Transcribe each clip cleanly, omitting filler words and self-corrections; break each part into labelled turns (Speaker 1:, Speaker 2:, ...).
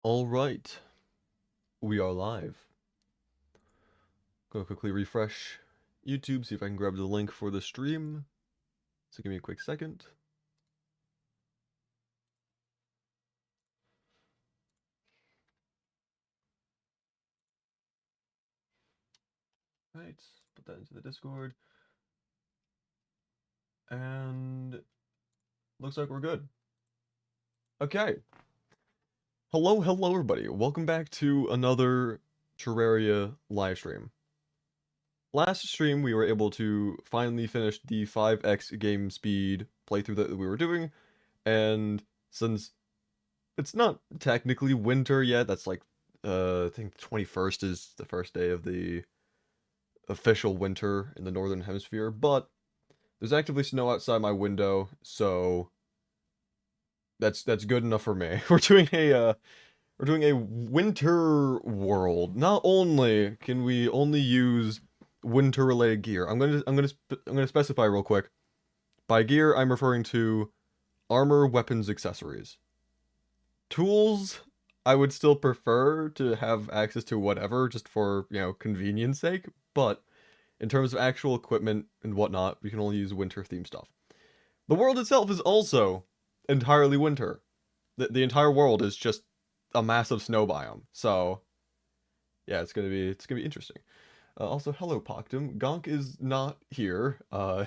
Speaker 1: All right, we are live. Gonna quickly refresh YouTube, see if I can grab the link for the stream. So give me a quick second. Right, put that into the Discord. And looks like we're good. Okay. Hello everybody. Welcome back to another Terraria live stream. Last stream we were able to finally finish the 5x game speed playthrough that we were doing, and since it's not technically winter yet, that's like I think 21st is the first day of the official winter in the northern hemisphere, but there's actively snow outside my window, so that's good enough for me. We're doing a winter world. Not only can we only use winter related gear. I'm gonna specify real quick. By gear, I'm referring to armor, weapons, accessories. Tools, I would still prefer to have access to whatever just for, convenience sake, but in terms of actual equipment and whatnot, we can only use winter themed stuff. The world itself is also entirely winter. The entire world is just a massive snow biome. So, yeah, it's gonna be interesting. Also, hello Poctum. Gonk is not here.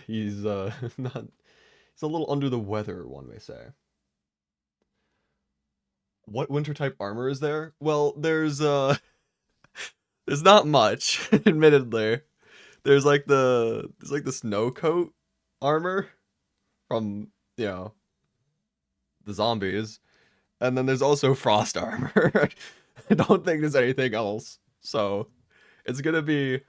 Speaker 1: He's not he's a little under the weather, one may say. What winter type armor is there? Well, there's not much, admittedly. There's like the snow coat armor from, you know, the zombies. And then there's also frost armor. I don't think there's anything else. So, it's gonna be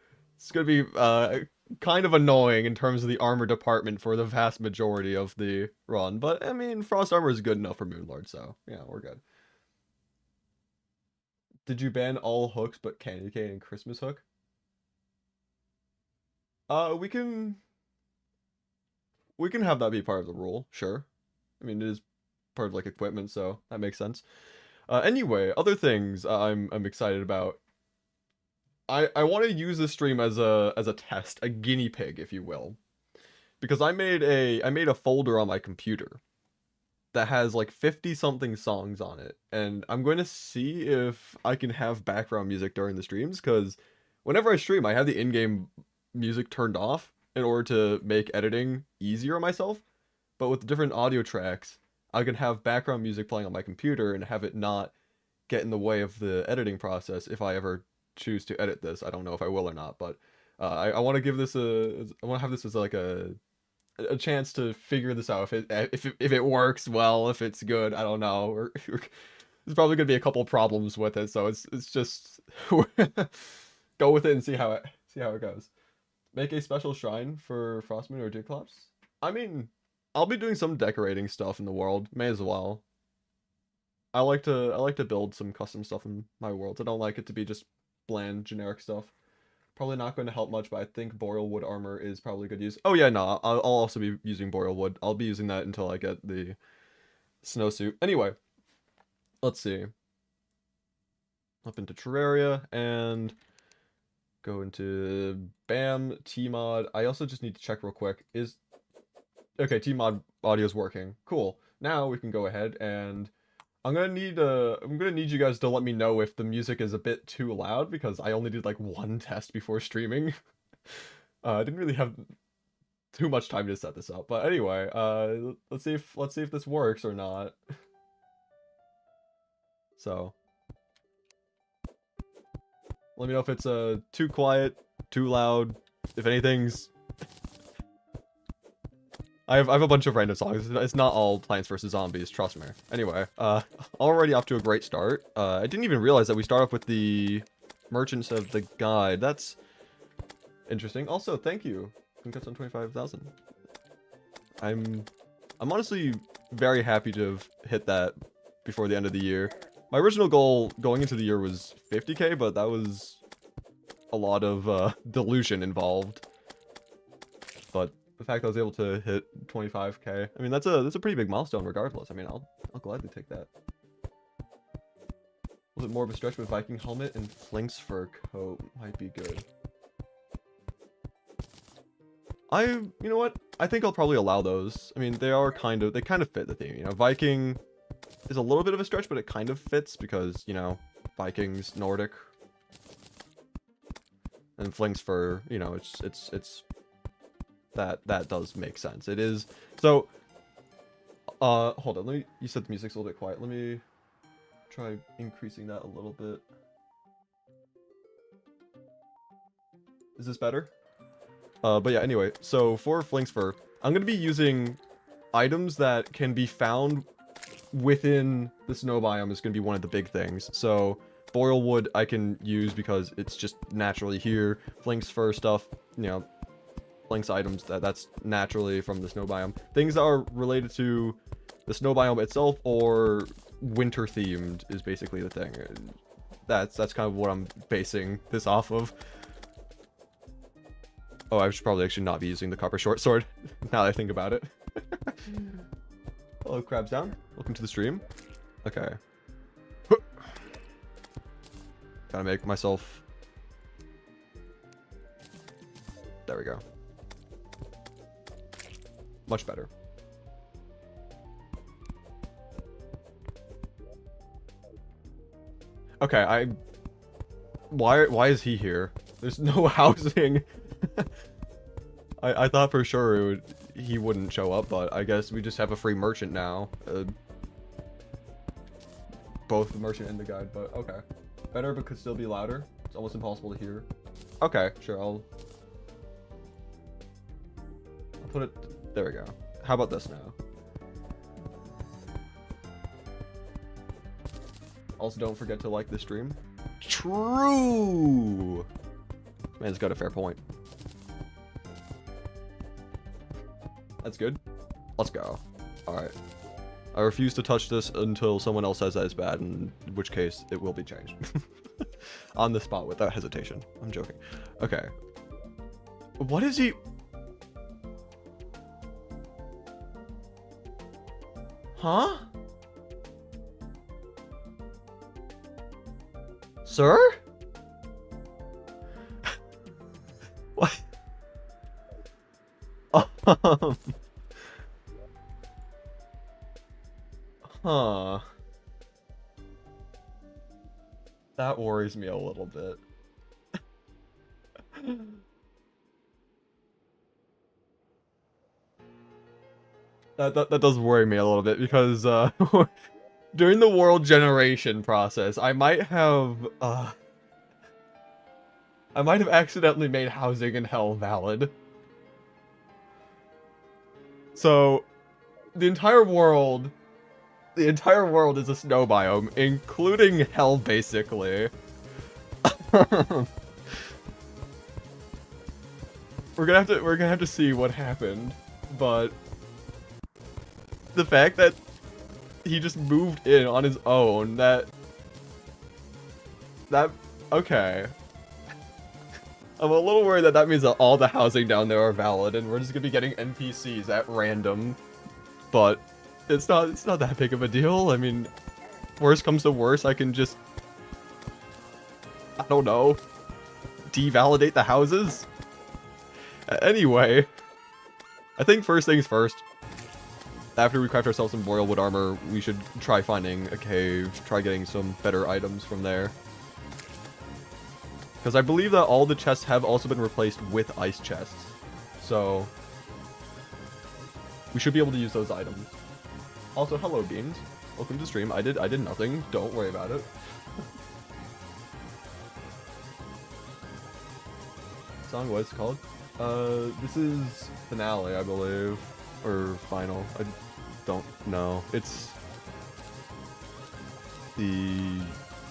Speaker 1: kind of annoying in terms of the armor department for the vast majority of the run. But I mean, frost armor is good enough for Moonlord, so yeah, we're good. Did you ban all hooks but Candy Cane and Christmas Hook? We can have that be part of the rule, sure. I mean, it is part of like equipment, so that makes sense. Anyway, other things I'm excited about. I want to use this stream as a test, a guinea pig, if you will, because I made a folder on my computer that has like 50 something songs on it, and I'm going to see if I can have background music during the streams, because whenever I stream I have the in-game music turned off in order to make editing easier on myself, but with the different audio tracks I can have background music playing on my computer and have it not get in the way of the editing process if I ever choose to edit this. I don't know if I will or not, but I want to give this I want to have this as like a chance to figure this out. If it works well, if it's good, I don't know. There's probably gonna be a couple problems with it, so it's just go with it and see how it goes. Make a special shrine for Frostmoon or Dewclops. I mean, I'll be doing some decorating stuff in the world. May as well. I like to build some custom stuff in my worlds. I don't like it to be just bland generic stuff. Probably not going to help much, but I think boreal wood armor is probably good use. Oh yeah, no, I'll also be using boreal wood. I'll be using that until I get the snowsuit. Anyway, let's see. Up into Terraria and go into BAM, Tmod. I also just need to check real quick. Okay, Tmod audio's working. Cool. Now we can go ahead and I'm gonna need you guys to let me know if the music is a bit too loud, because I only did like one test before streaming. I didn't really have too much time to set this up, but anyway, let's see if this works or not. So let me know if it's too quiet, too loud, if anything's. I have a bunch of random songs. It's not all Plants vs Zombies, trust me. Anyway, already off to a great start. I didn't even realize that we start off with the Merchants of the Guide. That's interesting. Also, thank you. Congrats on 25,000. I'm honestly very happy to have hit that before the end of the year. My original goal going into the year was 50k, but that was a lot of delusion involved. But the fact I was able to hit 25k, I mean that's a pretty big milestone regardless. I mean I'll gladly take that. bit more of a stretch, but Viking helmet and Flink's fur coat might be good. You know what? I think I'll probably allow those. I mean, they kind of fit the theme. You know, Viking is a little bit of a stretch, but it kind of fits because, you know, Vikings, Nordic. And Flink's fur, you know, it's that does make sense. It is. So, hold on. You said the music's a little bit quiet. Let me try increasing that a little bit. Is this better? But yeah, anyway, so for Flink's fur, I'm going to be using items that can be found within the snow biome is going to be one of the big things. So boil wood I can use because it's just naturally here. Flink's fur stuff, you know, Flink's items, that's naturally from the snow biome. Things that are related to the snow biome itself or winter themed is basically the thing. That's kind of what I'm basing this off of. Oh, I should probably actually not be using the copper short sword, now that I think about it. Hello, Crabs Down. Welcome to the stream. Okay. Gotta make myself... There we go. Much better. Okay, Why is he here? There's no housing. I thought for sure he wouldn't show up, but I guess we just have a free merchant now. Both the merchant and the guide, but okay. Better, but could still be louder. It's almost impossible to hear. Okay, sure, I'll put it... There we go. How about this now? Also, don't forget to like this stream. True! Man's got a fair point. That's good. Let's go. Alright. I refuse to touch this until someone else says that it's bad, in which case it will be changed. On the spot without hesitation. I'm joking. Okay. What is he... Huh? Sir? What? Huh. That worries me a little bit. That does worry me a little bit because during the world generation process, I might have accidentally made housing in hell valid. So the entire world is a snow biome, including hell basically. We're gonna have to see what happened, but the fact that he just moved in on his own, okay. I'm a little worried that means that all the housing down there are valid, and we're just gonna be getting NPCs at random. But it's not that big of a deal. I mean, worst comes to worst, I can just, I don't know, devalidate the houses. Anyway, I think first things first. After we craft ourselves some boil wood armor, we should try finding a cave, try getting some better items from there. Because I believe that all the chests have also been replaced with ice chests. So we should be able to use those items. Also, hello Beans. Welcome to stream. I did nothing. Don't worry about it. Song, what's it called? This is Finale, I believe. Or Final. I don't know. It's the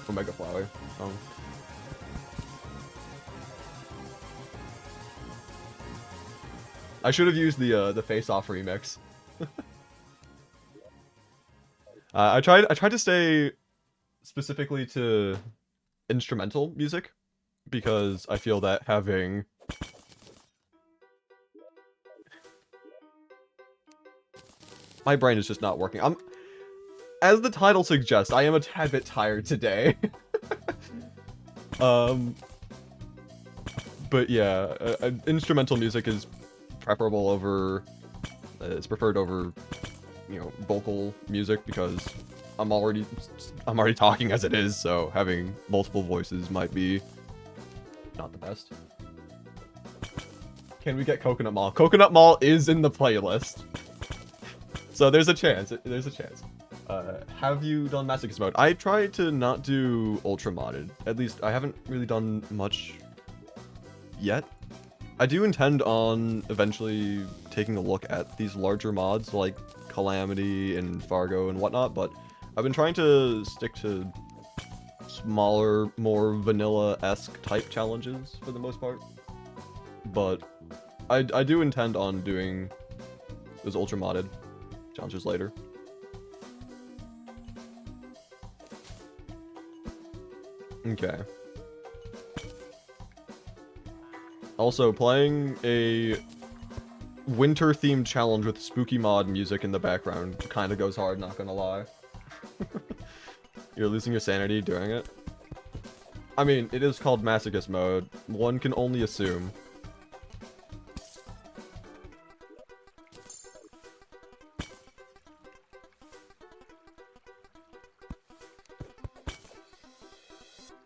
Speaker 1: Omega Flower song. I should have used the Face Off remix. I tried to stay specifically to instrumental music because I feel that having my brain is just not working. As the title suggests, I am a tad bit tired today. Um, but yeah, instrumental music is preferable over, it's preferred over, you know, vocal music because I'm already talking as it is, so having multiple voices might be not the best. Can we get Coconut Mall? Coconut Mall is in the playlist. So there's a chance. There's a chance. Have you done Masochist mode? I try to not do ultra modded. At least I haven't really done much yet. I do intend on eventually taking a look at these larger mods like Calamity and Fargo and whatnot, but I've been trying to stick to smaller, more vanilla-esque type challenges for the most part. But I do intend on doing those ultra modded challenges later. Okay. Also, playing a winter-themed challenge with spooky mod music in the background kind of goes hard, not gonna lie. You're losing your sanity doing it? I mean, it is called Masochist mode. One can only assume.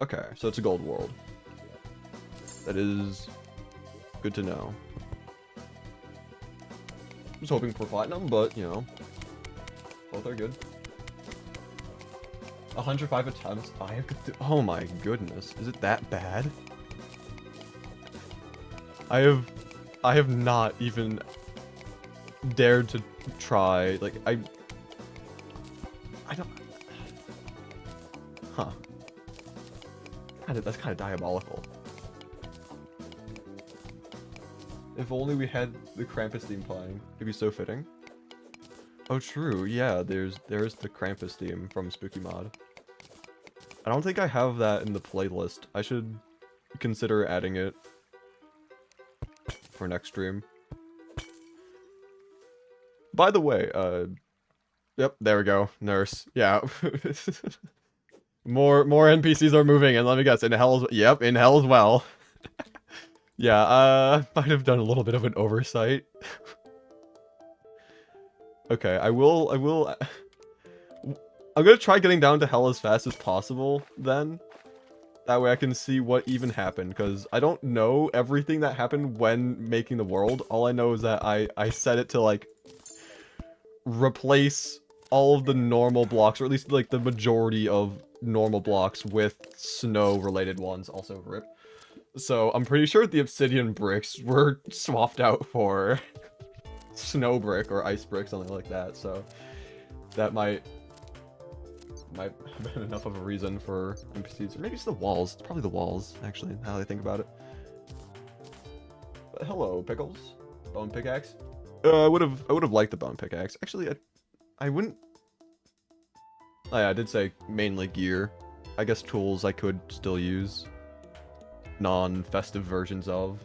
Speaker 1: Okay, so it's a gold world. That is good to know. I was hoping for platinum, but, you know, both are good. 105 attempts. I have to, oh my goodness. Is it that bad? I have not even dared to try. Like, I don't... Huh. That's kind of diabolical. If only we had the Krampus theme playing. It'd be so fitting. Oh, true. Yeah, there is the Krampus theme from Spooky Mod. I don't think I have that in the playlist. I should consider adding it for next stream. By the way, yep, there we go. Nurse. Yeah. More NPCs are moving, and let me guess, in hell, yep, in hell as well. Yeah, might have done a little bit of an oversight. Okay, I'm gonna try getting down to hell as fast as possible, then. That way I can see what even happened, because I don't know everything that happened when making the world. All I know is that I set it to, like, replace all of the normal blocks, or at least, like, the majority of normal blocks with snow-related ones, also RIP. So, I'm pretty sure the obsidian bricks were swapped out for snow brick or ice brick, something like that, so that might have been enough of a reason for NPCs. Or maybe it's the walls. It's probably the walls, actually, now that I think about it. But hello, Pickles. Bone pickaxe. I would have liked the bone pickaxe. Actually, I wouldn't... Oh yeah, I did say mainly gear. I guess tools I could still use. Non-festive versions of.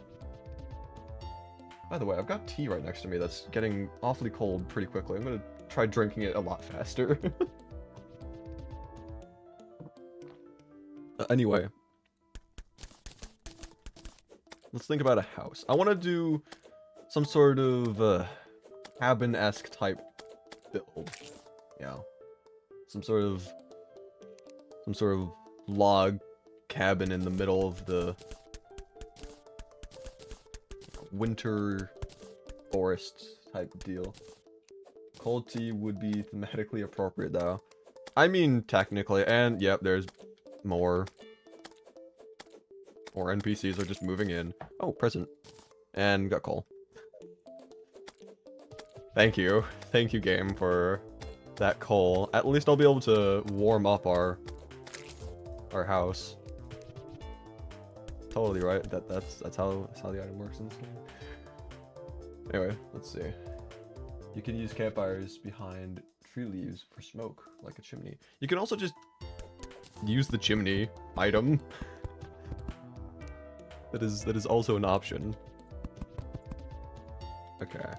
Speaker 1: By the way, I've got tea right next to me that's getting awfully cold pretty quickly. I'm gonna try drinking it a lot faster. Anyway. Let's think about a house. I want to do some sort of cabin-esque type build. Yeah. Some sort of log cabin in the middle of the winter forest type deal. Cold tea would be thematically appropriate though. I mean technically, and yep, there's more NPCs are just moving in. Oh, present. And got coal. Thank you. Thank you, game, for that coal. At least I'll be able to warm up our house. Totally right. That's how the item works in this game. Anyway, let's see. You can use campfires behind tree leaves for smoke, like a chimney. You can also just use the chimney item. That is also an option. Okay.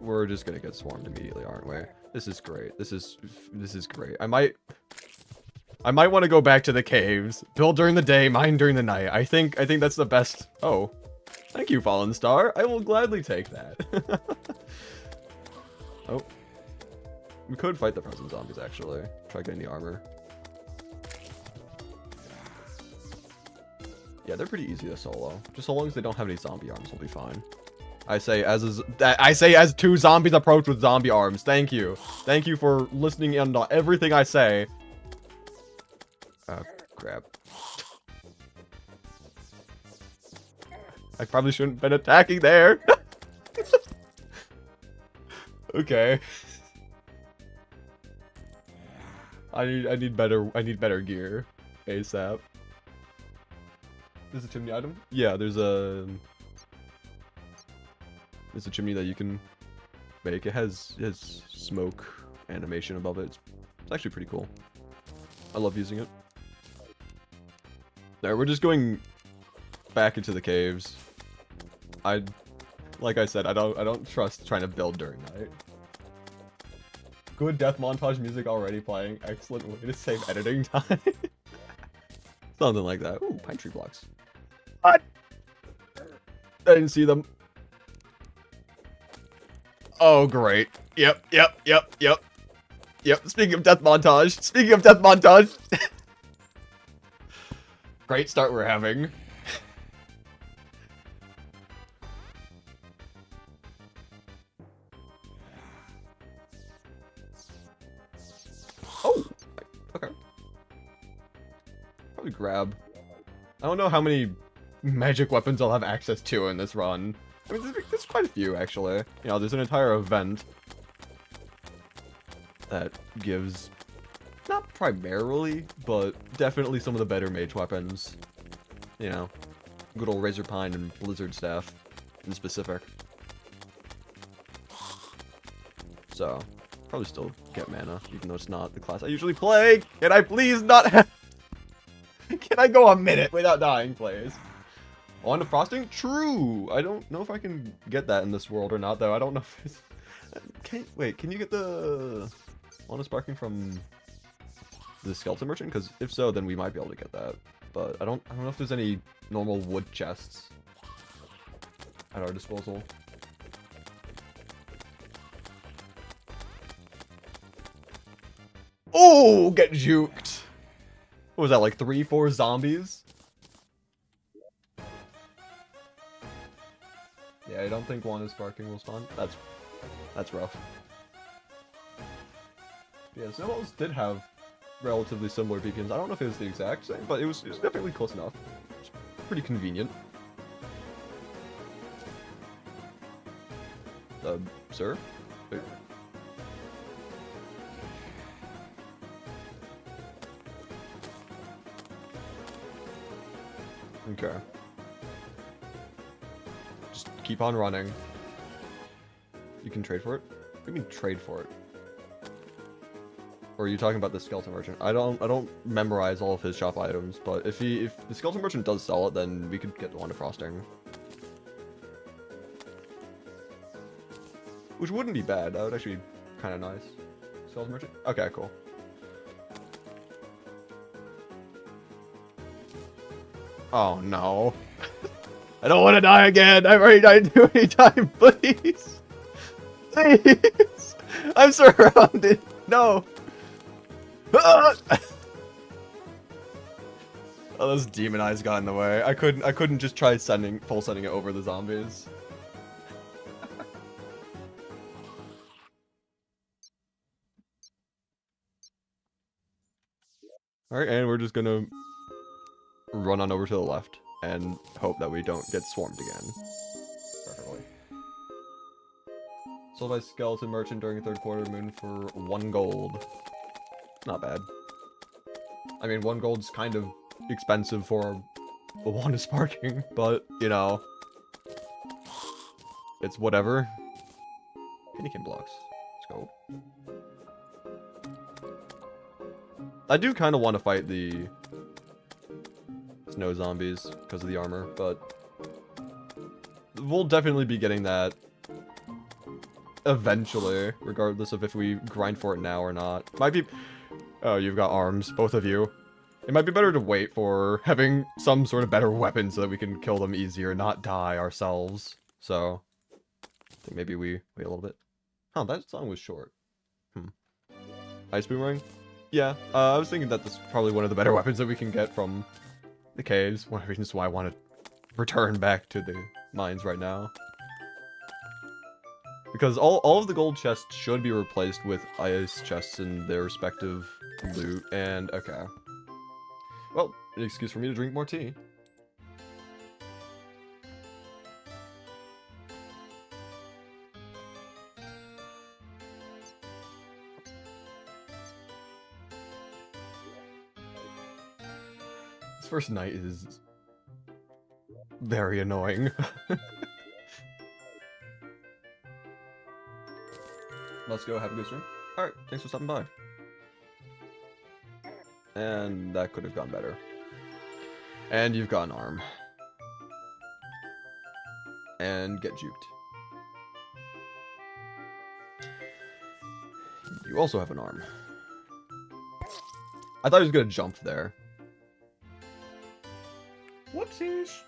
Speaker 1: We're just gonna get swarmed immediately, aren't we? This is great. This is great. I might want to go back to the caves. Build during the day, mine during the night. I think that's the best. Oh, thank you, Fallen Star. I will gladly take that. Oh, we could fight the frozen zombies actually. Try getting the armor. Yeah, they're pretty easy to solo. Just so long as they don't have any zombie arms, we'll be fine. I say as two zombies approach with zombie arms. Thank you. Thank you for listening in on everything I say. Oh, crap. I probably shouldn't have been attacking there. Okay. I need better gear. ASAP. There's a chimney item? Yeah, there's a chimney that you can make. It has smoke animation above it. It's actually pretty cool. I love using it. There, we're just going back into the caves. Like I said, I don't trust trying to build during night. Good death montage music already playing. Excellent way to save editing time. Something like that. Ooh, pine tree blocks. What? I didn't see them. Oh, great. Yep. Speaking of death montage. Great start we're having. Oh, okay. Probably grab. I don't know how many magic weapons I'll have access to in this run. I mean, there's quite a few, actually. You know, there's an entire event that gives, not primarily, but definitely some of the better mage weapons. You know, good old Razor Pine and Blizzard Staff in specific. So, probably still get mana, even though it's not the class I usually play. Can I please not have... Can I go a minute without dying, please? On to frosting? True! I don't know if I can get that in this world or not, though. I don't know if it's... Wait, can you get the... Honest Sparking from the Skeleton Merchant? Because if so, then we might be able to get that. But I don't know if there's any normal wood chests at our disposal. Oh, get juked! What was that, like 3-4 zombies? Yeah, I don't think one is sparking will spawn. That's rough. Yeah, Snowballs did have relatively similar beacons. I don't know if it was the exact same, but it was definitely close enough. It's pretty convenient. Sir? Wait. Okay. Just keep on running. You can trade for it? What do you mean trade for it? Or are you talking about the Skeleton Merchant? I don't memorize all of his shop items, but if the Skeleton Merchant does sell it, then we could get the one to frosting. Which wouldn't be bad. That would actually be kind of nice. Skeleton Merchant? Okay, cool. Oh no. I don't want to die again. I've already died too many times. Please. Please. I'm surrounded. No. Oh, those demon eyes got in the way. I couldn't just try full sending it over the zombies. Alright, and we're just gonna run on over to the left and hope that we don't get swarmed again. Preferably. Sold by Skeleton Merchant during a third quarter moon for 1 gold. Not bad. I mean, 1 gold's kind of expensive for a wand of sparking, but, you know, it's whatever. Pinikin blocks. Let's go. I do kind of want to fight the snow zombies because of the armor, but we'll definitely be getting that eventually, regardless of if we grind for it now or not. Might be... Oh, you've got arms, both of you. It might be better to wait for having some sort of better weapon so that we can kill them easier, not die ourselves. So, I think maybe we wait a little bit. Huh, that song was short. Ice Boomerang? Yeah, I was thinking that this is probably one of the better weapons that we can get from the caves. One of the reasons why I want to return back to the mines right now. Because all of the gold chests should be replaced with ice chests in their respective loot, and okay. Well, an excuse for me to drink more tea. This first night is very annoying. Let's go have a good stream. Alright, thanks for stopping by. And that could have gone better. And you've got an arm. And get juked. You also have an arm. I thought he was gonna jump there. Whoopsies!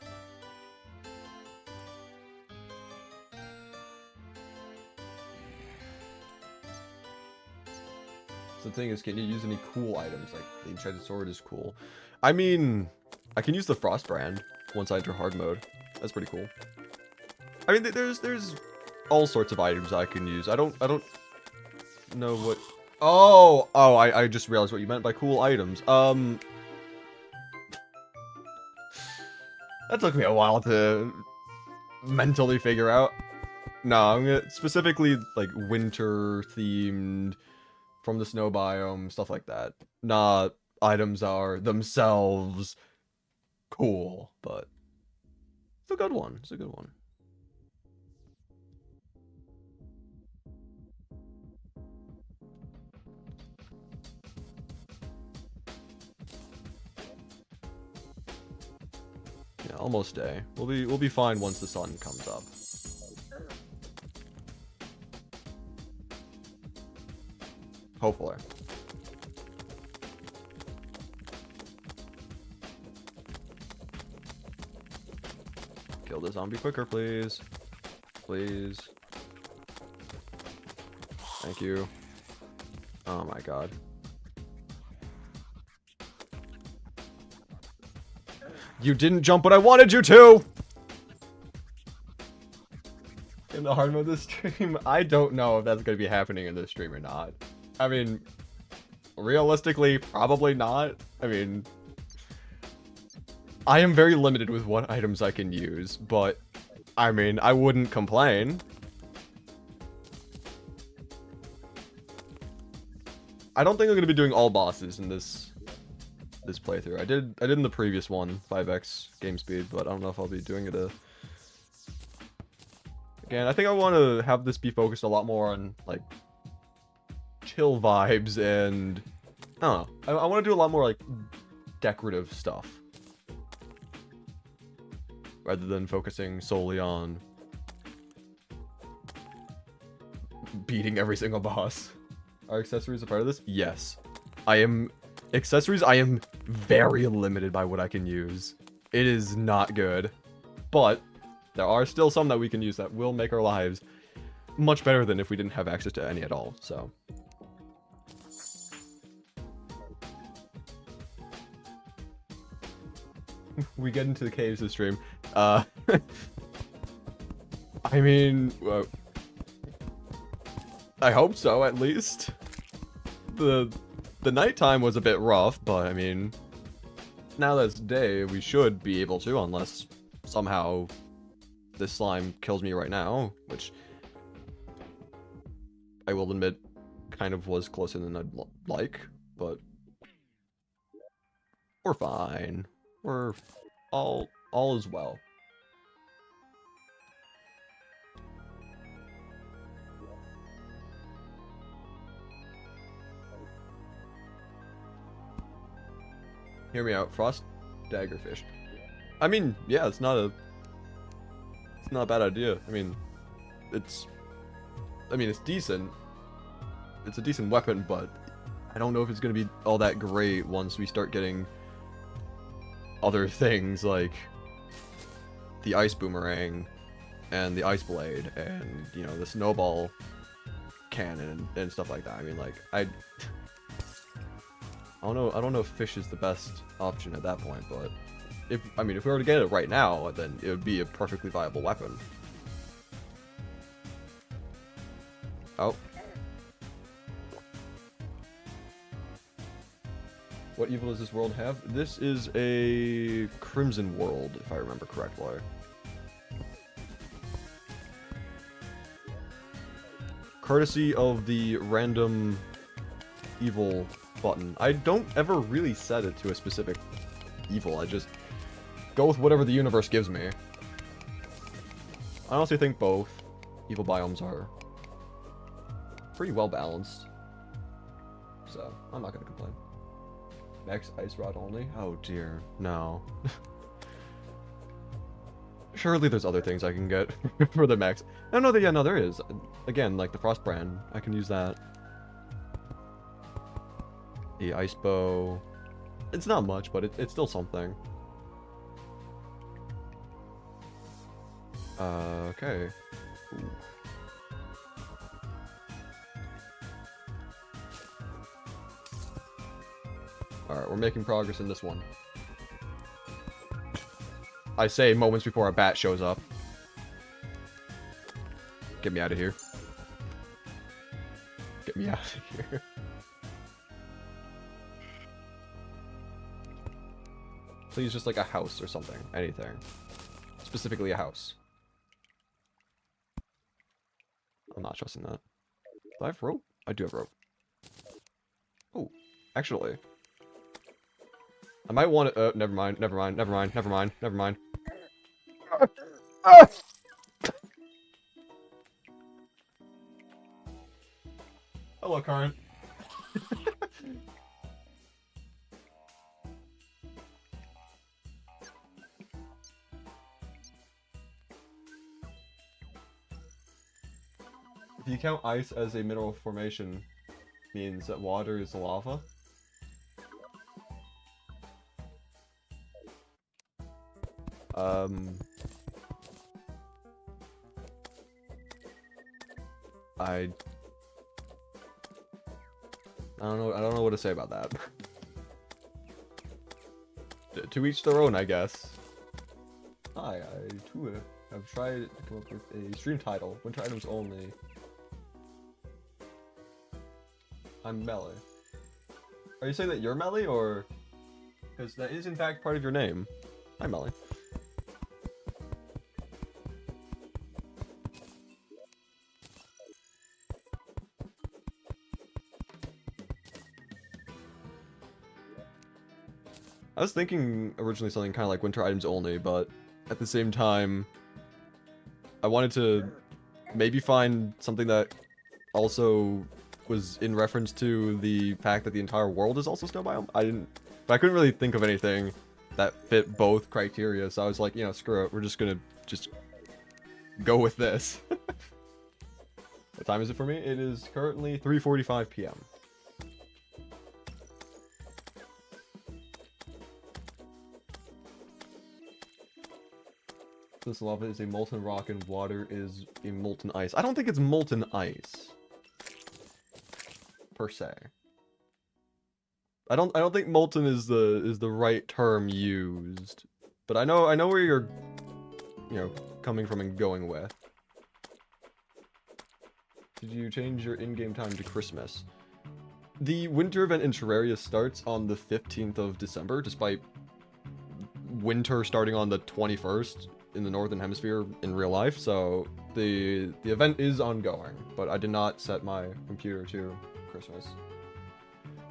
Speaker 1: The thing is, can you use any cool items? Like, the enchanted sword is cool. I mean, I can use the frost brand once I enter hard mode. That's pretty cool. I mean, there's all sorts of items I can use. I don't know what... Oh, I just realized what you meant by cool items. That took me a while to mentally figure out. No, I'm gonna specifically, like, winter-themed... from the snow biome, stuff like that. Not items are themselves cool, but it's a good one. It's a good one. Yeah, almost day. We'll be fine once the sun comes up. Hopefully. Kill the zombie quicker, please. Please. Thank you. Oh my god. You didn't jump when I wanted you to! In the hard mode this stream, I don't know if that's going to be happening in this stream or not. I mean, realistically, probably not. I mean, I am very limited with what items I can use, but, I mean, I wouldn't complain. I don't think I'm going to be doing all bosses in this playthrough. I did in the previous one, 5x game speed, but I don't know if I'll be doing it again. I think I want to have this be focused a lot more on, like, chill vibes, and I don't know. I want to do a lot more like decorative stuff rather than focusing solely on beating every single boss. Are accessories a part of this? Yes. I am very limited by what I can use. It is not good, but there are still some that we can use that will make our lives much better than if we didn't have access to any at all. So we get into the caves this stream. I mean, I hope so, at least. The nighttime was a bit rough, but I mean, now that it's day, we should be able to, unless somehow this slime kills me right now, which I will admit kind of was closer than I'd like, but we're fine. We're all is well. Hear me out, Frost Daggerfish. I mean, yeah, it's not a bad idea. I mean, it's I mean, it's decent. It's a decent weapon, but I don't know if it's going to be all that great once we start getting other things like the ice boomerang and the ice blade and, you know, the snowball cannon and stuff like that. I mean, like, I don't know if fish is the best option at that point, but if we were to get it right now, then it would be a perfectly viable weapon. Oh. What evil does this world have? This is a crimson world, if I remember correctly. Courtesy of the random evil button. I don't ever really set it to a specific evil. I just go with whatever the universe gives me. I honestly think both evil biomes are pretty well balanced. So, I'm not gonna complain. Max ice rod only? Oh dear, no. Surely there's other things I can get for the max. No, there is. Again, like the frost brand, I can use that. The ice bow. It's not much, but it's still something. Okay. Ooh. Alright, we're making progress in this one. I say moments before a bat shows up. Get me out of here. Get me out of here. Please, just like a house or something. Anything. Specifically a house. I'm not trusting that. Do I have rope? I do have rope. Oh, actually. I might want to, never mind. Hello, current. If you count ice as a mineral formation, means that water is lava. I don't know what to say about that. To each their own, I guess. Hi, I too have tried to come up with a stream title. Winter items only. I'm Melly. Are you saying that you're Melly, or... Because that is in fact part of your name. Hi, Melly. I was thinking originally something kind of like winter items only, but at the same time, I wanted to maybe find something that also was in reference to the fact that the entire world is also snow biome. But I couldn't really think of anything that fit both criteria, so I was like, you know, screw it, we're just gonna go with this. What time is it for me? It is currently 3:45 p.m. This lava is a molten rock and water is a molten ice. I don't think it's molten ice. Per se. I don't think molten is the right term used. But I know where you're, you know, coming from and going with. Did you change your in-game time to Christmas? The winter event in Terraria starts on the 15th of December, despite winter starting on the 21st in the Northern Hemisphere in real life, so the event is ongoing, but I did not set my computer to Christmas.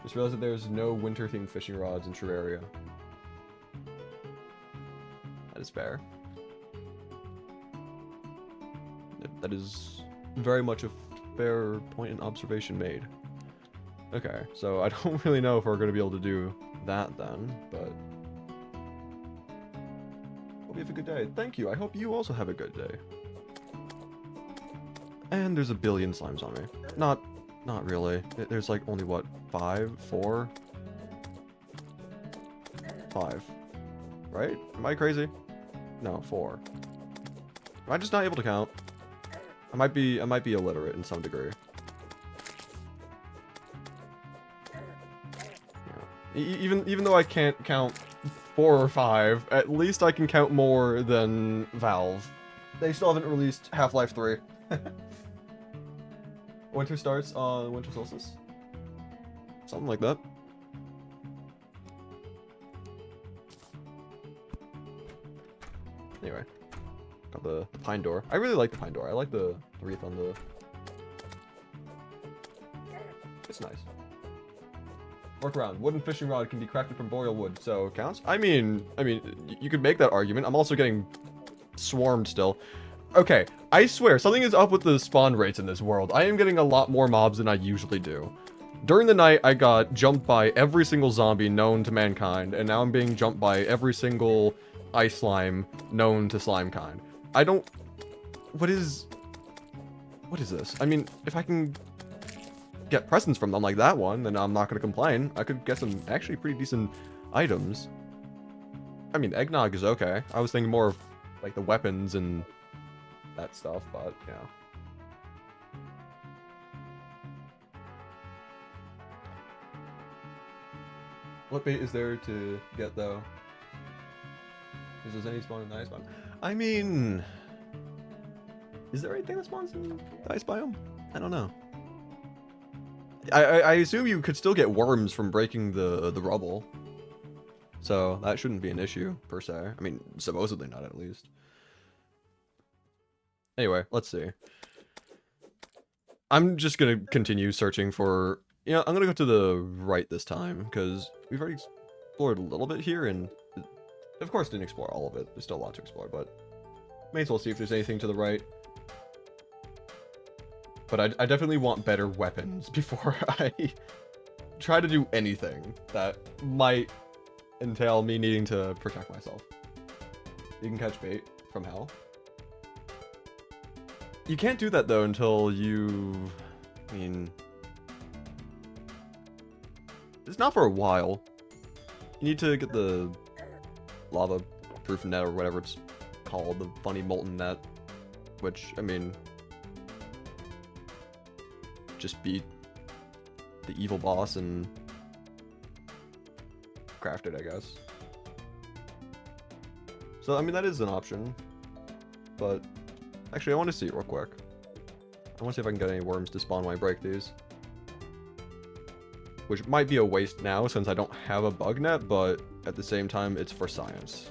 Speaker 1: Just realized that there's no winter-themed fishing rods in Terraria. That is fair. That is very much a fair point and observation made. Okay, so I don't really know if we're going to be able to do that then, but... Hope you have a good day. Thank you. I hope you also have a good day. And there's a billion slimes on me. Not really. There's like only what, 5, 4, 5, right? Am I crazy? No, 4. Am I just not able to count? I might be illiterate in some degree. Yeah. Even though I can't count 4 or 5, at least I can count more than Valve. They still haven't released Half-Life 3. Winter starts on winter solstice. Something like that. Anyway. Got the pine door. I really like the pine door. I like the wreath on the... It's nice. Workaround. Wooden fishing rod can be crafted from boreal wood, so counts? I mean, you could make that argument. I'm also getting swarmed still. Okay, I swear, something is up with the spawn rates in this world. I am getting a lot more mobs than I usually do. During the night, I got jumped by every single zombie known to mankind, and now I'm being jumped by every single ice slime known to slime kind. I don't... What is this? I mean, if I can get presents from them like that one, then I'm not going to complain. I could get some actually pretty decent items. I mean, eggnog is okay. I was thinking more of, like, the weapons and that stuff, but, yeah. What bait is there to get, though? Is there any spawn in the ice biome? I mean... Is there anything that spawns in the ice biome? I don't know. I assume you could still get worms from breaking the rubble. So, that shouldn't be an issue, per se. I mean, supposedly not, at least. Anyway, let's see. I'm just gonna continue searching for... You know, I'm gonna go to the right this time, because we've already explored a little bit here, and... Of course, didn't explore all of it. There's still a lot to explore, but... May as well see if there's anything to the right. But I definitely want better weapons before I try to do anything that might entail me needing to protect myself. You can catch bait from hell. You can't do that, though, until you... I mean... It's not for a while. You need to get the lava-proof net or whatever it's called, the funny molten net. Which, I mean... Just beat the evil boss and craft it, I guess. So, I mean, that is an option. But, actually, I want to see it real quick. I want to see if I can get any worms to spawn when I break these. Which might be a waste now, since I don't have a bug net, but at the same time, it's for science.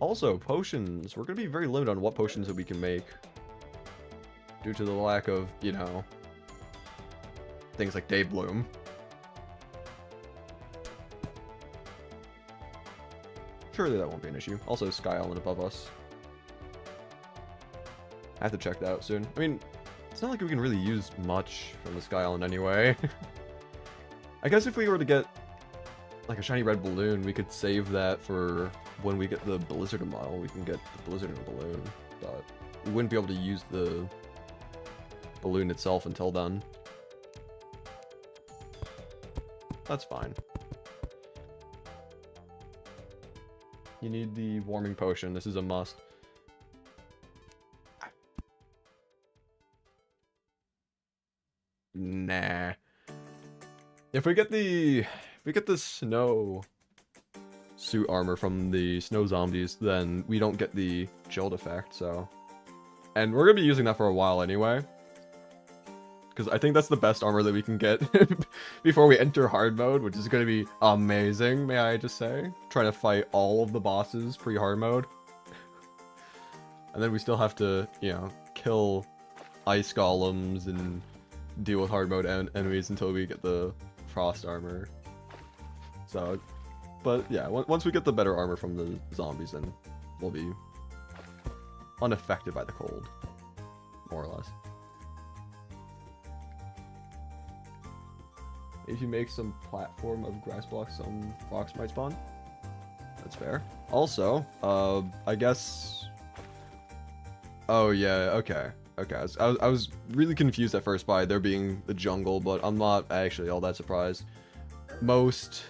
Speaker 1: Also, potions. We're going to be very limited on what potions that we can make. Due to the lack of, you know, things like Day Bloom. Surely that won't be an issue. Also, Sky Island above us. I have to check that out soon. I mean, it's not like we can really use much from the Sky Island anyway. I guess if we were to get like a shiny red balloon, we could save that for when we get the Blizzard model. We can get the Blizzard balloon, but we wouldn't be able to use the balloon itself until then. That's fine. You need the warming potion. This is a must. Nah. If we get the snow suit armor from the snow zombies, then we don't get the chilled effect, so. And we're gonna be using that for a while anyway. Because I think that's the best armor that we can get before we enter hard mode, which is gonna be amazing, may I just say. Trying to fight all of the bosses pre-hard mode. And then we still have to, you know, kill ice golems and deal with hard mode enemies until we get the frost armor. So, but yeah, once we get the better armor from the zombies, then we'll be unaffected by the cold, more or less. If you make some platform of grass blocks, some rocks might spawn. That's fair. Also, I guess... Oh, yeah, okay. Okay, I was really confused at first by there being the jungle, but I'm not actually all that surprised. Most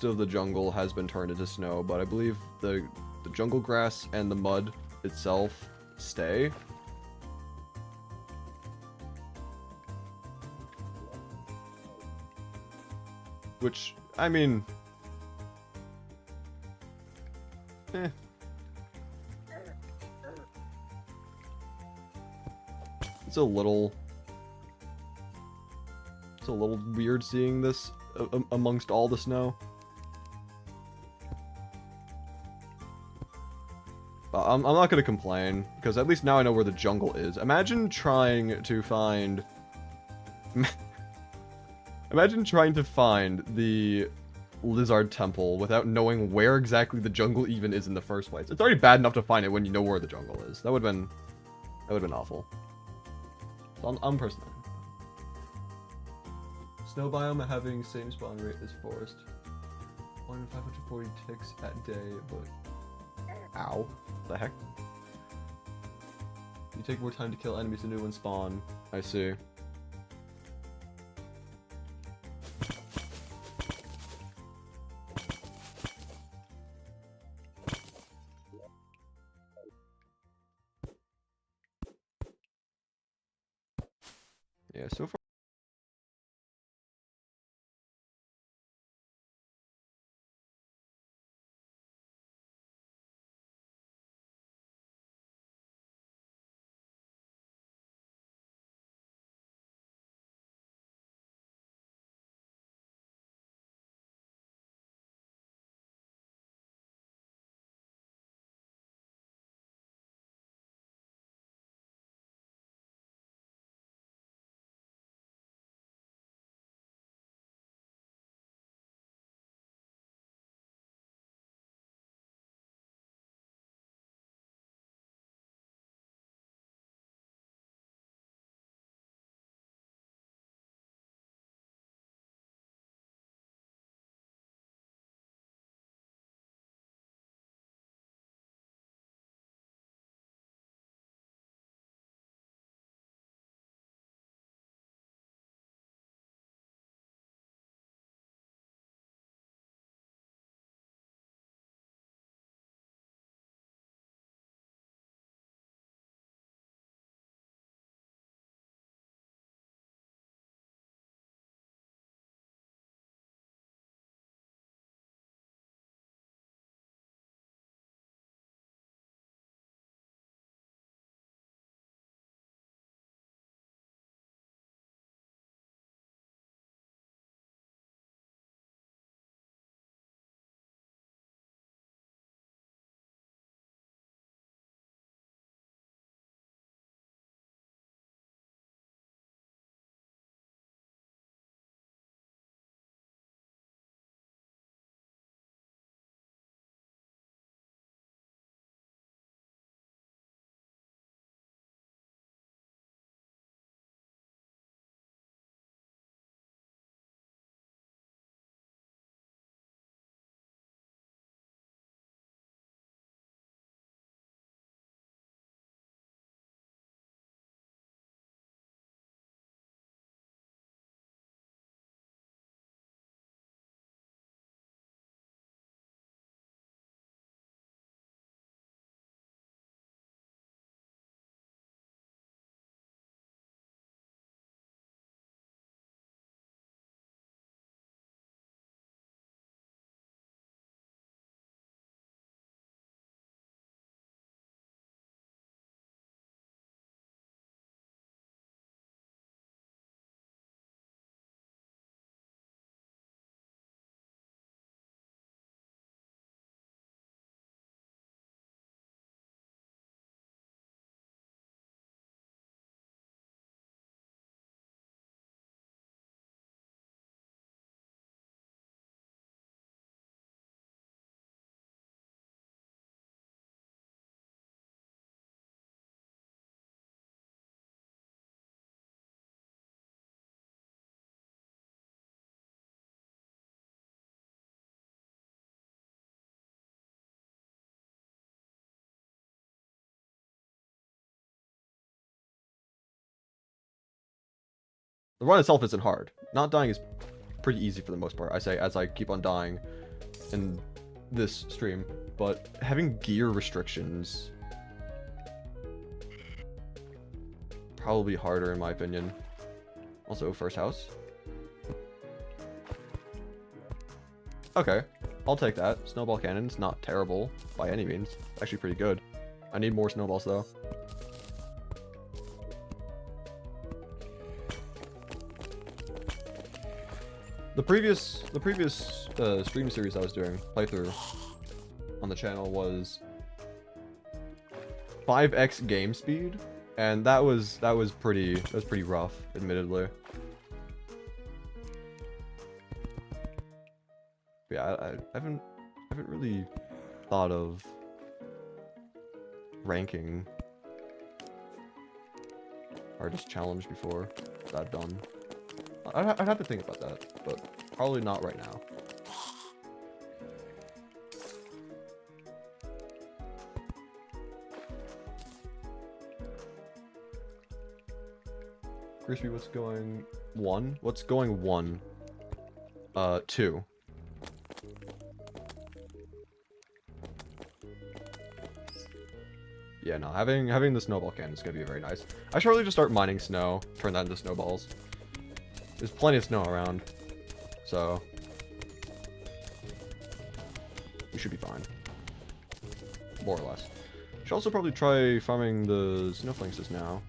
Speaker 1: of the jungle has been turned into snow, but I believe the jungle grass and the mud itself stay. Which, I mean... Eh. It's a little weird seeing this amongst all the snow. I'm not gonna complain, because at least now I know where the jungle is. Imagine trying to find... Imagine trying to find the Lizard Temple without knowing where exactly the jungle even is in the first place. It's already bad enough to find it when you know where the jungle is. That would've been awful. So I'm personally. Snow biome having same spawn rate as forest. 1 in 540 ticks at day, but... Ow. What the heck? You take more time to kill enemies than new ones spawn. I see. Yeah, so far The run itself isn't hard. Not dying is pretty easy for the most part, I say, as I keep on dying in this stream. But having gear restrictions... probably harder in my opinion. Also, first house. Okay, I'll take that. Snowball cannon's not terrible by any means. Actually pretty good. I need more snowballs though. The previous stream series I was doing, playthrough on the channel, was 5x game speed, and that was pretty rough, admittedly. Yeah, I haven't really thought of ranking hardest challenge before that I've done. I'd have to think about that, but probably not right now. Crispy, what's going 1? What's going 1? 2. Yeah, no, having the snowball cannon is gonna be very nice. I should really just start mining snow, turn that into snowballs. There's plenty of snow around, so we should be fine, more or less. Should also probably try farming the snowflakes now.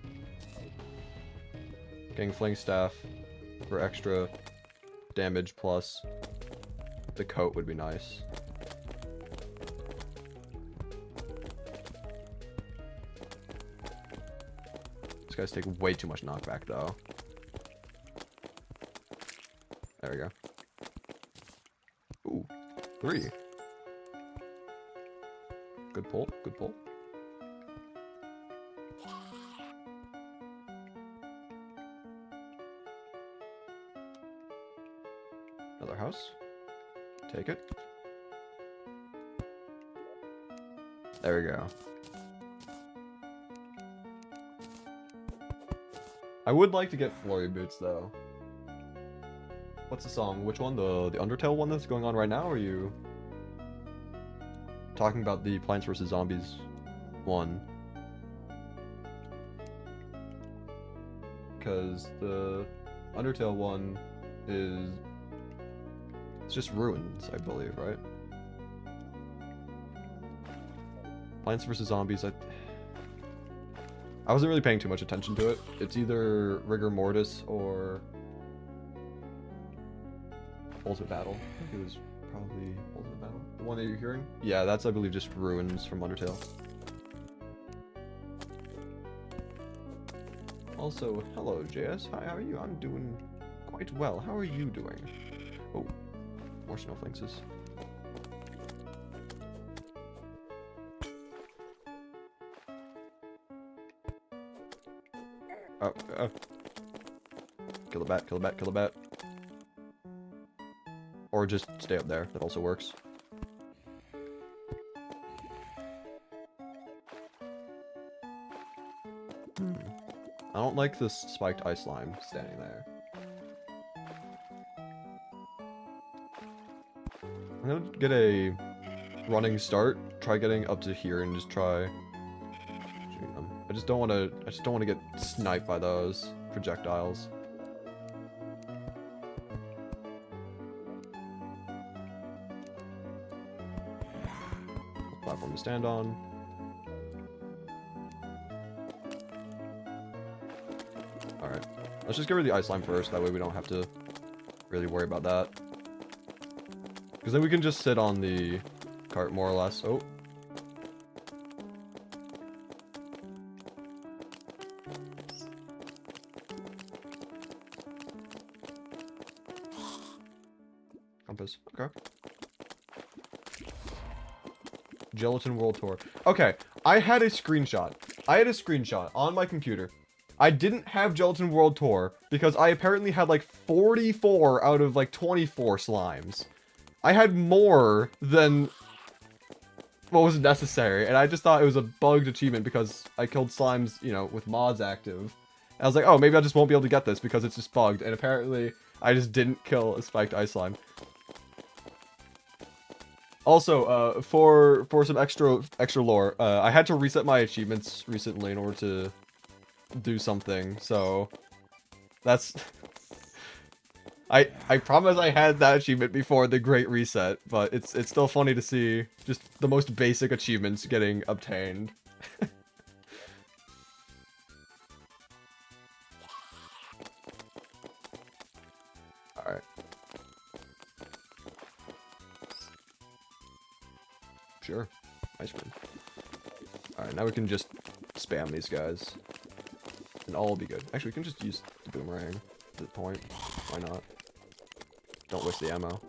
Speaker 1: Getting fling staff for extra damage plus the coat would be nice. These guys take way too much knockback though. There we go. Ooh, 3. Good pull, good pull. Another house. Take it. There we go. I would like to get flurry boots though. What's the song? Which one? The Undertale one that's going on right now? Or are you talking about the Plants vs. Zombies one? Because the Undertale one is... it's just ruins, I believe, right? Plants vs. Zombies, I wasn't really paying too much attention to it. It's either Rigor Mortis or Ultimate Battle. I think it was probably Ultimate Battle. The one that you're hearing? Yeah, that's, I believe, just ruins from Undertale. Also, hello, JS. Hi, how are you? I'm doing quite well. How are you doing? Oh, more snowflakes. Oh. Kill the bat, kill the bat, kill the bat. Or just stay up there, that also works. I don't like this spiked ice slime standing there. I'm gonna get a running start, try getting up to here and just try shooting them. I just don't want to get sniped by those projectiles. Platform to stand on. Alright. Let's just get rid of the ice slime first, that way we don't have to really worry about that. Because then we can just sit on the cart more or less. Oh. Compass. Okay. Gelatin World Tour. Okay, I had a screenshot. On my computer. I didn't have Gelatin World Tour because I apparently had like 44 out of like 24 slimes. I had more than what was necessary, and I just thought it was a bugged achievement because I killed slimes, you know, with mods active. I was like, oh, maybe I just won't be able to get this because it's just bugged. And apparently, I just didn't kill a spiked ice slime. Also, for some extra lore, I had to reset my achievements recently in order to do something. So that's I promise I had that achievement before the Great Reset, but it's still funny to see just the most basic achievements getting obtained. Alright. Sure. Ice cream. Alright, now we can just spam these guys. And all will be good. Actually, we can just use the boomerang at this point. Why not? Don't waste the ammo.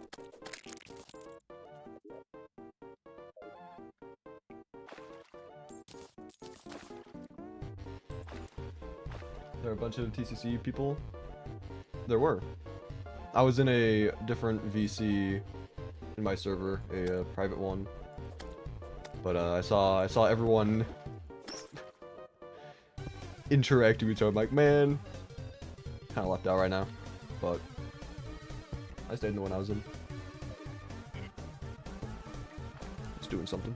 Speaker 1: There are a bunch of TCC people? There were. I was in a different VC in my server, a private one. But I saw everyone interact with each other. I'm like, man, kind of left out right now. But I stayed in the one I was in. Just doing something.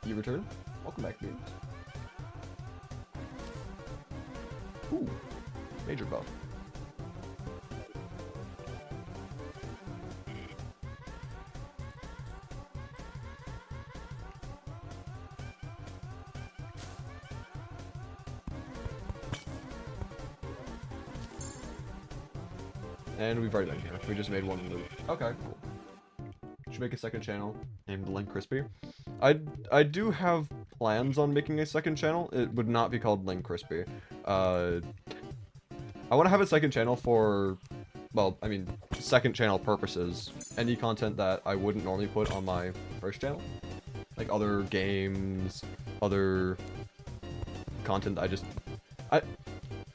Speaker 1: You return? Welcome back, dude. Ooh, major buff. And we've already done here. We just made one loop. Okay, cool. Should make a second channel named Link Crispy. I do have plans on making a second channel. It would not be called Link Crispy. I want to have a second channel for, well, I mean, second channel purposes. Any content that I wouldn't normally put on my first channel. Like other games, other content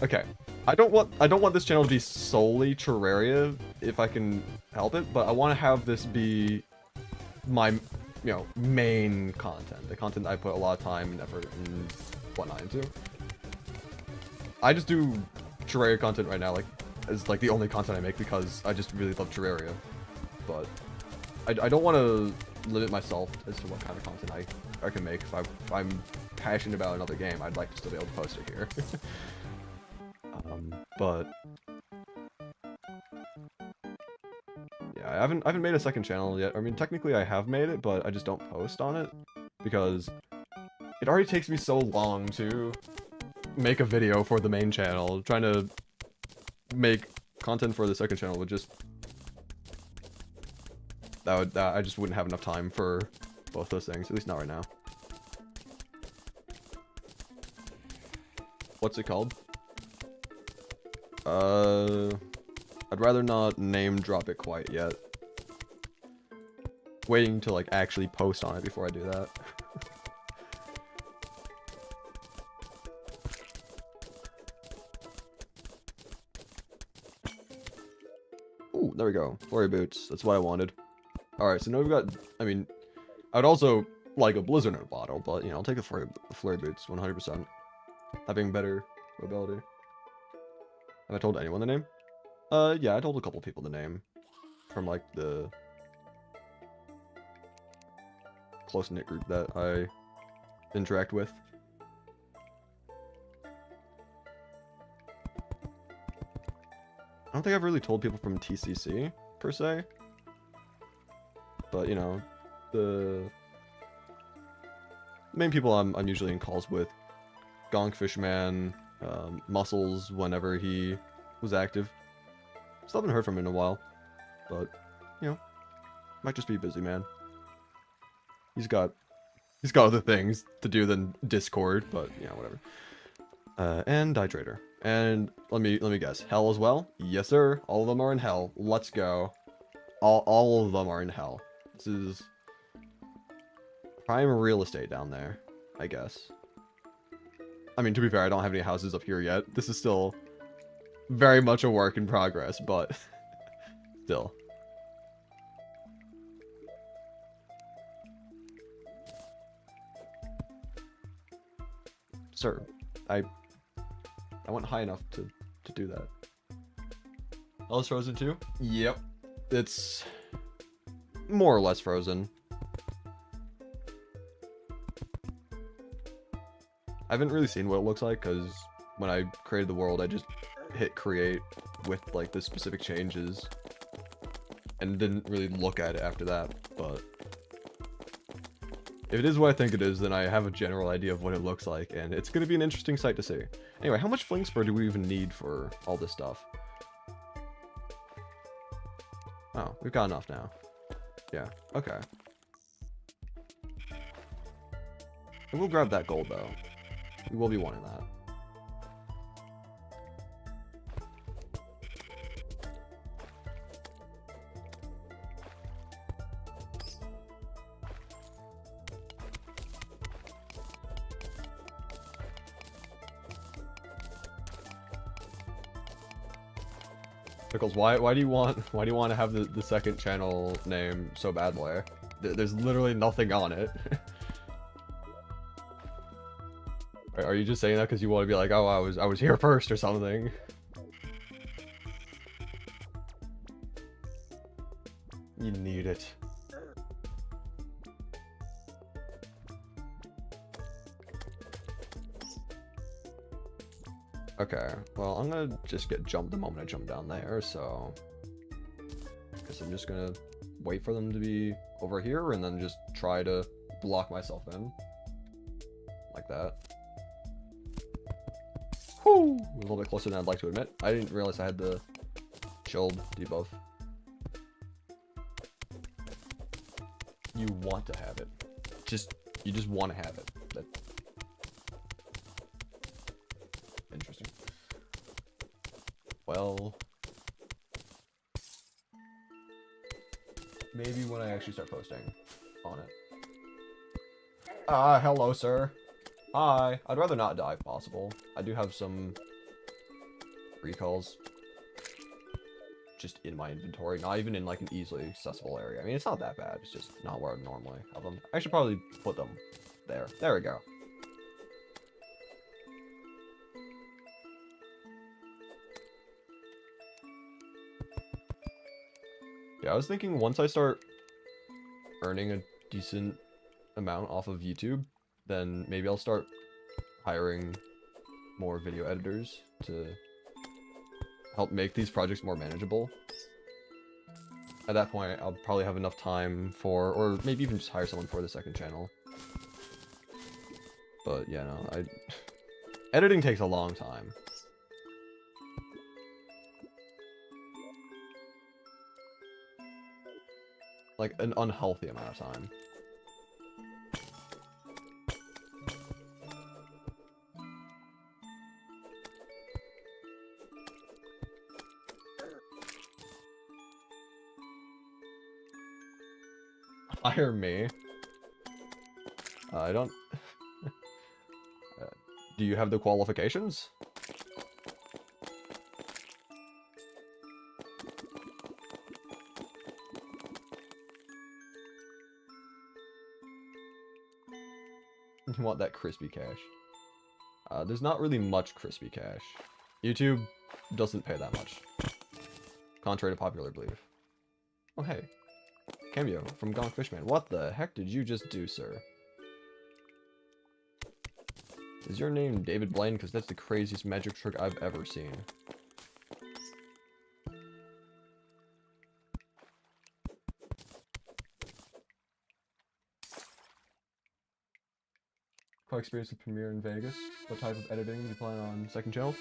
Speaker 1: okay. I don't want this channel to be solely Terraria if I can help it, but I want to have this be my, main content. The content I put a lot of time and effort and whatnot into. I just do Terraria content right now, as the only content I make because I just really love Terraria. But I don't want to limit myself as to what kind of content I can make. If I'm passionate about another game, I'd like to still be able to post it here. But yeah, I haven't made a second channel yet. I mean, technically I have made it, but I just don't post on it because it already takes me so long to make a video for the main channel. Trying to make content for the second channel would just I just wouldn't have enough time for both those things, at least not right now. What's it called? I'd rather not name drop it quite yet. Waiting to actually post on it before I do that. Ooh, there we go. Flurry boots. That's what I wanted. Alright, so now we've got, I mean, I'd also like a blizzard in a bottle, but I'll take the flurry boots 100%. Having better mobility. Have I told anyone the name? Yeah, I told a couple people the name. From, the close-knit group that I interact with. I don't think I've really told people from TCC, per se. But, the main people I'm usually in calls with. Gonkfishman, Muscles whenever he was active. Still haven't heard from him in a while, but might just be busy, man. He's got other things to do than Discord, but whatever. And Hydrator. And let me guess, Hell as well? Yes, sir. All of them are in Hell. Let's go. All of them are in Hell. This is prime real estate down there, I guess. I mean, to be fair, I don't have any houses up here yet. This is still very much a work in progress, but still. Sir, I went high enough to do that. Oh, it's frozen too? Yep. It's more or less frozen. I haven't really seen what it looks like, because when I created the world, I just hit create with, like, the specific changes, and didn't really look at it after that, but if it is what I think it is, then I have a general idea of what it looks like, and it's going to be an interesting sight to see. Anyway, how much fling spur do we even need for all this stuff? Oh, we've got enough now. Yeah, okay. And we'll grab that gold, though. We will be wanting that. Pickles, why do you want to have the second channel name so badly? There's literally nothing on it. Are you just saying that because you want to be like, oh, I was here first or something? You need it. Okay, well, I'm gonna just get jumped the moment I jump down there, so I guess I'm just gonna wait for them to be over here and then just try to block myself in. Like that. Whew! A little bit closer than I'd like to admit. I didn't realize I had the shield debuff. You want to have it. You just want to have it. Interesting. Well, maybe when I actually start posting on it. Hello, sir. Hi. I'd rather not die if possible. I do have some recalls just in my inventory, not even in like an easily accessible area. I mean, it's not that bad. It's just not where I normally have them. I should probably put them there. There we go. Yeah, I was thinking once I start earning a decent amount off of YouTube, then maybe I'll start hiring more video editors to help make these projects more manageable. At that point, I'll probably have enough time for, or maybe even just hire someone for the second channel. But yeah, no, editing takes a long time. Like, an unhealthy amount of time. Hire me? I don't... do you have the qualifications? You want that crispy cash. There's not really much crispy cash. YouTube doesn't pay that much. Contrary to popular belief. Oh, hey. Cameo from Gonk Fishman. What the heck did you just do, sir? Is your name David Blaine? Because that's the craziest magic trick I've ever seen. Quite experience with Premiere in Vegas. What type of editing do you plan on second channel?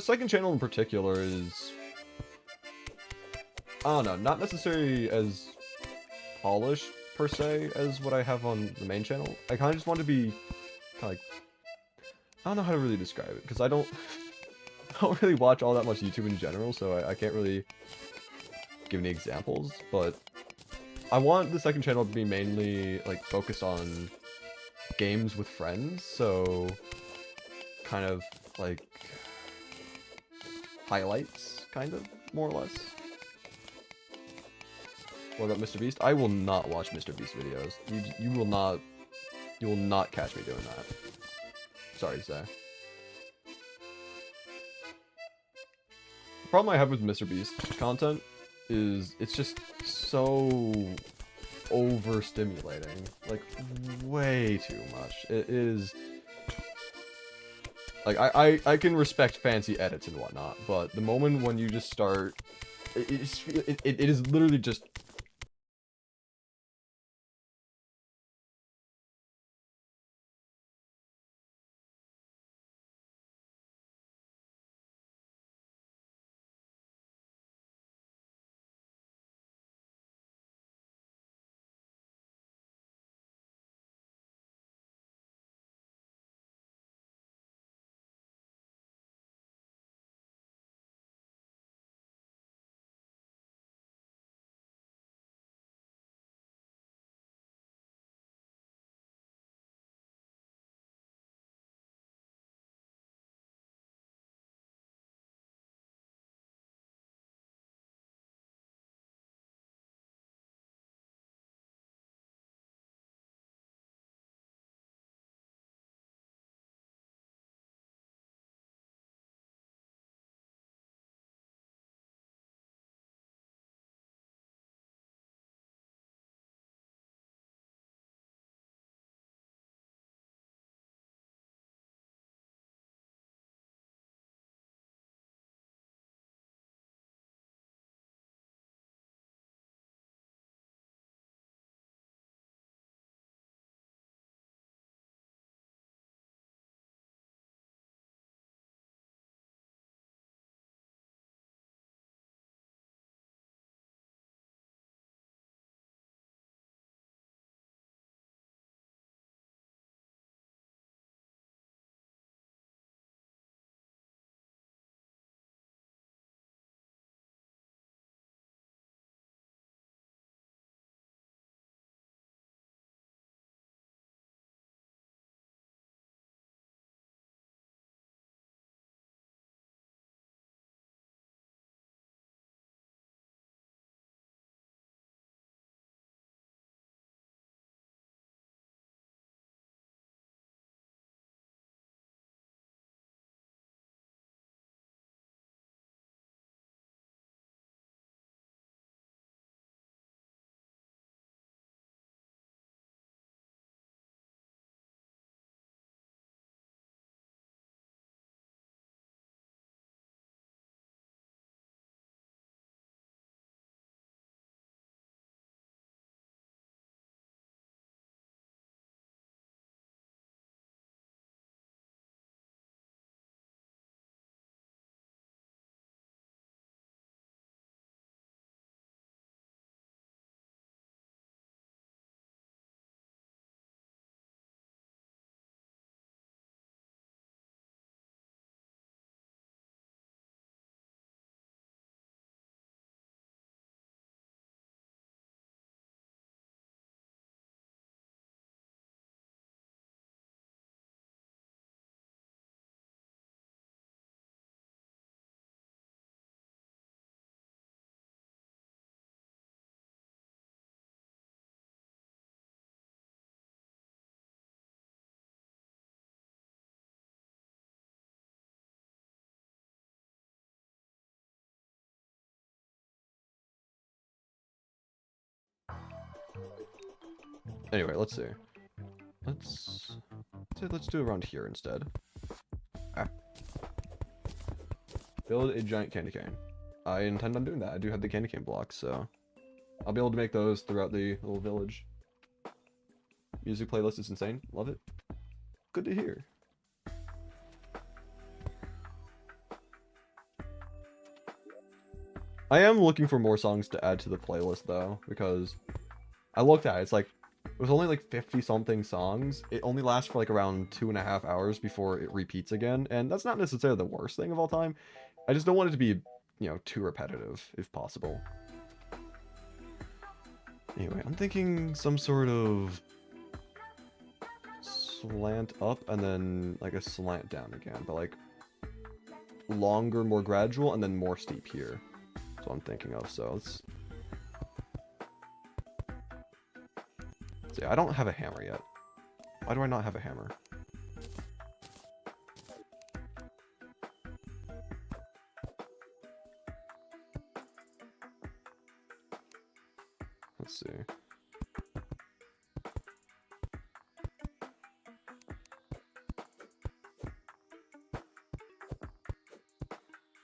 Speaker 1: Second channel in particular is... I don't know, not necessarily as polished, per se, as what I have on the main channel. I kind of just want to be, kind of like... I don't know how to really describe it, because I don't really watch all that much YouTube in general, so I can't really give any examples, but I want the second channel to be mainly, like, focused on games with friends, so kind of like highlights, kind of, more or less. What about Mr. Beast? I will not watch Mr. Beast videos. You will not catch me doing that. Sorry to say. The problem I have with Mr. Beast content is it's just so overstimulating. Like, way too much. It is... Like, I can respect fancy edits and whatnot, but the moment when you just start... It is literally just... Anyway, let's see. Let's do it around here instead. Ah. Build a giant candy cane. I intend on doing that. I do have the candy cane blocks, so I'll be able to make those throughout the little village. Music playlist is insane. Love it. Good to hear. I am looking for more songs to add to the playlist though, because I looked at it, it's like, it was only like 50 something songs. It only lasts for like around 2.5 hours before it repeats again, and that's not necessarily the worst thing of all time. I just don't want it to be, you know, too repetitive if possible. Anyway, I'm thinking some sort of slant up and then like a slant down again, but like longer, more gradual, and then more steep here. That's what I'm thinking of. So let's see. I don't have a hammer yet. Why do I not have a hammer? Let's see.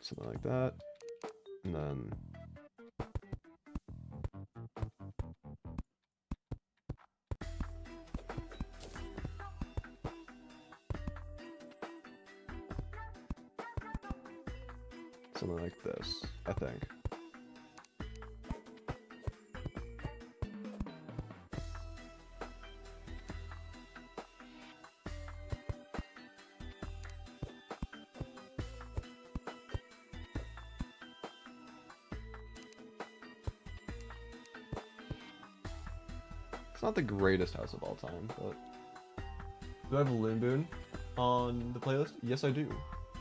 Speaker 1: Something like that. And then something like this, I think. It's not the greatest house of all time, but... Do I have a Loon Boon on the playlist? Yes, I do.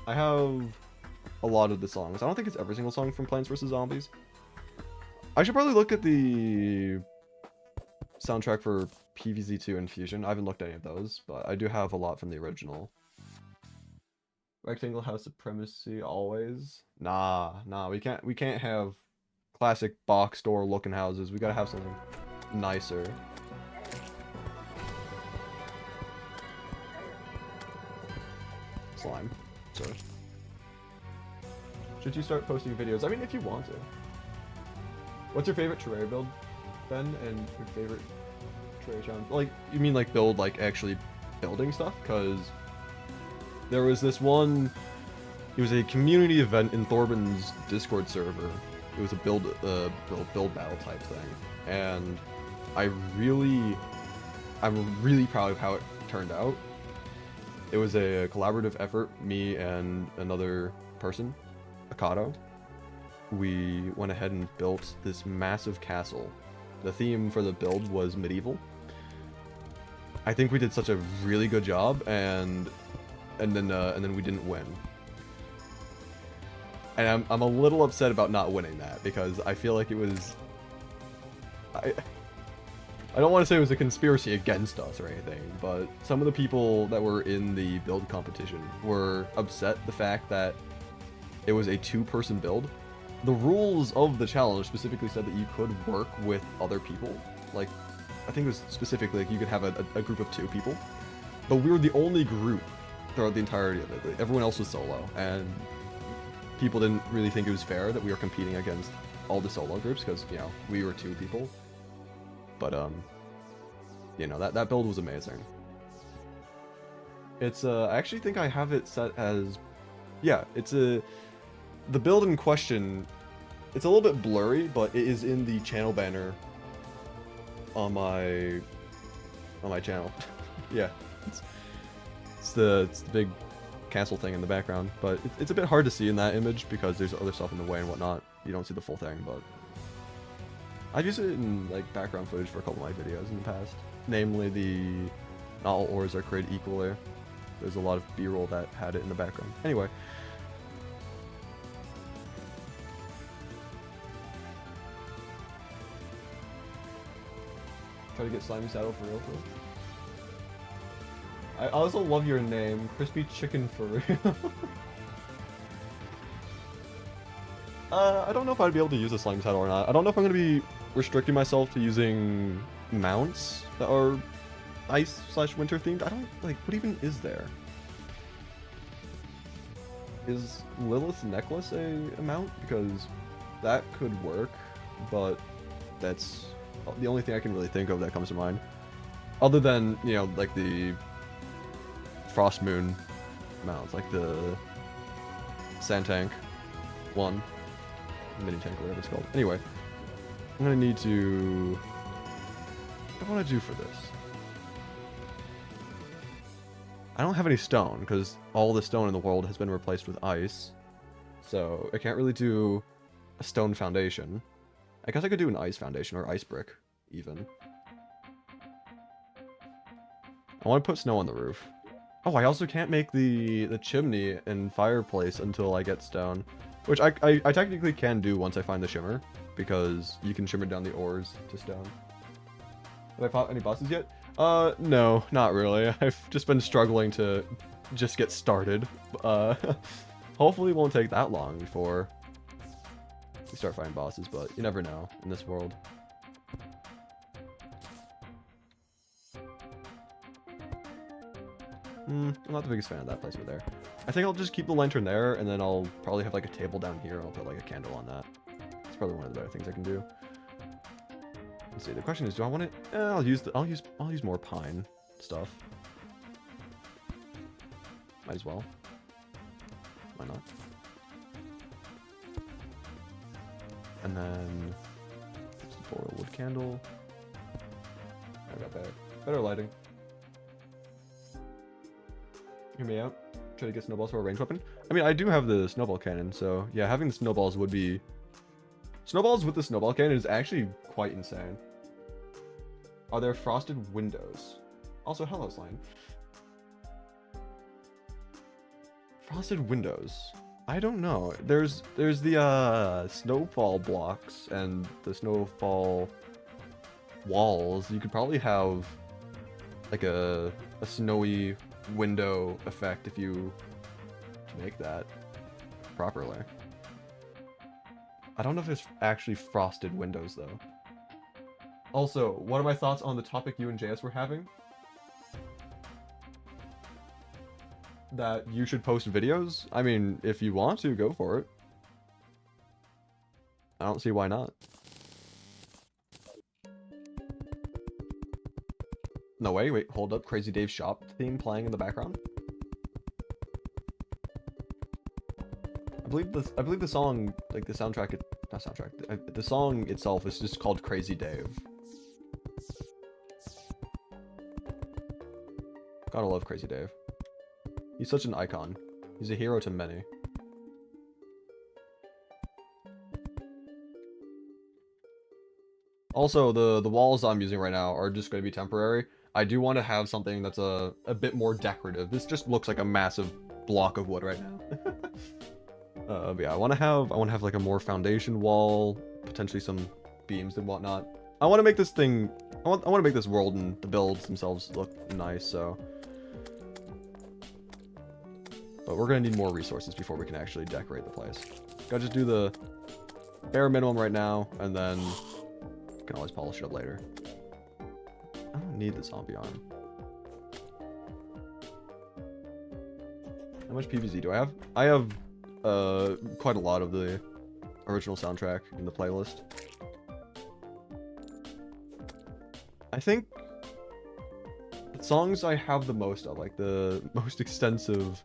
Speaker 1: I have a lot of the songs. I don't think it's every single song from Plants vs. Zombies. I should probably look at the soundtrack for PvZ2 and Fusion. I haven't looked at any of those, but I do have a lot from the original. Rectangle house supremacy always? Nah, we can't have classic box store looking houses. We gotta have something nicer. Slime, sir. Should you start posting videos? I mean, if you want to. What's your favorite Terraria build, Ben? And your favorite Terraria challenge? Like, you mean like build, like actually building stuff? Because there was this one, it was a community event in Thorben's Discord server. It was a build battle type thing. And I'm really proud of how it turned out. It was a collaborative effort, me and another person, Akato. We went ahead and built this massive castle. The theme for the build was medieval. I think we did such a really good job, and then we didn't win. And I'm a little upset about not winning that, because I feel like it was... I don't want to say it was a conspiracy against us or anything, but some of the people that were in the build competition were upset the fact that it was a two-person build. The rules of the challenge specifically said that you could work with other people. Like, I think it was specifically like you could have a group of 2 people. But we were the only group throughout the entirety of it. Everyone else was solo, and people didn't really think it was fair that we were competing against all the solo groups because, you know, we were 2 people. But, you know, that build was amazing. It's, I actually think I have it set as, yeah, it's the build in question, it's a little bit blurry, but it is in the channel banner on my channel. Yeah, it's the big castle thing in the background, but it's a bit hard to see in that image because there's other stuff in the way and whatnot. You don't see the full thing, but I've used it in like background footage for a couple of my videos in the past. Namely, not all ores are created equally. There's a lot of B-roll that had it in the background. Anyway. Try to get Slimy Saddle for real. I also love your name, Crispy Chicken for real. I don't know if I'd be able to use a Slime Saddle or not. I don't know if I'm going to be restricting myself to using mounts that are ice/winter themed. I don't, like, what even is there? Is Lilith's necklace a mount? Because that could work, but that's the only thing I can really think of that comes to mind. Other than, you know, like the Frost Moon mounts, like the Sand Tank one. Mini tank, whatever it's called. Anyway, I'm gonna need to... What do I want to do for this? I don't have any stone, because all the stone in the world has been replaced with ice. So, I can't really do a stone foundation. I guess I could do an ice foundation, or ice brick, even. I want to put snow on the roof. Oh, I also can't make the chimney and fireplace until I get stone. Which I technically can do once I find the shimmer. Because you can shimmer down the ores to stone. Have I fought any bosses yet? No, not really. I've just been struggling to just get started. Hopefully it won't take that long before we start fighting bosses, but you never know in this world. I'm not the biggest fan of that place over there. I think I'll just keep the lantern there, and then I'll probably have like a table down here, and I'll put like a candle on that. It's probably one of the better things I can do. Let's see. The question is, do I want it? I'll use more pine stuff. Might as well. Why not? And then pour a wood candle. I got better lighting. Hear me out. Try to get snowballs for a ranged weapon. I mean, I do have the snowball cannon, so yeah, having the snowballs would be... Snowballs with the snowball cannon is actually quite insane. Are there frosted windows? Also, hello, slime. Frosted windows. I don't know. There's the snowfall blocks and the snowfall walls. You could probably have like a snowy window effect if you make that properly. I don't know if there's actually frosted windows though. Also, what are my thoughts on the topic you and JS were having? That you should post videos? I mean, if you want to, go for it. I don't see why not. No way, wait, hold up. Crazy Dave's shop theme playing in the background. I believe the song, like the soundtrack, not soundtrack, the song itself is just called Crazy Dave. Gotta love Crazy Dave. He's such an icon. He's a hero to many. Also, the walls I'm using right now are just going to be temporary. I do want to have something that's a bit more decorative. This just looks like a massive block of wood right now. But yeah, I want to have like a more foundation wall, potentially some beams and whatnot. I want to make this thing, I want to make this world and the builds themselves look nice, so. But we're going to need more resources before we can actually decorate the place. Gotta just do the bare minimum right now, and then we can always polish it up later. I don't need the zombie arm. How much PVZ do I have? I have quite a lot of the original soundtrack in the playlist. I think the songs I have the most of, like the most extensive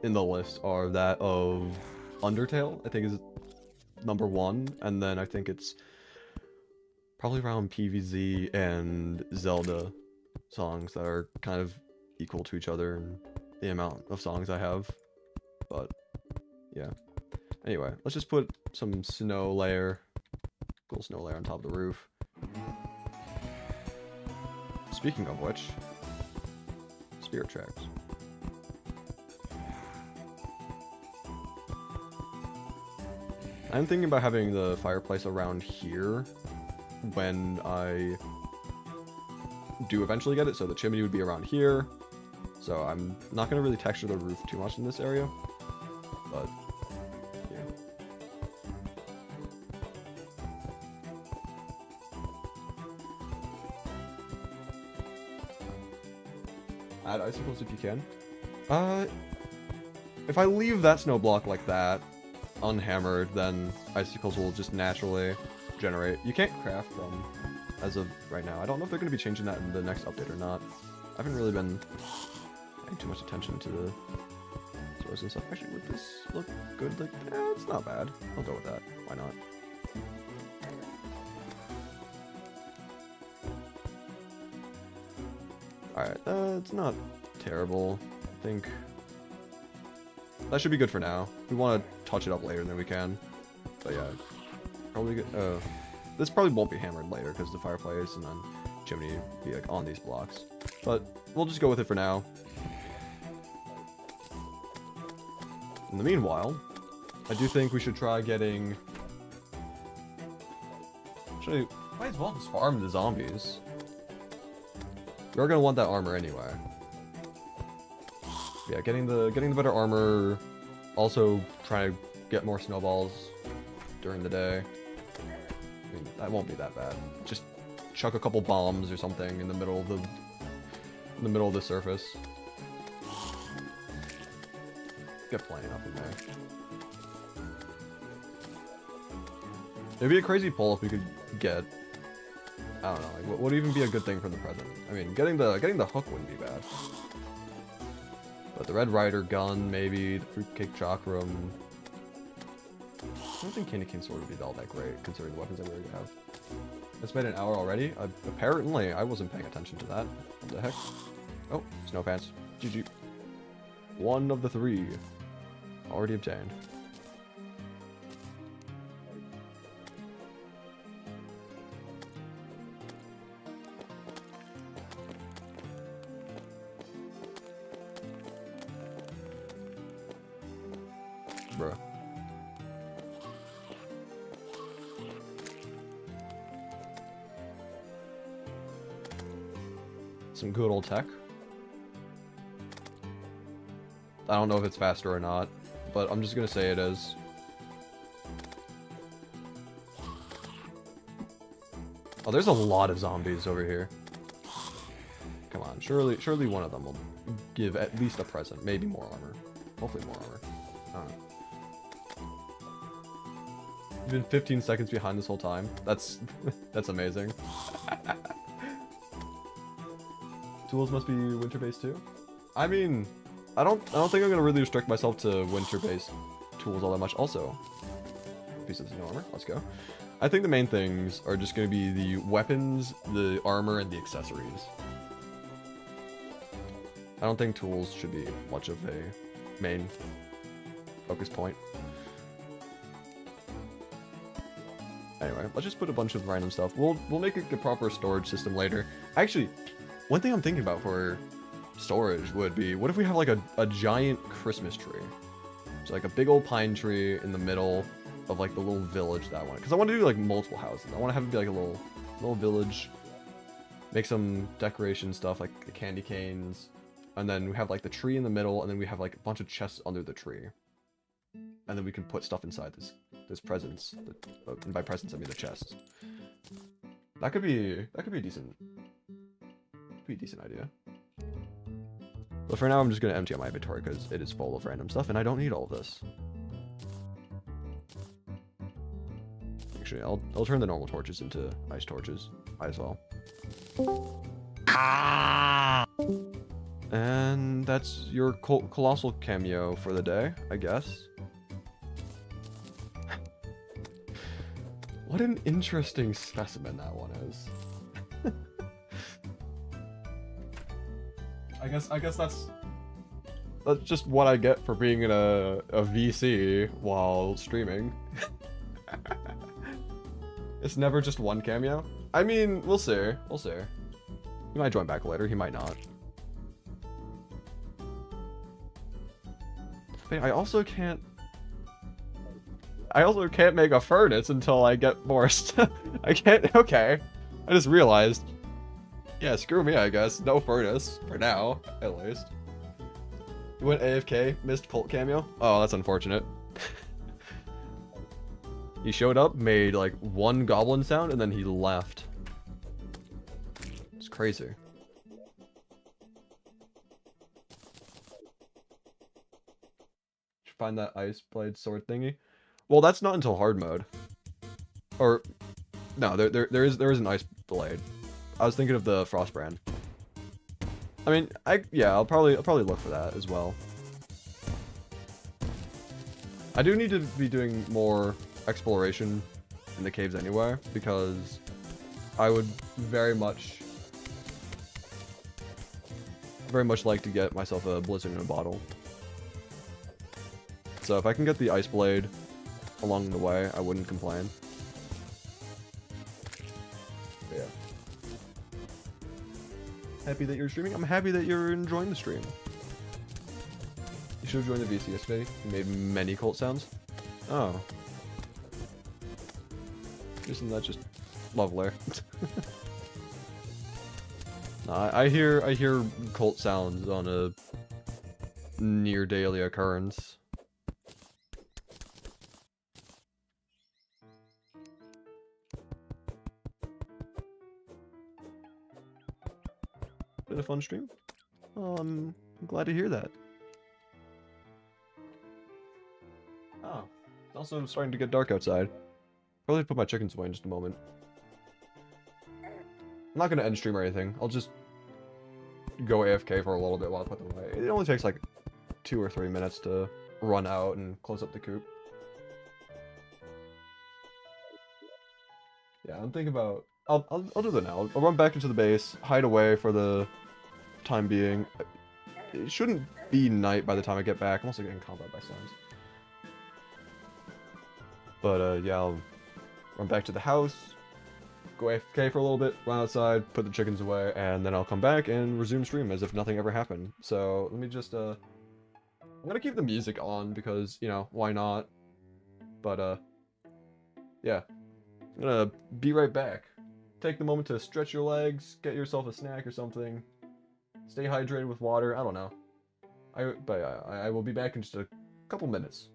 Speaker 1: in the list, are that of Undertale, I think is #1, and then I think it's probably around PVZ and Zelda songs that are kind of equal to each other in the amount of songs I have. But yeah. Anyway, let's just put some snow layer, cool snow layer on top of the roof. Speaking of which, spirit tracks. I'm thinking about having the fireplace around here when I do eventually get it, so the chimney would be around here. So I'm not going to really texture the roof too much in this area, but yeah. Add icicles if you can. If I leave that snow block like that, unhammered, then icicles will just naturally generate. You can't craft them as of right now. I don't know if they're going to be changing that in the next update or not. I haven't really been paying too much attention to the source and stuff. Actually, would this look good? Like, it's not bad. I'll go with that. Why not? Alright, it's not terrible. I think that should be good for now. If we want to touch it up later, then we can. But yeah, probably good. This probably won't be hammered later because the fireplace, and then chimney be like on these blocks. But we'll just go with it for now. In the meanwhile, I do think we should try getting... Actually, might as well just farm the zombies. We're gonna want that armor anyway. Yeah, getting the better armor. Also, try to get more snowballs during the day. I mean, that won't be that bad. Just chuck a couple bombs or something in the middle of the surface. Get plenty up in there. It'd be a crazy pull if we could get, I don't know, like what would even be a good thing for the present? I mean, getting the hook wouldn't be bad. But the Red Rider gun, maybe, the Fruitcake Chakram. I don't think Candy Cane Sword would be all that great, considering the weapons that we already have. It's been an hour already? Apparently, I wasn't paying attention to that. What the heck? Oh, Snow Pants. GG. 1 of the 3. Already obtained. Bruh. Some good old tech. I don't know if it's faster or not, but I'm just gonna say it is. Oh, there's a lot of zombies over here. Come on, surely one of them will give at least a present, maybe more armor. Hopefully more armor. I don't know. You've been 15 seconds behind this whole time. That's amazing. Tools must be winter-based too? I mean, I don't think I'm gonna really restrict myself to winter-based tools all that much. Also, pieces of no armor. Let's go. I think the main things are just gonna be the weapons, the armor, and the accessories. I don't think tools should be much of a main focus point. Anyway, let's just put a bunch of random stuff. We'll make a proper storage system later. Actually, one thing I'm thinking about for storage would be, what if we have like a giant Christmas tree? So like a big old pine tree in the middle of like the little village that I want. Because I want to do like multiple houses. I want to have it be like a little village. Make some decoration stuff like the candy canes. And then we have like the tree in the middle, and then we have like a bunch of chests under the tree. And then we can put stuff inside this presents. And by presents I mean the chests. That could be a decent idea. But for now I'm just gonna empty out my inventory because it is full of random stuff and I don't need all of this. Actually, I'll turn the normal torches into ice torches. Might as well. And that's your colossal cameo for the day, I guess. What an interesting specimen that one is. I guess that's just what I get for being in a VC while streaming. It's never just one cameo. I mean, we'll see. We'll see. He might join back later. He might not. Wait, I also can't make a furnace until I get more stuff. I can't. Okay. I just realized. Yeah, screw me, I guess. No furnace. For now, at least. You went AFK, missed cult cameo? Oh, that's unfortunate. He showed up, made like one goblin sound, and then he left. It's crazy. Find that ice blade sword thingy. Well, that's not until hard mode. Or no, there is an ice blade. I was thinking of the Frostbrand. I mean, I'll probably look for that as well. I do need to be doing more exploration in the caves anyway, because I would very much like to get myself a blizzard in a bottle. So if I can get the ice blade along the way, I wouldn't complain. But yeah. happy that you're streaming. I'm happy that you're enjoying the stream. You should have joined the VC yesterday. You made many cult sounds. Oh. Isn't that just lovely? No, I hear cult sounds on a near daily occurrence. Been a fun stream. I'm glad to hear that. Oh, it's also starting to get dark outside. Probably put my chickens away in just a moment. I'm not gonna end stream or anything. I'll just go AFK for a little bit while I put them away. It only takes like 2 or 3 minutes to run out and close up the coop. Yeah, I'm thinking about... I'll do that now. I'll run back into the base, hide away for the time being. It shouldn't be night by the time I get back. I'm also getting combat by sounds. But yeah, I'll run back to the house, go AFK for a little bit, run outside, put the chickens away, and then I'll come back and resume stream as if nothing ever happened. So let me just I'm gonna keep the music on because, you know, why not? But yeah, I'm gonna be right back. Take the moment to stretch your legs, get yourself a snack or something, stay hydrated with water. I don't know. I will be back in just a couple minutes.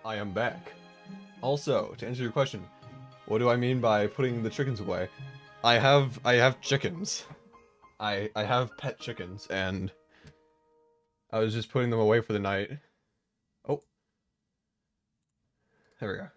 Speaker 1: I am back. Also, to answer your question, what do I mean by putting the chickens away? I have chickens. I have pet chickens, and I was just putting them away for the night. Oh, there we go.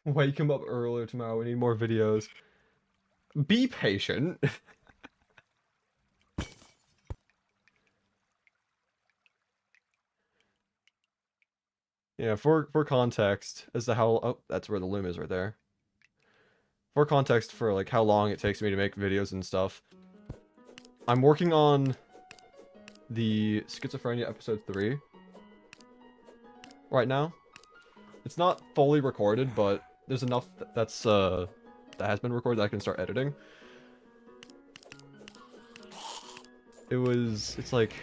Speaker 1: Wake him up earlier tomorrow. We need more videos. Be patient. Yeah, for context as to how that's where the loom is right there. For context for like how long it takes me to make videos and stuff. I'm working on the Schizophrenia episode 3 right now. It's not fully recorded, but there's enough that has been recorded that I can start editing. It's like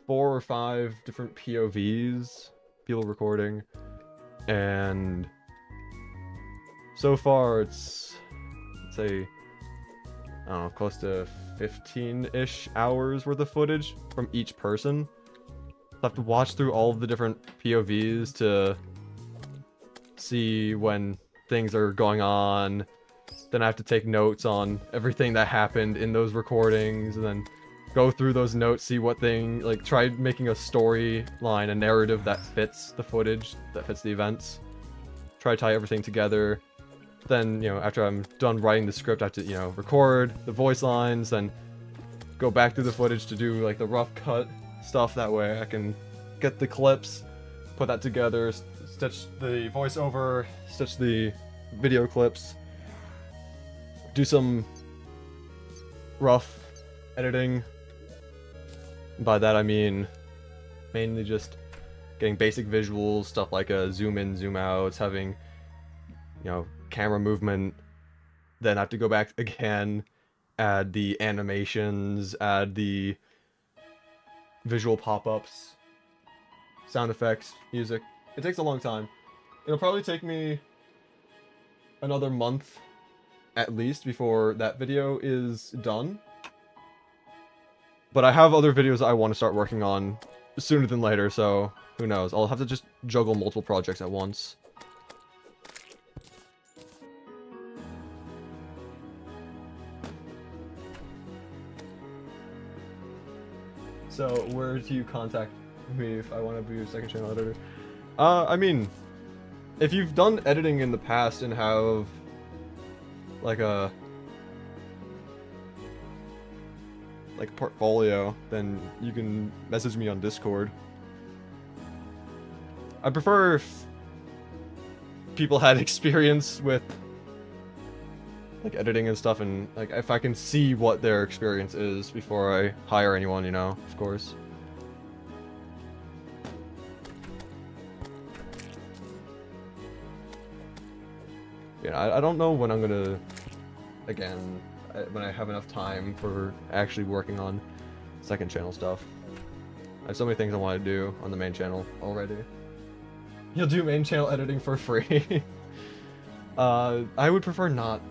Speaker 1: 4 or 5 different POVs, people recording, and so far it's say I don't know, close to 15-ish hours worth of footage from each person. I have to watch through all of the different POVs to see when things are going on. Then I have to take notes on everything that happened in those recordings, and then go through those notes, see what thing, like try making a storyline, a narrative that fits the footage, that fits the events. Try to tie everything together. then, you know, after I'm done writing the script, I have to, you know, record the voice lines, then go back through the footage to do, like, the rough cut stuff. That way I can get the clips, put that together, stitch the voiceover, stitch the video clips, do some rough editing. By that I mean mainly just getting basic visuals, stuff like zoom in, zoom outs, having, you know, camera movement. Then I have to go back again, add the animations, add the visual pop-ups, sound effects, music. It takes a long time. It'll probably take me another month at least before that video is done. But I have other videos I want to start working on sooner than later, so who knows. I'll have to just juggle multiple projects at once. So, where do you contact me if I want to be your second channel editor? I mean, if you've done editing in the past and have, like, a portfolio, then you can message me on Discord. I prefer if people had experience with, like, editing and stuff, and, like, if I can see what their experience is before I hire anyone, you know, of course. You know, I don't know when I'm gonna, again, when I have enough time for actually working on second channel stuff. I have so many things I want to do on the main channel already. You'll do main channel editing for free. I would prefer not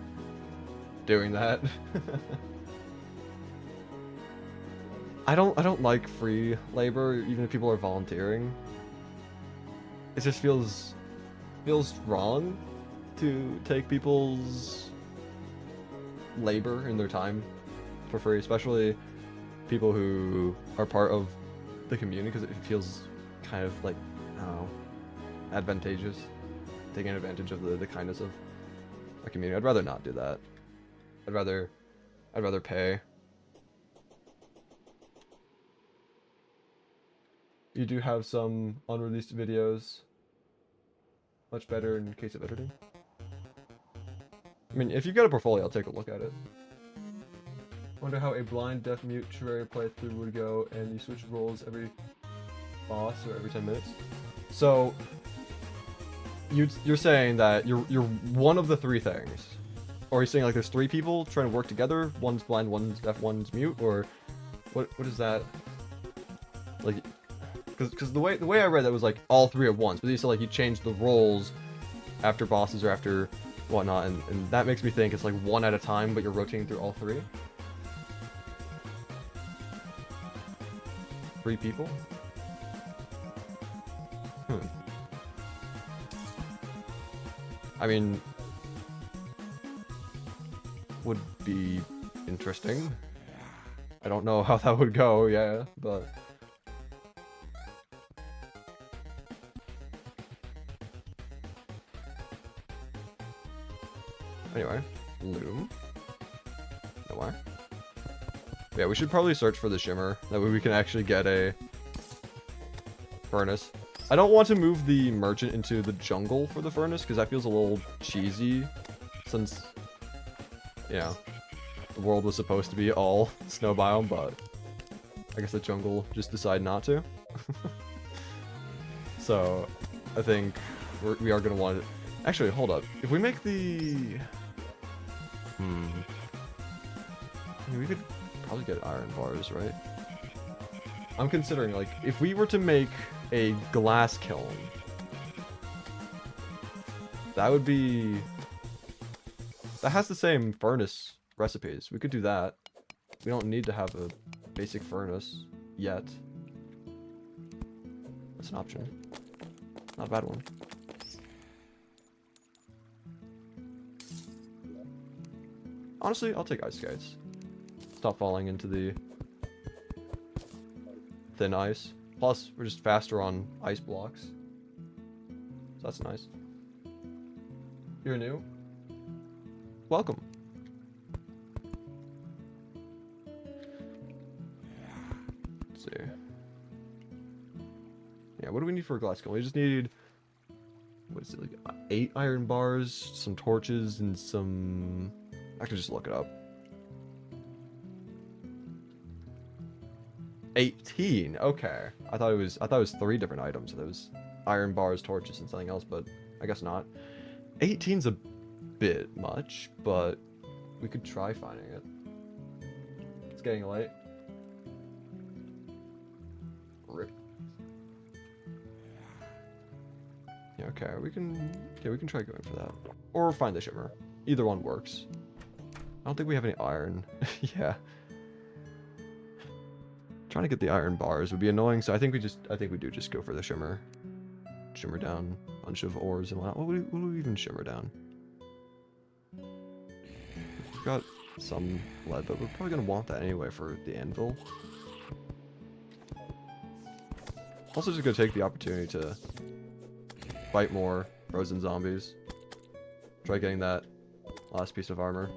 Speaker 1: doing that. I don't like free labor, even if people are volunteering. It just feels wrong to take people's labor and their time for free, especially people who are part of the community, because it feels kind of like, I don't know, advantageous, taking advantage of the kindness of a community. I'd rather not do that. I'd rather pay. You do have some unreleased videos. Much better in case of editing. I mean, if you've got a portfolio, I'll take a look at it. Wonder how a blind, deaf, mute Terraria playthrough would go, and you switch roles every boss or every 10 minutes. So, you're saying that you're one of the three things. Or are you saying, like, there's three people trying to work together? One's blind, one's deaf, one's mute? Or what is that? Like, because the way I read that was, like, all three at once. But you said, like, you change the roles after bosses or after whatnot, and that makes me think it's like one at a time, but you're rotating through all three. Three people? I mean, would be interesting. I don't know how that would go, yeah, but anyway, loom. Nowhere. Yeah, we should probably search for the shimmer. That way we can actually get a furnace. I don't want to move the merchant into the jungle for the furnace, because that feels a little cheesy, since, you know, the world was supposed to be all snow biome, but I guess the jungle just decided not to. So, I think we are going to want to... Actually, hold up. If we make the... I mean, we could probably get iron bars, right? I'm considering, like, if we were to make a glass kiln, that would be... That has the same furnace recipes. We could do that. We don't need to have a basic furnace yet. That's an option. Not a bad one. Honestly, I'll take ice skates. Stop falling into the thin ice. Plus, we're just faster on ice blocks. So that's nice. You're new? welcome. Let's see. Yeah, what do we need for a glass kiln? We just need, what is it, like 8 iron bars, some torches, and some... I can just look it up. 18. Okay. I thought it was 3 different items. So there was iron bars, torches, and something else, but I guess not. 18's a bit much, but we could try finding it. It's getting late. Rip. Yeah, okay, we can try going for that. Or find the shimmer. Either one works. I don't think we have any iron. Yeah. Trying to get the iron bars would be annoying, so I think we do just go for the shimmer. Shimmer down a bunch of ores and whatnot. What would we even shimmer down? We've got some lead, but we're probably gonna want that anyway for the anvil. Also just gonna take the opportunity to fight more frozen zombies. Try getting that last piece of armor.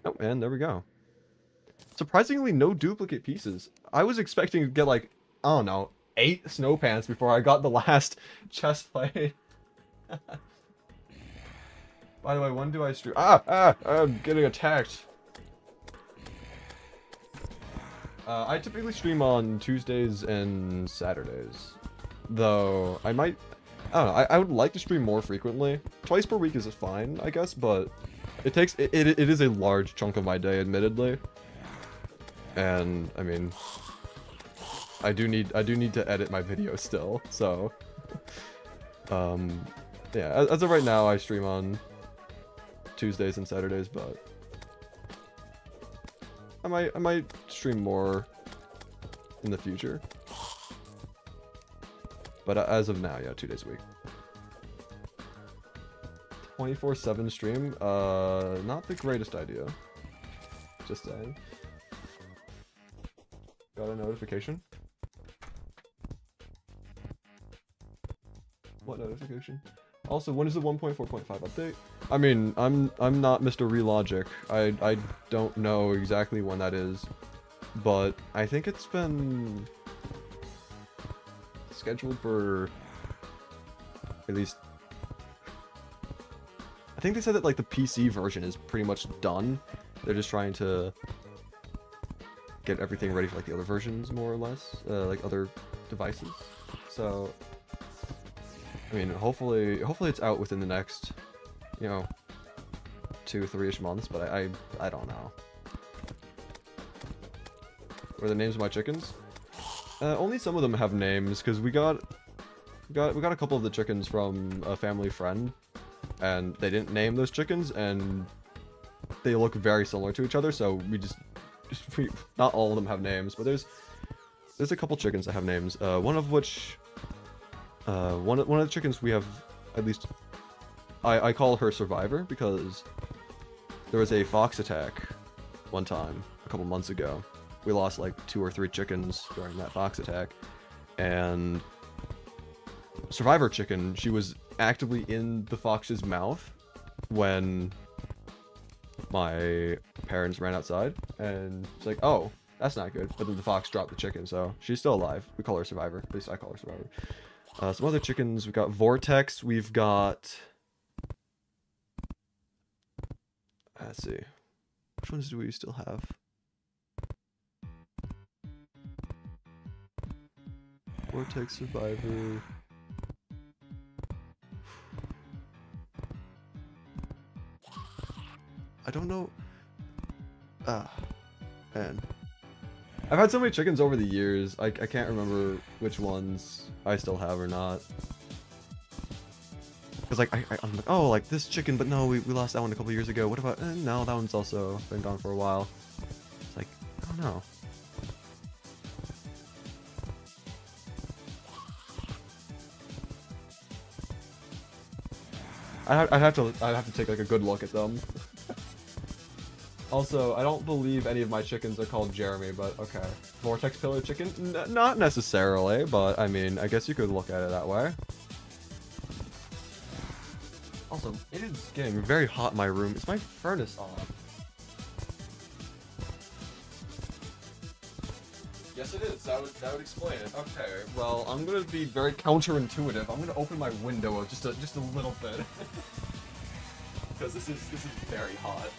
Speaker 1: Oh, and there we go. Surprisingly, no duplicate pieces. I was expecting to get like, I don't know, 8 snow pants before I got the last chest plate. By the way, when do I stream? I'm getting attacked. I typically stream on Tuesdays and Saturdays. Though, I don't know, I would like to stream more frequently. Twice per week is fine, I guess, but it takes, it is a large chunk of my day, admittedly. And, I mean, I do need to edit my videos still, so... yeah, as of right now, I stream on Tuesdays and Saturdays, but... I might stream more in the future. But as of now, yeah, 2 days a week. 24/7 stream? Not the greatest idea. Just saying. Got a notification? What notification? Also, when is the 1.4.5 update? I mean, I'm not Mr. Relogic. I don't know exactly when that is, but I think it's been scheduled for at least. I think they said that like the PC version is pretty much done. They're just trying to get everything ready for like the other versions, more or less, like other devices. So, I mean, hopefully it's out within the next, you know, 2-3-ish months. But I don't know. What are the names of my chickens? Only some of them have names, because we got a couple of the chickens from a family friend, and they didn't name those chickens, and they look very similar to each other. So not all of them have names, but there's a couple chickens that have names. One of which, one of the chickens we have, at least, I call her Survivor, because there was a fox attack one time a couple months ago. We lost like 2 or 3 chickens during that fox attack, and Survivor Chicken, she was actively in the fox's mouth when my parents ran outside, and it's like, oh, that's not good. But then the fox dropped the chicken, so she's still alive. We call her Survivor. At least I call her Survivor. Some other chickens. We've got Vortex. We've got... Let's see. Which ones do we still have? Vortex, Survivor... I don't know. Man. I've had so many chickens over the years, I can't remember which ones I still have or not. Because like, I'm like, oh, like this chicken, but no, we lost that one a couple years ago. What about, no, that one's also been gone for a while. It's like, I don't know. I'd have to take like a good look at them. Also, I don't believe any of my chickens are called Jeremy, but okay. Vortex Pillar Chicken? Not necessarily, but I mean, I guess you could look at it that way. Also, it is getting very hot in my room. Is my furnace on? Yes, it is. That would explain it. Okay. Well, I'm gonna be very counterintuitive. I'm gonna open my window just a little bit because this is very hot.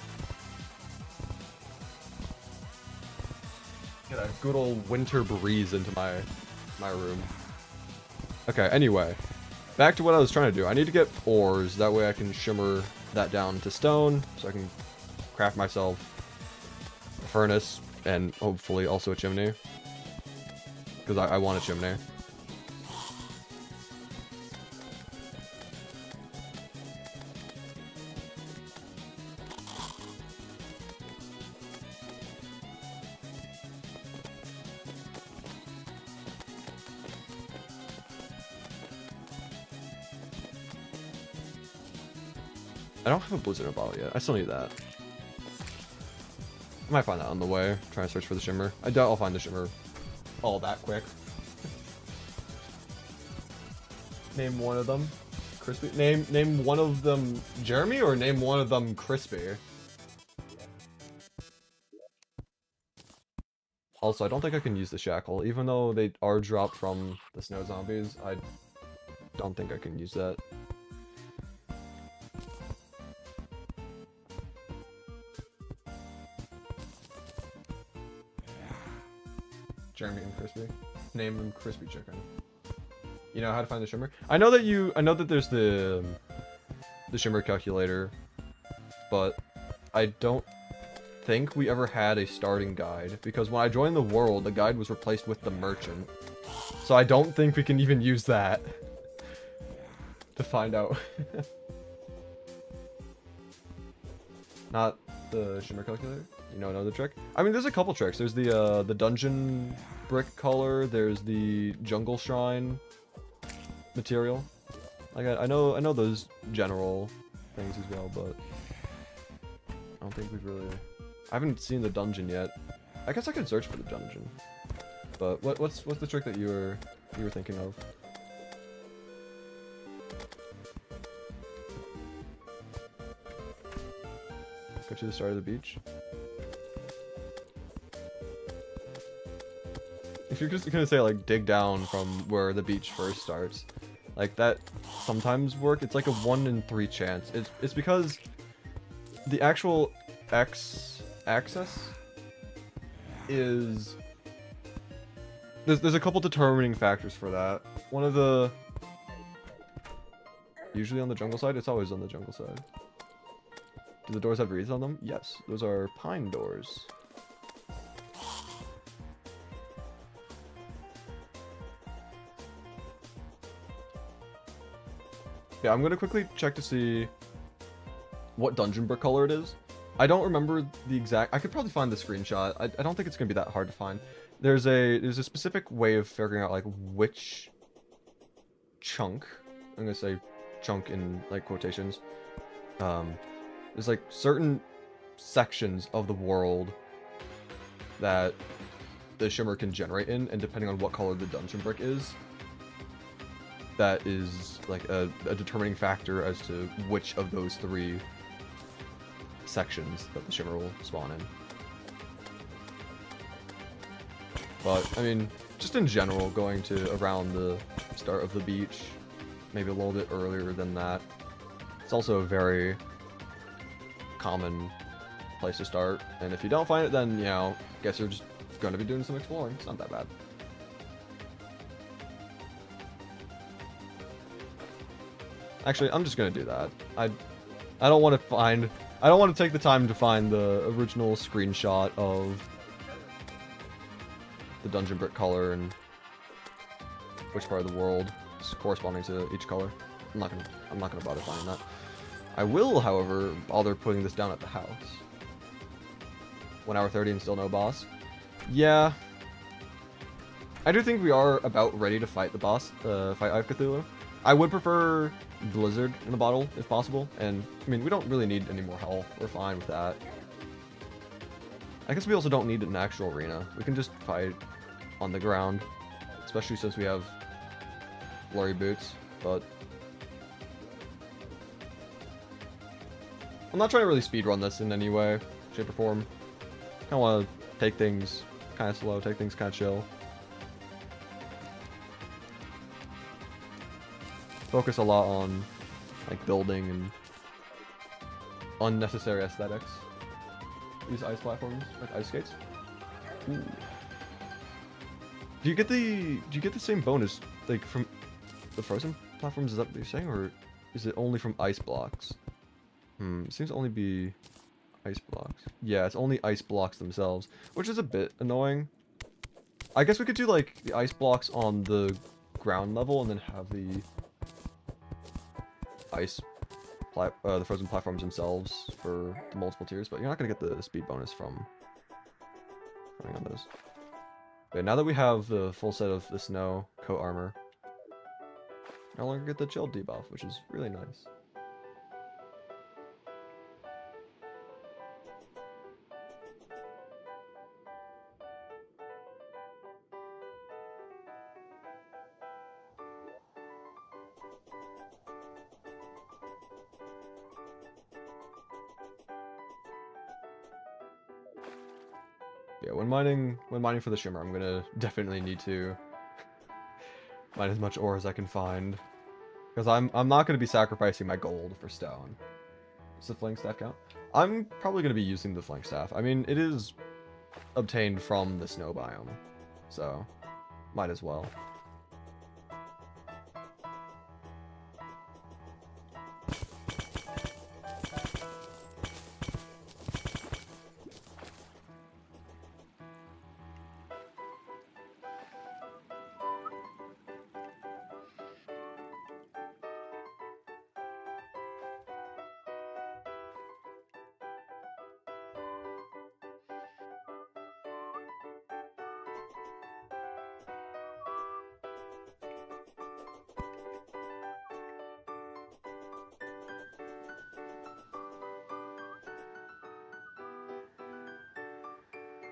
Speaker 1: Get a good old winter breeze into my room. Okay. Anyway, back to what I was trying to do. I need to get ores. That way I can shimmer that down to stone, so I can craft myself a furnace and hopefully also a chimney. Because I want a chimney. I don't have a blizzard in a bottle yet. I still need that. I might find that on the way. Trying to search for the shimmer. I doubt I'll find the shimmer all that quick. Name one of them. Crispy. Name one of them Jeremy, or name one of them Crispy. Also, I don't think I can use the shackle, even though they are dropped from the snow zombies. I don't think I can use that. Jeremy and Crispy. Name them Crispy Chicken. You know how to find the shimmer? I know that there's the shimmer calculator, but I don't think we ever had a starting guide, because when I joined the world, the guide was replaced with the merchant. So I don't think we can even use that to find out. Not the shimmer calculator? You know another trick? I mean, there's a couple tricks. There's the dungeon brick color. There's the jungle shrine material. Like I know those general things as well, but I don't think we've really. I haven't seen the dungeon yet. I guess I could search for the dungeon. But what's the trick that you were thinking of? Go to the start of the beach. If you're just gonna say like dig down from where the beach first starts, like that sometimes work. It's like a 1 in 3 chance. It's because the actual x-axis is there's a couple determining factors for that. One of the usually on the jungle side. It's always on the jungle side. Do the doors have wreaths on them? Yes, those are pine doors. Yeah, I'm gonna quickly check to see what dungeon brick color it is. I don't remember the exact. I could probably find the screenshot. I don't think it's gonna be that hard to find. There's a specific way of figuring out like which chunk. I'm gonna say chunk in like quotations. There's like certain sections of the world that the shimmer can generate in, and depending on what color the dungeon brick is, that is like a determining factor as to which of those 3 sections that the shimmer will spawn in. But I mean, just in general, going to around the start of the beach, maybe a little bit earlier than that. It's also a very common place to start, and if you don't find it, then you know, guess you're just going to be doing some exploring. It's not that bad. Actually, I'm just gonna do that. I don't want to take the time to find the original screenshot of the dungeon brick color and which part of the world is corresponding to each color. I'm not gonna bother finding that. I will, however, bother putting this down at the house. 1 hour 30 and still no boss. Yeah. I do think we are about ready to fight the boss, fight Eye of Cthulhu. I would prefer Blizzard in the bottle, if possible. And, I mean, we don't really need any more health. We're fine with that. I guess we also don't need an actual arena. We can just fight on the ground. Especially since we have Flurry Boots, but... I'm not trying to really speedrun this in any way, shape, or form. I kinda wanna take things kinda slow, take things kinda chill. Focus a lot on, like, building and unnecessary aesthetics. These ice platforms, like ice skates. Ooh. Do you get the same bonus, like, from the frozen platforms? Is that what you're saying, or is it only from ice blocks? It seems to only be ice blocks. Yeah, it's only ice blocks themselves, which is a bit annoying. I guess we could do, like, the ice blocks on the ground level and then have the the frozen platforms themselves for the multiple tiers, but you're not gonna get the speed bonus from running on those. Okay, now that we have the full set of the snow coat armor, no longer get the chill debuff, which is really nice. Yeah, when mining for the shimmer, I'm gonna definitely need to mine as much ore as I can find, because I'm not gonna be sacrificing my gold for stone. Does the flank staff count? I'm probably gonna be using the flank staff. I mean, it is obtained from the snow biome, so might as well.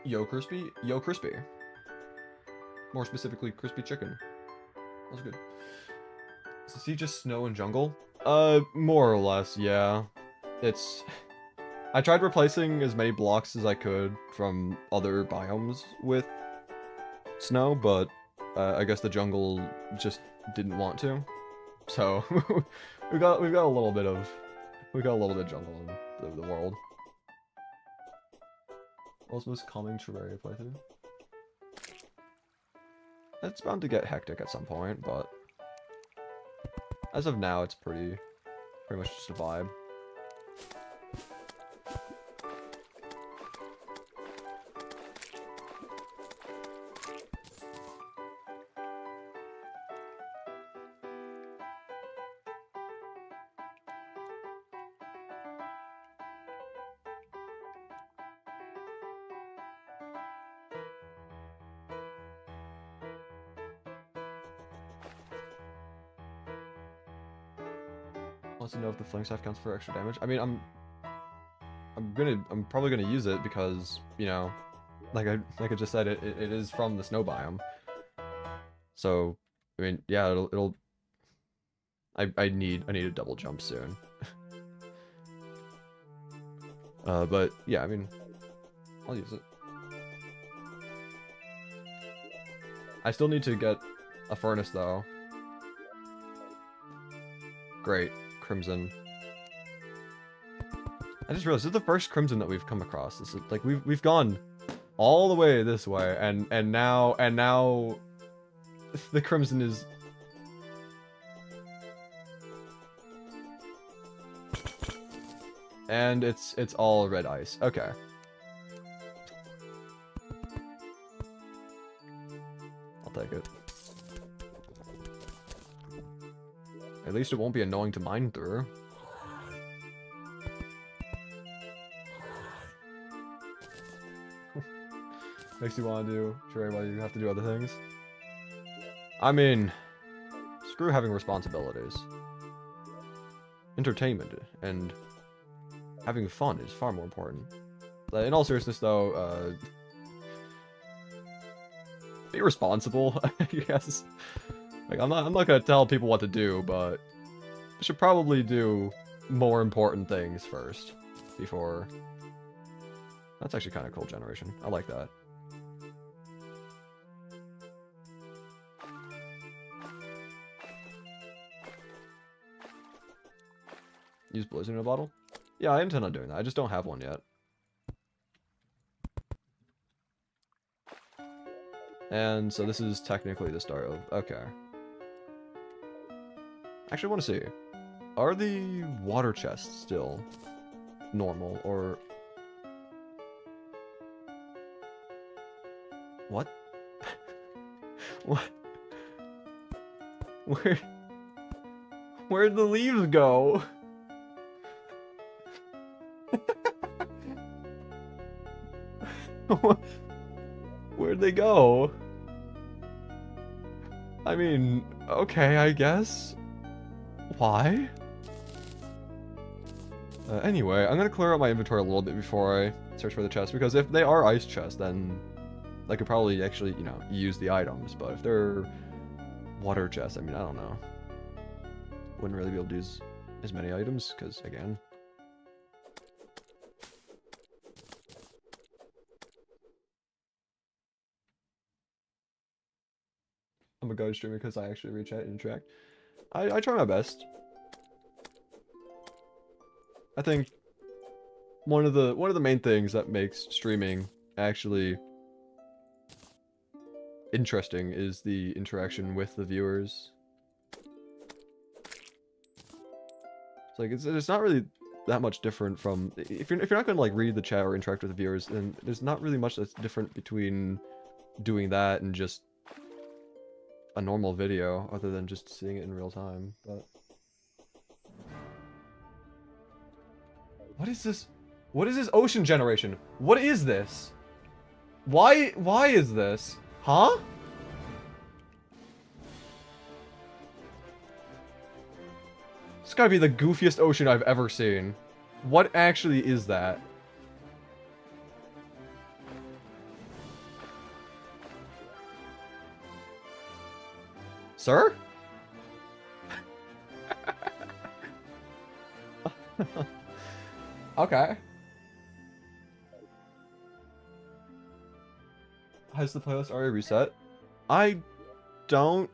Speaker 1: Yo crispy, yo crispy. More specifically, crispy chicken. That was good. Is the sea just snow and jungle? More or less, yeah. It's... I tried replacing as many blocks as I could from other biomes with snow, but I guess the jungle just didn't want to. So we've got a little bit of jungle in the world. What's the most calming Terraria playthrough? It's bound to get hectic at some point, but as of now, it's pretty much just a vibe. Wants to know if the flank staff counts for extra damage. I mean, I'm probably gonna use it because, you know, like I just said, it is from the snow biome. So, I mean, yeah, I need a double jump soon. But yeah, I mean, I'll use it. I still need to get a furnace though. Great. Crimson. I just realized this is the first crimson that we've come across. This is like we've gone all the way this way, and now the crimson is. And it's all red ice. Okay. I'll take it. At least it won't be annoying to mine through. Makes you want to do Terraria while you have to do other things. I mean, screw having responsibilities. Entertainment and having fun is far more important. In all seriousness, though, be responsible, I guess. Like, I'm not gonna tell people what to do, but you should probably do more important things first before. That's actually kind of cool generation. I like that. Use Blizzard in a bottle? Yeah, I intend on doing that. I just don't have one yet. And so this is technically the start of... Okay. Actually, I want to see. Are the water chests still normal, or... What? What? Where'd the leaves go? Where'd they go? I mean, okay, I guess. Why? Anyway, I'm gonna clear out my inventory a little bit before I search for the chests, because if they are ice chests, then I could probably actually, you know, use the items, but if they're water chests, I mean, I don't know. Wouldn't really be able to use as many items, because, again... I'm a go streamer because I actually reach out and interact. I try my best. I think one of the main things that makes streaming actually interesting is the interaction with the viewers. It's like it's not really that much different from if you're not gonna like read the chat or interact with the viewers, then there's not really much that's different between doing that and just a normal video, other than just seeing it in real time. But what is this? What is this ocean generation? What is this? Why is this? Huh? It's gotta be the goofiest ocean I've ever seen. What actually is that? Sir? Okay. Has the playlist already reset? I don't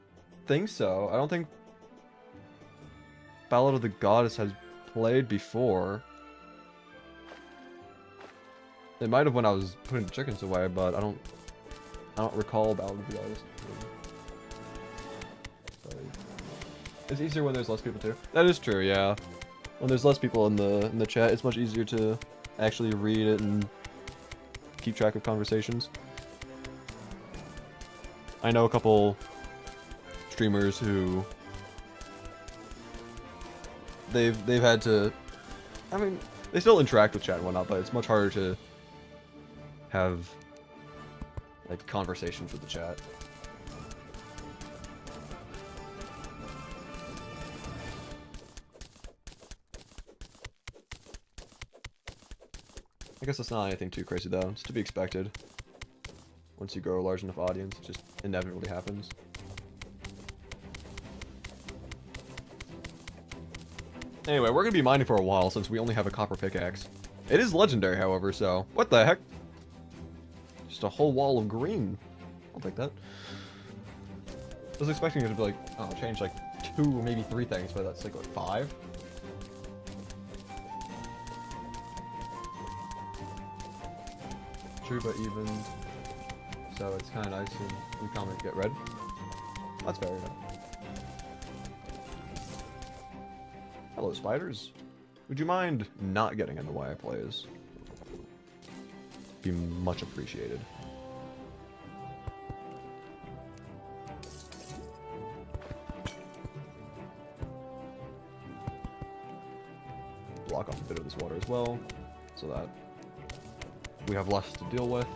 Speaker 1: think so. I don't think Ballad of the Goddess has played before. It might have when I was putting the chickens away, but I don't recall Ballad of the Goddess. It's easier when there's less people too. That is true, yeah. When there's less people in the chat, it's much easier to actually read it and keep track of conversations. I know a couple streamers who they've had to, I mean, they still interact with chat and whatnot, but it's much harder to have like conversations with the chat. I guess that's not anything too crazy though. It's to be expected. Once you grow a large enough audience, it just inevitably happens. Anyway, we're gonna be mining for a while since we only have a copper pickaxe. It is legendary, however, so... What the heck? Just a whole wall of green. I'll take that. I was expecting it to be like, oh, change like 2 or maybe 3 things, but that's like, what, 5? True, but even so, it's kind of nice when we comment get red. That's fair enough. Hello, spiders. Would you mind not getting in the way I plays? Be much appreciated. Block off a bit of this water as well, so that we have less to deal with.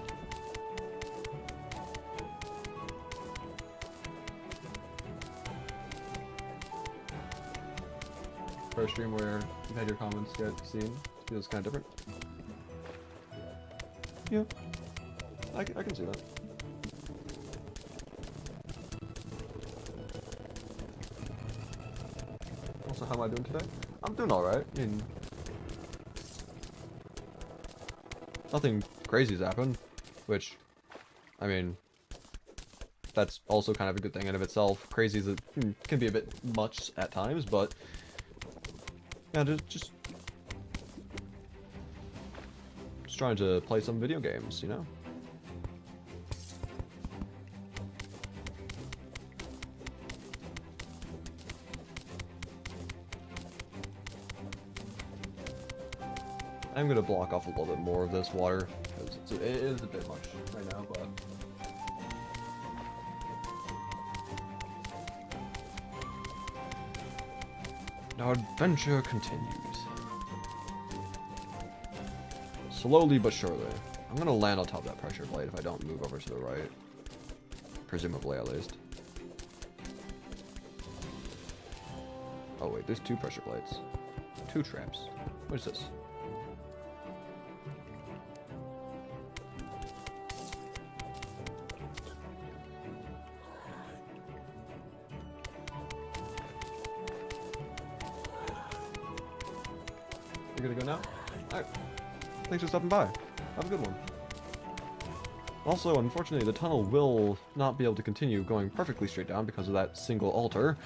Speaker 1: stream where you've had your comments get seen. It feels kind of different. Yeah, I can see that. Also, how am I doing today? I'm doing alright. I mean, nothing crazy's happened, which, I mean, that's also kind of a good thing in of itself. Crazy can be a bit much at times, but yeah, just trying to play some video games, you know? I'm gonna block off a little bit more of this water, because it is a bit much right now, but... Our adventure continues. Slowly but surely. I'm gonna land on top of that pressure plate if I don't move over to the right. Presumably, at least. Oh wait, there's 2 pressure plates. 2 traps. What is this? You're gonna go now? Alright. Thanks for stopping by. Have a good one. Also, unfortunately, the tunnel will not be able to continue going perfectly straight down because of that single altar.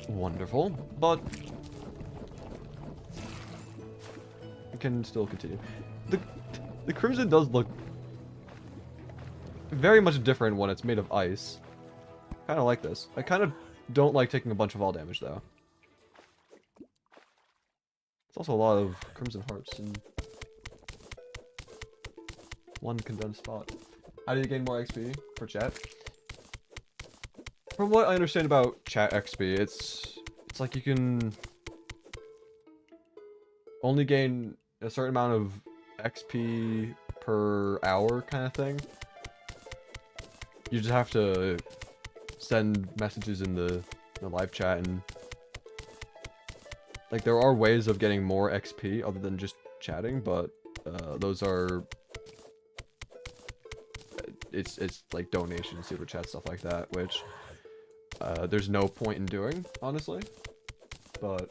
Speaker 1: Wonderful. But it can still continue. The Crimson does look very much different when it's made of ice. Kind of like this. I kind of don't like taking a bunch of all damage, though. It's also a lot of Crimson Hearts in one condensed spot. How do you gain more XP for chat? From what I understand about chat XP, it's like you can only gain a certain amount of XP per hour kind of thing. You just have to send messages in the live chat, and like there are ways of getting more XP other than just chatting, but those are it's like donations, super chat, stuff like that, which there's no point in doing, honestly. But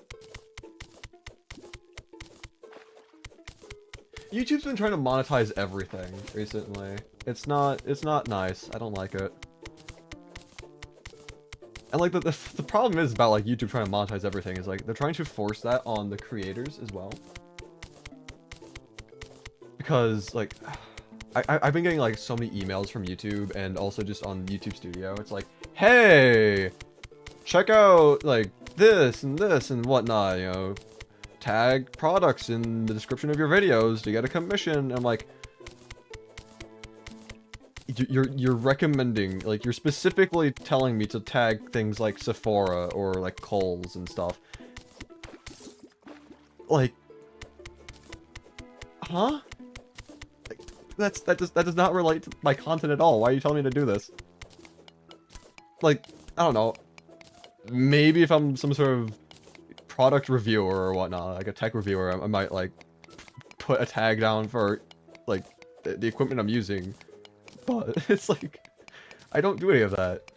Speaker 1: YouTube's been trying to monetize everything recently. It's not nice. I don't like it. And like the problem is about like YouTube trying to monetize everything is like they're trying to force that on the creators as well. Because like I've been getting like so many emails from YouTube and also just on YouTube Studio. It's like, hey, check out like this and whatnot, you know, tag products in the description of your videos to get a commission. I'm like, you're recommending, like, you're specifically telling me to tag things like Sephora or like Kohl's and stuff. Like, huh? Like, that does not relate to my content at all. Why are you telling me to do this? Like, I don't know. Maybe if I'm some sort of product reviewer or whatnot, like a tech reviewer, I might like put a tag down for like the equipment I'm using. But it's like, I don't do any of that.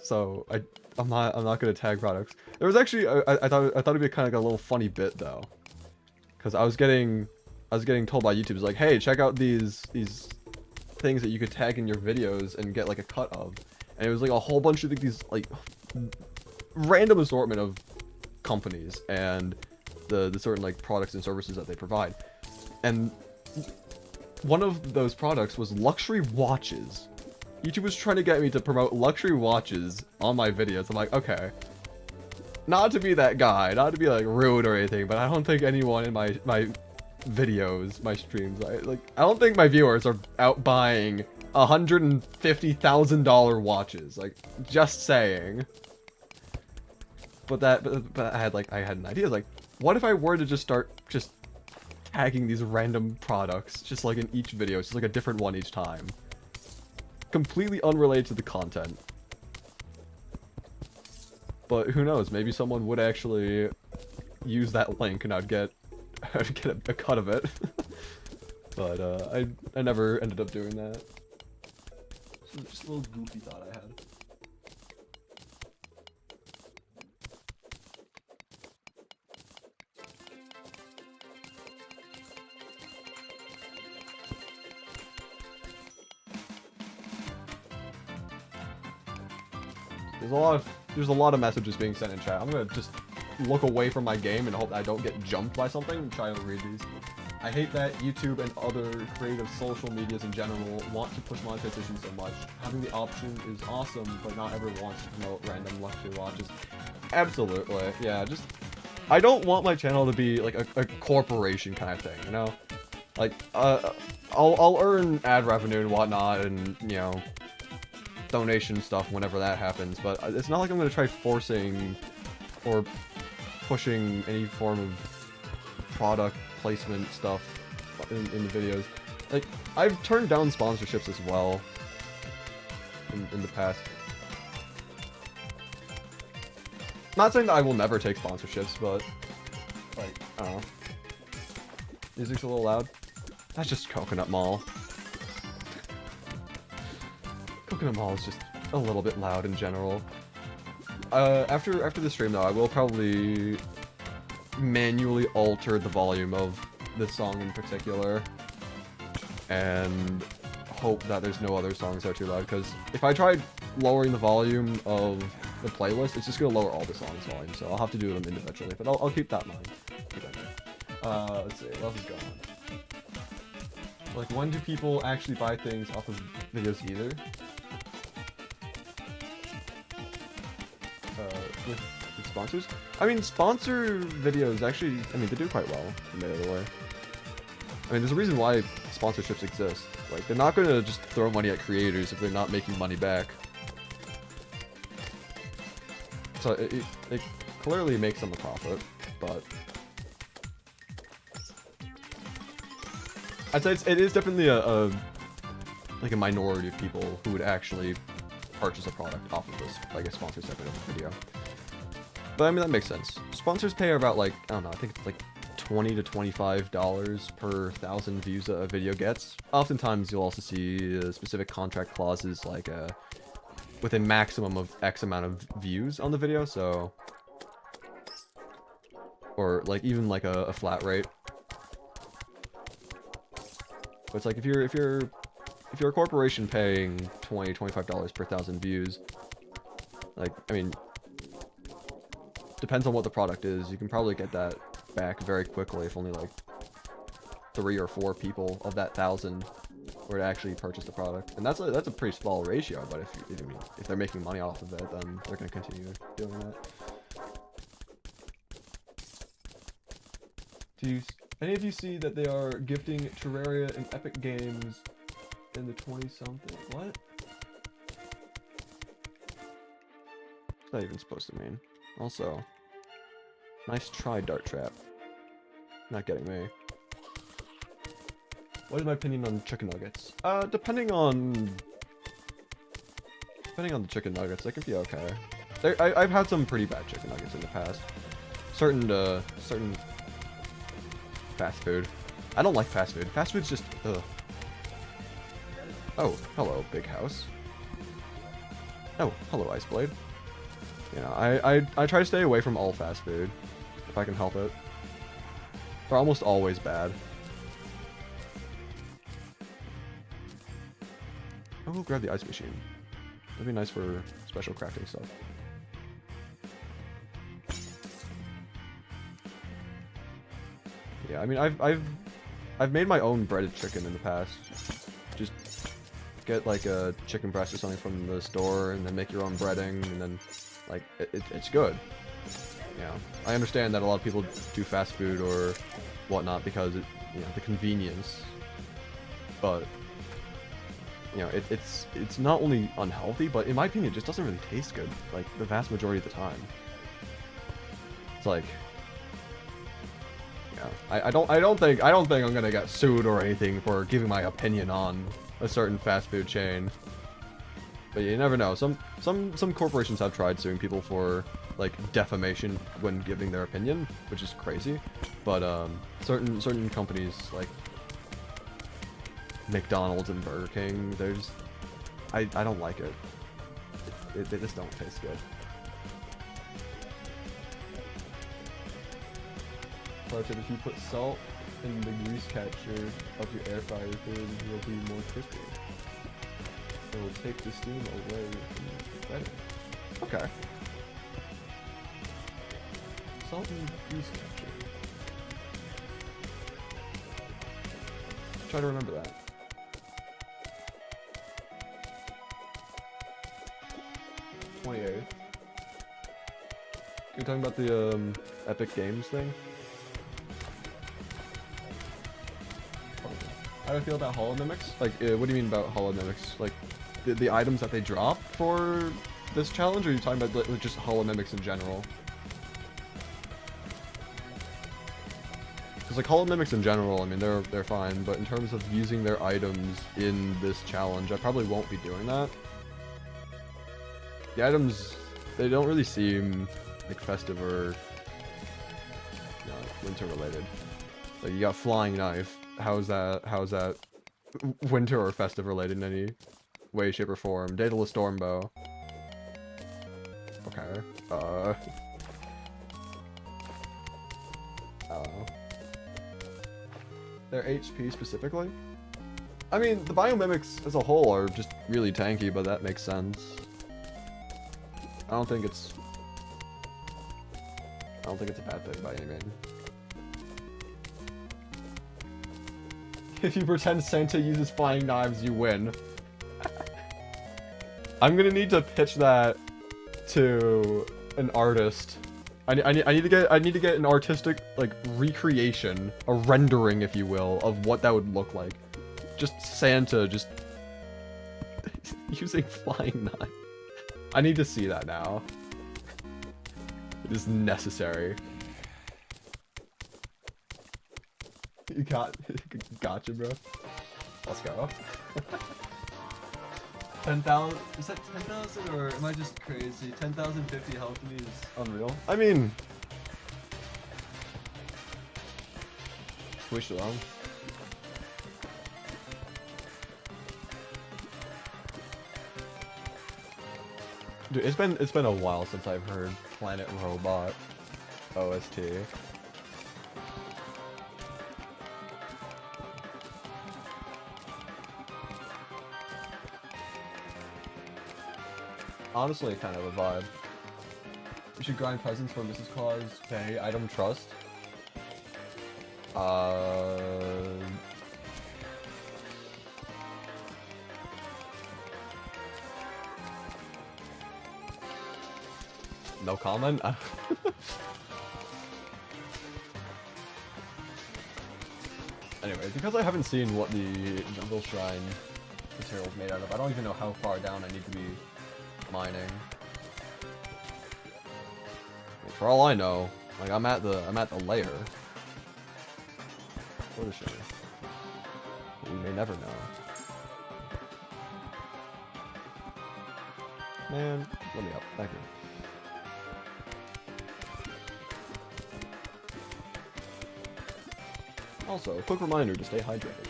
Speaker 1: So I'm not gonna tag products. There was actually I thought it'd be kind of like a little funny bit though, because I was getting told by YouTube, it's like, hey, check out these things that you could tag in your videos and get like a cut of, and it was like a whole bunch of these like random assortment of companies and the certain like products and services that they provide, and one of those products was luxury watches. YouTube was trying to get me to promote luxury watches on my videos. I'm like, okay, not to be that guy, not to be like rude or anything, but I don't think anyone in my videos, my streams, I don't think my viewers are out buying $150,000 watches. Like, just saying. But I had an idea. Like, what if I were to just start tagging these random products, just like in each video, just like a different one each time, completely unrelated to the content. But who knows? Maybe someone would actually use that link and I'd get a cut of it. But I never ended up doing that. So just a little goofy thought I had. There's a lot of messages being sent in chat. I'm gonna just look away from my game and hope I don't get jumped by something and try to read these. I hate that YouTube and other creative social medias in general want to push monetization so much. Having the option is awesome, but not everyone wants to promote random luxury watches. Absolutely, yeah. Just I don't want my channel to be like a corporation kind of thing, you know? Like I'll earn ad revenue and whatnot, and you know, donation stuff whenever that happens, but it's not like I'm going to try forcing or pushing any form of product placement stuff in the videos. Like, I've turned down sponsorships as well in the past. Not saying that I will never take sponsorships, but like, I don't know. Music's a little loud. That's just Coconut Mall. Coconut Mall is just a little bit loud in general. After the stream though, I will probably manually alter the volume of this song in particular, and hope that there's no other songs that are too loud, because if I try lowering the volume of the playlist, it's just gonna lower all the songs' volume, so I'll have to do them individually, but I'll keep that in mind. Let's see, what else is going on? Like, when do people actually buy things off of videos either? With sponsors? I mean, sponsor videos actually, I mean, they do quite well, admittedly. I mean, there's a reason why sponsorships exist. Like, they're not gonna just throw money at creators if they're not making money back. So it clearly makes them a profit, but I'd say it is definitely like a minority of people who would actually purchase a product off of this, like a sponsored segment of the video. But I mean, that makes sense. Sponsors pay about, like, I don't know, I think it's like $20 to $25 per 1,000 views a video gets. Oftentimes you'll also see specific contract clauses, like with a maximum of X amount of views on the video, so, or like even like a flat rate. But it's like if you're a corporation paying $20, $25 per 1,000 views, like, I mean, depends on what the product is. You can probably get that back very quickly if only like 3 or 4 people of that 1,000 were to actually purchase the product, and that's a pretty small ratio. But if they're making money off of it, then they're going to continue doing that. Do any of you see that they are gifting Terraria and Epic Games in the 20-something? What? What's that even supposed to mean? Also, nice try, Dart Trap. Not getting me. What is my opinion on chicken nuggets? Depending on the chicken nuggets, they can be okay. I've had some pretty bad chicken nuggets in the past. Certain fast food. I don't like fast food. Fast food's just, ugh. Oh, hello, big house. Oh, hello, Iceblade. You know, I try to stay away from all fast food, if I can help it. They're almost always bad. Oh, we'll grab the ice machine. That'd be nice for special crafting stuff. Yeah, I mean, I've made my own breaded chicken in the past. Just get like a chicken breast or something from the store, and then make your own breading, and then like it's good. Yeah, I understand that a lot of people do fast food or whatnot because you know, the convenience, but you know, it's not only unhealthy, but in my opinion, it just doesn't really taste good. Like the vast majority of the time, it's like, yeah, I don't think I'm gonna get sued or anything for giving my opinion on a certain fast food chain. But you never know. Some corporations have tried suing people for like defamation when giving their opinion, which is crazy. But certain companies like McDonald's and Burger King, there's I don't like it. They just don't taste good. But if you put salt in the grease catcher of your air fryer food, it will be more crispy. It will take the steam away from the breading. Okay. Salt and grease catcher. Try to remember that. You're talking about the Epic Games thing? How do I feel about holomimics? Like, what do you mean about holomimics? Like, the items that they drop for this challenge, or are you talking about just holomimics in general? Because like holomimics in general, I mean they're fine, but in terms of using their items in this challenge, I probably won't be doing that. The items, they don't really seem like festive or winter related. Like you got flying knife. How's that winter or festive related in any way, shape, or form? Daedalus Stormbow. Okay. Their HP specifically? I mean, the biomimics as a whole are just really tanky, but that makes sense. I don't think it's a bad thing by any means. If you pretend Santa uses flying knives, you win. I'm gonna need to pitch that to an artist. I need to get an artistic like recreation, a rendering, if you will, of what that would look like. Just Santa just using flying knife. I need to see that now. It is necessary. You gotcha, bro. Let's go. 10,000? Is that 10,000 or am I just crazy? 10,050 health to me is unreal. I mean, wish along. Dude, it's been a while since I've heard Planet Robot OST. Honestly, kind of a vibe. We should grind presents for Mrs. Claus, pay, item, trust. No comment? Anyway, because I haven't seen what the Jungle Shrine material is made out of, I don't even know how far down I need to be mining. For all I know, like I'm at the layer. What a shame. We may never know. Man, let me up. Thank you. Also, a quick reminder to stay hydrated.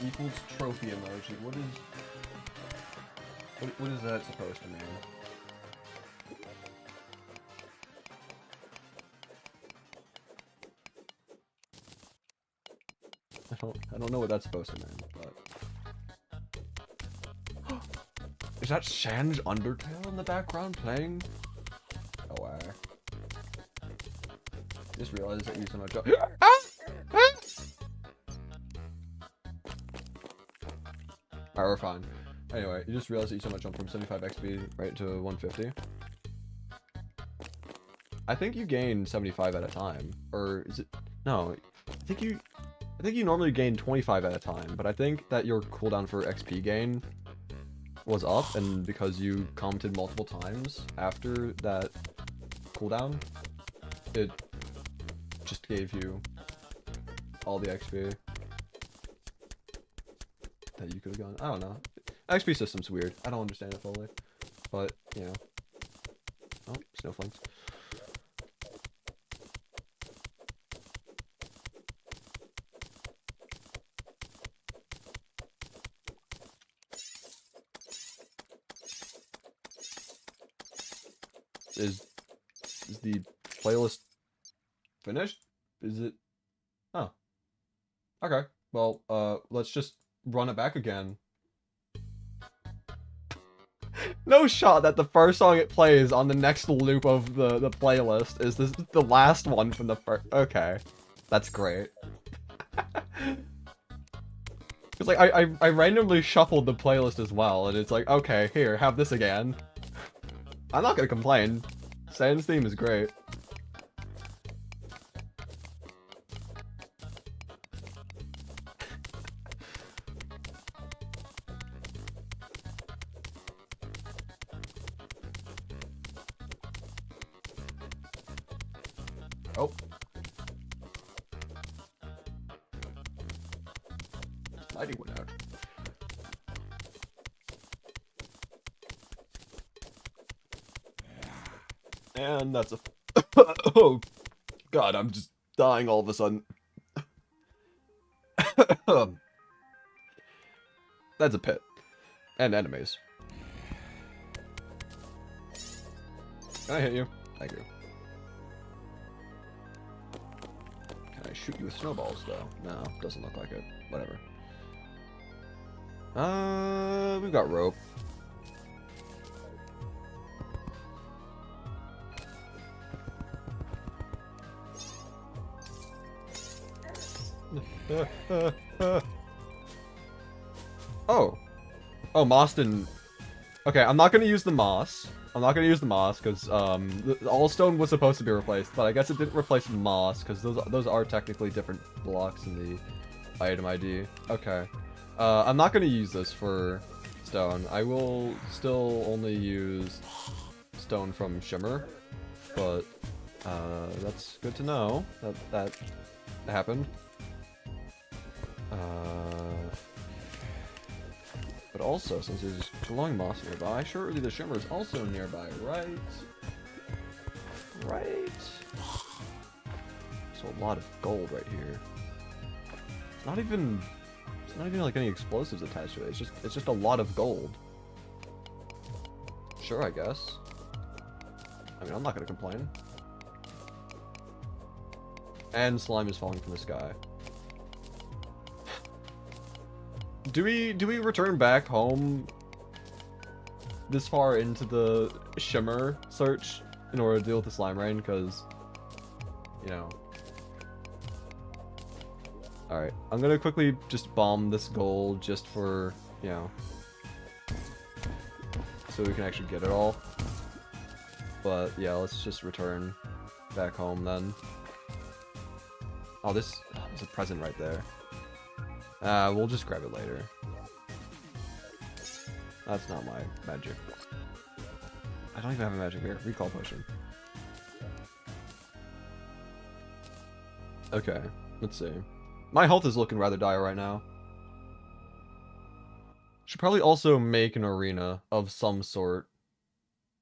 Speaker 1: Equals trophy emoji. What is that supposed to mean? I don't know what that's supposed to mean, but is that Sans Undertale in the background playing? Oh, just realized that you so much. Alright, we're fine. Anyway, you just realized that you so much jump from 75 XP right to 150. I think you gain 75 at a time, or is it? No, I think you normally gain 25 at a time, but I think that your cooldown for XP gain was up, and because you commented multiple times after that cooldown, it just gave you all the XP that you could have gotten. I don't know. XP system's weird. I don't understand it fully. But, you know. Oh, snowflakes. Is the playlist finished? Is it? Oh. Okay. Well, let's just run it back again. No shot that the first song it plays on the next loop of the playlist is the last one from the first. Okay. That's great. It's like I randomly shuffled the playlist as well, and it's like, okay, here, have this again. I'm not gonna complain. Sans theme is great. Oh. Lighting went out. And that's a... Oh, God, I'm just dying all of a sudden. That's a pit. And enemies. Can I hit you? Thank you. Can I shoot you with snowballs, though? No, doesn't look like it. Whatever. We've got rope. Oh. Oh, moss didn't... Okay, I'm not gonna use the moss. I'm not gonna use the moss, because, all stone was supposed to be replaced, but I guess it didn't replace moss, because those are technically different blocks in the item ID. Okay. I'm not gonna use this for stone. I will still only use stone from Shimmer, but, that's good to know that happened. But also, since there's glowing moss nearby, surely the Shimmer is also nearby, right? Right? So a lot of gold right here. It's not even like any explosives attached to it. It's just a lot of gold. Sure, I guess. I mean, I'm not gonna complain. And slime is falling from the sky. Do we return back home this far into the Shimmer search in order to deal with the slime rain? Because, you know. Alright, I'm gonna quickly just bomb this gold just for, you know, so we can actually get it all. But yeah, let's just return back home then. Oh, there's a present right there. We'll just grab it later. That's not my magic. I don't even have a magic recall potion. Okay, let's see. My health is looking rather dire right now. Should probably also make an arena of some sort.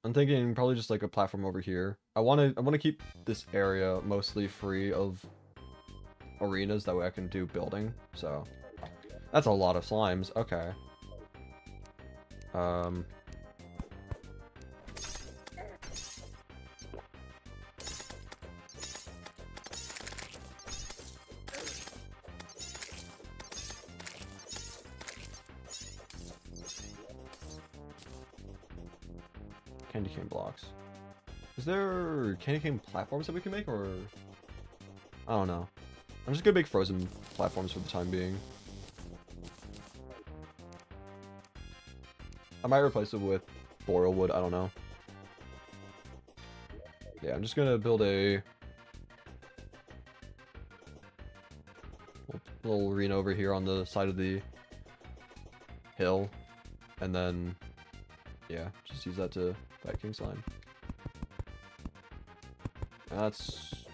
Speaker 1: I'm thinking probably just like a platform over here. I wanna keep this area mostly free of arenas, that way I can do building, so. That's a lot of slimes. Okay. Candy cane blocks. Is there candy cane platforms that we can make, or... I don't know. I'm just gonna make frozen platforms for the time being. I might replace it with boreal wood, I don't know. Yeah, I'm just gonna build a little arena over here on the side of the hill, and then Yeah, just use that to fight King Slime. That's...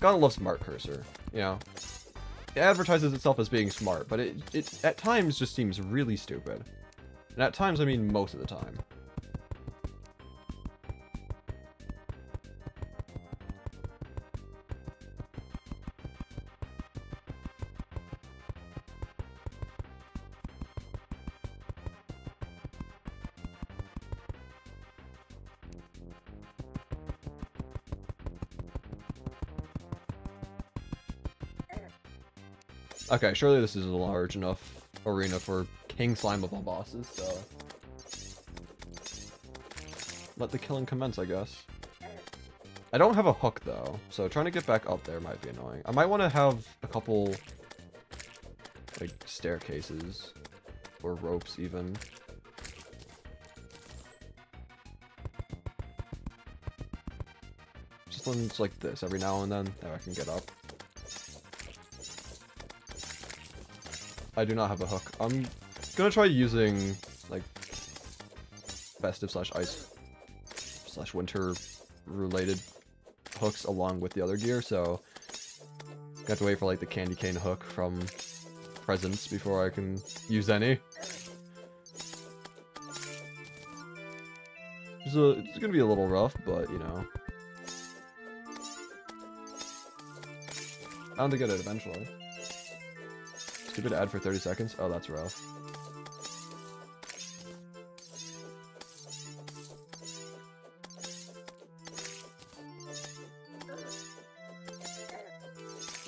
Speaker 1: Gotta love Smart Cursor, you know? It advertises itself as being smart, but it at times just seems really stupid. And at times, I mean most of the time. Okay, surely this is a large enough arena for King Slime of all bosses, so... Let the killing commence, I guess. I don't have a hook, though, so trying to get back up there might be annoying. I might want to have a couple, like, staircases. Or ropes, even. Just ones like this every now and then, that I can get up. I do not have a hook. I'm gonna try using, like, festive / ice / winter related hooks along with the other gear, so I have to wait for, like, the candy cane hook from Presents before I can use any. So it's gonna be a little rough, but, you know. Bound to get it eventually. Stupid ad for 30 seconds? Oh, that's rough.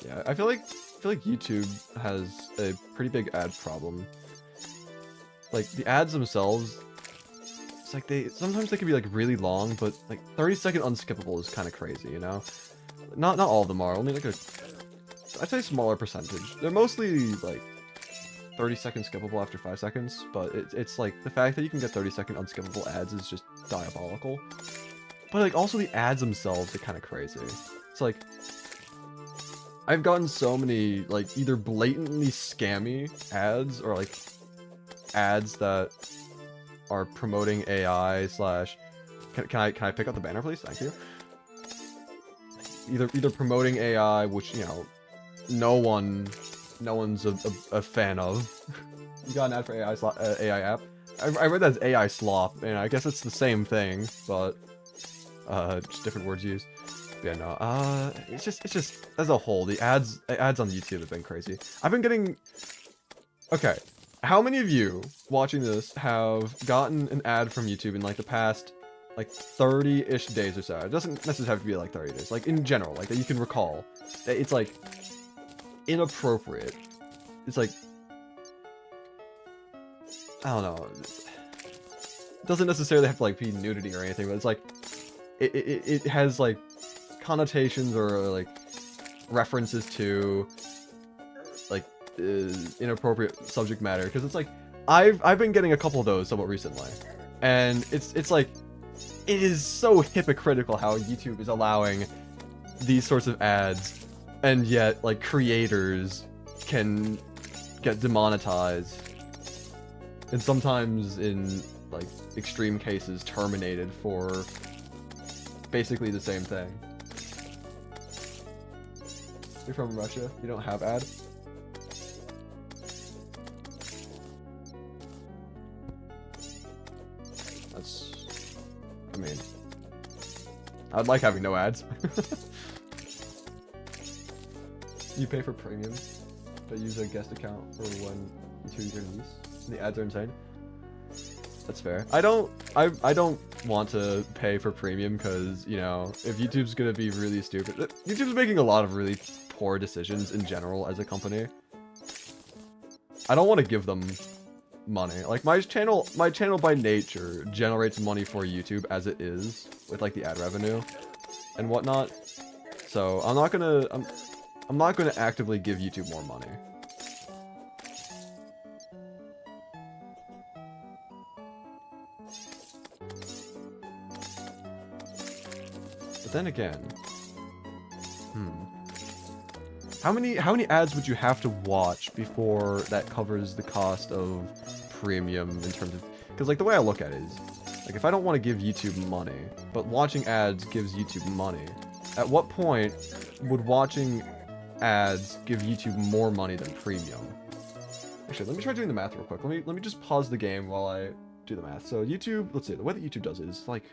Speaker 1: Yeah, I feel like YouTube has a pretty big ad problem. Like, the ads themselves, it's like sometimes they can be like really long, but like 30-second unskippable is kind of crazy, you know? Not all of them are, only like I'd say smaller percentage. They're mostly like 30-second skippable after 5 seconds, but it's like the fact that you can get 30-second unskippable ads is just diabolical. But like also the ads themselves are kind of crazy. It's like I've gotten so many like either blatantly scammy ads or like ads that are promoting AI / can I pick up the banner, please? Thank you. Either promoting AI, which, you know, no one's a fan of. You got an ad for AI app? I read that as AI slop, and I guess it's the same thing, but just different words used. Yeah, no. It's just as a whole, the ads on YouTube have been crazy. I've been getting. Okay, how many of you watching this have gotten an ad from YouTube in like the past like 30-ish days or so? It doesn't necessarily have to be like 30 days. Like in general, like that you can recall. It's like inappropriate. It's like I don't know. It doesn't necessarily have to like be nudity or anything, but it's like it has like connotations or like references to like inappropriate subject matter, because it's like I've been getting a couple of those somewhat recently, and it's like it is so hypocritical how YouTube is allowing these sorts of ads, and yet like creators can get demonetized, and sometimes in like extreme cases terminated for basically the same thing. You're from Russia, you don't have ad? That's... I mean... I'd like having no ads. You pay for premium, but use a guest account for when you choose your niece. The ads are insane. That's fair. I don't want to pay for premium because, you know, if YouTube's gonna be really stupid... YouTube's making a lot of really poor decisions in general as a company. I don't want to give them money. Like my channel by nature generates money for YouTube as it is with like the ad revenue and whatnot. So I'm not gonna actively give YouTube more money. But then again, how many ads would you have to watch before that covers the cost of premium in terms of, because like the way I look at it is Like, if I don't want to give YouTube money, but watching ads gives YouTube money, at what point would watching ads give YouTube more money than premium? Actually, let me try doing the math real quick. Let me just pause the game while I do the math. So YouTube, let's see, the way that YouTube does it is like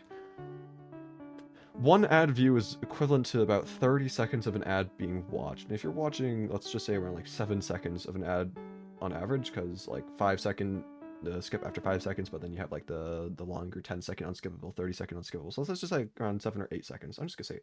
Speaker 1: one ad view is equivalent to about 30 seconds of an ad being watched. And if you're watching, let's just say around like 7 seconds of an ad on average, because like 5-second skip after 5 seconds, but then you have like the longer 10-second unskippable, 30-second unskippable. So let's just like around 7 or 8 seconds. I'm just gonna say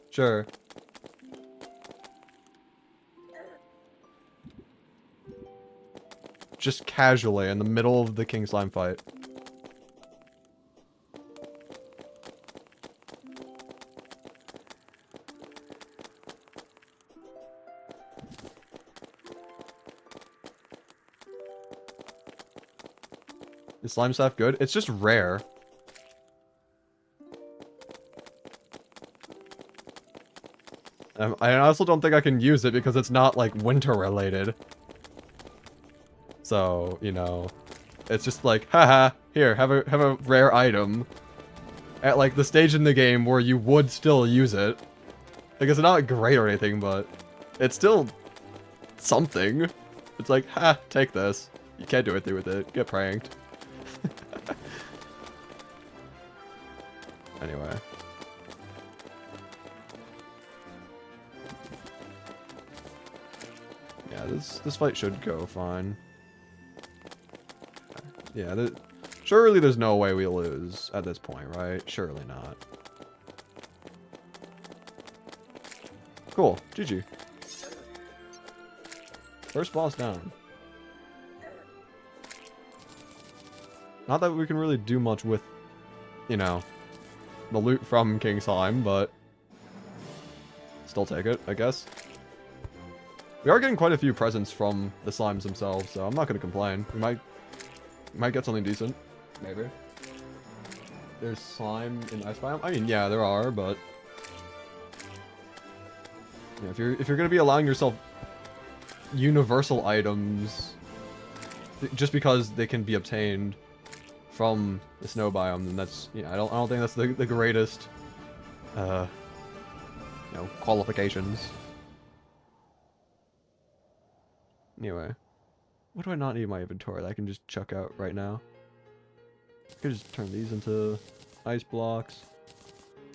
Speaker 1: sure. Just casually in the middle of the King Slime fight. Is slime stuff good? It's just rare. I also don't think I can use it because it's not like winter related. So, you know, it's just like, haha, here, have a rare item. At like the stage in the game where you would still use it. Like, it's not great or anything, but it's still something. It's like, ha, take this. You can't do anything with it. Get pranked. Anyway. Yeah, this fight should go fine. Yeah, surely there's no way we lose at this point, right? Surely not. Cool. GG. First boss down. Not that we can really do much with, you know, the loot from King Slime, but still take it, I guess. We are getting quite a few presents from the slimes themselves, so I'm not going to complain. We might get something decent. Maybe. There's slime in Ice Biome? I mean, yeah, there are, but yeah, if you're going to be allowing yourself universal items just because they can be obtained from the snow biome, then that's, I don't think that's the greatest qualifications. Anyway, what do I not need in my inventory that I can just chuck out right now? I could just turn these into ice blocks.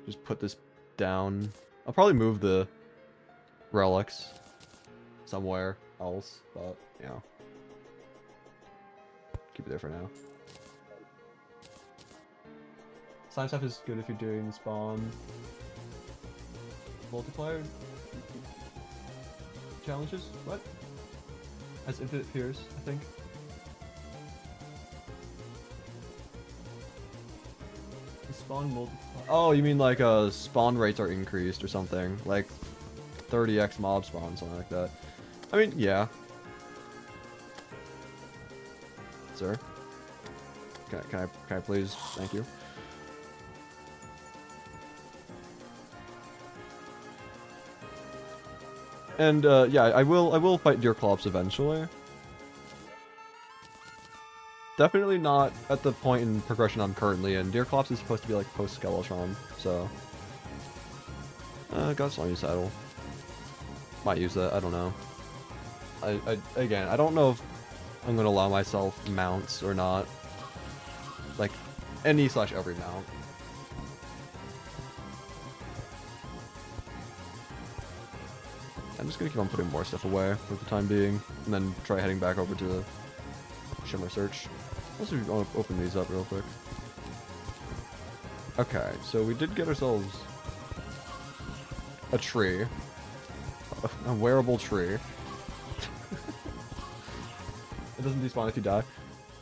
Speaker 1: Just put this down. I'll probably move the relics somewhere else, but, keep it there for now. Slime stuff is good if you're doing spawn multiplayer challenges. What? As infinite peers, I think. Spawn multiplier. Oh, you mean like spawn rates are increased or something, like 30x mob spawn, something like that. I mean, yeah. Sir, can I please? Thank you. And yeah, I will fight Deerclops eventually. Definitely not at the point in progression I'm currently in. Deerclops is supposed to be like post-Skeletron, so got Slimy Saddle. Might use that, I don't know. Again, I don't know if I'm gonna allow myself mounts or not. Like, any/every mount. I'm just gonna keep on putting more stuff away for the time being, and then try heading back over to the Shimmer Search. Let's open these up real quick. Okay, so we did get ourselves a tree. A wearable tree. It doesn't despawn if you die.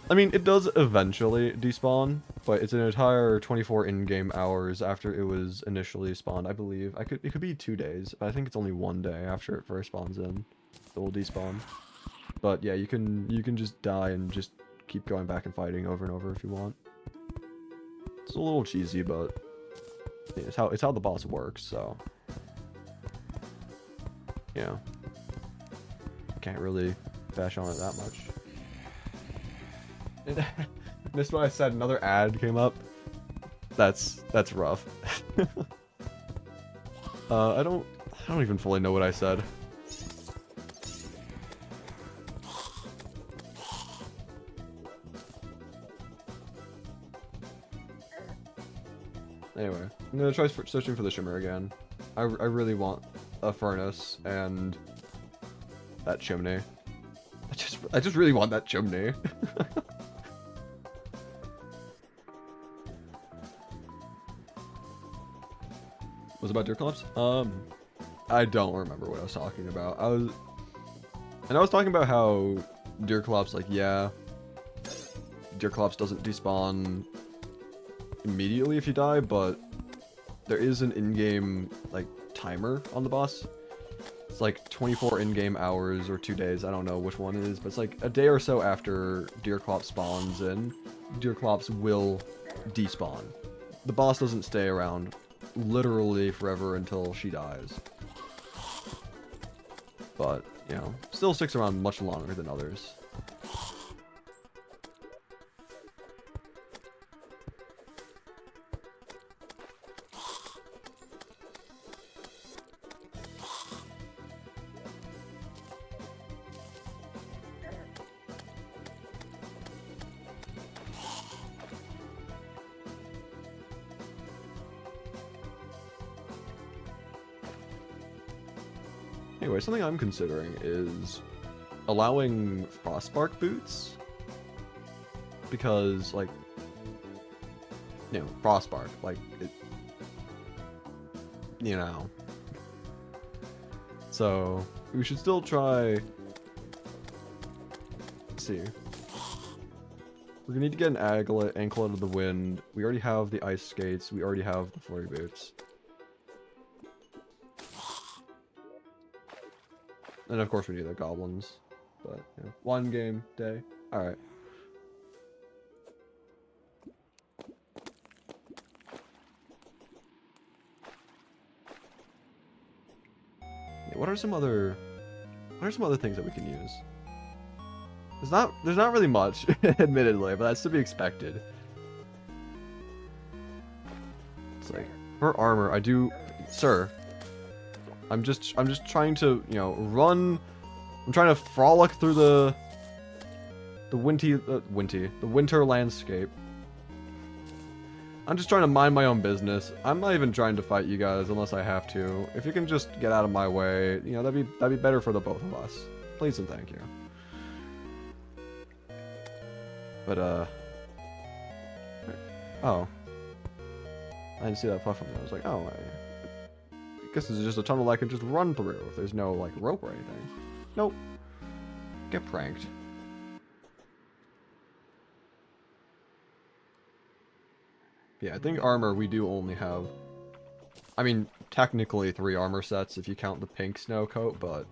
Speaker 1: I mean, it does eventually despawn, but it's an entire 24 in-game hours after it was initially spawned, I believe. It could be 2 days, but I think it's only 1 day after it first spawns in. It will despawn. But yeah, you can just die and just keep going back and fighting over and over if you want. It's a little cheesy, but yeah, it's how the boss works, so yeah. Can't really bash on it that much. Missed what I said, another ad came up. That's rough. I don't even fully know what I said. Anyway, I'm gonna try searching for the shimmer again. I really want a furnace and that chimney. I just really want that chimney. Was it about Deerclops? I don't remember what I was talking about. I was talking about how Deerclops, like, yeah, Deerclops doesn't despawn immediately if you die, but there is an in-game, like, timer on the boss. It's like 24 in-game hours or 2 days, I don't know which one it is, but it's like a day or so after Deerclops spawns in, Deerclops will despawn. The boss doesn't stay around literally forever until she dies. But, you know, still sticks around much longer than others. Anyway, something I'm considering is allowing frostbark boots. Because, like, you know, frostbark, like, it, you know. So, we should still try. Let's see. We're gonna need to get an anklet out of the wind. We already have the ice skates. We already have the flurry boots. And of course we need the goblins. But, you know, one game day. Alright. What are some other things that we can use? There's not really much, admittedly, but that's to be expected. It's like, for armor, I do, sir. I'm just trying to, you know, run. I'm trying to frolic through the winter landscape. I'm just trying to mind my own business. I'm not even trying to fight you guys unless I have to. If you can just get out of my way, you know, that'd be better for the both of us. Please and thank you. But oh, I didn't see that platform there. I was like, oh, I guess this is just a tunnel I can just run through if there's no like rope or anything. Nope. Get pranked. Yeah, I think armor we do only have, I mean, technically 3 armor sets if you count the pink snow coat, but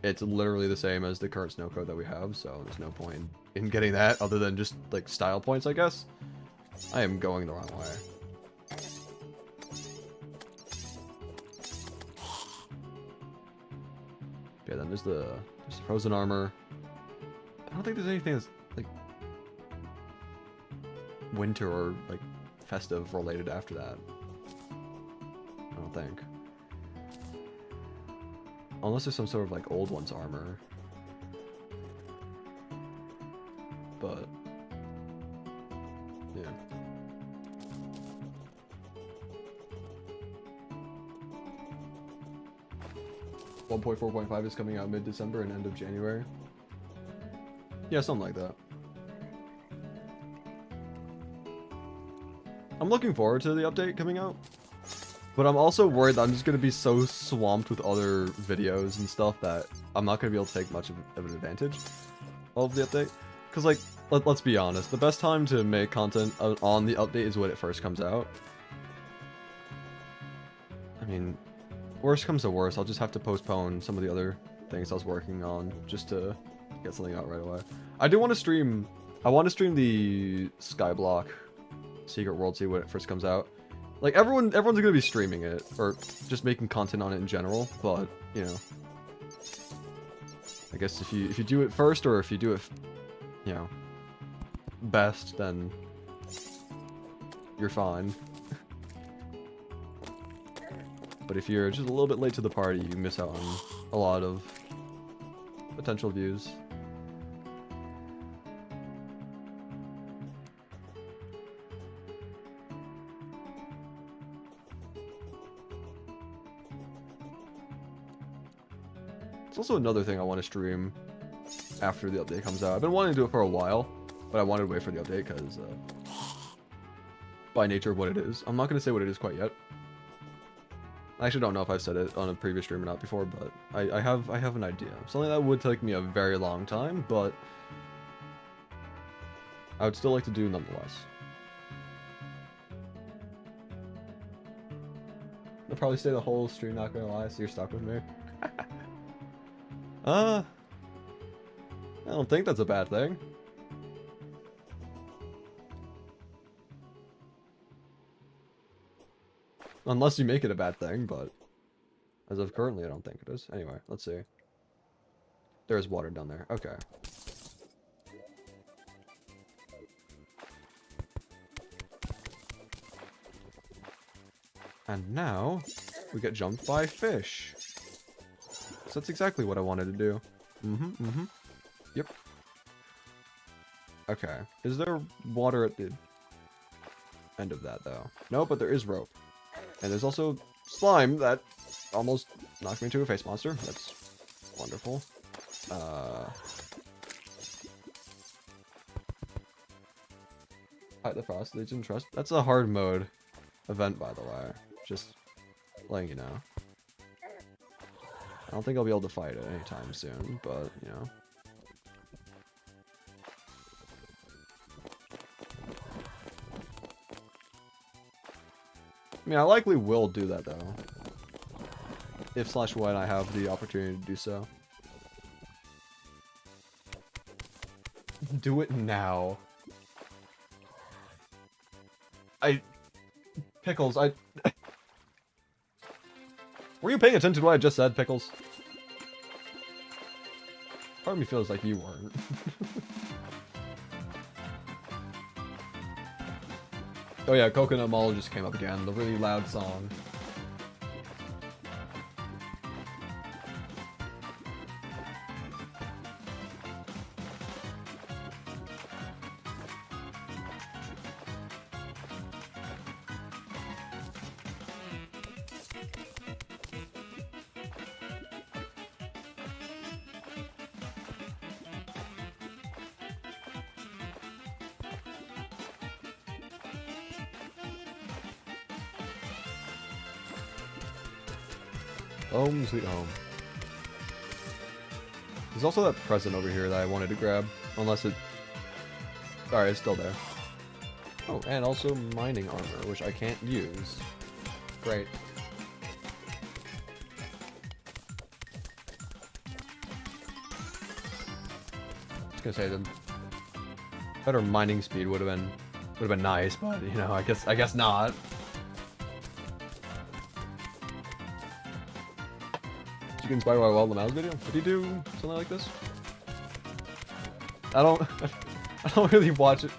Speaker 1: it's literally the same as the current snow coat that we have, so there's no point in getting that other than just, like, style points, I guess. I am going the wrong way. Yeah, then there's the frozen armor. I don't think there's anything that's, like, winter or, like, festive related after that. I don't think. Unless there's some sort of like old one's armor. But yeah. One 1.4.5 is coming out mid-December and end of January. Yeah, something like that. I'm looking forward to the update coming out, but I'm also worried that I'm just going to be so swamped with other videos and stuff that I'm not going to be able to take much of an advantage of the update. Because, like, let's be honest, the best time to make content on the update is when it first comes out. I mean, worst comes to worst, I'll just have to postpone some of the other things I was working on just to get something out right away. I do want to stream, I want to stream the Skyblock Secret World Sea when it first comes out. Like, everyone's gonna be streaming it, or just making content on it in general, but, you know. I guess if you do it first, or if you do it, you know, best, then you're fine. But if you're just a little bit late to the party, you miss out on a lot of potential views. It's also another thing I want to stream after the update comes out. I've been wanting to do it for a while, but I wanted to wait for the update because by nature of what it is. I'm not going to say what it is quite yet. I actually don't know if I've said it on a previous stream or not before, but I have an idea. Something that would take me a very long time, but I would still like to do nonetheless. I'll probably stay the whole stream, not gonna lie, so you're stuck with me. I don't think that's a bad thing. Unless you make it a bad thing, but as of currently, I don't think it is. Anyway, let's see. There's water down there. Okay. And now, we get jumped by fish. So that's exactly what I wanted to do. Yep. Okay. Is there water at the end of that, though? No, but there is rope. And there's also slime that almost knocked me into a face monster. That's wonderful. Fight the Frost Legion Trust. That's a hard mode event, by the way. Just letting you know. I don't think I'll be able to fight it anytime soon, but, you know. I mean, I likely will do that, though. If/when I have the opportunity to do so. Do it now. Pickles, Were you paying attention to what I just said, Pickles? Part of me feels like you weren't. Oh yeah, Coconut Mall just came up again, the really loud song. Home sweet home. There's also that present over here that I wanted to grab, unless it... Alright, it's still there. Oh, and also mining armor, which I can't use. Great. I was gonna say the better mining speed would have been nice, but you know, I guess not. You get inspired by Wild Lamau's video? Would he do something like this? I don't really watch it.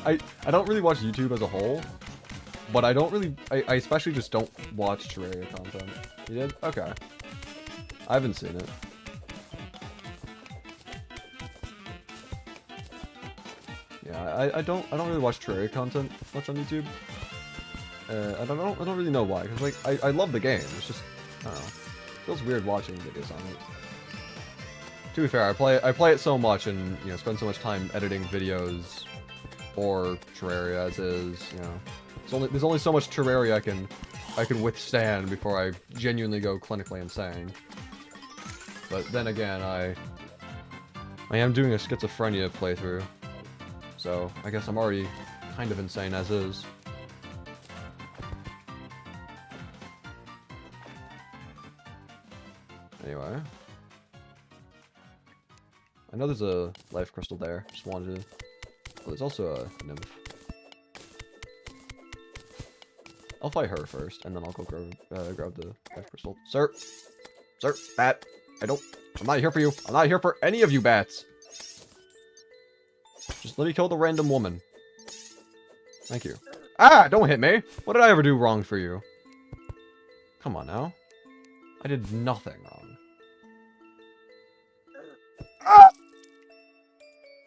Speaker 1: I don't really watch YouTube as a whole, but I especially just don't watch Terraria content. You did? Okay. I haven't seen it. Yeah, I don't really watch Terraria content much on YouTube. I don't really know why, cause like I love the game. It's just I don't know. Feels weird watching videos on it. To be fair, I play it so much and, you know, spend so much time editing videos or Terraria as is, you know. There's only so much Terraria I can withstand before I genuinely go clinically insane. But then again, I am doing a schizophrenia playthrough. So, I guess I'm already kind of insane as is. Anyway. I know there's a life crystal there. Just wanted to... Oh, there's also a nymph. I'll fight her first, and then I'll go grab the life crystal. Sir! Sir! Bat! I'm not here for you! I'm not here for any of you bats! Just let me kill the random woman. Thank you. Ah! Don't hit me! What did I ever do wrong for you? Come on now. I did nothing wrong. Ah!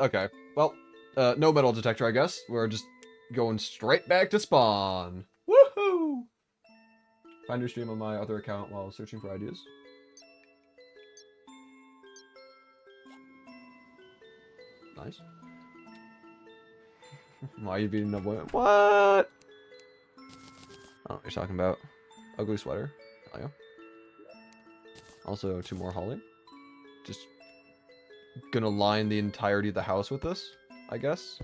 Speaker 1: Okay, well, no metal detector, I guess. We're just going straight back to spawn. Woohoo! Find your stream on my other account while searching for ideas. Nice. Why are you beating up women? What? Oh, you're talking about ugly sweater. Oh, yeah. Also, 2 more holly. Just gonna line the entirety of the house with this, I guess.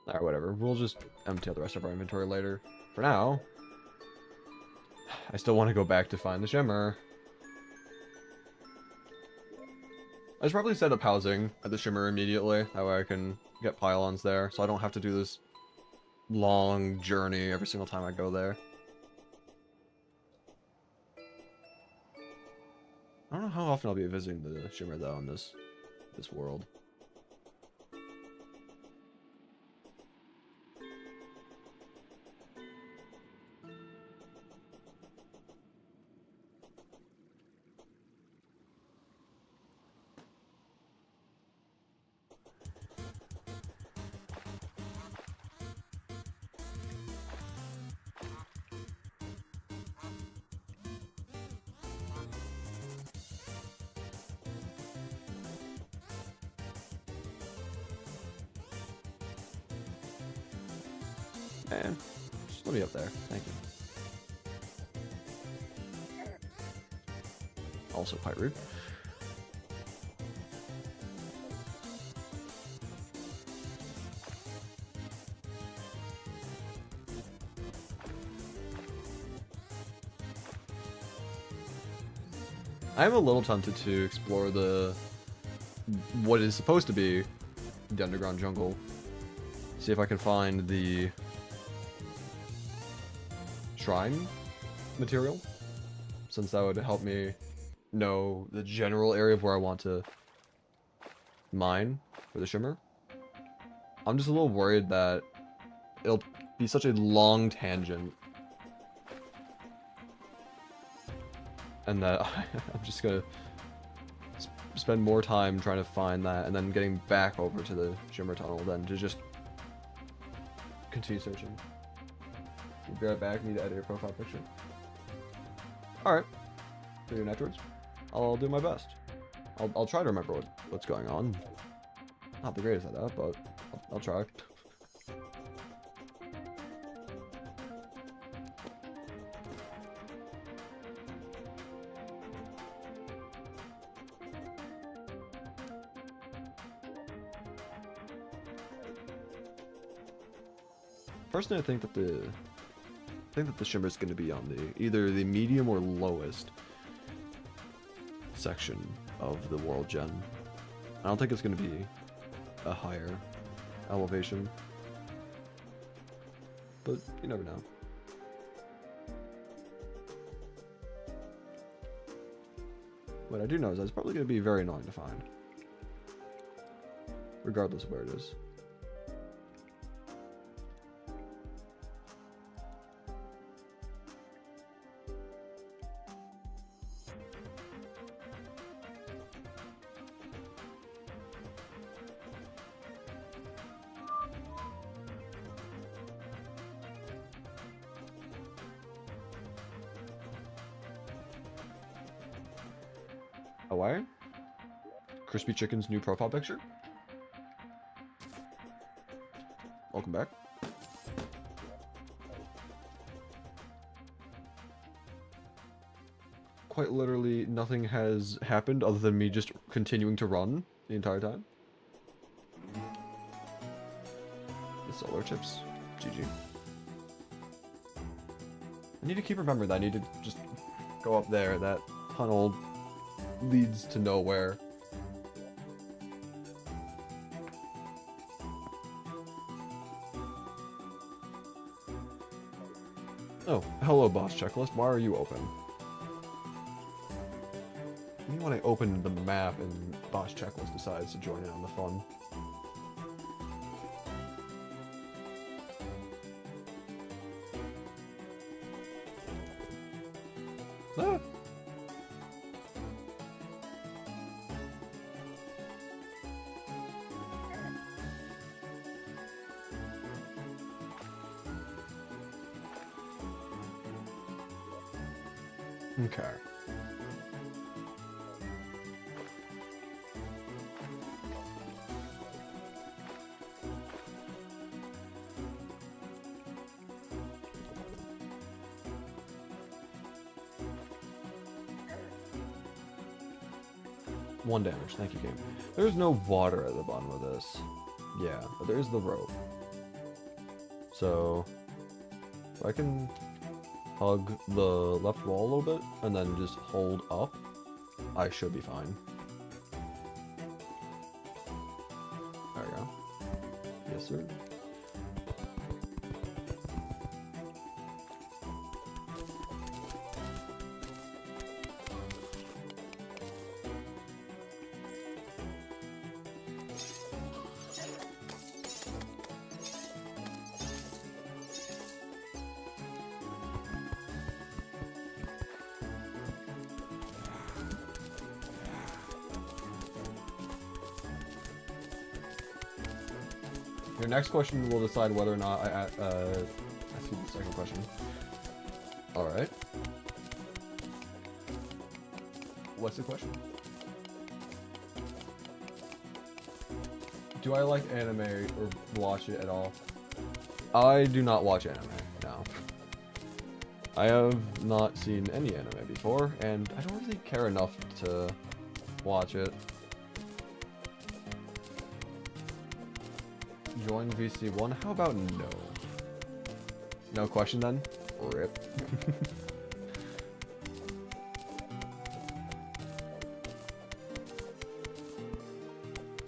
Speaker 1: Alright, whatever. We'll just empty out the rest of our inventory later. For now, I still want to go back to find the shimmer. I should probably set up housing at the shimmer immediately. That way I can get pylons there, so I don't have to do this long journey every single time I go there. I don't know how often I'll be visiting the shimmer though in this world. And just let me up there. Thank you. Also quite rude. I'm a little tempted to explore what is supposed to be the underground jungle. See if I can find the shrine material, since that would help me know the general area of where I want to mine for the shimmer. I'm just a little worried that it'll be such a long tangent, and that I'm just gonna spend more time trying to find that and then getting back over to the shimmer tunnel than to just continue searching. We'll be right back. Need to edit your profile picture. Alright. See you afterwards. I'll do my best. I'll try to remember what's going on. Not the greatest at that, but I'll try. Personally, I think that the shimmer is going to be on either the medium or lowest section of the world gen. I don't think it's going to be a higher elevation, but you never know. What I do know is that it's probably going to be very annoying to find, regardless of where it is. Away? Crispy Chicken's new profile picture. Welcome back. Quite literally, nothing has happened other than me just continuing to run the entire time. The solar chips. GG. I need to keep remembering that I need to just go up there. That tunnel leads to nowhere. Oh, hello boss checklist. Why are you open? Maybe when I open the map and boss checklist decides to join in on the fun. Ah. Okay. One damage, thank you, game. There's no water at the bottom of this. Yeah, but there's the rope. So, if I can hug the left wall a little bit and then just hold up, I should be fine. There we go. Yes, sir. Your next question will decide whether or not I ask you the second question. Alright. What's the question? Do I like anime or watch it at all? I do not watch anime, no. I have not seen any anime before, and I don't really care enough to watch it. Join VC1? How about no? No question then? Rip.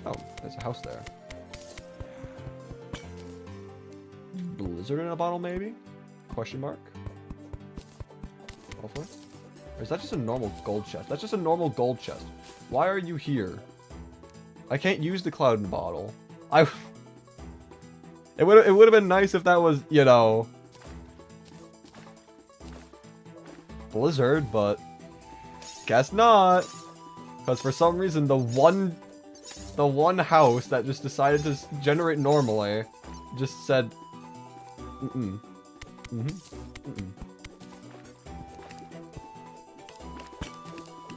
Speaker 1: Oh, there's a house there. Blizzard in a bottle, maybe? Question mark? Hopefully. Or is that just a normal gold chest? That's just a normal gold chest. Why are you here? I can't use the cloud in a bottle. It would have been nice if that was, you know, Blizzard, but guess not. Because for some reason the one house that just decided to generate normally just said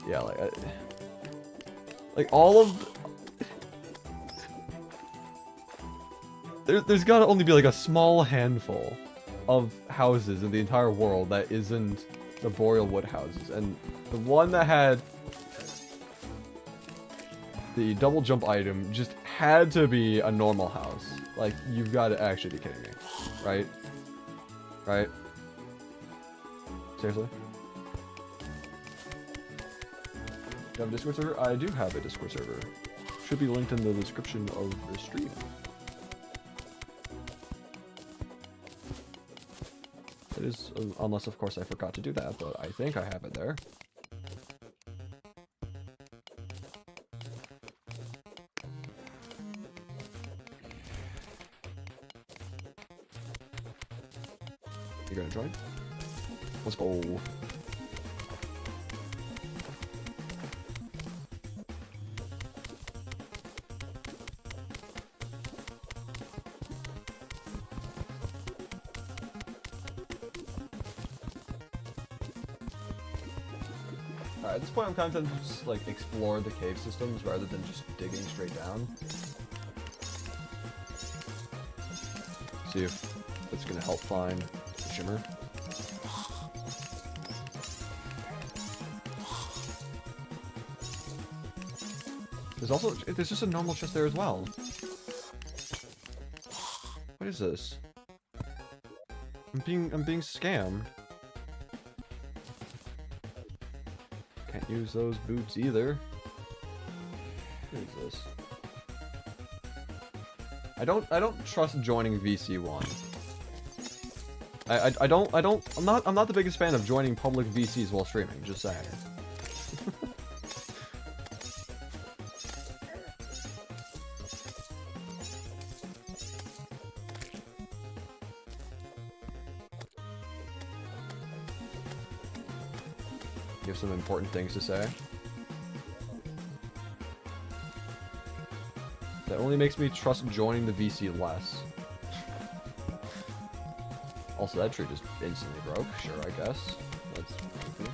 Speaker 1: yeah, like all of there's gotta only be like a small handful of houses in the entire world that isn't the Boreal Wood houses, and the one that had the double jump item just had to be a normal house. Like, you've got to actually be kidding me. Right? Right? Seriously? Do you have a Discord server? I do have a Discord server. Should be linked in the description of the stream. It is, unless of course I forgot to do that, but I think I have it there. You gonna join? Let's go. Alright, at this point I'm kind of tempted to just like explore the cave systems rather than just digging straight down. See if it's gonna help find the shimmer. There's just a normal chest there as well. What is this? I'm being scammed. Can't use those boots either. What is this? I don't trust joining VC1. I'm not the biggest fan of joining public VCs while streaming, just saying. You have some important things to say. That only makes me trust joining the VC less. Also, that tree just instantly broke. Sure, I guess. That's funky.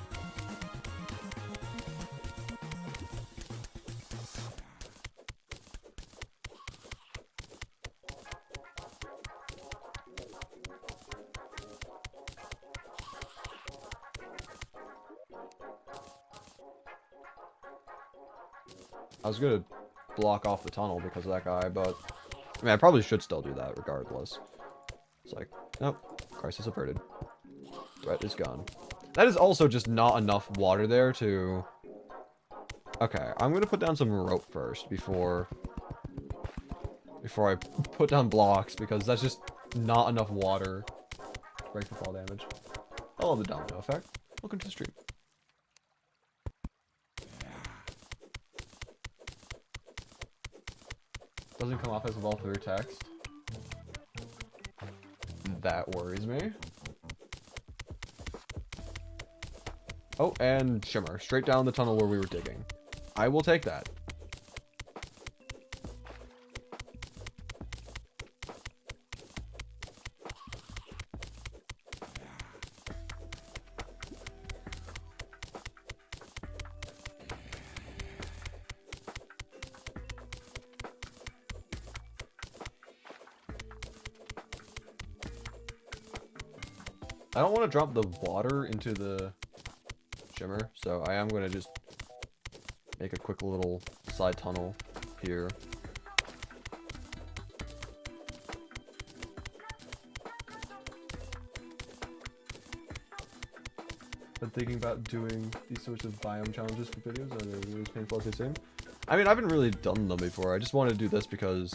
Speaker 1: I was gonna block off the tunnel because of that guy, but I mean, I probably should still do that regardless. It's like, nope, crisis averted. Threat is gone. That is also just not enough water there to... Okay, I'm gonna put down some rope first before I put down blocks, because that's just not enough water to break the fall damage. I love the domino effect. Welcome to the stream. Doesn't come off as well through text. That worries me. Oh, and shimmer. Straight down the tunnel where we were digging. I will take that. I don't want to drop the water into the shimmer, so I am going to just make a quick little side tunnel here. Been thinking about doing these sorts of biome challenges for videos. Are they really as painful as they seem? I mean, I haven't really done them before. I just wanted to do this because,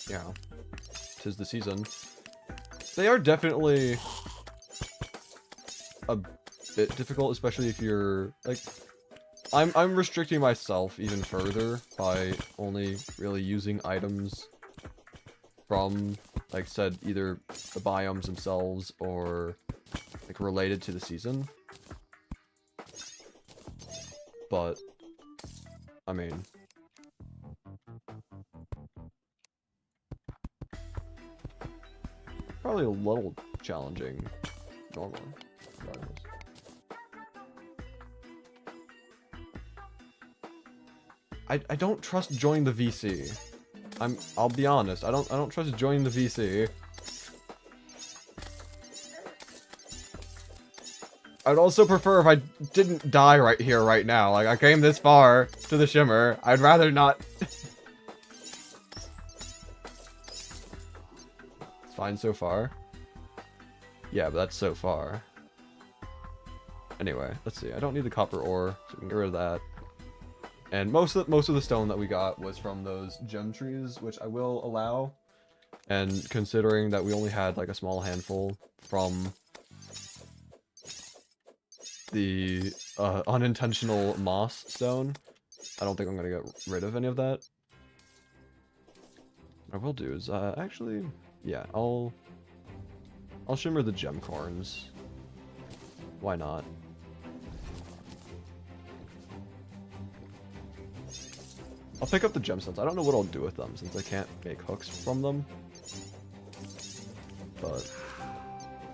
Speaker 1: you know, 'tis the season. They are definitely a bit difficult, especially if you're like, I'm restricting myself even further by only really using items from, like I said, either the biomes themselves or like related to the season. But I mean, probably a little challenging normally. Regardless. I don't trust joining the VC. I'll be honest, I don't trust joining the VC. I'd also prefer if I didn't die right here, right now. Like, I came this far to the shimmer. I'd rather not. It's fine so far. Yeah, but that's so far. Anyway, let's see. I don't need the copper ore, so we can get rid of that. And most of the stone that we got was from those gem trees, which I will allow. And considering that we only had like a small handful from the unintentional moss stone, I don't think I'm gonna get rid of any of that. What I will do is actually, yeah, I'll shimmer the gem corns. Why not? I'll pick up the gemstones. I don't know what I'll do with them since I can't make hooks from them, but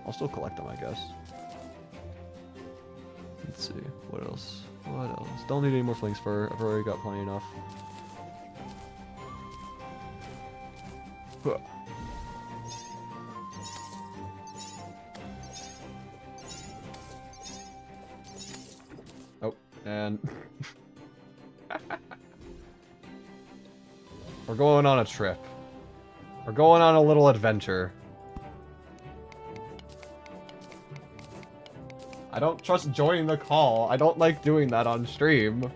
Speaker 1: I'll still collect them, I guess. Let's see, what else? What else? Don't need any more flings fur. I've already got plenty enough. Huh. Oh, and we're going on a trip. We're going on a little adventure. I don't trust joining the call. I don't like doing that on stream.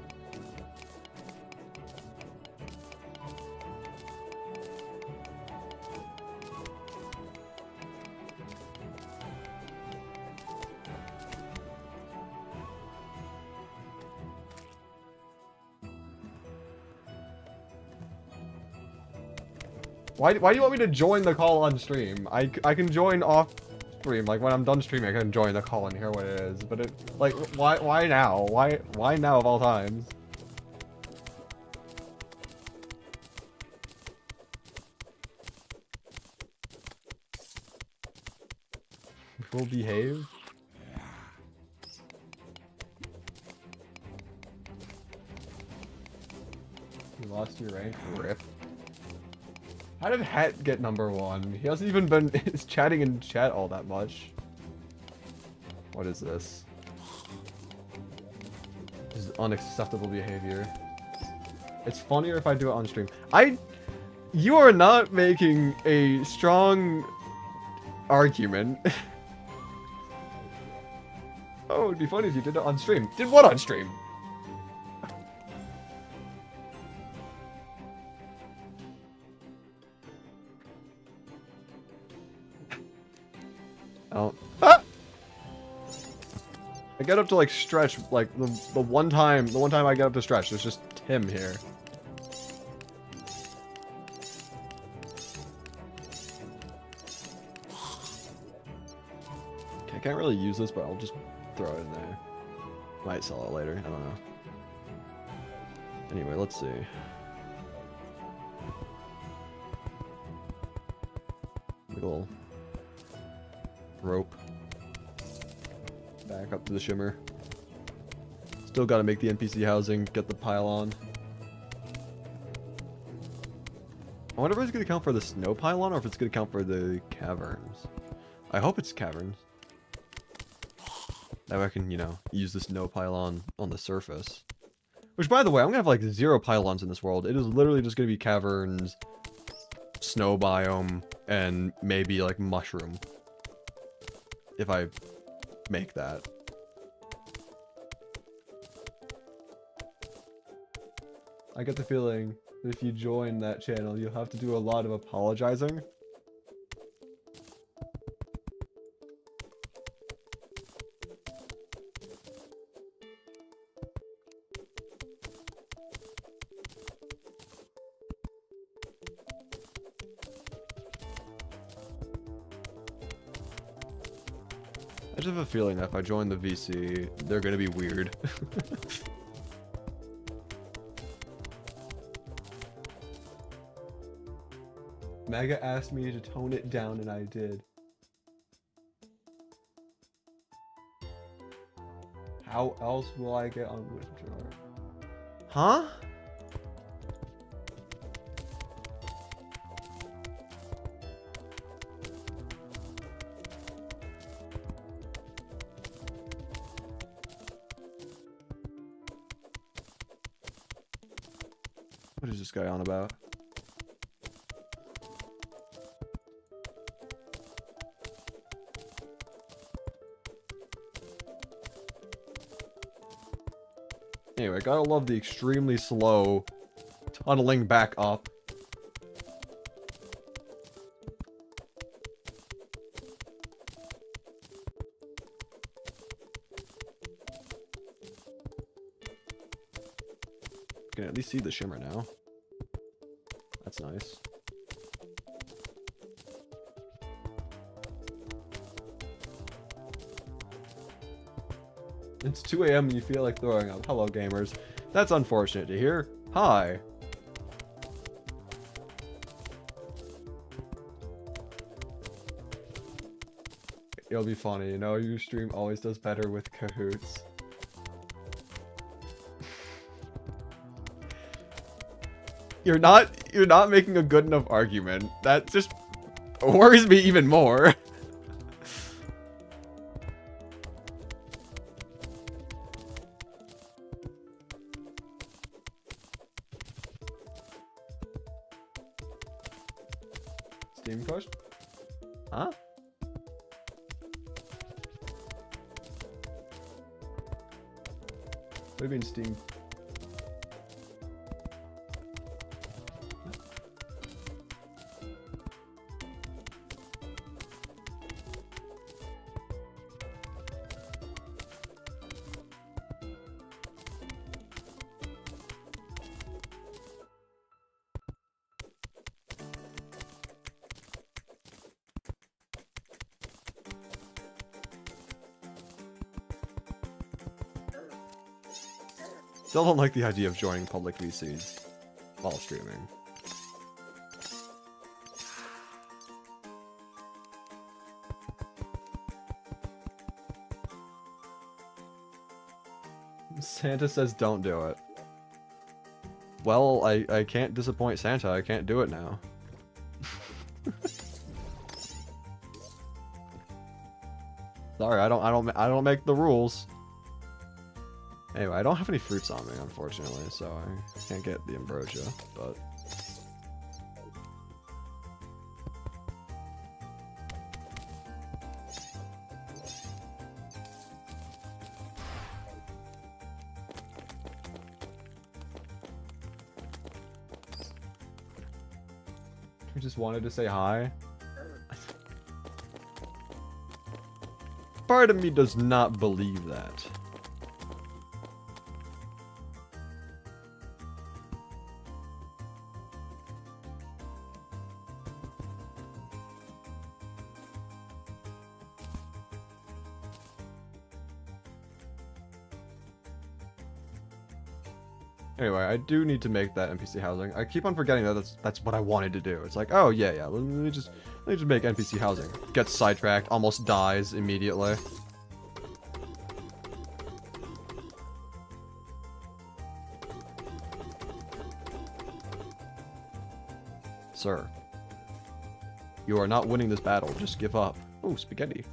Speaker 1: Why do you want me to join the call on stream? I can join off stream, like when I'm done streaming I can join the call and hear what it is, but it, like, why now? Why now of all times? We'll behave. You lost your rank? Rip. How did Het get #1? He hasn't even been chatting in chat all that much. What is this? This is unacceptable behavior. It's funnier if I do it on stream. You are not making a strong argument. Oh, it'd be funny if you did it on stream. Did what on stream? Oh. Ah! I get up to like stretch, like the one time I get up to stretch, there's just Tim here. Okay, I can't really use this, but I'll just throw it in there. Might sell it later, I don't know. Anyway, let's see. Little rope. Back up to the shimmer. Still gotta make the NPC housing, get the pylon. I wonder if it's gonna count for the snow pylon or if it's gonna count for the caverns. I hope it's caverns. That way I can, you know, use this no pylon on the surface. Which, by the way, I'm gonna have like 0 pylons in this world. It is literally just gonna be caverns, snow biome, and maybe like mushroom. If I make that. I get the feeling that if you join that channel, you'll have to do a lot of apologizing. I just have a feeling that if I join the VC, they're gonna be weird. Mega asked me to tone it down and I did. How else will I get on Witcher? Huh? What is this guy on about? Anyway, gotta love the extremely slow tunneling back up. Can at least see the shimmer now. That's nice. It's 2 a.m. and you feel like throwing up. Hello, gamers. That's unfortunate to hear. Hi. It'll be funny, you know, your stream always does better with cahoots. You're not making a good enough argument. That just worries me even more. Steam push? Huh? What do you mean Steam? Still don't like the idea of joining public VCs while streaming. Santa says don't do it. Well, I can't disappoint Santa. I can't do it now. Sorry, I don't make the rules. Anyway, I don't have any fruits on me, unfortunately, so I can't get the ambrosia, but... I just wanted to say hi. Part of me does not believe that. Anyway, I do need to make that NPC housing. I keep on forgetting that that's what I wanted to do. It's like, oh yeah, let me just make NPC housing. Gets sidetracked, almost dies immediately. Sir, you are not winning this battle. Just give up. Oh, spaghetti.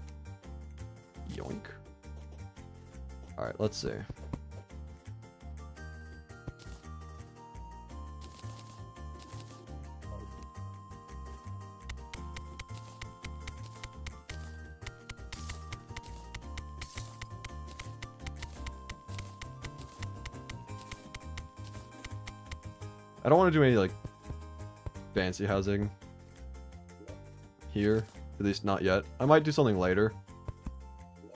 Speaker 1: Yoink. Alright, let's see. I don't want to do any, like, fancy housing here. At least not yet. I might do something later.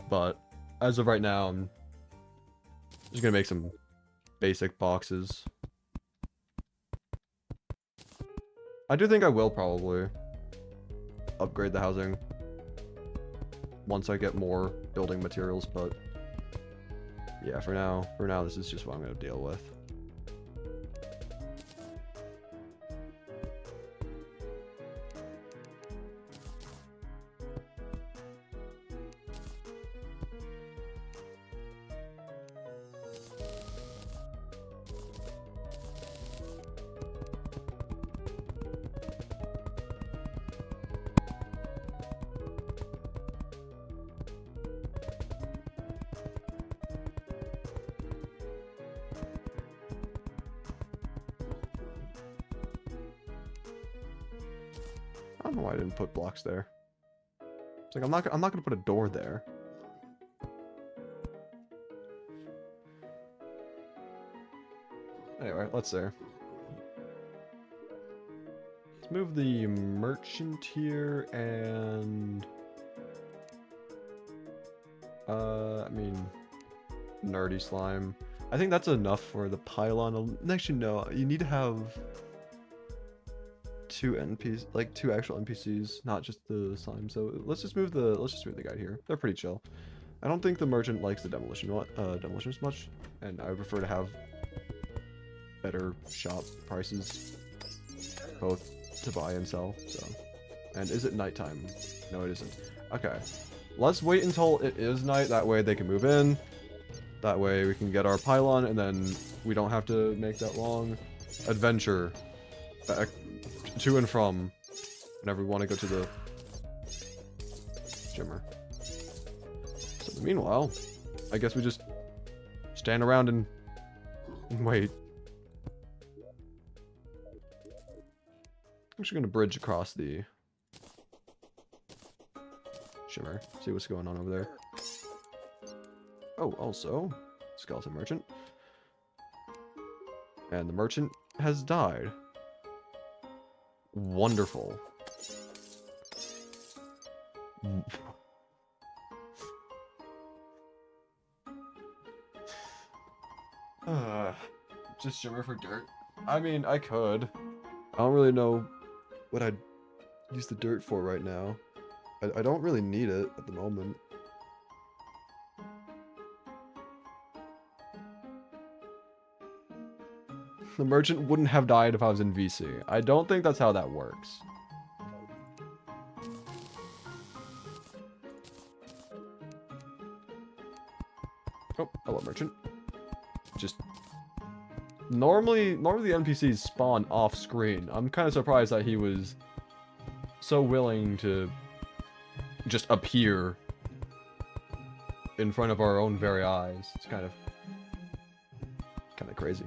Speaker 1: But as of right now, I'm just gonna make some basic boxes. I do think I will probably upgrade the housing once I get more building materials, but yeah, for now this is just what I'm gonna deal with. I don't know why I didn't put blocks there. It's like I'm not gonna put a door there. Anyway, let's see. Let's move the merchant here and I mean nerdy slime. I think that's enough for the pylon. Actually no, you need to have two actual NPCs, not just the slime. So let's just move the guy here. They're pretty chill. I don't think the merchant likes the demolitions much, and I would prefer to have better shop prices, both to buy and sell. So, and is it nighttime? No, it isn't. Okay, let's wait until it is night. That way they can move in. That way we can get our pylon, and then we don't have to make that long adventure back to and from whenever we want to go to the shimmer. So meanwhile, I guess we just stand around and wait. I'm just gonna bridge across the shimmer, see what's going on over there. Oh, also, skeleton merchant. And the merchant has died. Wonderful. Just shimmer for dirt. I mean, I could. I don't really know what I'd use the dirt for right now. I don't really need it at the moment. The merchant wouldn't have died if I was in VC. I don't think that's how that works. Oh, hello, merchant. Just normally the NPCs spawn off screen. I'm kind of surprised that he was so willing to just appear in front of our own very eyes. It's kind of crazy.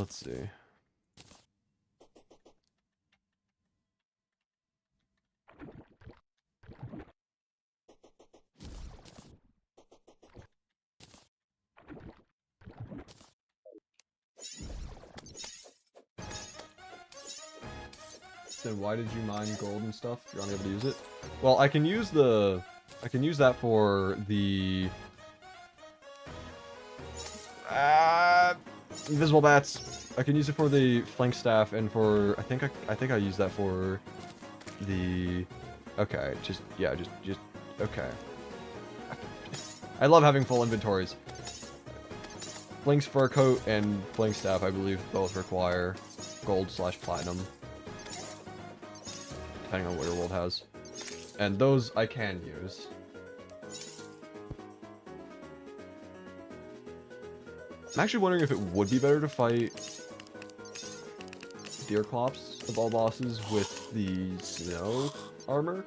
Speaker 1: Let's see. Then why did you mine gold and stuff? You're unable to use it? Well, I can use that for the invisible bats. I can use it for the flank staff and for I think I use that for the okay, just okay. I love having full inventories. Flink's fur coat and flank staff, I believe, both require gold/platinum. Depending on what your world has. And those I can use. I'm actually wondering if it would be better to fight Deerclops of all bosses with the snow armor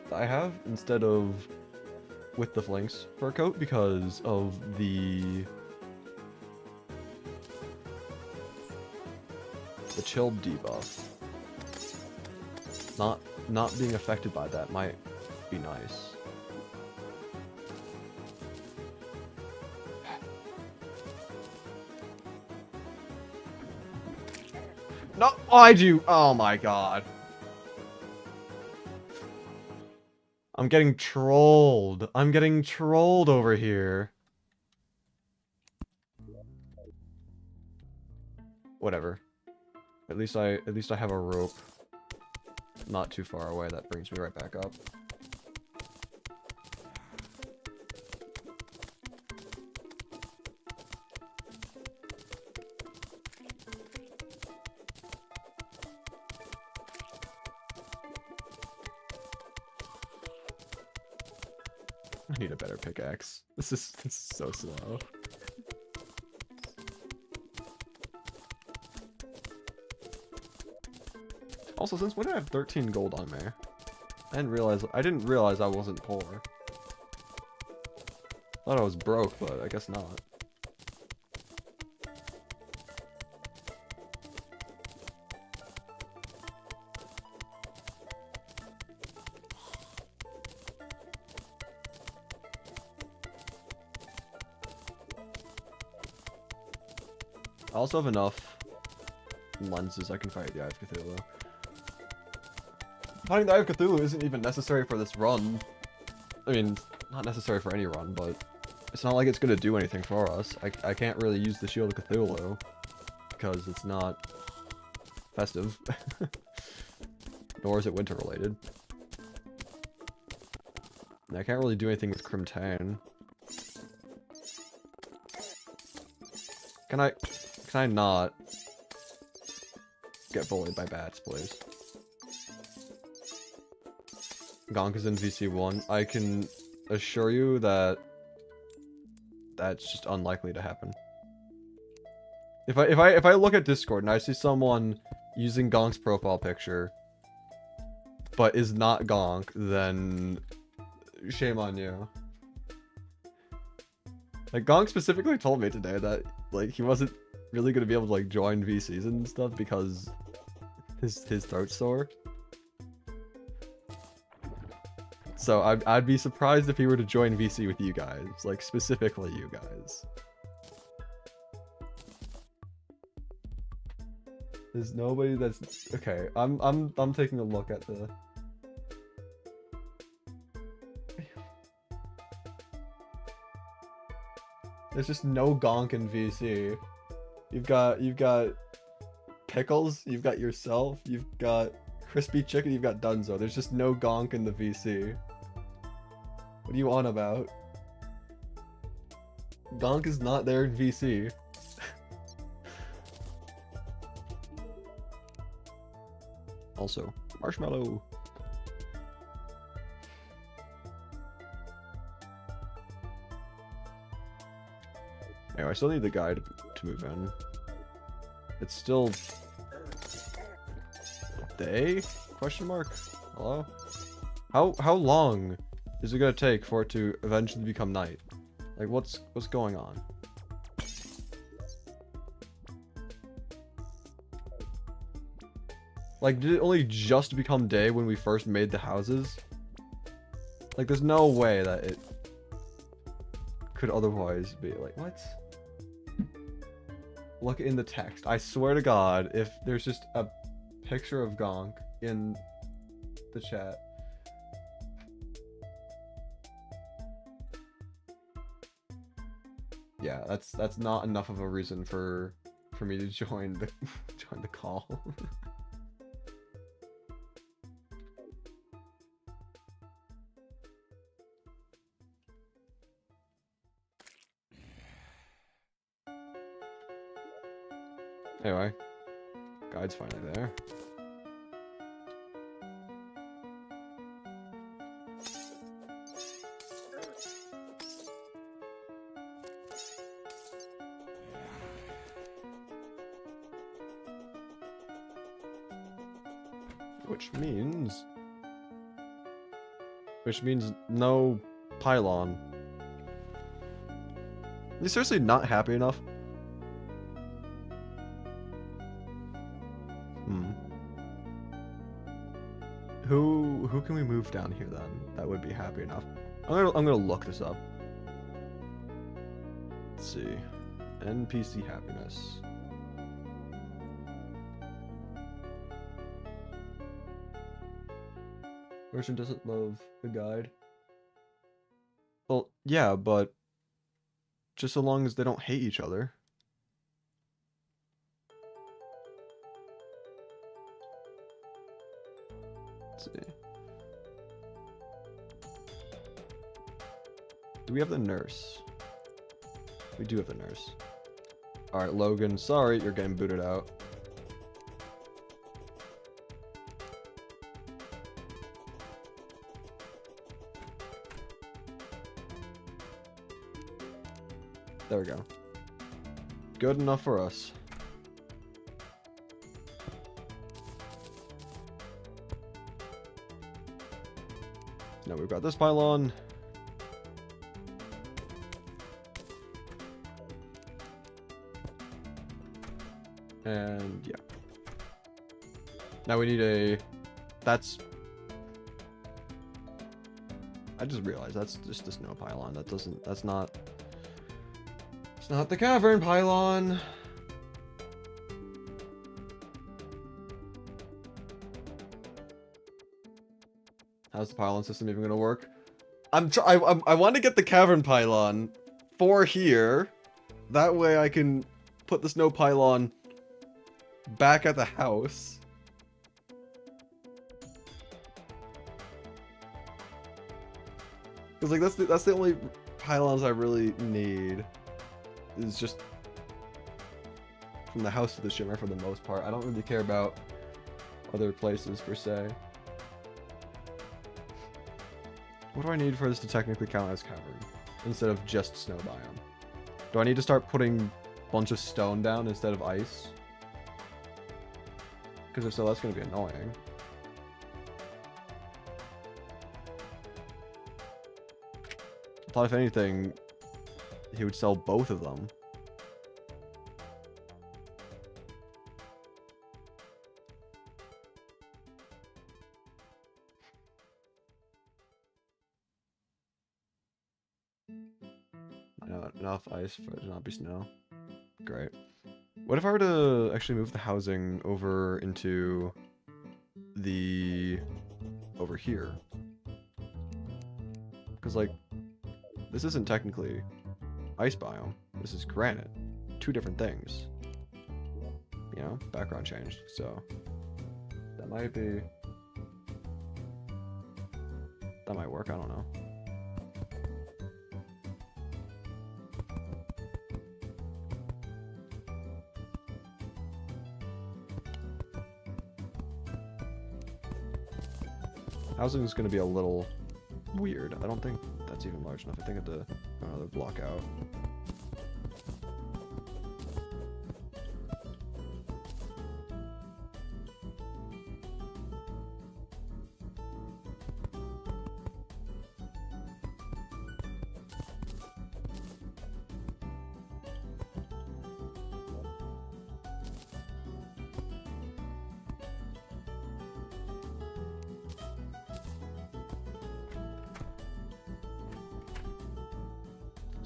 Speaker 1: that I have instead of with the Flink's fur coat because of the chill debuff. Not being affected by that might be nice. No, I do. Oh my god. I'm getting trolled. I'm getting trolled over here. Whatever. At least I have a rope. Not too far away, that brings me right back up. I need a better pickaxe. This is so slow. Also, since when did I have 13 gold on me? I didn't realize I wasn't poor. Thought I was broke, but I guess not. I also have enough lenses I can fight the Eye of Cthulhu. Fighting the Eye of Cthulhu isn't even necessary for this run. I mean, not necessary for any run, but it's not like it's gonna do anything for us. I can't really use the Shield of Cthulhu because it's not festive. Nor is it winter related. And I can't really do anything with Crimtane. Can I not get bullied by bats, please? Gonk is in VC1. I can assure you that that's just unlikely to happen. If I look at Discord and I see someone using Gonk's profile picture, but is not Gonk, then shame on you. Like, Gonk specifically told me today that, like, he wasn't really gonna be able to, like, join VCs and stuff because his throat's sore. So I'd be surprised if he were to join VC with you guys, like, specifically you guys. There's nobody that's okay. I'm taking a look at the. There's just no Gonk in VC. You've got Pickles, you've got yourself, you've got Crispy Chicken, you've got Dunzo. There's just no Gonk in the VC. What are you on about? Gonk is not there in VC. Also, Marshmallow. Anyway, I still need the guy to move in. It's still day? Question mark? Hello? How long is it gonna take for it to eventually become night? Like, what's going on? Like, did it only just become day when we first made the houses? Like, there's no way that it could otherwise be. Like, what? Look in the text. I swear to God, if there's just a picture of Gonk in the chat. Yeah, that's not enough of a reason for me to join the join the call. Anyway, guide's finally there. Which means no pylon. Are you seriously not happy enough? Who can we move down here then? That would be happy enough. I'm gonna look this up. Let's see. NPC happiness. Merchant doesn't love the guide. Well, yeah, but just so long as they don't hate each other. Let's see. Do we have the nurse? We do have the nurse. Alright, Logan, sorry, you're getting booted out. There we go. Good enough for us. Now we've got this pylon. And yeah. Now we need a... That's... I just realized that's just the snow pylon. That doesn't... That's not... It's not the cavern pylon. How's the pylon system even gonna work? I want to get the cavern pylon for here. That way I can put the snow pylon back at the house. Cause like that's the only pylons I really need. Is just from the house to the shimmer for the most part. I don't really care about other places per se. What do I need for this to technically count as cavern instead of just snow biome? Do I need to start putting a bunch of stone down instead of ice? Because if so, that's going to be annoying. I thought if anything, he would sell both of them. Enough ice for it to not be snow. Great. What if I were to actually move the housing over into the... over here? Because, like, this isn't technically ice biome. This is granite. Two different things. You know, background changed. So, that might be... that might work, I don't know. Housing is going to be a little weird. I don't think that's even large enough. I think I have to go another block out.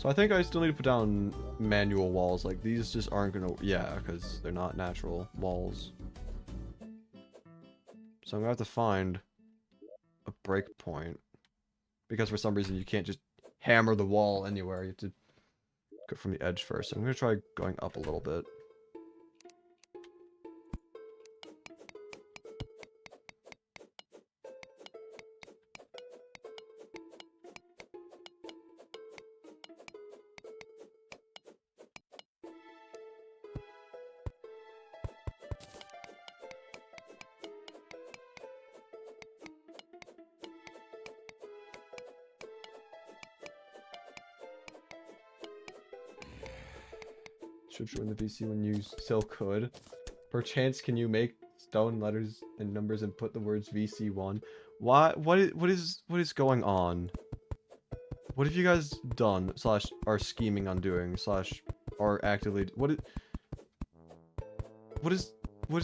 Speaker 1: So I think I still need to put down manual walls. Like, these just aren't gonna... Yeah, because they're not natural walls. So I'm gonna have to find a break point. Because for some reason you can't just hammer the wall anywhere. You have to go from the edge first. I'm gonna try going up a little bit. Should join the VC when you still could. Perchance, can you make stone letters and numbers and put the words VC1? Why? What is going on? What have you guys done? Slash are scheming on doing? Slash are actively? What is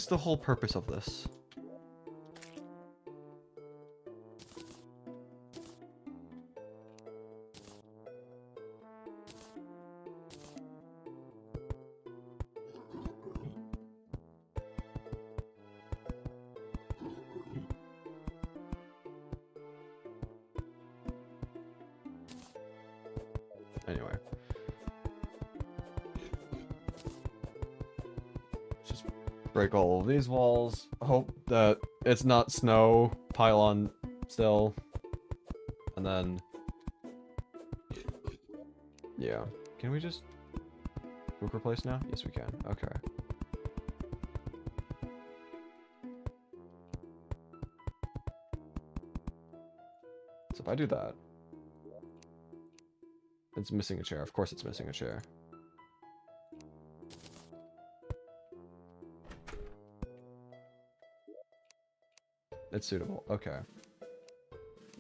Speaker 1: the whole purpose of this? Anyway. Just break all of these walls. Hope that it's not snow pylon still. And then... Yeah. Can we just... Book replace now? Yes, we can. Okay. So if I do that... It's missing a chair. Of course it's missing a chair. It's suitable. Okay.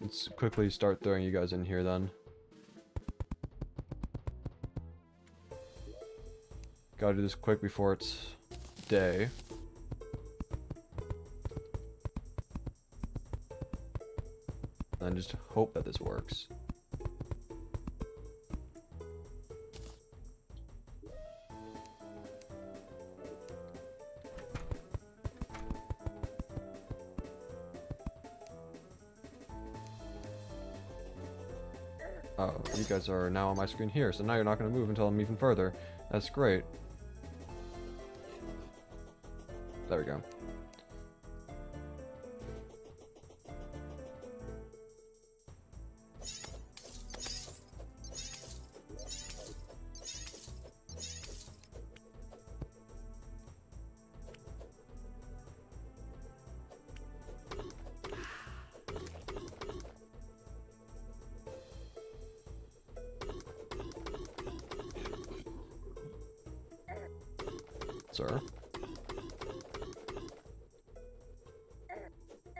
Speaker 1: Let's quickly start throwing you guys in here then. Gotta do this quick before it's day. And just hope that this works. Oh, you guys are now on my screen here, so now you're not going to move until I'm even further. That's great. There we go. Sir?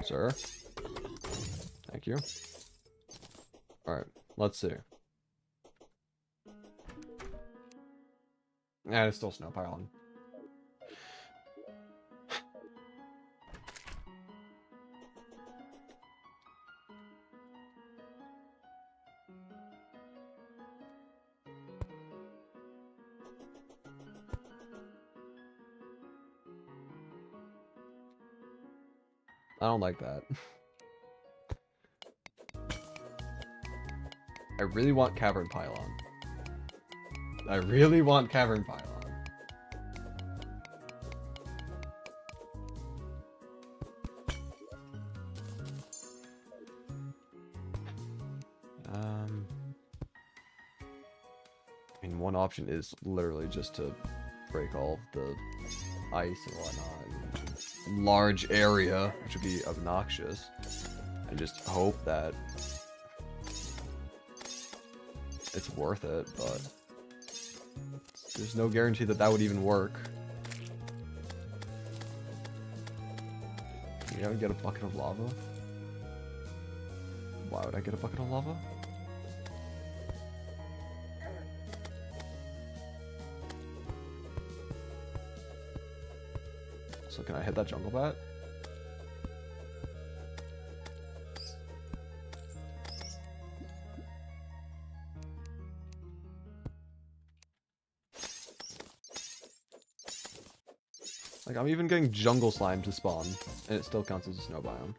Speaker 1: Sir? Thank you. Alright, let's see. Yeah, it's still snow pylon. I don't like that. I really want cavern pylon. I really want cavern pylon. I mean, one option is literally just to break all of the ice and whatnot. Large area, which would be obnoxious, and just hope that it's worth it, but there's no guarantee that that would even work. You gotta get a bucket of lava? Why would I get a bucket of lava? So can I hit that jungle bat? Like, I'm even getting jungle slime to spawn, and it still counts as a snow biome.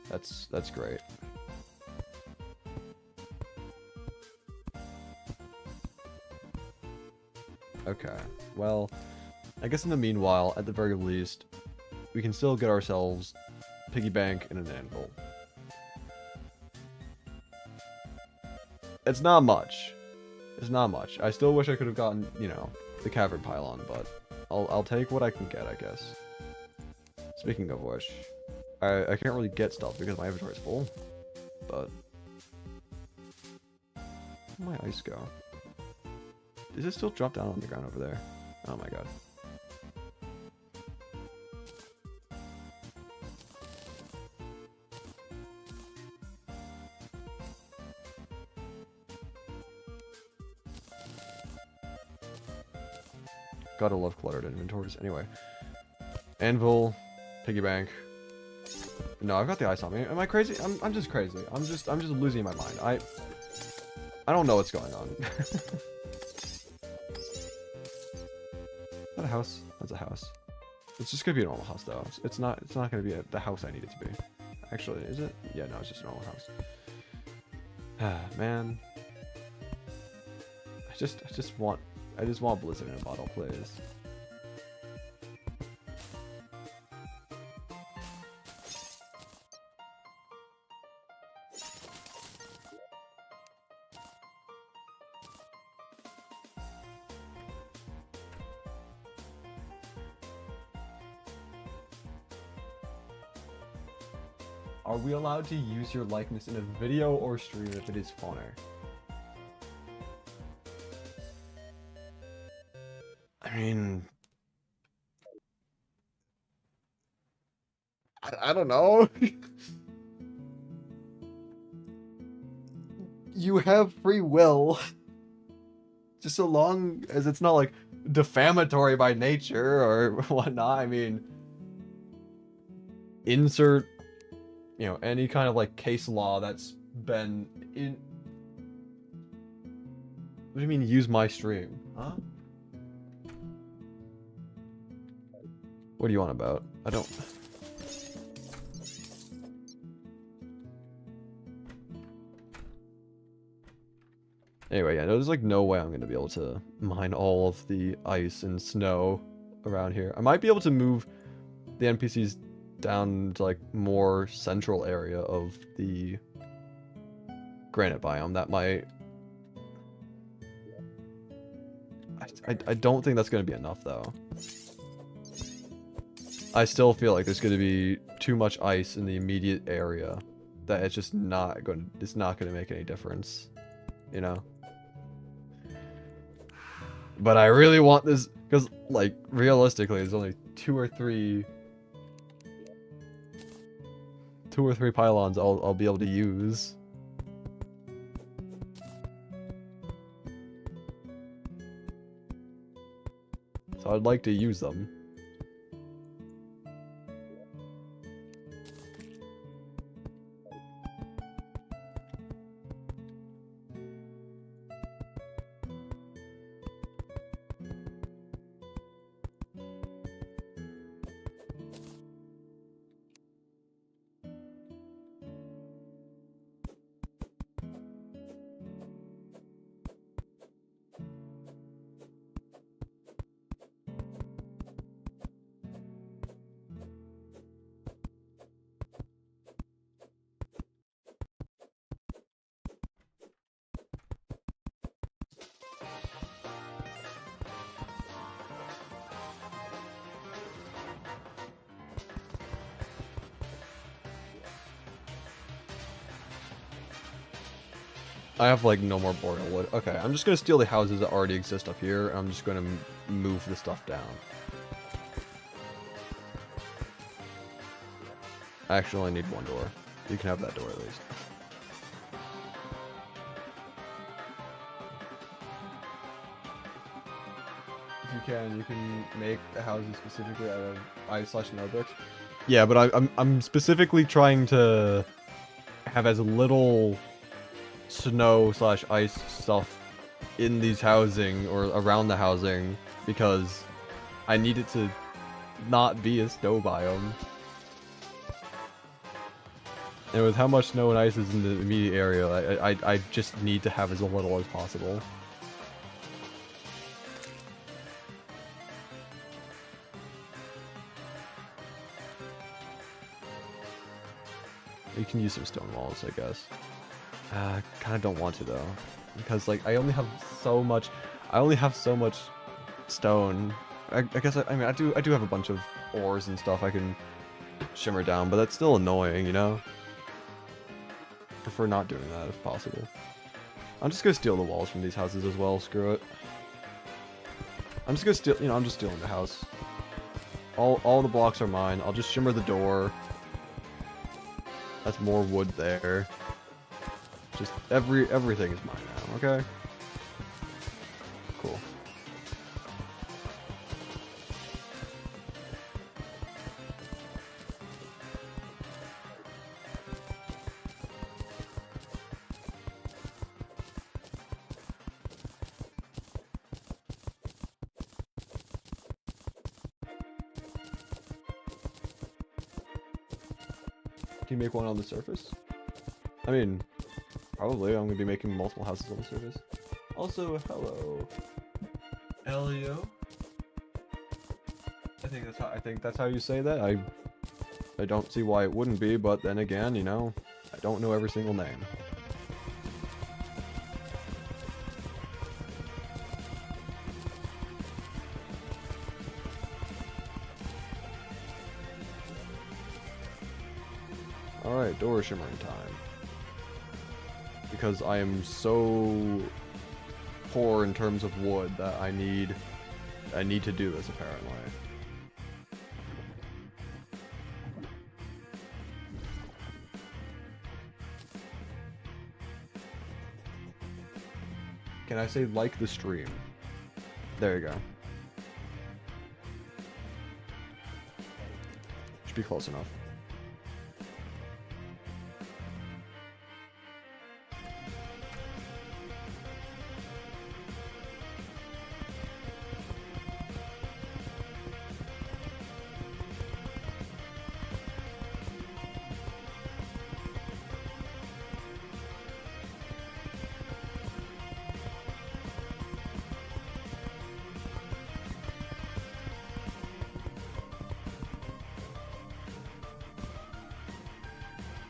Speaker 1: That's great. Okay, well, I guess in the meanwhile, at the very least, we can still get ourselves piggy bank and an anvil. It's not much. It's not much. I still wish I could have gotten, you know, the cavern pylon, but I'll take what I can get, I guess. Speaking of which, I can't really get stuff because my inventory is full, but where'd my ice go? Does it still drop down on the ground over there? Oh my god. Gotta love cluttered inventories. Anyway. Anvil, piggy bank. No, I've got the ice on me. Am I crazy? I'm just crazy. I'm just losing my mind. I don't know what's going on. Is that a house? That's a house. It's just gonna be a normal house though. It's not gonna be the house I need it to be. Actually, is it? Yeah, no, it's just a normal house. Ah, man. I just want Blizzard in a bottle, please. Are we allowed to use your likeness in a video or stream if it is funner? I mean, I don't know. You have free will. Just so long as it's not like defamatory by nature or whatnot. I mean, insert, you know, any kind of like case law that's been in. What do you mean use my stream? Huh? What do you want about? I don't. Anyway, yeah, there's like no way I'm gonna be able to mine all of the ice and snow around here. I might be able to move the NPCs down to like more central area of the granite biome. That might. I don't think that's gonna be enough though. I still feel like there's going to be too much ice in the immediate area that it's just not going to make any difference, you know? But I really want this because like realistically there's only two or three pylons I'll be able to use. So I'd like to use them. I have like no more boreal wood. Okay, I'm just gonna steal the houses that already exist up here, and I'm just gonna move the stuff down. I actually only need one door. You can have that door at least. If you can make the houses specifically out of ice/snow bricks. Yeah, but I'm specifically trying to have as little snow/ice stuff in these housing or around the housing because I need it to not be a snow biome. And with how much snow and ice is in the immediate area, I just need to have as little as possible. You can use some stone walls, I guess. Kind of don't want to though, because like I only have so much stone. I guess I mean I do have a bunch of ores and stuff I can shimmer down, but that's still annoying, you know? Prefer not doing that if possible. I'm just gonna steal the walls from these houses as well, screw it. I'm just gonna steal, you know, I'm just stealing the house. All the blocks are mine. I'll just shimmer the door. That's more wood there. Just everything is mine now, okay? Cool. Can you make one on the surface? I mean, probably. I'm gonna be making multiple houses on the surface. Also, hello, Elio. I think that's how you say that. I don't see why it wouldn't be, but then again, you know, I don't know every single name. Alright, door shimmering time. Because I am so poor in terms of wood that I need to do this apparently. Can I say like the stream? There you go. Should be close enough.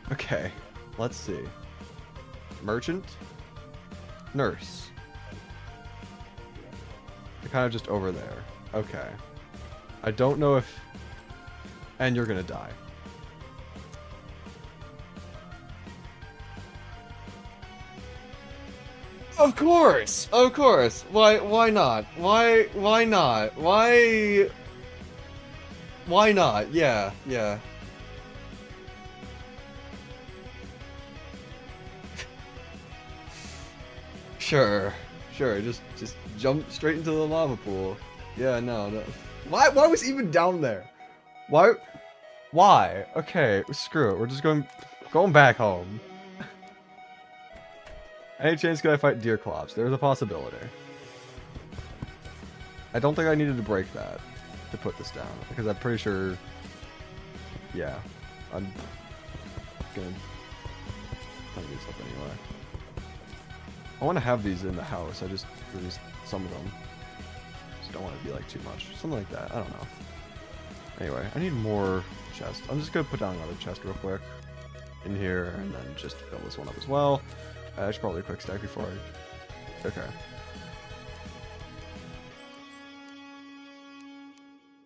Speaker 1: Okay, let's see. Merchant? Nurse. They're kind of just over there. Okay. I don't know if... And you're gonna die. Of course! Of course! Why not? Why not? Why not? Yeah. Sure, just jump straight into the lava pool. Yeah, no. Why was he even down there? Why? Okay, screw it. We're just going back home. Any chance could I fight deer clops? There's a possibility. I don't think I needed to break that to put this down, because I'm pretty sure... Yeah, I'm gonna do stuff anyway. I want to have these in the house. I just released some of them. Just don't want it to be like too much. Something like that. I don't know. Anyway, I need more chests. I'm just gonna put down another chest real quick in here, and then just fill this one up as well. I should probably quick stack before I... Okay.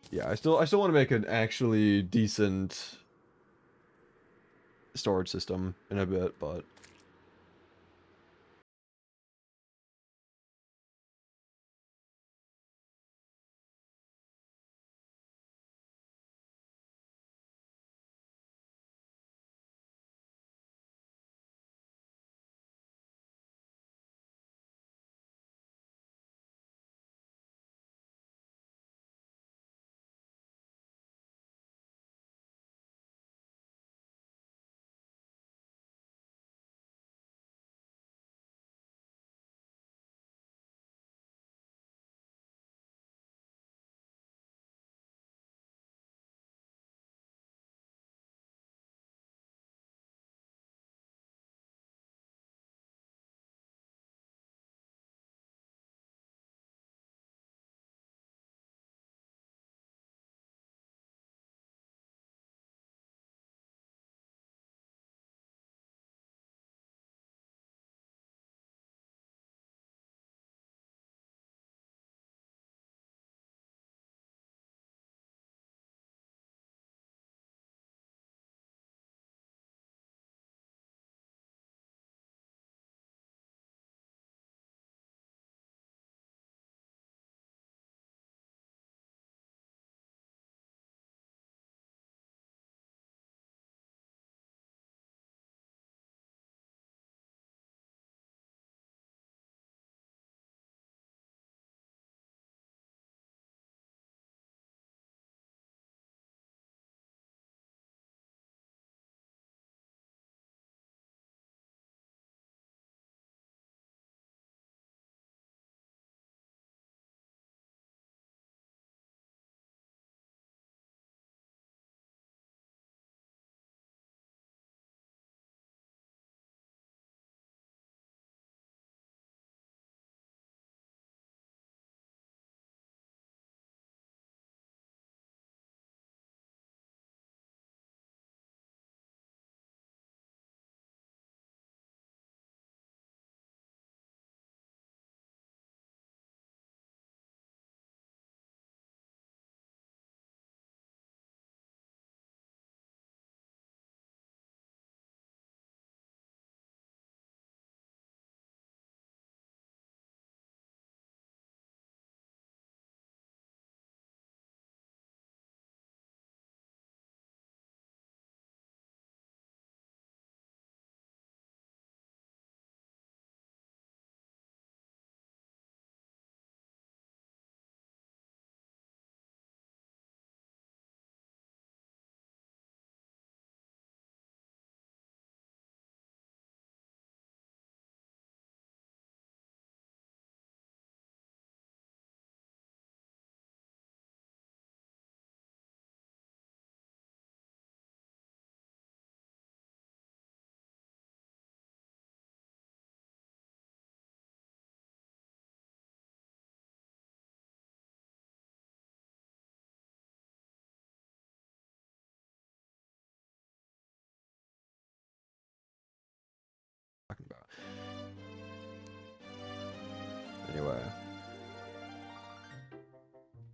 Speaker 1: Yeah, I still want to make an actually decent storage system in a bit, but...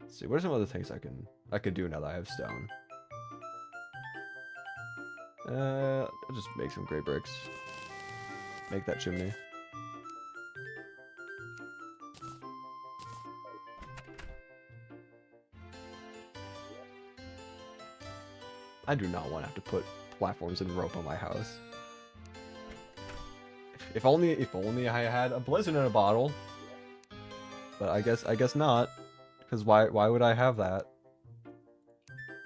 Speaker 1: Let's see, what are some other things I could do now that I have stone? I'll just make some gray bricks. Make that chimney. I do not want to have to put platforms and rope on my house. If only I had a blizzard in a bottle. But I guess not. Because why would I have that?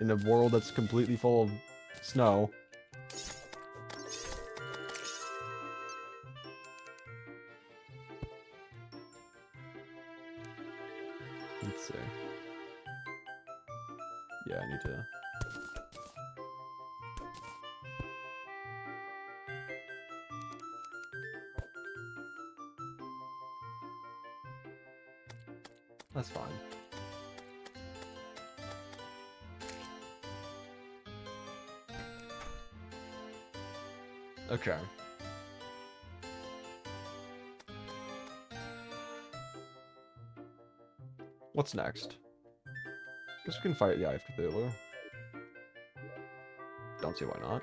Speaker 1: In a world that's completely full of snow. Let's see. Yeah, I need to... That's fine. Okay. What's next? Guess we can fight the Eye of Cthulhu. Don't see why not.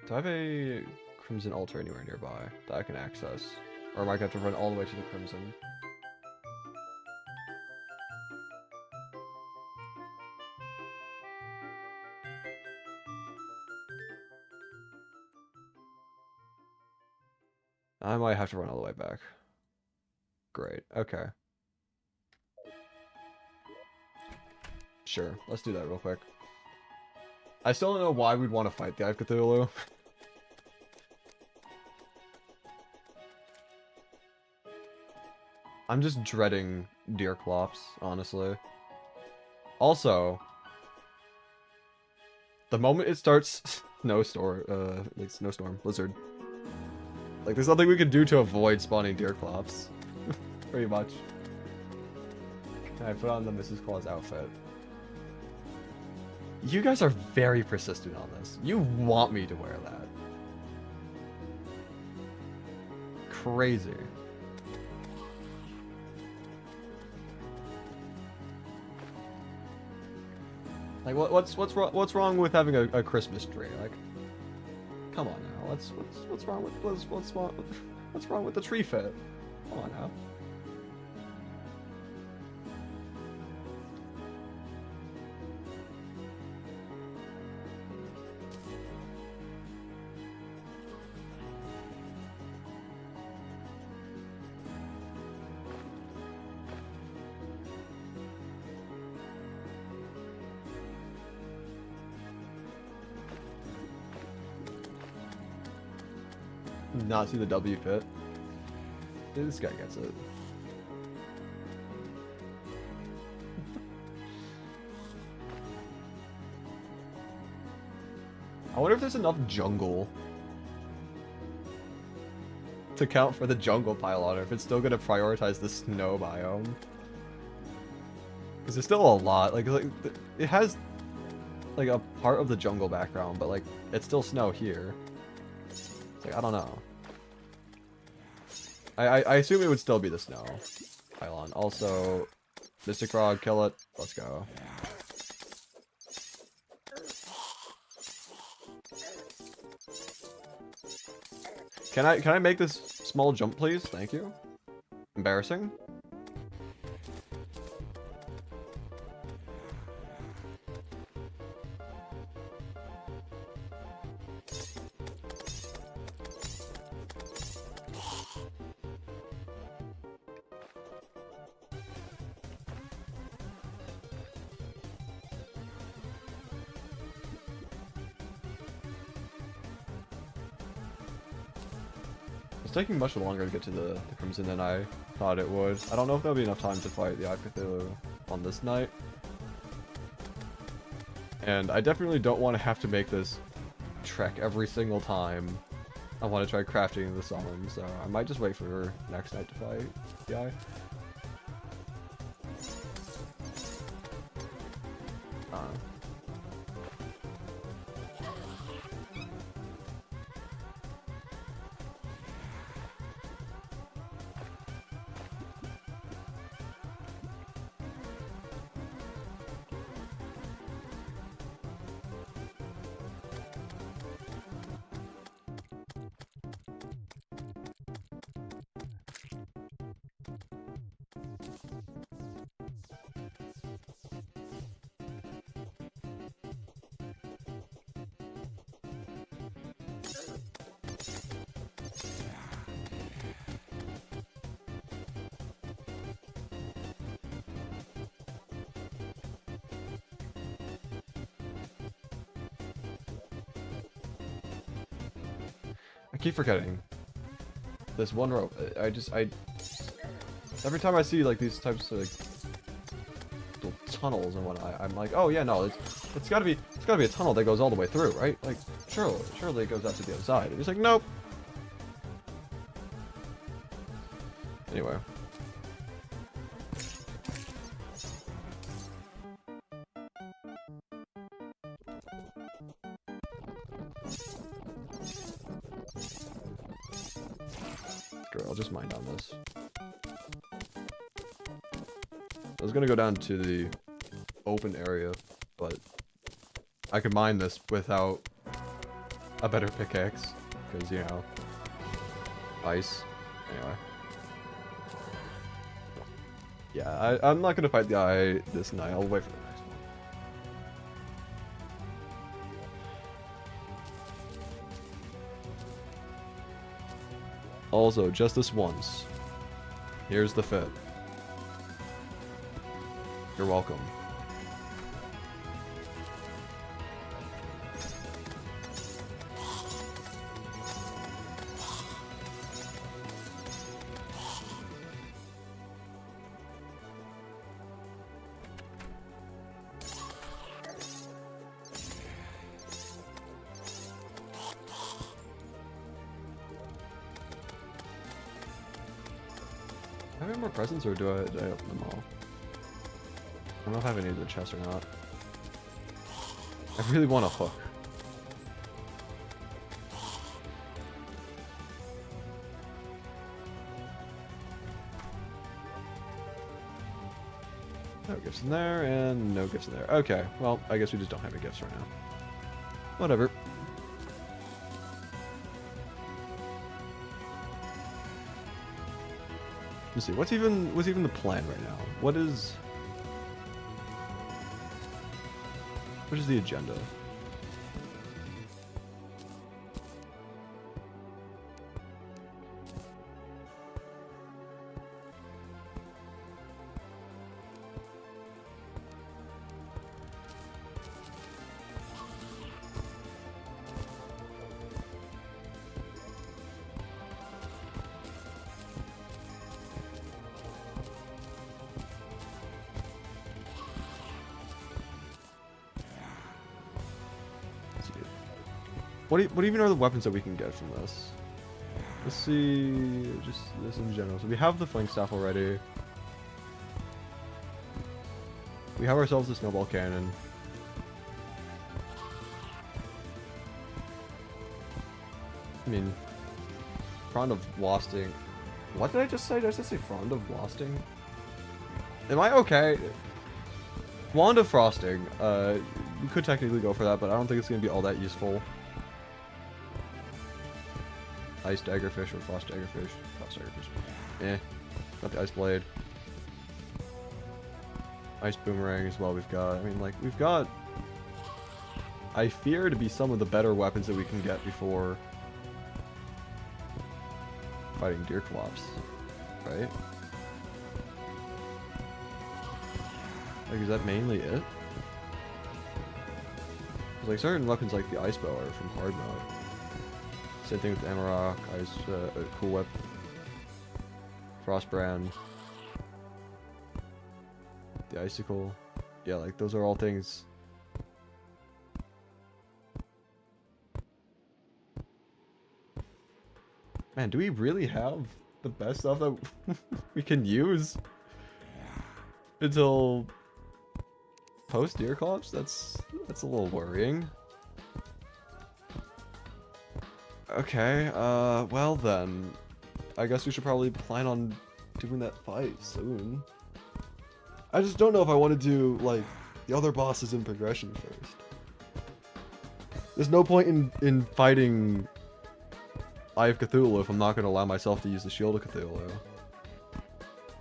Speaker 1: Do I have a Crimson Altar anywhere nearby that I can access? Or am I going to have to run all the way to the Crimson? I might have to run all the way back. Great, okay. Sure, let's do that real quick. I still don't know why we'd want to fight the Eye of Cthulhu. I'm just dreading deer clops, honestly. Also, the moment it starts snowstorm, blizzard. Like, there's nothing we can do to avoid spawning deer clops. Pretty much. I put on the Mrs. Claus outfit. You guys are very persistent on this. You want me to wear that. Crazy. Like, what's wrong with having a Christmas tree? Like, come on now. What's wrong with the tree fit? Come on now. Not see the W fit. This guy gets it. I wonder if there's enough jungle to count for the jungle pylon, or if it's still gonna prioritize the snow biome. Because there's still a lot. Like it has like a part of the jungle background, but like it's still snow here. It's like, I don't know. I assume it would still be the snow pylon. Also, Mystic Frog, kill it. Let's go. Can I make this small jump, please? Thank you. Embarrassing. Taking much longer to get to the Crimson than I thought it would. I don't know if there'll be enough time to fight the Eye of Cthulhu on this night. And I definitely don't want to have to make this trek every single time I want to try crafting the summon, so I might just wait for next night to fight the Eye. keep forgetting. This one rope. Every time I see like these types of like, little tunnels and whatnot, I'm like, oh yeah, no, it's gotta be a tunnel that goes all the way through, right? Like, surely it goes out to the other side. And he's like, nope. Anyway. Screw it, I'll just mine down this. I was gonna go down to the open area, but I could mine this without a better pickaxe, because, you know, ice. Anyway. Yeah, I'm not gonna fight the guy this night, I'll wait for the next one. Also, just this once. Here's the fit. You're welcome. Do I have any more presents, or do I open them all? I don't know if I have any of the chests or not. I really want a hook. No gifts in there, and no gifts in there. Okay, well, I guess we just don't have any gifts right now. Whatever. Let's see, what's even the plan right now? What is the agenda? What even are the weapons that we can get from this? Let's see, just this in general. So we have the fling staff already. We have ourselves the snowball cannon. I mean, Frond of Wasting. What did I just say? Did I just say Frond of Wasting? Am I okay? Wand of Frosting. You could technically go for that, but I don't think it's going to be all that useful. Ice daggerfish or frost daggerfish? Frost daggerfish. Eh. Got the ice blade. Ice boomerang as well we've got. I mean, like, we've got... I fear to be some of the better weapons that we can get before fighting deer clops. Right? Like, is that mainly it? 'Cause, like, certain weapons like the ice bow are from hard mode. Same thing with the Amarok, Ice, Cool Whip, Frostbrand, the Icicle. Yeah, like, those are all things. Man, do we really have the best stuff that we can use until post deer clops? That's a little worrying. Okay, well then, I guess we should probably plan on doing that fight soon. I just don't know if I want to do, like, the other bosses in progression first. There's no point in fighting Eye of Cthulhu if I'm not going to allow myself to use the Shield of Cthulhu.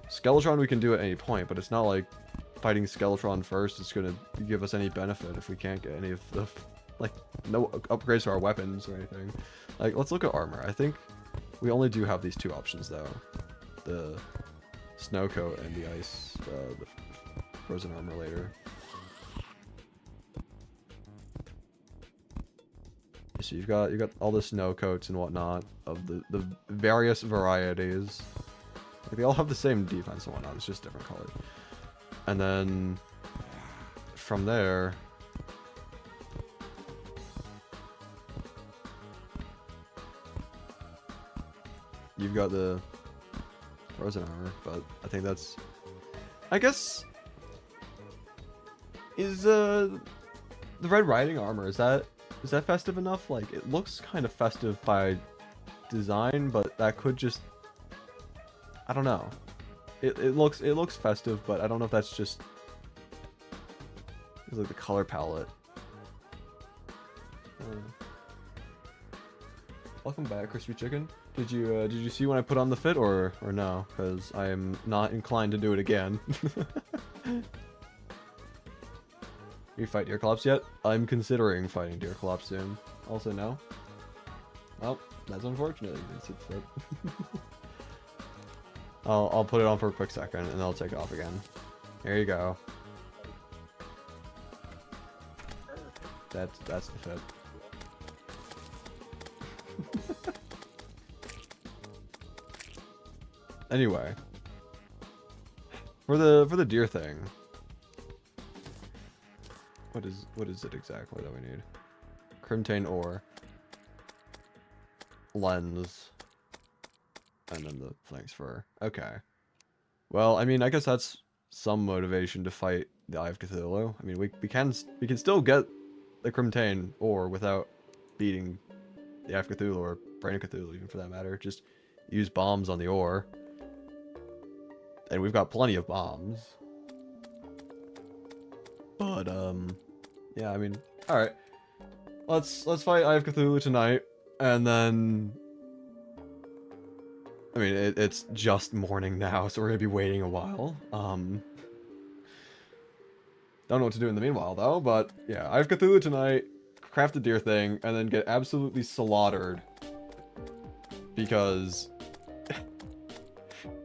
Speaker 1: Skeletron we can do at any point, but it's not like fighting Skeletron first is going to give us any benefit if we can't get any of the... like, no upgrades to our weapons or anything. Like, let's look at armor. I think we only do have these two options, though. The snow coat and the ice, the frozen armor later. So you got all the snow coats and whatnot of the various varieties. Like they all have the same defense and whatnot. It's just different colors. And then from there, you've got the frozen armor, but I think that's, I guess, is the Red Riding armor, is that festive enough? Like, it looks kind of festive by design, but that could just, I don't know. It looks festive, but I don't know if that's just, it's like the color palette. Welcome back, Crispy Chicken. Did you see when I put on the fit or no? Because I am not inclined to do it again. You fight Deerclops yet? I'm considering fighting Deerclops soon. Also no. Well, that's unfortunate. You didn't see the fit. I'll put it on for a quick second and I'll take it off again. There you go. That's the fit. Anyway, for the deer thing, what is it exactly that we need? Crimtane ore, lens, and then the flanks fur. Okay. Well, I mean, I guess that's some motivation to fight the Eye of Cthulhu. I mean, we can still get the Crimtane ore without beating the Eye of Cthulhu or Brain of Cthulhu, even for that matter. Just use bombs on the ore. And we've got plenty of bombs. But, yeah, I mean, alright. Let's fight Eye of Cthulhu tonight, and then... I mean, it's just morning now, so we're gonna be waiting a while. Don't know what to do in the meanwhile, though, but, yeah, Eye of Cthulhu tonight, craft the deer thing, and then get absolutely slaughtered. Because...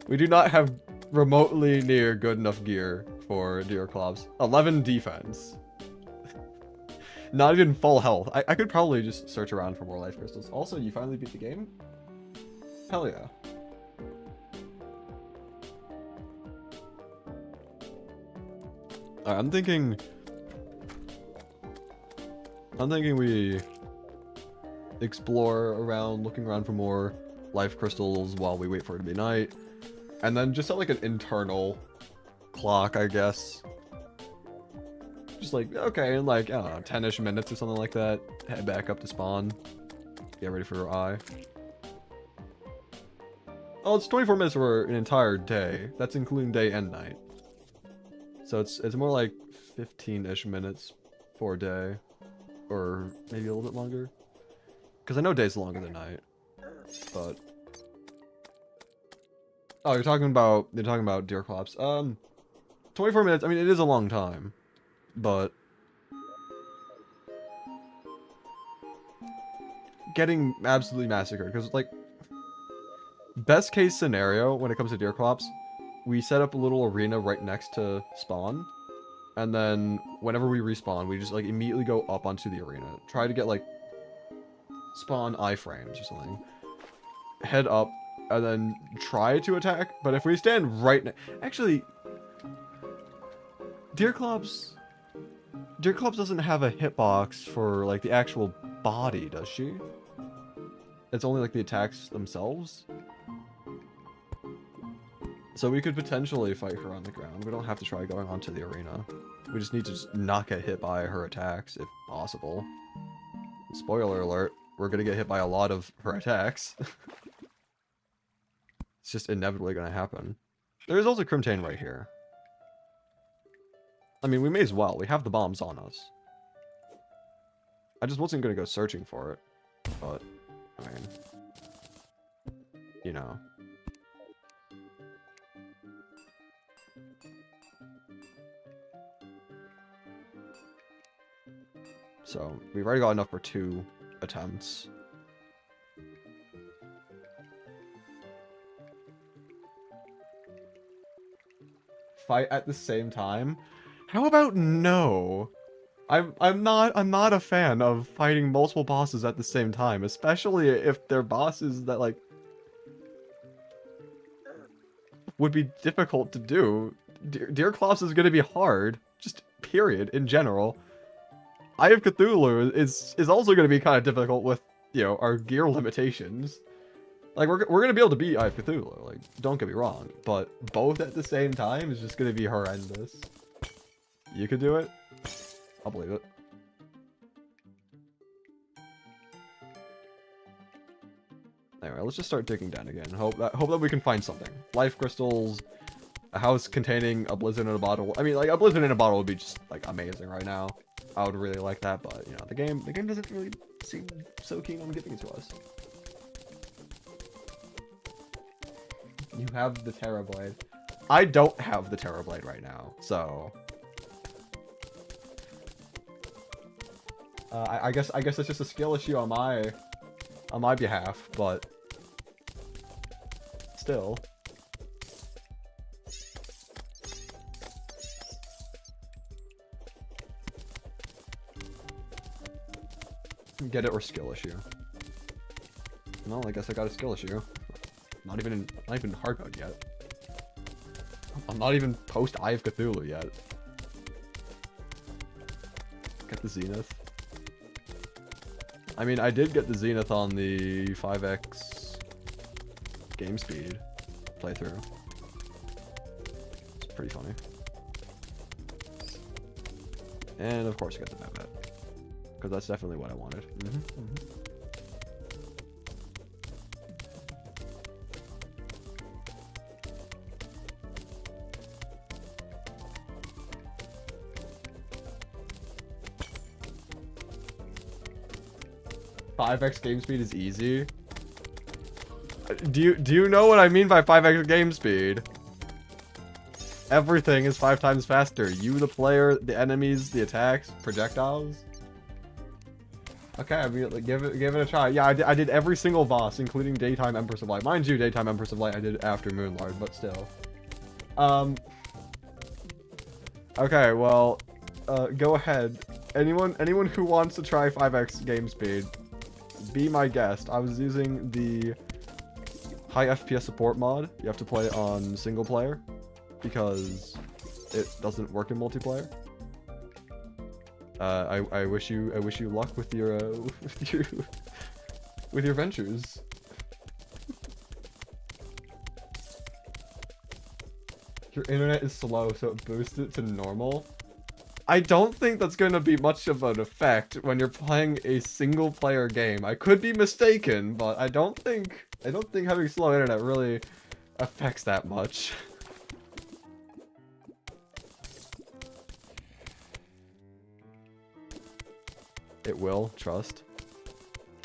Speaker 1: we do not have remotely near good enough gear for Deerclops. 11 defense. Not even full health. I could probably just search around for more life crystals. Also, you finally beat the game? Hell yeah. Alright, I'm thinking we explore around, looking around for more life crystals while we wait for it to be night. And then just set like an internal clock, I guess. Just like, okay, in like, I don't know, 10-ish minutes or something like that. Head back up to spawn. Get ready for our eye. Oh, it's 24 minutes for an entire day. That's including day and night. So it's more like 15-ish minutes for a day. Or maybe a little bit longer. Because I know day's longer than night. But... oh, you're talking about Deerclops. 24 minutes, I mean, it is a long time. But... getting absolutely massacred. Because, like... best case scenario when it comes to Deerclops, we set up a little arena right next to spawn. And then, whenever we respawn, we just, like, immediately go up onto the arena. Try to get, like... spawn iframes or something. Head up. And then try to attack, but if we stand right actually, Deerclops doesn't have a hitbox for, like, the actual body, does she? It's only, like, the attacks themselves? So we could potentially fight her on the ground. We don't have to try going onto the arena. We just need to just not get hit by her attacks, if possible. Spoiler alert, we're gonna get hit by a lot of her attacks. It's just inevitably going to happen. There's also Crimtane right here. I mean, we may as well. We have the bombs on us. I just wasn't going to go searching for it. But, I mean... you know. So, we've already got enough for 2 attempts. Fight at the same time? How about no? I'm not a fan of fighting multiple bosses at the same time, especially if they're bosses that like would be difficult to do. Dear Klaus is gonna be hard, just period in general. Eye of Cthulhu is also gonna be kind of difficult with, you know, our gear limitations. Like we're gonna be able to beat Eye of Cthulhu, like don't get me wrong, but both at the same time is just gonna be horrendous. You could do it. I'll believe it. Anyway, let's just start digging down again. Hope that we can find something. Life crystals, a house containing a blizzard in a bottle. I mean, like a blizzard in a bottle would be just like amazing right now. I would really like that, but you know, the game doesn't really seem so keen on giving it to us. You have the Terrorblade. I don't have the Terrorblade right now, so I guess it's just a skill issue on my behalf, but still. Get it or skill issue. Well, I guess I got a skill issue. Not even hard mode yet. I'm not even post Eye of Cthulhu yet. Get the Zenith. I mean, I did get the Zenith on the 5x game speed playthrough. It's pretty funny. And of course I got the map bet. Because that's definitely what I wanted. 5x game speed is easy. Do you know what I mean by 5x game speed? Everything is 5 times faster. You, the player, the enemies, the attacks, projectiles. Okay, I mean, like, give it a try. Yeah, I did every single boss, including Daytime Empress of Light. Mind you, Daytime Empress of Light I did after Moonlord, but still. Okay, well, go ahead. Anyone who wants to try 5x game speed, be my guest. I was using the high FPS support mod. You have to play it on single player because it doesn't work in multiplayer. I wish you luck with your with your ventures. Your internet is slow, so it boosts it to normal. I don't think that's going to be much of an effect when you're playing a single player game. I could be mistaken, but I don't think having slow internet really affects that much. It will, trust.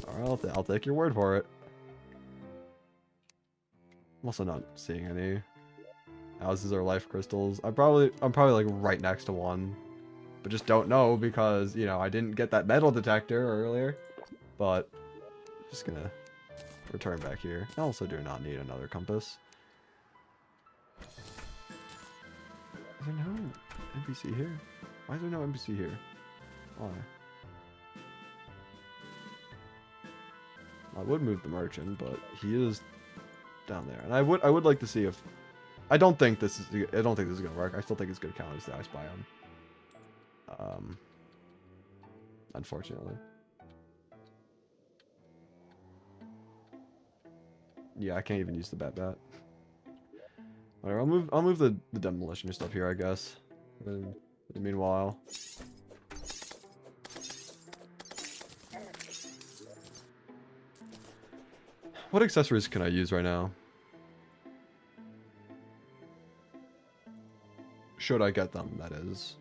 Speaker 1: Alright, I'll take your word for it. I'm also not seeing any houses or life crystals. I'm probably like right next to one. But just don't know because, you know, I didn't get that metal detector earlier. But just gonna return back here. I also do not need another compass. Is there no NPC here? Why is there no NPC here? Why? I would move the merchant, but he is down there. And I would like to see if I don't think this is gonna work. I still think it's gonna count as the ice biome. Unfortunately. Yeah, I can't even use the bat. Whatever, I'll move the demolitionist up here, I guess. In the meanwhile. What accessories can I use right now? Should I get them, that is.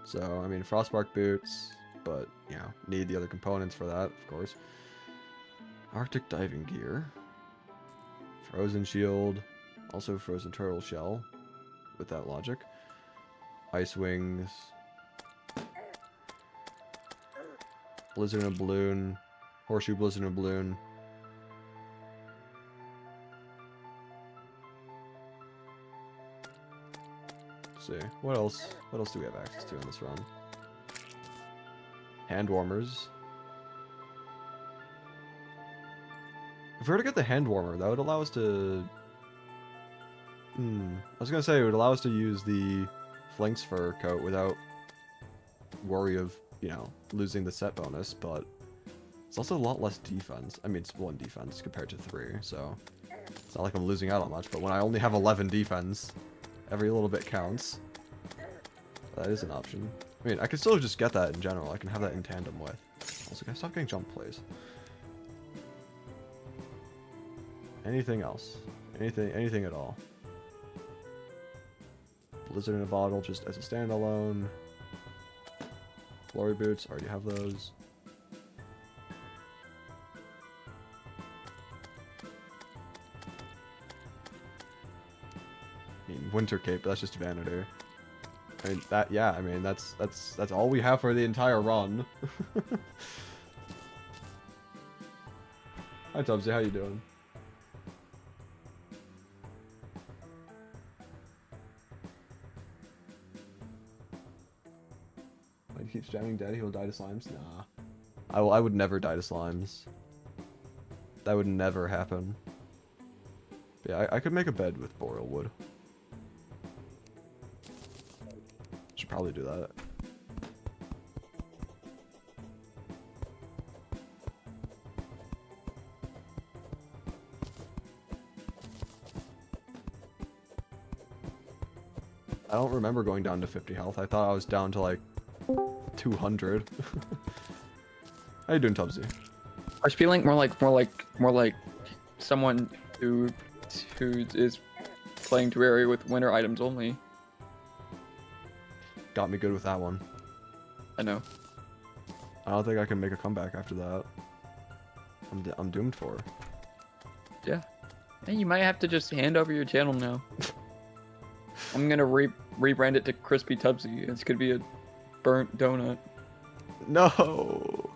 Speaker 1: So, I mean, Frostbark boots, but, you know, need the other components for that, of course. Arctic diving gear. Frozen shield. Also frozen turtle shell, with that logic. Ice wings. Blizzard and a balloon. Horseshoe, blizzard and a balloon. Let's see. What else? What else do we have access to in this run? Hand warmers. If we were to get the hand warmer, that would allow us to... I was gonna say, it would allow us to use the Flink's fur coat without worry of, you know, losing the set bonus, but it's also a lot less defense. I mean, it's 1 defense compared to 3, so it's not like I'm losing out on much, but when I only have 11 defense, every little bit counts. That is an option. I mean, I could still just get that in general. I can have that in tandem with. Also, can I stop getting jump plays? Anything else? Anything at all? Blizzard in a bottle just as a standalone. Glory boots, already have those. I mean, winter cape, that's just vanity. I mean, yeah, I mean, that's all we have for the entire run. Hi, Tubbsy, how you doing? When he keeps jamming dead, he will die to slimes? Nah. I would never die to slimes. That would never happen. But yeah, I could make a bed with boreal wood. Should probably do that. I don't remember going down to 50 health. I thought I was down to like 200. How you doing, Tubbsy?
Speaker 2: Crispylink more like someone who is playing Terraria with winter items only.
Speaker 1: Got me good with that one.
Speaker 2: I know.
Speaker 1: I don't think I can make a comeback after that. I'm doomed for.
Speaker 2: Yeah. Hey, you might have to just hand over your channel now. I'm gonna rebrand it to Crispy Tubbsy. It's gonna be a burnt donut.
Speaker 1: No.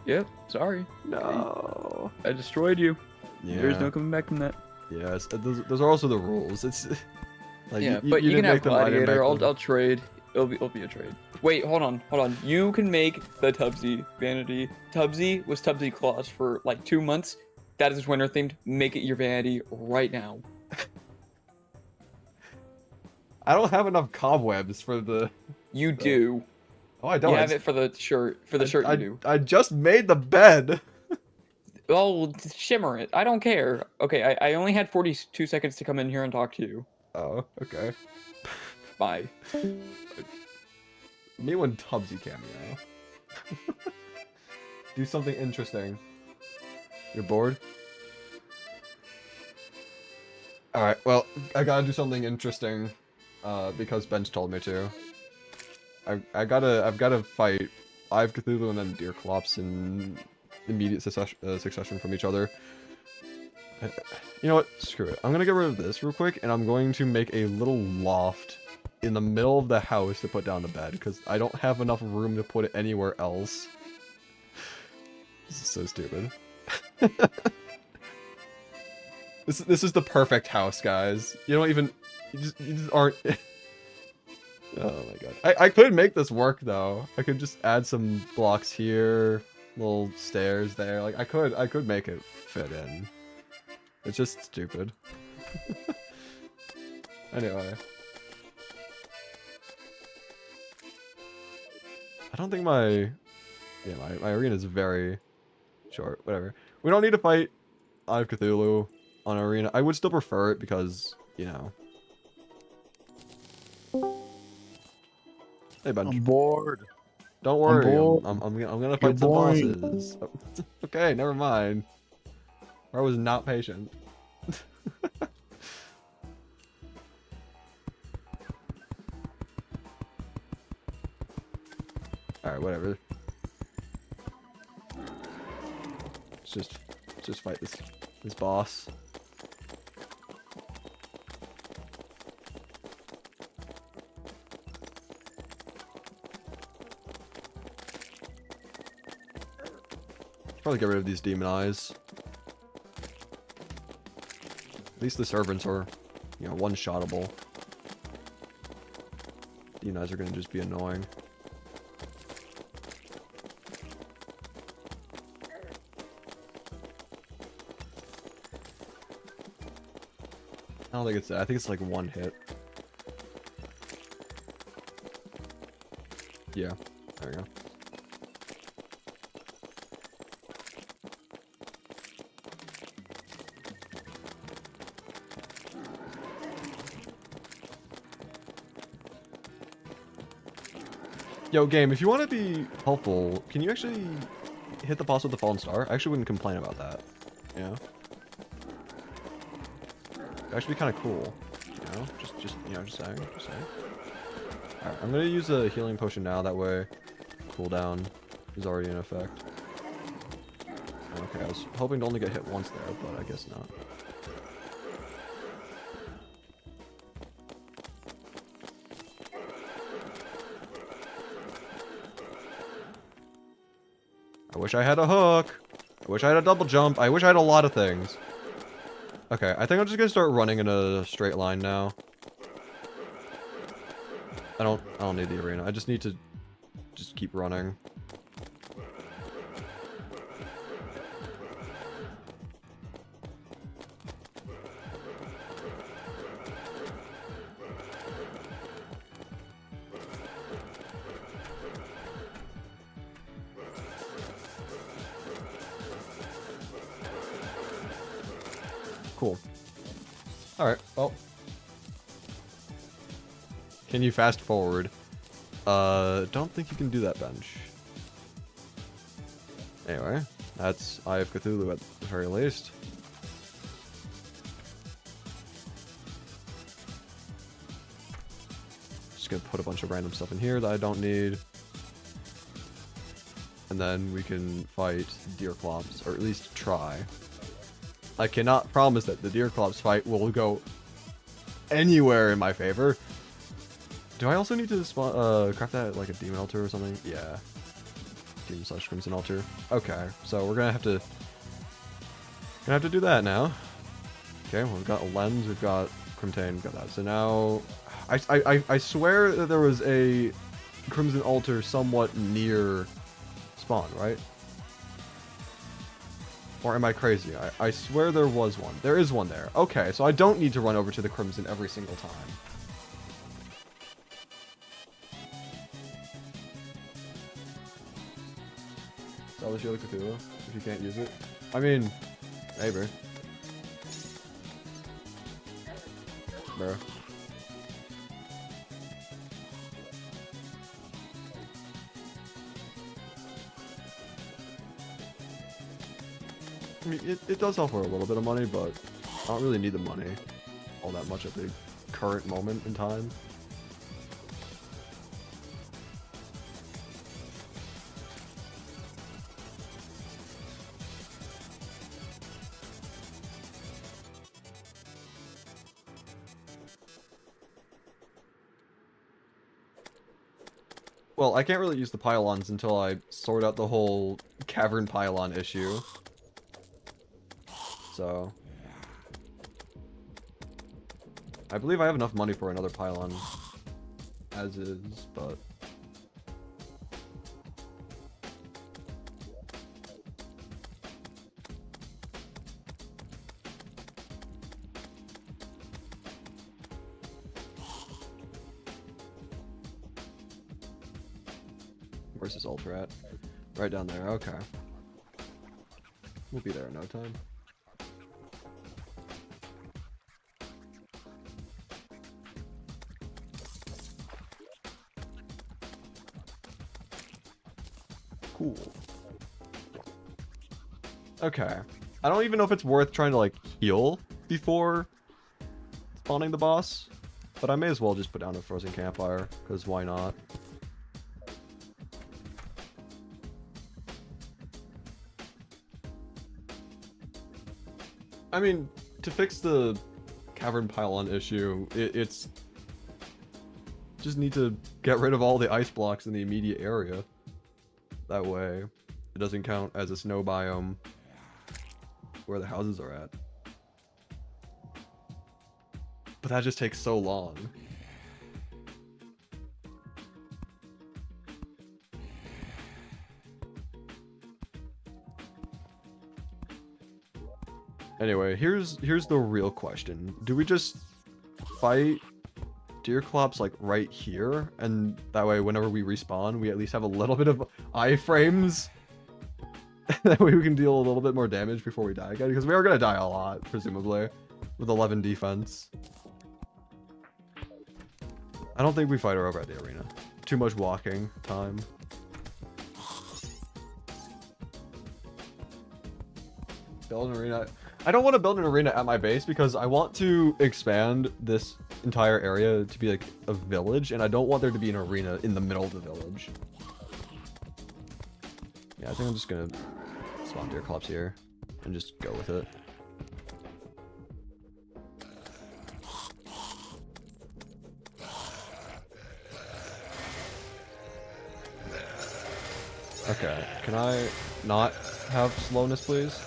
Speaker 2: Yep. Sorry.
Speaker 1: No.
Speaker 2: I destroyed you.
Speaker 1: Yeah.
Speaker 2: There's no coming back from that.
Speaker 1: Yes. Those are also the rules. It's like
Speaker 2: Yeah, but you can
Speaker 1: didn't
Speaker 2: have
Speaker 1: make them, I didn't
Speaker 2: Gladiator.
Speaker 1: make them.
Speaker 2: I'll trade. It'll be a trade. Wait, hold on. You can make the Tubbsy vanity. Tubbsy was Tubbsy Claus for like 2 months. That is winter themed. Make it your vanity right now.
Speaker 1: I don't have enough cobwebs for the.
Speaker 2: You do.
Speaker 1: Oh, I don't.
Speaker 2: You have it for the shirt. For the shirt, you do.
Speaker 1: I just made the bed.
Speaker 2: Oh, shimmer it. I don't care. Okay, I only had 42 seconds to come in here and talk to you.
Speaker 1: Oh, okay.
Speaker 2: Bye.
Speaker 1: Me when Tubbsy cameo. Do something interesting. You're bored? Alright, well, I gotta do something interesting. Because Ben's told me to. I've gotta fight Eye of Cthulhu and then Deerclops in immediate succession from each other. You know what? Screw it. I'm gonna get rid of this real quick, and I'm going to make a little loft in the middle of the house to put down the bed, because I don't have enough room to put it anywhere else. This is so stupid. This is the perfect house, guys. You don't even... You just aren't... Oh my god. I could make this work, though. I could just add some blocks here, little stairs there. Like, I could make it fit in. It's just stupid. Anyway. I don't think my... Yeah, my arena is very short. Whatever. We don't need to fight Eye of Cthulhu on arena. I would still prefer it because, you know... Hey, Ben.
Speaker 3: I'm bored.
Speaker 1: Don't worry.
Speaker 3: bored.
Speaker 1: I'm gonna fight some
Speaker 3: boring.
Speaker 1: bosses. Okay, never mind. I was not patient. Alright, whatever. Let's just fight this boss. Probably get rid of these demon eyes. At least the servants are, you know, one-shottable. Demon eyes are gonna just be annoying. I don't think it's that. I think it's like one hit. Yeah, there we go. Yo, game, if you want to be helpful, can you actually hit the boss with the fallen star? I actually wouldn't complain about that. Yeah. It'd actually be kind of cool. You know? Just saying. Alright, I'm gonna use a healing potion now, that way cooldown is already in effect. Okay, I was hoping to only get hit once there, but I guess not. I wish I had a hook. I wish I had a double jump. I wish I had a lot of things. Okay, I think I'm just gonna start running in a straight line now. I don't need the arena. I just need to just keep running. Cool. Alright, well. Can you fast forward? Don't think you can do that bench. Anyway, that's Eye of Cthulhu at the very least. Just gonna put a bunch of random stuff in here that I don't need. And then we can fight Deerclops, or at least try. I cannot promise that the Deerclops fight will go anywhere in my favor. Do I also need to craft that like a demon altar or something? Yeah. Demon / crimson altar. Okay, so we're gonna have to do that now. Okay, well, we've got a lens, we've got Crimtane, we've got that. So now I swear that there was a crimson altar somewhat near spawn, right? Or am I crazy? I swear there was one. There is one there. Okay, so I don't need to run over to the crimson every single time. Sell the Shield of Cthulhu if you can't use it. I mean, maybe. Bro. I mean, it does offer a little bit of money, but I don't really need the money all that much at the current moment in time. Well, I can't really use the pylons until I sort out the whole cavern pylon issue. So, I believe I have enough money for another pylon as is, but where's this altar at? Right down there, okay. We'll be there in no time. Cool. Okay. I don't even know if it's worth trying to, like, heal before spawning the boss, but I may as well just put down a frozen campfire, because why not? I mean, to fix the cavern pylon issue, it's just need to get rid of all the ice blocks in the immediate area. That way, it doesn't count as a snow biome where the houses are at. But that just takes so long. Anyway, here's the real question. Do we just fight Deerclops like right here? And that way whenever we respawn, we at least have a little bit of iframes? That way we can deal a little bit more damage before we die again. Because we are going to die a lot, presumably, with 11 defense. I don't think we fight her over at the arena. Too much walking time. Build an arena. I don't want to build an arena at my base because I want to expand this entire area to be like a village, and I don't want there to be an arena in the middle of the village. Yeah, I think I'm just gonna spawn Deerclops here and just go with it. Okay, can I not have slowness, please?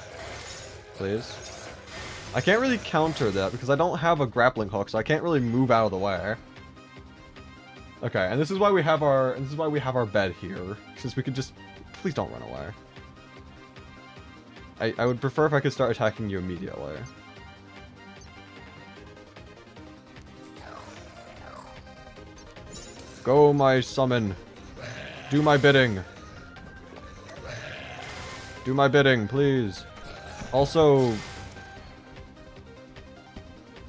Speaker 1: Please. I can't really counter that because I don't have a grappling hook, so I can't really move out of the way. Okay, and this is why we have our bed here, since we could just please don't run away. I would prefer if I could start attacking you immediately. Go, my summon. Do my bidding. Do my bidding, please. Also...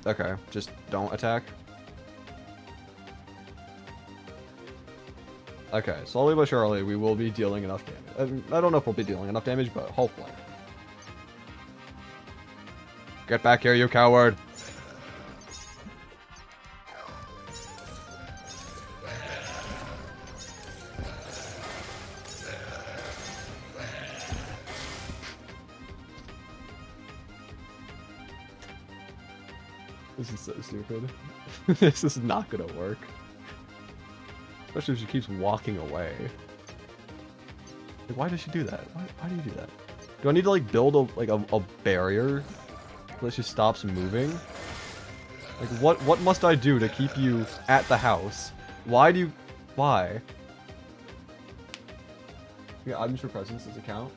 Speaker 1: Okay, just don't attack. Okay, slowly but surely we will be dealing enough damage. I don't know if we'll be dealing enough damage, but hopefully. Get back here, you coward! This is so stupid. This is not gonna work. Especially if she keeps walking away. Like, why does she do that? Why do you do that? Do I need to like build a barrier so that she stops moving? Like what must I do to keep you at the house? Why? Yeah, items for presence does it count?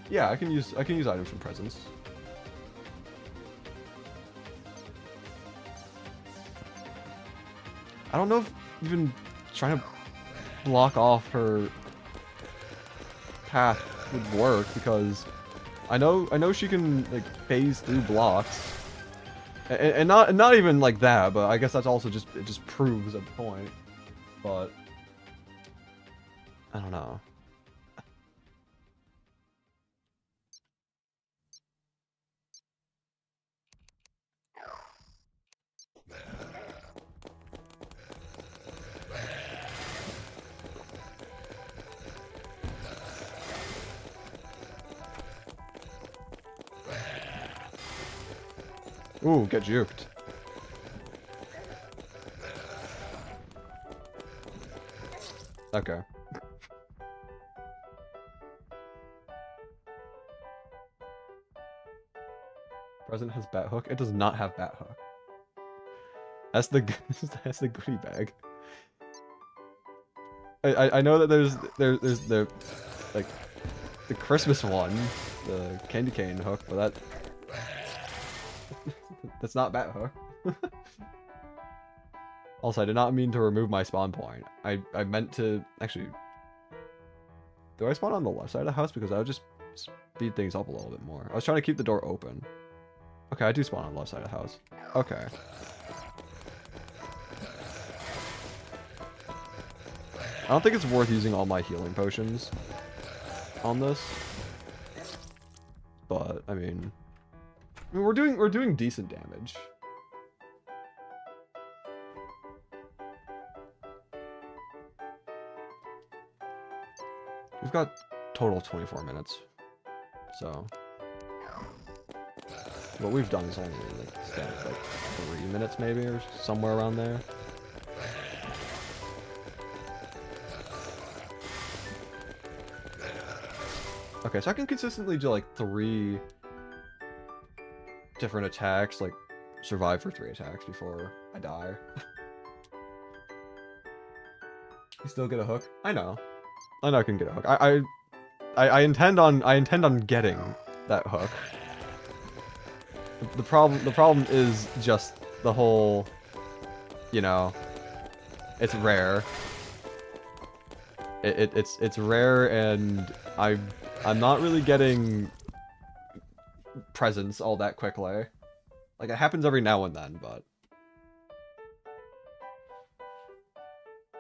Speaker 1: Yeah, I can use items from presence. I don't know if even trying to block off her path would work because I know she can like phase through blocks, and not even like that, but I guess that's also just it just proves a point. But I don't know. Ooh, get juked. Okay. Present has bat hook. It does not have bat hook. That's the goodie bag. I know that there's the like the Christmas one, the candy cane hook, but that's not bat hook. Also, I did not mean to remove my spawn point. I meant to actually. Do I spawn on the left side of the house? Because I would just speed things up a little bit more. I was trying to keep the door open. Okay, I do spawn on the left side of the house. Okay. I don't think it's worth using all my healing potions on this. But I mean we're doing decent damage. We've got total 24 minutes. So what we've done is only like standard like 3 minutes maybe or somewhere around there. Okay, so I can consistently do like 3 different attacks, like survive for 3 attacks before I die. You still get a hook? I know I can get a hook. I intend on getting that hook. The problem is just the whole, you know, it's rare. It's rare, and I'm not really getting presents all that quickly. Like, it happens every now and then, but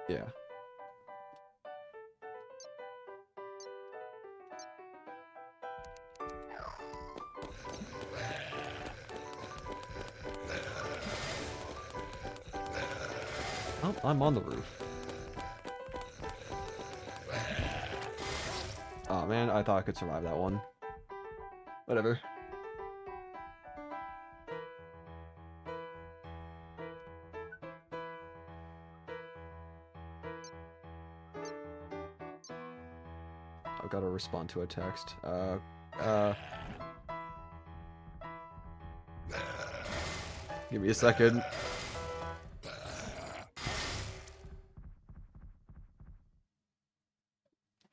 Speaker 1: yeah. Oh, I'm on the roof. Oh man, I thought I could survive that one. Whatever. I've got to respond to a text. Give me a second.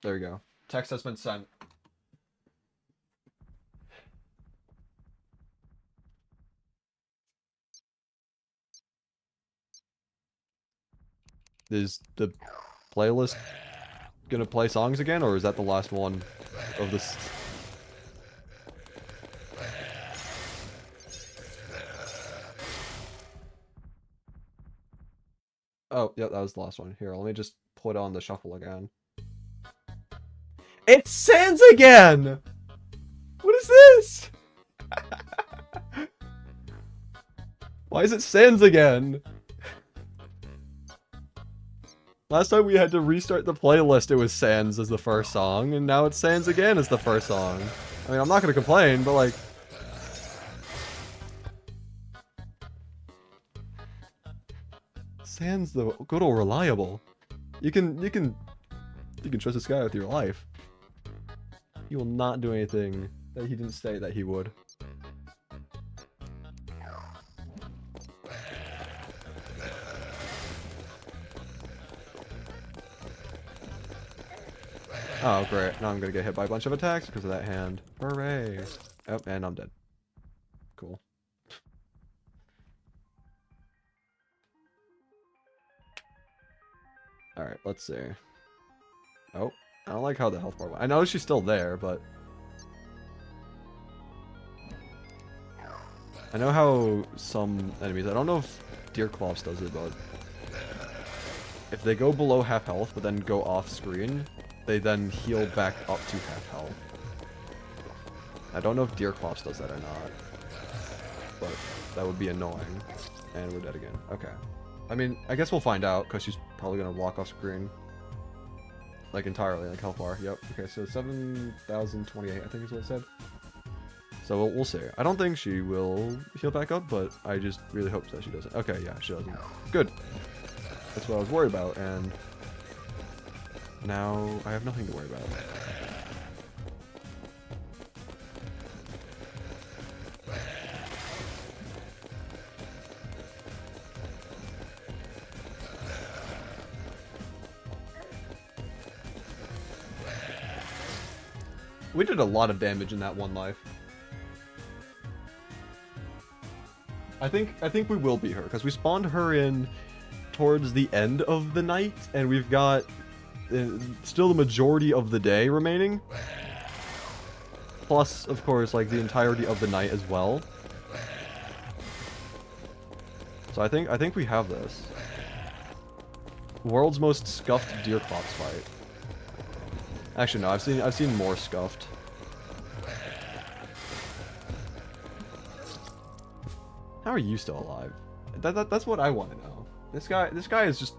Speaker 1: There we go. Text has been sent. Is the playlist gonna play songs again, or is that the last one of this? Oh, yeah, that was the last one. Here, let me just put on the shuffle again. It's Sans again! What is this? Why is it Sans again? Last time we had to restart the playlist, it was Sans as the first song, and now it's Sans again as the first song. I mean, I'm not gonna complain, but like... Sans the good old reliable. You can trust this guy with your life. He will not do anything that he didn't say that he would. Oh, great. Now I'm gonna get hit by a bunch of attacks because of that hand. Hooray. Oh, and I'm dead. Cool. Alright, let's see. Oh, I don't like how the health bar went. I know she's still there, but... I know how some enemies... I don't know if Deerclops does it, but... If they go below half health, but then go off screen, they then heal back up to half health. I don't know if Deerclops does that or not. But that would be annoying. And we're dead again. Okay. I mean, I guess we'll find out, because she's probably going to walk off screen. Like, entirely, like health bar. Yep. Okay, so 7,028, I think is what it said. So we'll see. I don't think she will heal back up, but I just really hope that she doesn't. Okay, yeah, she doesn't. Good. That's what I was worried about, and now I have nothing to worry about. We did a lot of damage in that one life. I think we will beat her, because we spawned her in towards the end of the night, and we've got still the majority of the day remaining. Plus, of course, like the entirety of the night as well. So I think we have this. World's most scuffed Deerclops fight. Actually, no, I've seen more scuffed. How are you still alive? That's what I want to know. This guy has just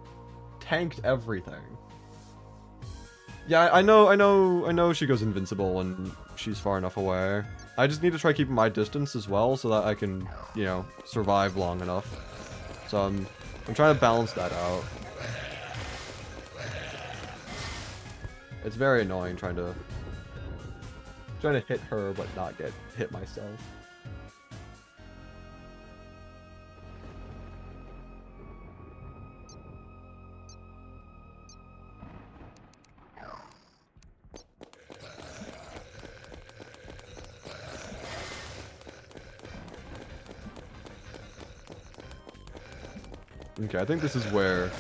Speaker 1: tanked everything. Yeah, I know she goes invincible when she's far enough away. I just need to try keeping my distance as well so that I can, you know, survive long enough. So I'm trying to balance that out. It's very annoying trying to Trying to hit her, but not get hit myself. Okay, I think this is where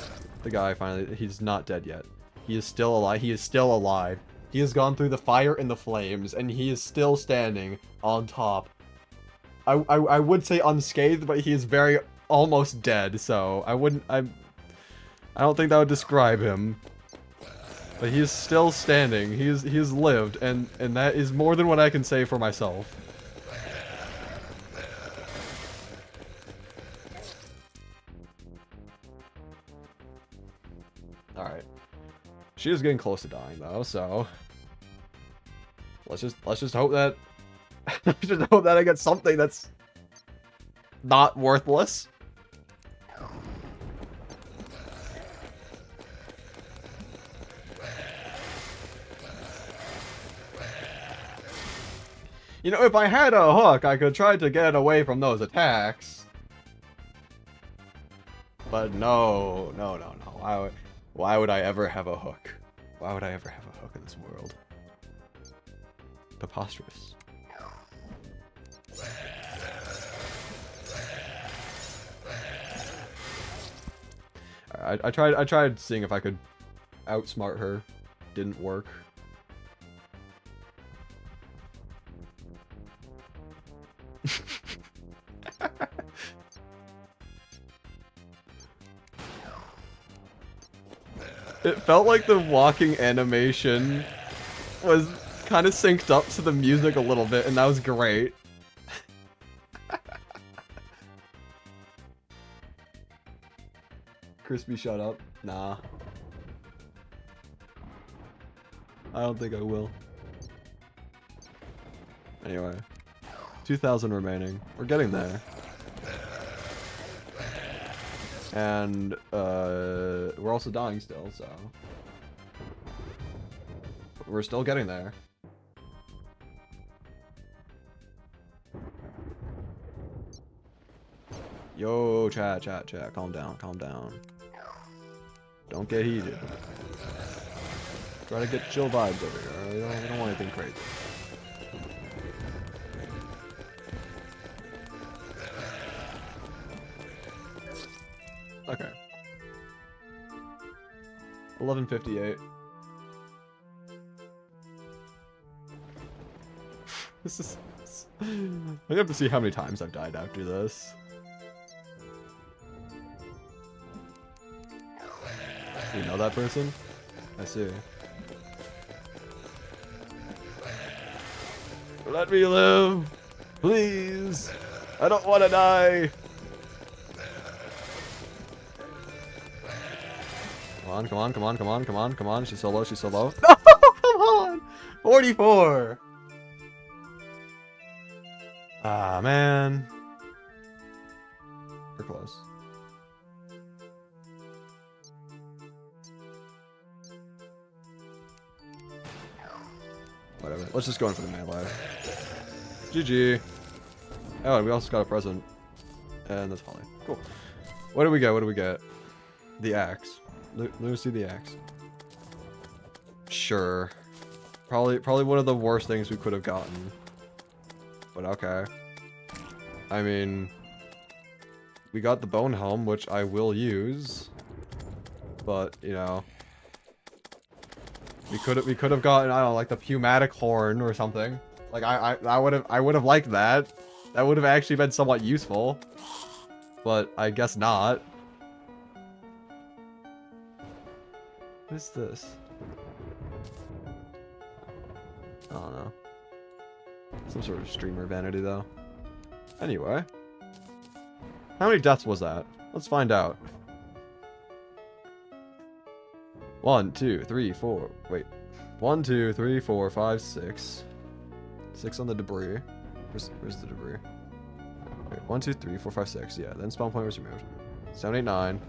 Speaker 1: the guy finally... He's not dead yet. He is still alive. He is still alive. He has gone through the fire and the flames, and he is still standing on top. I would say unscathed, but he is very almost dead, so I wouldn't... I don't think that would describe him. But he is still standing. He has lived, and that is more than what I can say for myself. Alright. She is getting close to dying though, so let's just hope that let's just hope that I get something that's not worthless. You know, if I had a hook, I could try to get away from those attacks. But no. Why would I ever have a hook? Why would I ever have a hook in this world? Preposterous. I tried seeing if I could outsmart her. Didn't work. It felt like the walking animation was kind of synced up to the music a little bit, and that was great. Crispy, shut up. Nah. I don't think I will. Anyway. 2,000 remaining. We're getting there. And, we're also dying still, so... We're still getting there. Yo, chat, calm down. Don't get heated. Try to get chill vibes over here, alright? We don't want anything crazy. Okay. 11:58. This is... I have to see how many times I've died after this. You know that person? I see. Let me live! Please! I don't want to die! Come on. She's so low. No, come on! 44! Ah, man. We're close. Whatever. Let's just go in for the melee. GG. Oh, and we also got a present. And that's Holly. Cool. What do we get? The axe. Let me see the axe. Sure. Probably one of the worst things we could have gotten. But okay. I mean, we got the bone helm, which I will use. But, you know, we could have gotten, I don't know, like the pneumatic horn or something. Like I would have liked that. That would have actually been somewhat useful. But I guess not. What is this? I don't know. Some sort of streamer vanity, though. Anyway. How many deaths was that? Let's find out. 1, 2, 3, 4. Wait. 1, 2, 3, 4, 5, 6. 6 on the debris. Where's the debris? Wait, 1, 2, 3, 4, 5, 6. Yeah, then spawn point was removed. 7, 8, 9.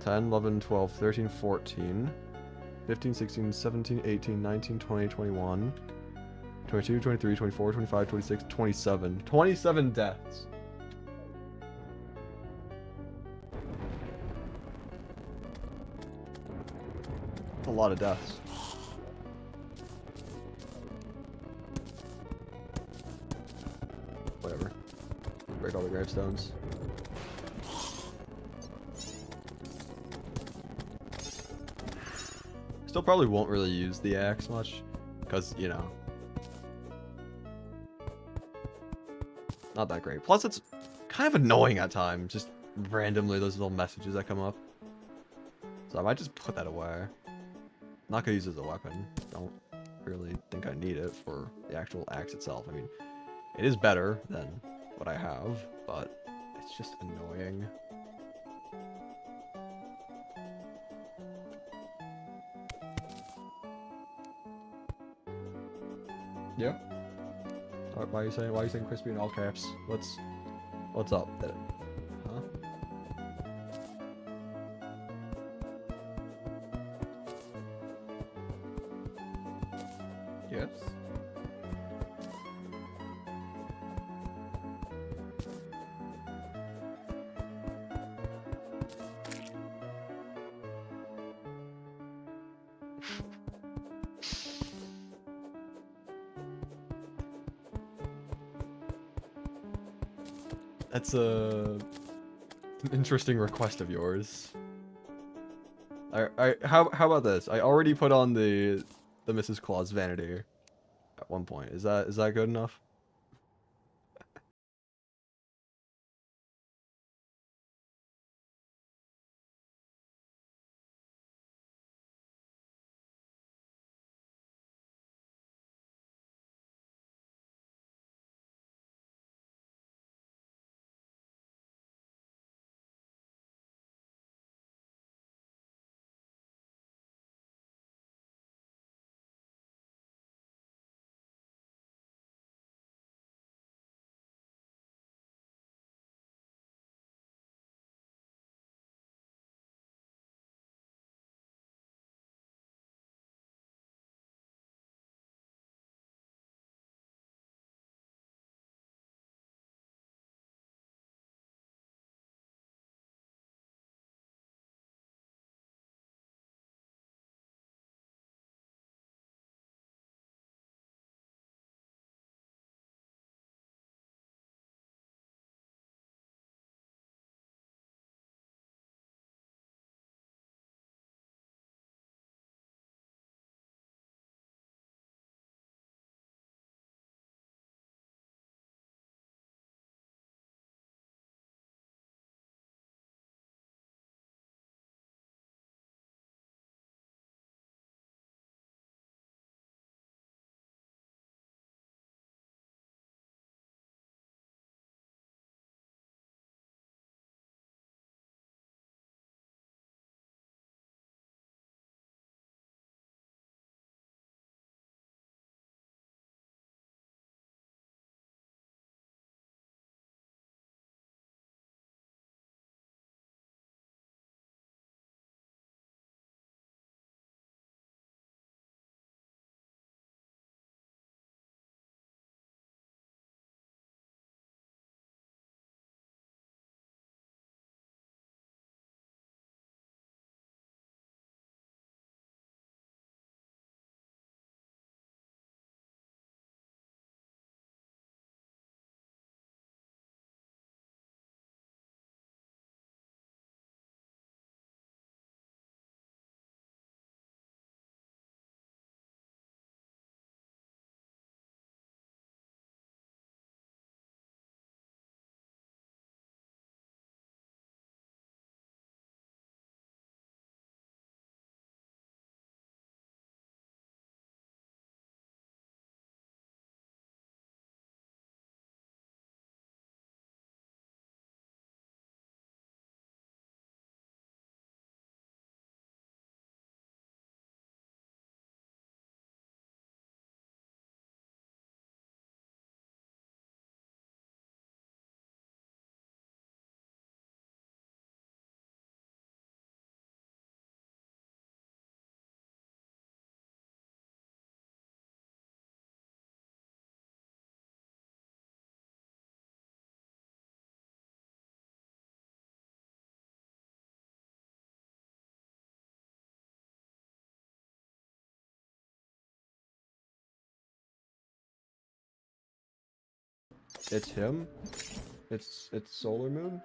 Speaker 1: 10, 11, 12, 13, 14. 15, 16, 17, 18, 19, 20, 21. 22, 23, 24, 25, 26, 27. 27 deaths. That's a lot of deaths. Whatever. Break all the gravestones. Still probably won't really use the axe much, because, you know, not that great. Plus, it's kind of annoying at times, just randomly those little messages that come up. So I might just put that away. Not gonna use it as a weapon. Don't really think I need it for the actual axe itself. I mean, it is better than what I have, but it's just annoying. Yeah. Why are you saying crispy in all caps? What's up? Huh? Yes. That's an interesting request of yours. How about this? I already put on the Mrs. Claus vanity at one point. Is that good enough? It's him? It's Solar Moon?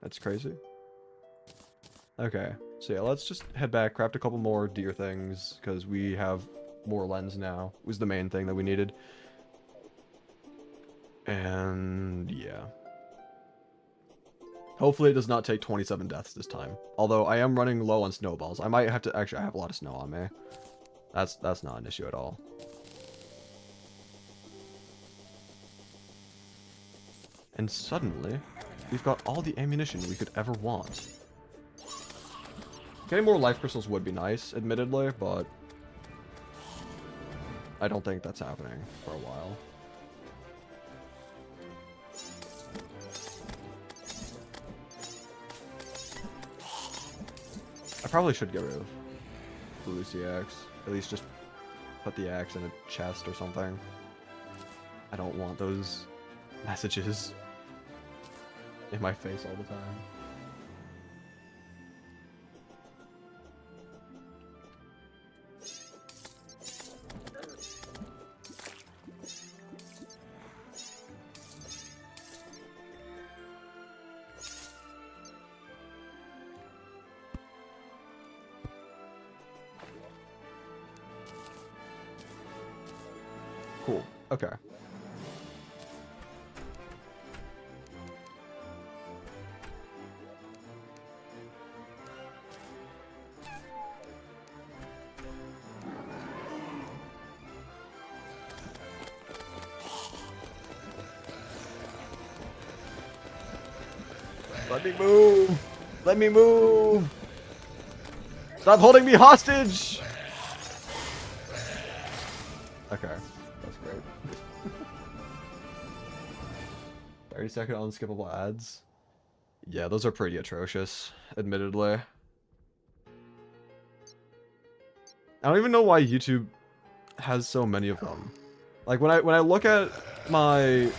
Speaker 1: That's crazy. Okay, so yeah, let's just head back, craft a couple more deer things, because we have more lens now, was the main thing that we needed. And yeah. Hopefully it does not take 27 deaths this time. Although I am running low on snowballs. I might have to, actually I have a lot of snow on me. That's not an issue at all. And suddenly, we've got all the ammunition we could ever want. Getting more life crystals would be nice, admittedly, but I don't think that's happening for a while. I probably should get rid of the Lucy axe. At least just put the axe in a chest or something. I don't want those messages in my face all the time. Cool. Okay. Let me move! Let me move! Stop holding me hostage! Okay, that's great. 30-second unskippable ads. Yeah, those are pretty atrocious, admittedly. I don't even know why YouTube has so many of them. Like when I look at my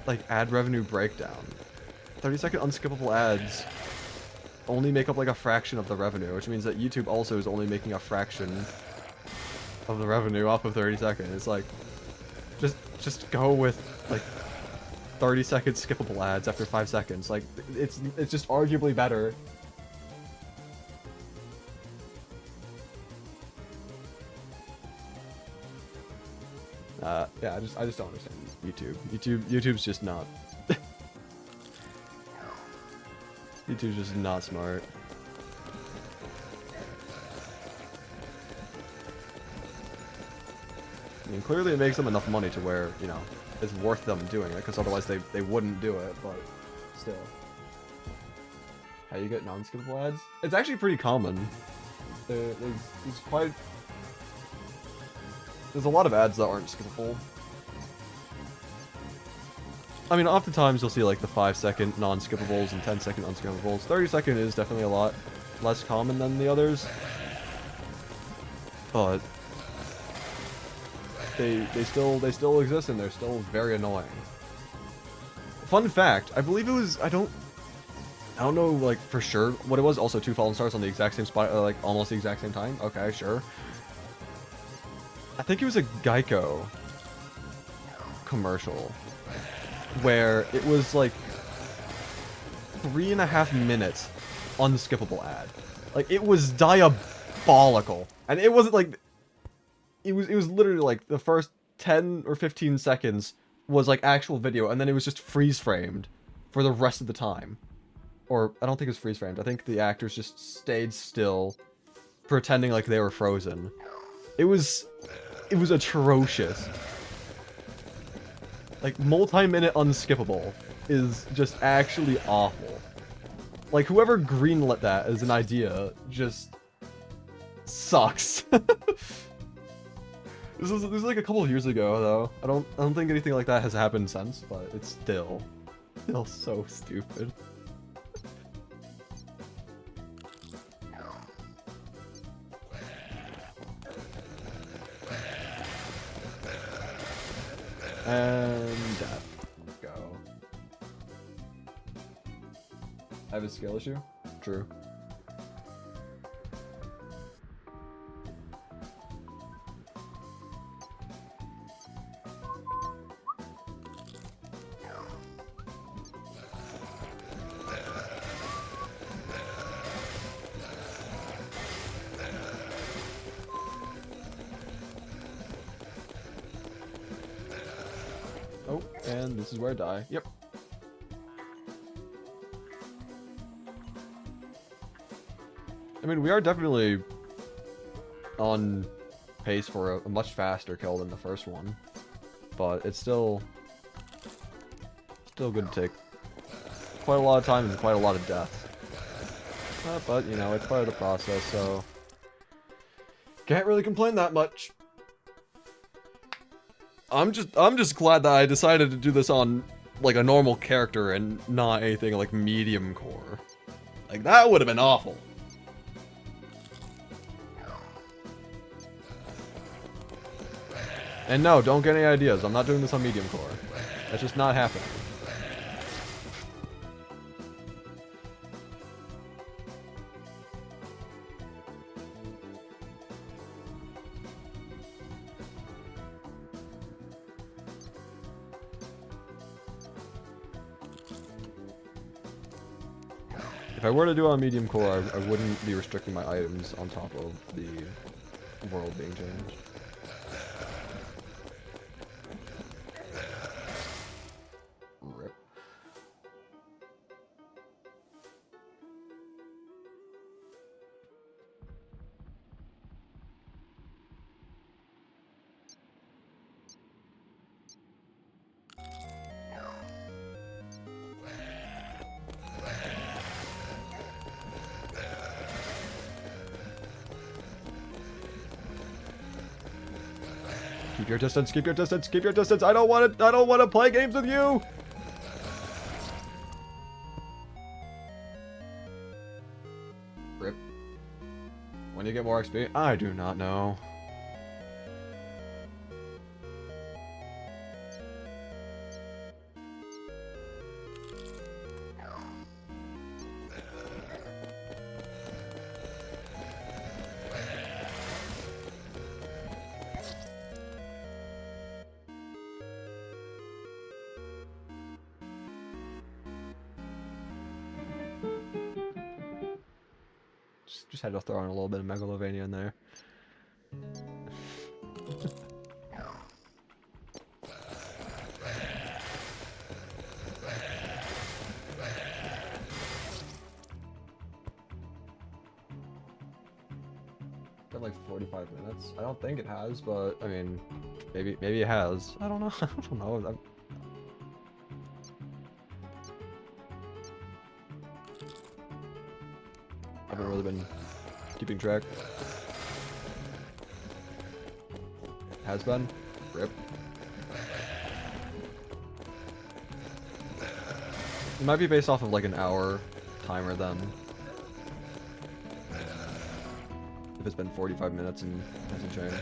Speaker 1: like ad revenue breakdown, 30-second unskippable ads only make up like a fraction of the revenue, which means that YouTube also is only making a fraction of the revenue off of 30 seconds. It's like, just go with like 30-second skippable ads after 5 seconds. Like, it's just arguably better. Yeah, I just don't understand YouTube. YouTube's just not. YouTube's just not smart. I mean, clearly it makes them enough money to where, you know, it's worth them doing it, because otherwise they wouldn't do it, but still. How you get non-skippable ads? It's actually pretty common. There's quite... There's a lot of ads that aren't skippable. I mean, oftentimes you'll see like the 5-second non-skippables and 10-second unskippables. 30-second is definitely a lot less common than the others. But they still exist, and they're still very annoying. Fun fact, I believe it was, I don't know like for sure what it was. Also, 2 fallen stars on the exact same spot, like almost the exact same time. Okay, sure. I think it was a Geico commercial where it was like 3.5 minutes unskippable ad. Like, it was diabolical. And it wasn't like, it was literally like the first 10 or 15 seconds was like actual video, and then it was just freeze framed for the rest of the time. Or I don't think it was freeze framed. I think the actors just stayed still, pretending like they were frozen. It was atrocious. Like, multi-minute unskippable is just actually awful. Like, whoever greenlit that as an idea just sucks. This was like a couple of years ago, though. I don't think anything like that has happened since, but it's still so stupid. And death. Let's go. I have a skill issue? True. And this is where I die. Yep. I mean, we are definitely on pace for a much faster kill than the first one. But it's still good to take quite a lot of time and quite a lot of death. But, you know, it's part of the process, so can't really complain that much. I'm just glad that I decided to do this on, like, a normal character and not anything like medium core. Like, that would have been awful. And no, don't get any ideas. I'm not doing this on medium core. That's just not happening. If I were to do it on medium core, I wouldn't be restricting my items on top of the world being changed. Rip. Keep your distance, keep your distance, keep your distance. I don't want to play games with you. Rip. When you get more XP? I do not know. Just had to throw in a little bit of Megalovania in there. Been like 45 minutes. I don't think it has, but I mean, maybe it has. I don't know. I don't know. I haven't really been keeping track. Has been? Rip. It might be based off of like an hour timer then. If it's been 45 minutes and hasn't changed.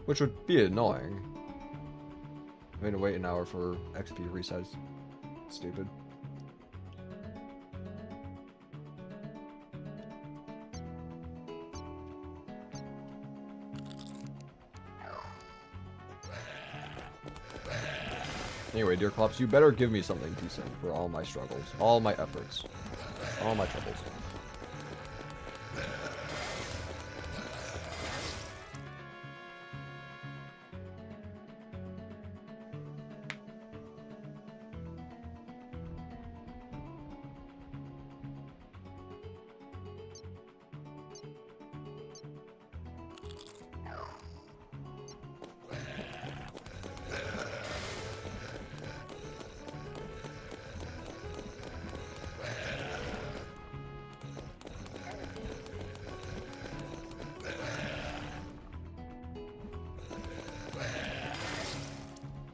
Speaker 1: Which would be annoying. Having to wait an hour for XP resets. Stupid. Anyway, dear Clops, you better give me something decent for all my struggles, all my efforts, all my troubles.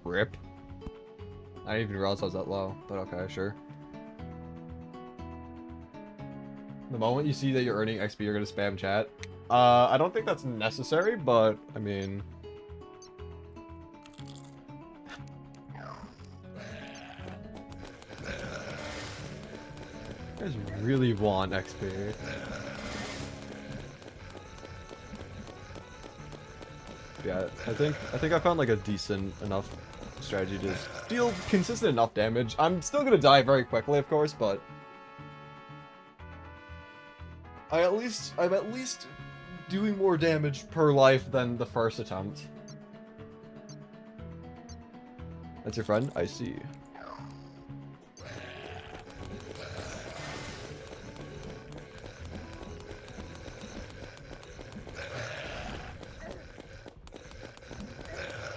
Speaker 1: Rip. I didn't even realize I was that low, but okay, sure. The moment you see that you're earning XP, you're gonna spam chat. I don't think that's necessary, but I mean... You guys really want XP. Yeah, I think I found like a decent enough strategy to deal consistent enough damage. I'm still gonna die very quickly, of course, but I'm at least doing more damage per life than the first attempt. That's your friend? I see.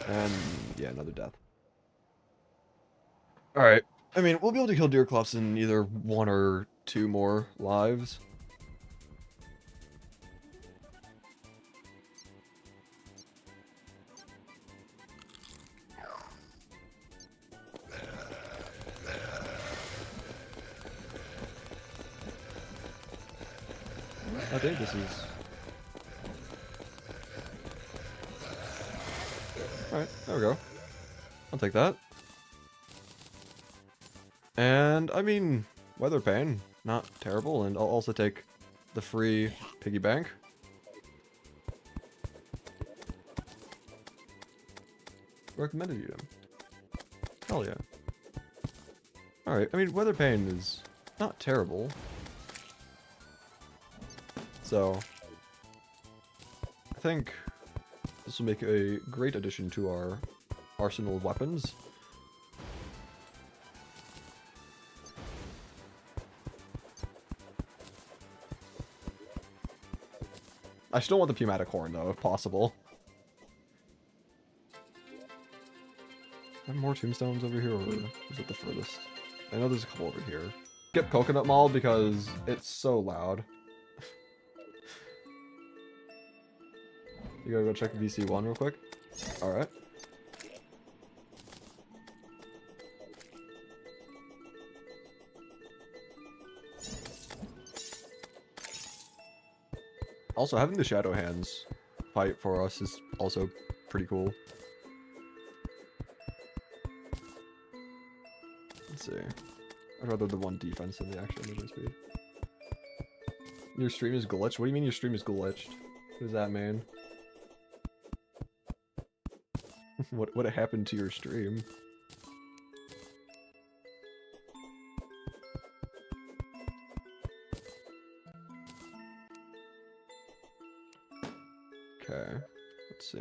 Speaker 1: And yeah, another death. Alright. I mean, we'll be able to kill Deerclops in either 1 or 2 more lives. I think this is... Alright, there we go. I'll take that. And, I mean, Weather Pane, not terrible, and I'll also take the free piggy bank. Recommended item. Hell yeah. Alright, I mean, Weather Pane is not terrible. So, I think this will make a great addition to our arsenal of weapons. I still want the pneumatic horn, though, if possible. Are there more tombstones over here, or is it the furthest? I know there's a couple over here. Skip Coconut Mall because it's so loud. You gotta go check VC1 real quick? Alright. Also, having the Shadow Hands fight for us is also pretty cool. Let's see. I'd rather the 1 defense than the actual movement speed. Your stream is glitched? What do you mean your stream is glitched? What does that mean? What happened to your stream? Okay, let's see.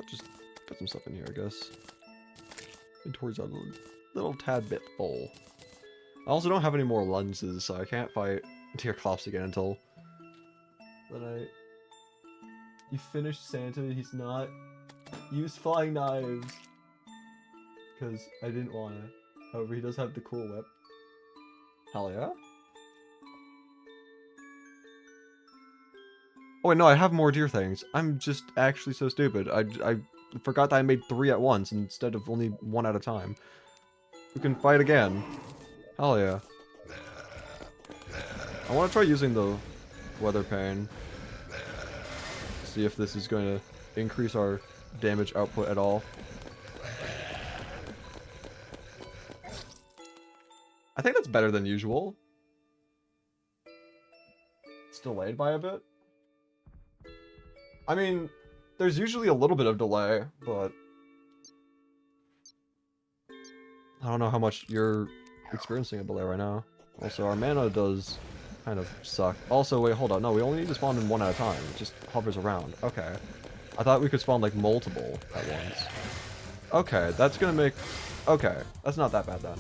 Speaker 1: Just put some stuff in here, I guess. Inventory's a little tad bit full. I also don't have any more lenses, so I can't fight Deerclops again until the night. You finished Santa, he's not. Use flying knives. Because I didn't want to. However, he does have the cool whip. Hell yeah. Oh wait, no, I have more deer things. I'm just actually so stupid. I forgot that I made 3 at once instead of only 1 at a time. We can fight again. Hell yeah. I want to try using the Weather Pane. See if this is going to increase our damage output at all. I think that's better than usual. It's delayed by a bit. I mean, there's usually a little bit of delay, but I don't know how much you're experiencing a delay right now. Also, our mana does kind of suck. Also, wait, hold on. No, we only need to spawn in 1 at a time. It just hovers around. Okay. I thought we could spawn, like, multiple at once. Okay, that's gonna make... Okay, that's not that bad, then.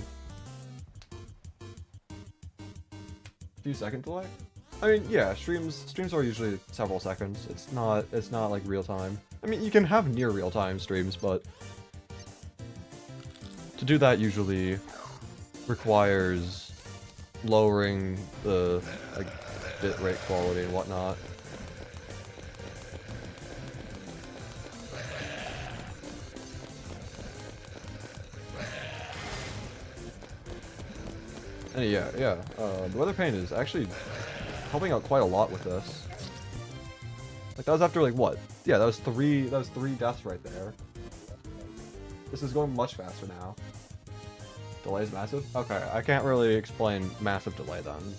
Speaker 1: Few second delay? I mean, yeah, streams are usually several seconds. It's not like real time. I mean, you can have near real time streams, but to do that usually requires lowering the like bitrate quality and whatnot. And yeah, the Weather Pane is actually helping out quite a lot with this. Like, that was after, like, what? Yeah, that was three deaths right there. This is going much faster now. Delay is massive? Okay, I can't really explain massive delay then.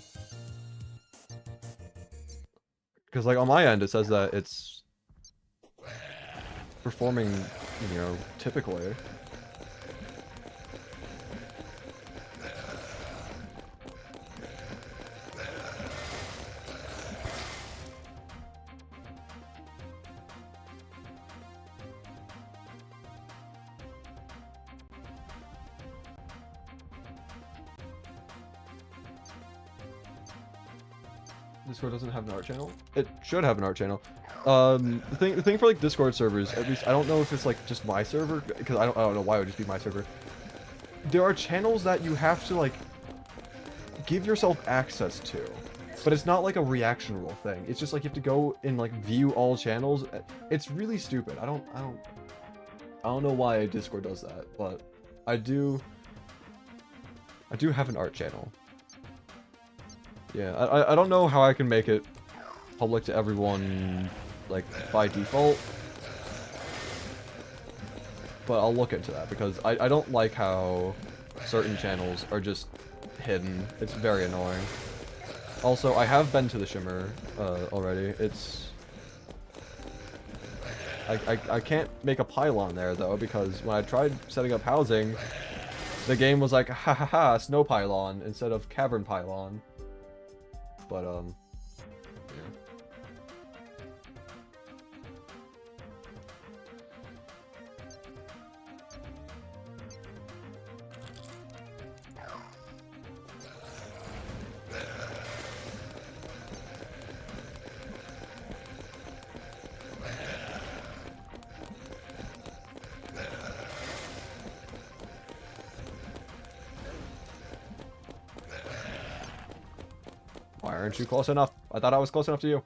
Speaker 1: Because, like, on my end, it says that it's performing, you know, typically. Discord doesn't have an art channel. It should have an art channel. The thing for like Discord servers, at least I don't know if it's like just my server, because I don't know why it would just be my server. There are channels that you have to like give yourself access to, but it's not like a reaction rule thing. It's just like you have to go and like view all channels. It's really stupid. I don't know why Discord does that, but I do have an art channel. Yeah, I don't know how I can make it public to everyone, like, by default. But I'll look into that, because I don't like how certain channels are just hidden. It's very annoying. Also, I have been to the Shimmer already. It's... I can't make a pylon there, though, because when I tried setting up housing, the game was like, ha ha ha, snow pylon instead of cavern pylon. But, yeah. Why aren't you close enough? I thought I was close enough to you.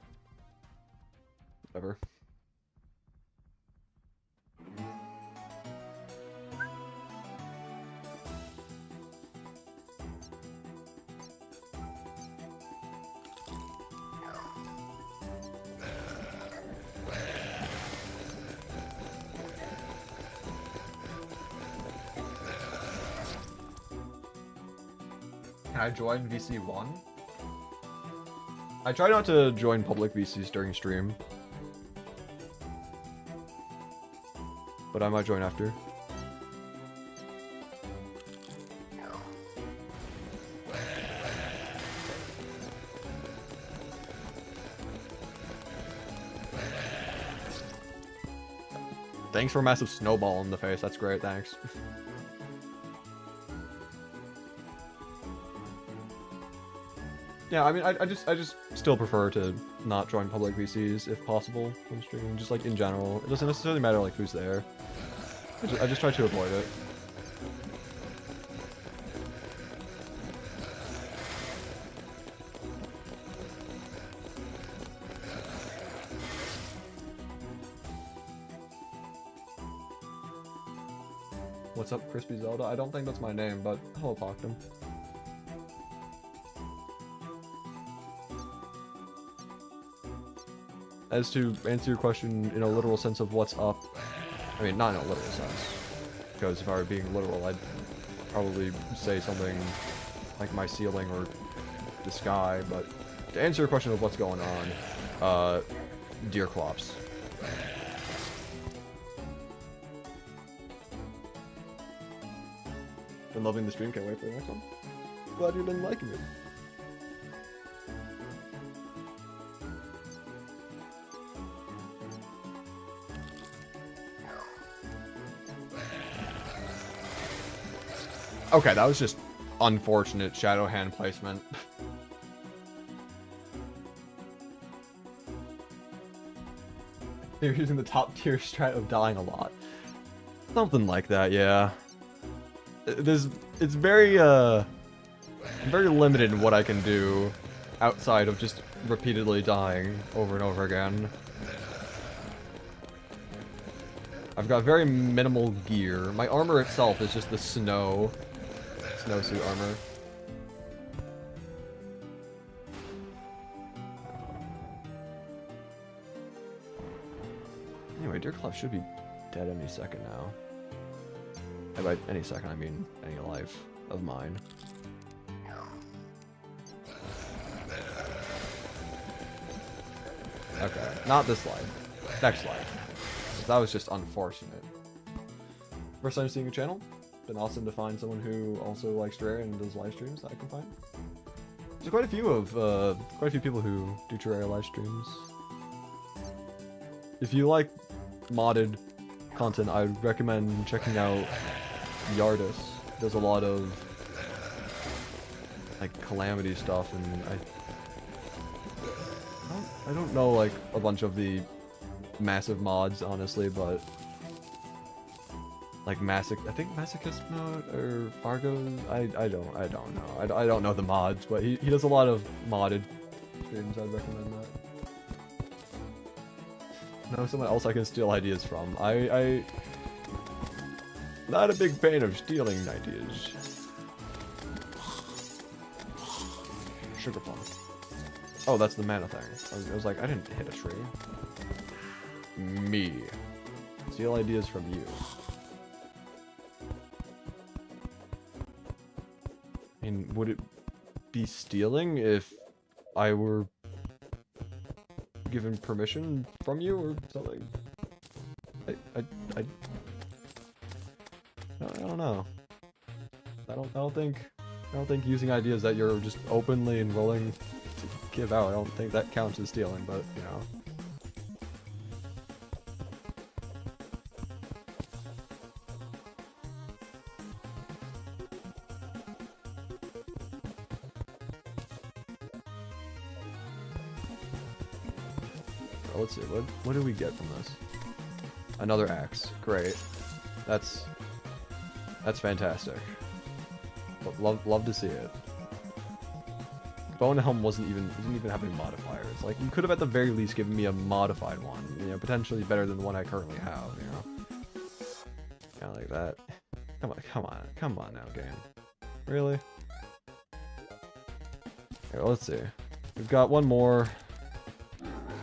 Speaker 1: Whatever. Can I join VC1? I try not to join public VCs during stream. But I might join after. Thanks for a massive snowball in the face. That's great, thanks. Yeah, I mean, I just still prefer to not join public VCs if possible when streaming. Just like in general, it doesn't necessarily matter like who's there. I just try to avoid it. What's up, Crispy Zelda? I don't think that's my name, but hello, Poctum. As to answer your question in a literal sense of what's up, I mean, not in a literal sense, because if I were being literal, I'd probably say something like my ceiling or the sky, but to answer your question of what's going on, deer clops. Been loving the stream, can't wait for the next one. Glad you've been liking it. Okay, that was just unfortunate shadow hand placement. They're using the top tier strat of dying a lot. Something like that, yeah. It's very very limited in what I can do outside of just repeatedly dying over and over again. I've got very minimal gear. My armor itself is just the snowsuit armor. Anyway, Deerclaw should be dead any second now. And by any second, I mean any life of mine. Okay, not this life. Next life. That was just unfortunate. First time seeing your channel. Been awesome to find someone who also likes Terraria and does live streams that I can find. There's quite a few people who do Terraria live streams. If you like modded content, I recommend checking out Yardis. There's a lot of like Calamity stuff, and I don't know like a bunch of the massive mods, honestly, but like I think Masochist mode or Fargo. I don't know. I don't know the mods, but he does a lot of modded streams. I'd recommend that. No, someone else I can steal ideas from. I not a big fan of stealing ideas. Sugar plum. Oh, that's the mana thing. I was like, I didn't hit a tree. Me. Steal ideas from you. I mean, would it be stealing if I were given permission from you or something? I don't know. I don't think using ideas that you're just openly and willing to give out, I don't think that counts as stealing, but you know. Let's see, what do we get from this? Another axe. Great. That's fantastic. Love to see it. Bone Helm didn't even have any modifiers. Like, you could have at the very least given me a modified one. You know, potentially better than the one I currently have, you know? Kinda like that. Come on now, game. Really? Here, let's see. We've got one more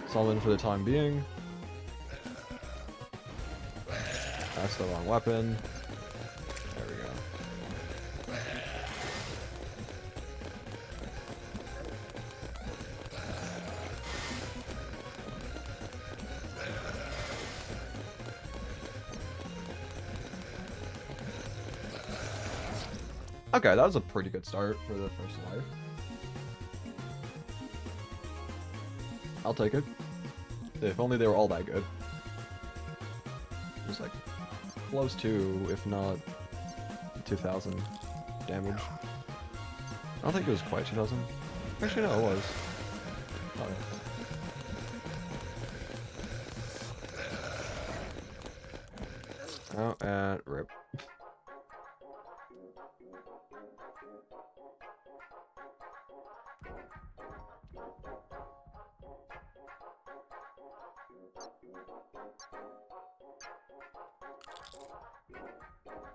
Speaker 1: summon for the time being. That's the wrong weapon. There we go. Okay, that was a pretty good start for the first life. I'll take it. If only they were all that good. It was like close to, if not 2,000 damage. I don't think it was quite 2,000. Actually, no, it was. Oh, and rip.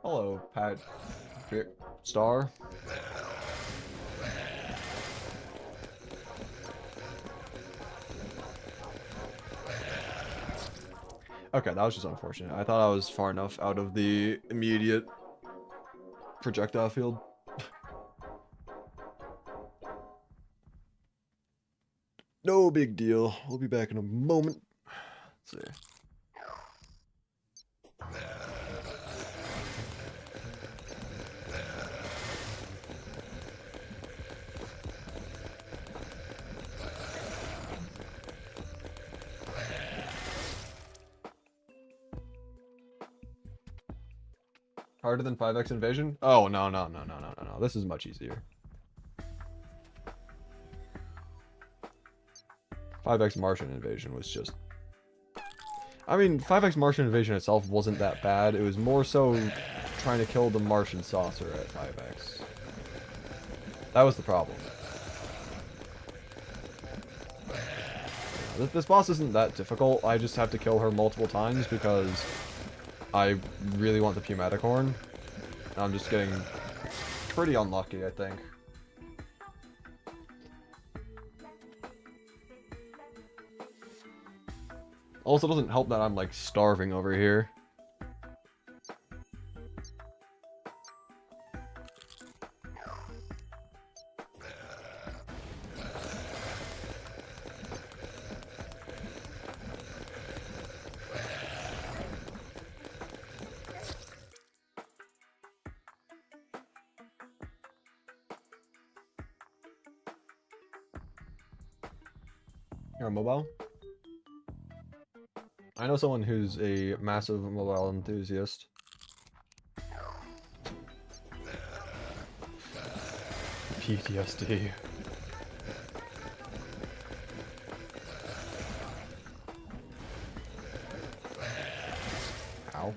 Speaker 1: Hello, Pat. Star. Okay, that was just unfortunate. I thought I was far enough out of the immediate projectile field. No big deal. We'll be back in a moment. Let's see. Harder than 5x invasion? Oh, no. This is much easier. 5x Martian invasion was just... I mean, 5x Martian invasion itself wasn't that bad. It was more so trying to kill the Martian saucer at 5x. That was the problem. This boss isn't that difficult. I just have to kill her multiple times because I really want the Pneumatic Horn. I'm just getting pretty unlucky, I think. Also, doesn't help that I'm, like, starving over here. You're a mobile? I know someone who's a massive mobile enthusiast. PTSD. Ow.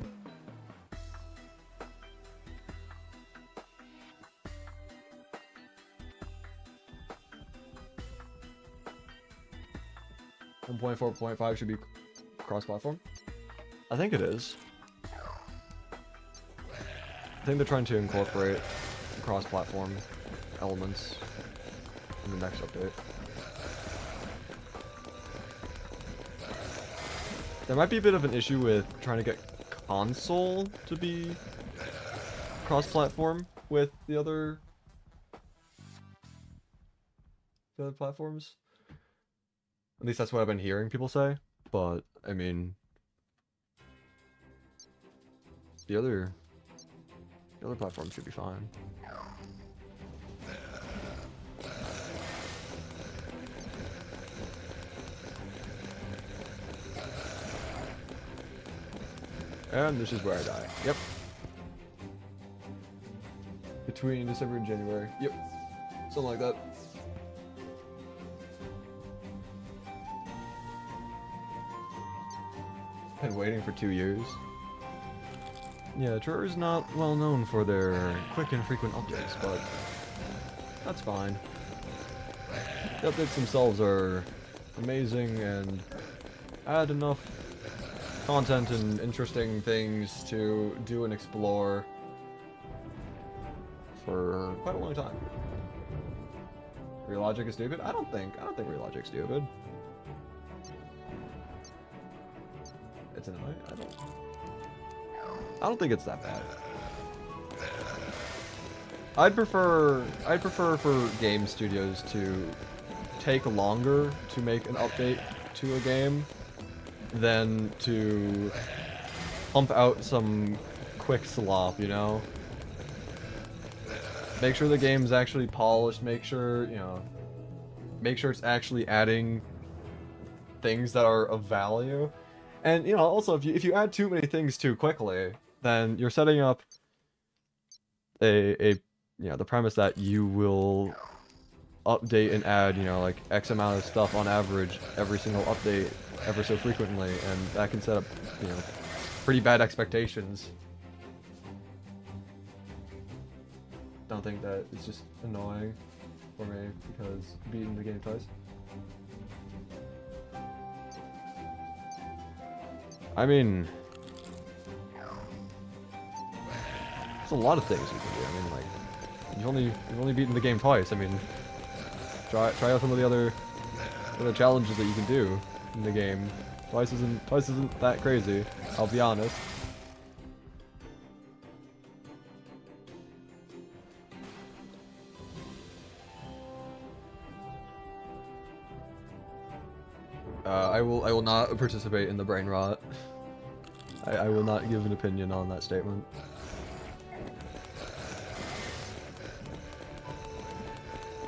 Speaker 1: One point 4.5 should be cross-platform. I think it is. I think they're trying to incorporate cross-platform elements in the next update. There might be a bit of an issue with trying to get console to be cross-platform with the other platforms. At least that's what I've been hearing people say. But I mean, the other platform should be fine. And this is where I die. Yep. Between December and January. Yep. Something like that. Been waiting for 2 years. Yeah, Terraria's not well known for their quick and frequent updates, but that's fine. The updates themselves are amazing and add enough content and interesting things to do and explore for quite a long time. Real logic is stupid? I don't think real logic's stupid. It's annoying. I don't think it's that bad. I'd prefer for game studios to take longer to make an update to a game than to pump out some quick slop, you know? Make sure the game's actually polished, make sure it's actually adding things that are of value. And, you know, also, if you add too many things too quickly, then you're setting up the premise that you will update and add, like X amount of stuff on average every single update ever so frequently, and that can set up, pretty bad expectations. Don't think that it's just annoying for me because beating the game twice. I mean, there's a lot of things you can do. I mean, like, you've only beaten the game twice. I mean, try out some of the other challenges that you can do in the game. Twice isn't that crazy. I'll be honest. I will not participate in the brain rot. I will not give an opinion on that statement.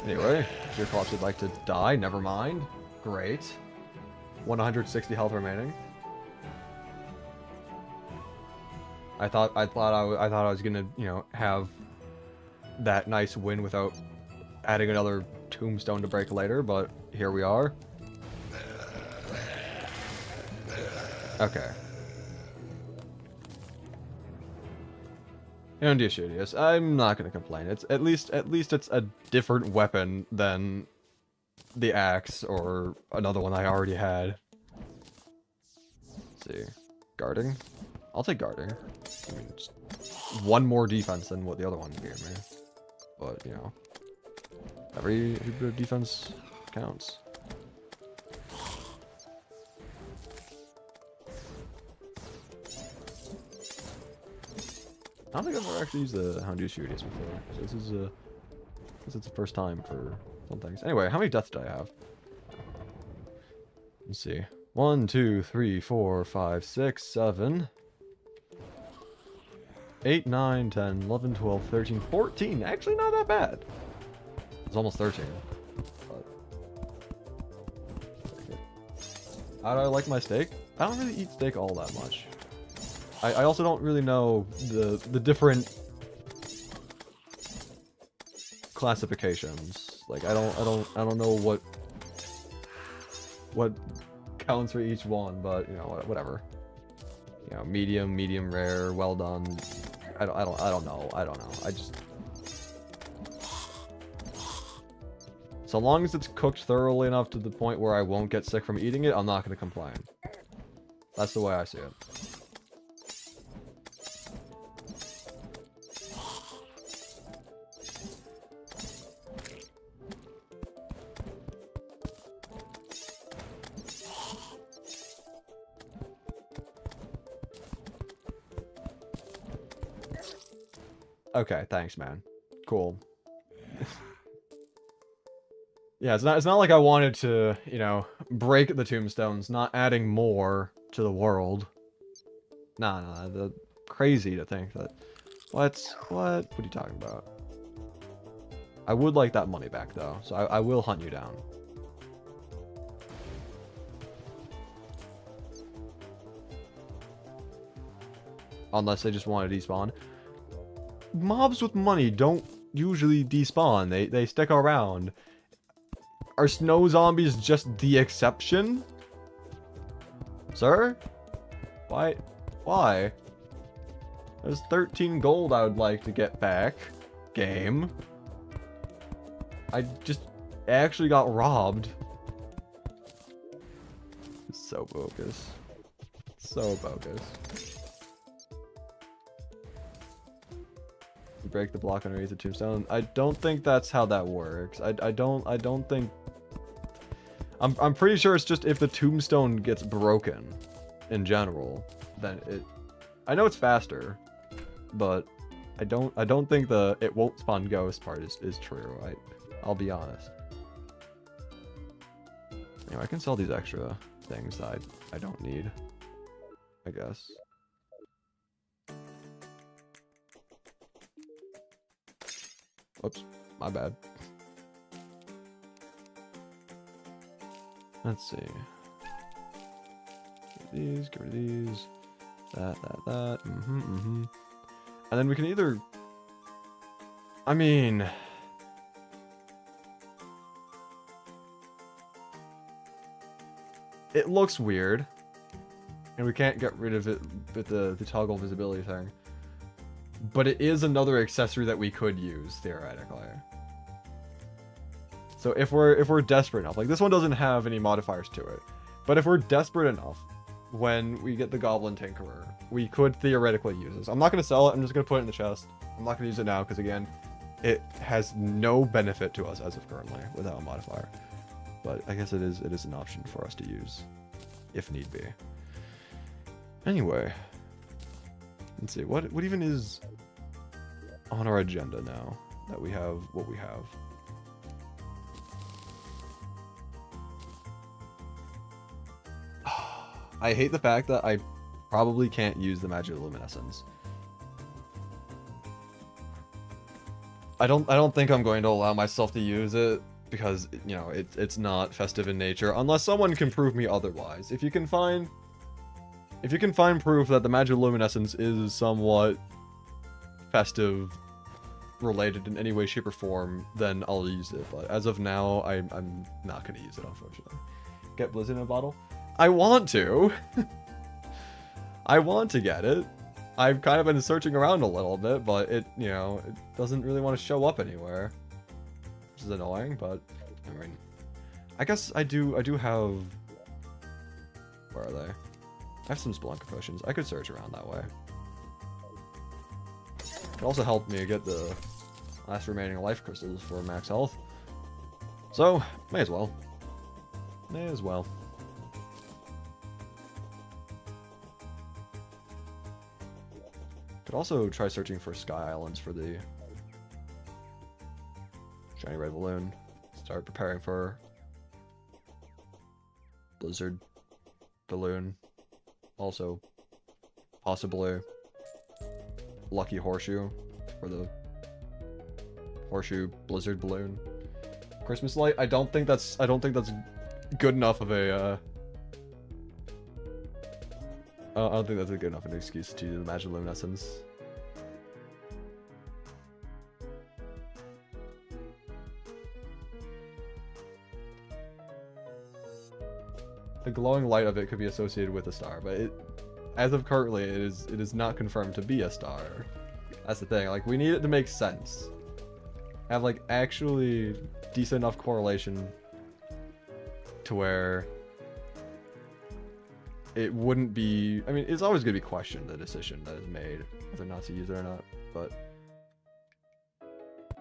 Speaker 1: Anyway, if your collapse would like to die, never mind. Great. 160 health remaining. I thought I was gonna, have that nice win without adding another tombstone to break later, but here we are. Okay. Undiocious. I'm not gonna complain. It's at least it's a different weapon than the axe or another one I already had. Let's see. Guarding? I'll take guarding. I mean, it's one more defense than what the other one gave me. But, every bit of defense counts. I don't think I've ever actually used the Undiocious before, so this is the first time for some things. Anyway, how many deaths do I have? Let's see. 1, 2, 3, 4, 5, 6, 7, 8, 9, 10, 11, 12, 13, 14. Actually, not that bad. It's almost 13. But... how do I like my steak? I don't really eat steak all that much. I also don't really know the different classifications. Like I don't know what counts for each one, but whatever. you know, medium rare, well done. I don't know. I just, so long as it's cooked thoroughly enough to the point where I won't get sick from eating it, I'm not going to complain. That's the way I see it. Okay, thanks, man. Cool. Yeah, it's not like I wanted to, you know, break the tombstones, not adding more to the world. Nah, crazy to think that. What are you talking about? I would like that money back though, so I will hunt you down. Unless they just want to despawn. Mobs with money don't usually despawn. They stick around. Are snow zombies just the exception? Sir? Why? There's 13 gold I would like to get back. Game. I just actually got robbed. It's so bogus. So bogus. You break the block underneath the tombstone. I don't think that's how that works. I don't think. I'm pretty sure it's just if the tombstone gets broken in general, then it. I know it's faster, but I don't think the it won't spawn ghost part is true. I'll be honest. Anyway, I can sell these extra things that I don't need, I guess. Oops, my bad. Let's see. Get rid of these. That. And then we can either... I mean... It looks weird. And we can't get rid of it with the toggle visibility thing. But it is another accessory that we could use, theoretically. So if we're desperate enough, like this one doesn't have any modifiers to it. But if we're desperate enough, when we get the Goblin Tinkerer, we could theoretically use this. I'm not going to sell it, I'm just going to put it in the chest. I'm not going to use it now, because again, it has no benefit to us as of currently, without a modifier. But I guess it is an option for us to use, if need be. Anyway, let's see, what even is on our agenda now that we have what we have? I hate the fact that I probably can't use the magic luminescence. I don't think I'm going to allow myself to use it because, you know, it's not festive in nature unless someone can prove me otherwise. If you can find proof that the magic luminescence is somewhat festive related in any way, shape, or form, then I'll use it. But as of now, I'm not going to use it, unfortunately. Get Blizzard in a bottle? I want to. I want to get it. I've kind of been searching around a little bit, but it doesn't really want to show up anywhere. Which is annoying, but I mean, I guess I do have, where are they? I have some Spelunker potions. I could search around that way. It also helped me get the last remaining life crystals for max health. So, may as well. May as well. Could also try searching for Sky Islands for the shiny red balloon. Start preparing for Blizzard balloon. Also, possibly Lucky Horseshoe for the Horseshoe Blizzard balloon. Christmas light. I don't think that's good enough of a. I don't think that's a good enough an excuse to use the magic luminescence. The glowing light of it could be associated with a star, but as of currently, it is not confirmed to be a star. That's the thing. Like, we need it to make sense. Have like actually decent enough correlation to where it wouldn't be. I mean, it's always gonna be questioned, the decision that is made, whether or not to use it or not. But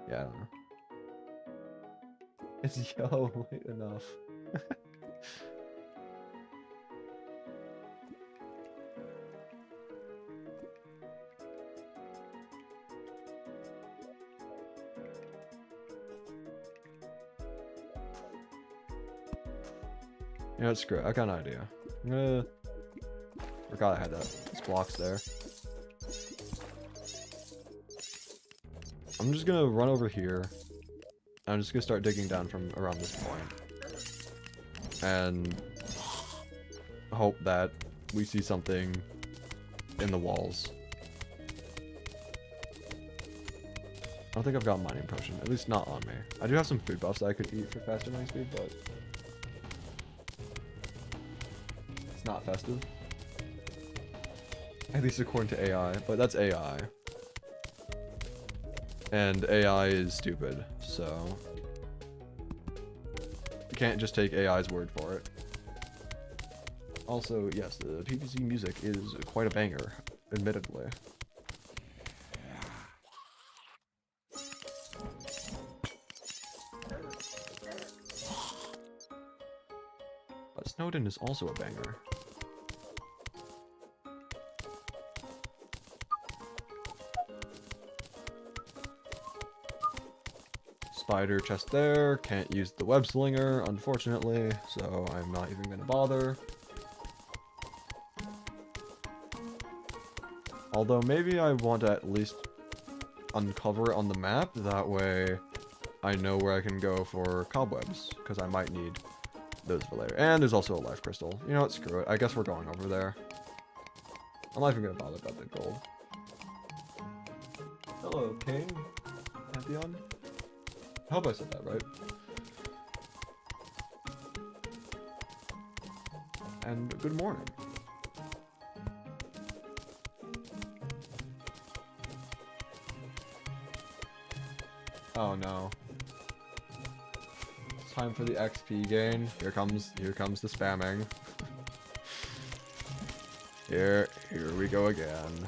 Speaker 1: yeah, I don't know. It's yo late enough. You know, screw it. I got an idea. I'm gonna. Forgot I had those blocks there. I'm just gonna run over here. I'm just gonna start digging down from around this point. And hope that we see something in the walls. I don't think I've got a mining potion, at least not on me. I do have some food buffs that I could eat for faster mining speed, but it's not festive. At least according to AI, but that's AI. And AI is stupid, so you can't just take AI's word for it. Also, yes, the PvZ music is quite a banger, admittedly. But Snowden is also a banger. Spider chest there, can't use the web slinger, unfortunately, so I'm not even gonna bother. Although maybe I want to at least uncover it on the map, that way I know where I can go for cobwebs, because I might need those for later. And there's also a life crystal. You know what, screw it, I guess we're going over there. I'm not even gonna bother about the gold. Hello, King. Pantheon? I hope I said that right. And good morning. Oh no. It's time for the XP gain. Here comes the spamming. Here we go again.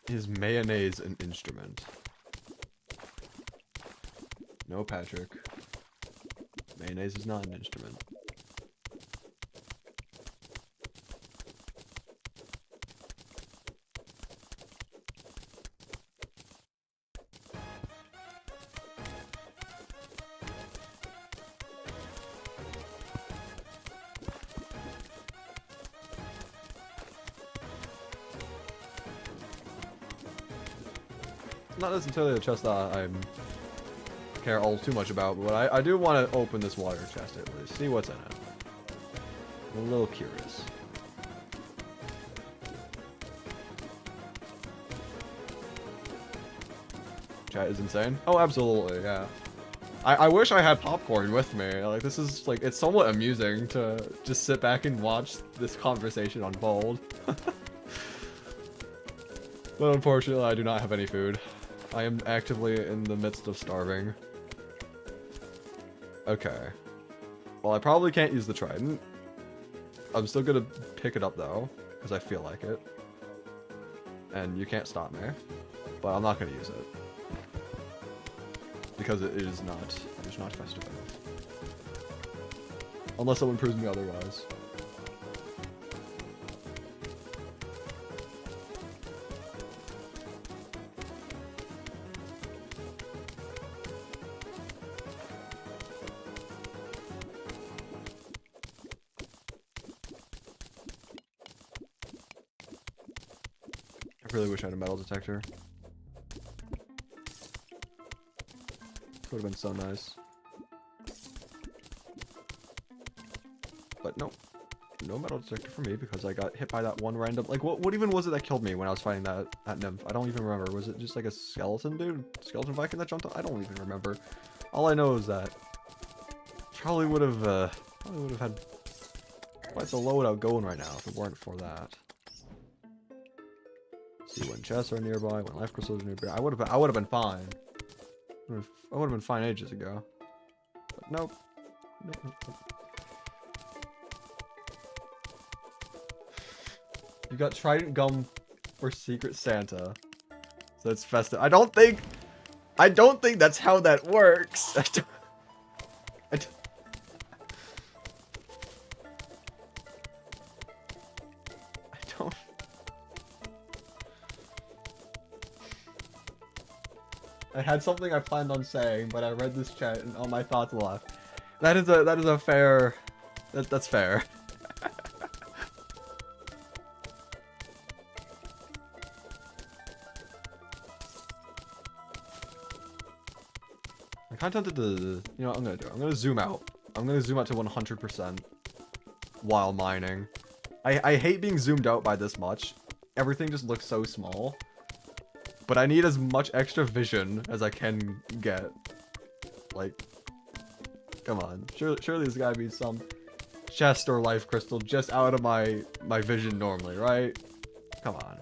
Speaker 1: Is mayonnaise an instrument? No, Patrick. Mayonnaise is not an instrument. Not necessarily a chest that I care all too much about, but I do want to open this water chest at least, see what's in it. I'm a little curious. Chat is insane. Oh, absolutely, yeah. I wish I had popcorn with me. Like, this is like, it's somewhat amusing to just sit back and watch this conversation unfold. But unfortunately, I do not have any food. I am actively in the midst of starving. Okay. Well, I probably can't use the trident. I'm still gonna pick it up though, because I feel like it. And you can't stop me. But I'm not gonna use it. Because it is not festive enough. Unless someone proves me otherwise. I really wish I had a metal detector. Would have been so nice. But no. No metal detector for me because I got hit by that one random... Like, what even was it that killed me when I was fighting that nymph? I don't even remember. Was it just like a skeleton dude? Skeleton Viking that jumped on? I don't even remember. All I know is that... Probably would have had quite the loadout going right now if it weren't for that. See when chests are nearby, when life crystals are nearby. I would have been fine. I would have been fine ages ago. But nope. Nope, nope, nope. You got Trident Gum for Secret Santa. So it's festive. I don't think that's how that works. I don't. I had something I planned on saying, but I read this chat and all my thoughts left. That is a fair. That's fair. I'm kind of tempted to, you know what I'm gonna do? I'm gonna zoom out. I'm gonna zoom out to 100% while mining. I hate being zoomed out by this much. Everything just looks so small. But I need as much extra vision as I can get. Like, come on. Surely there's gotta be some chest or life crystal just out of my vision normally, right? Come on.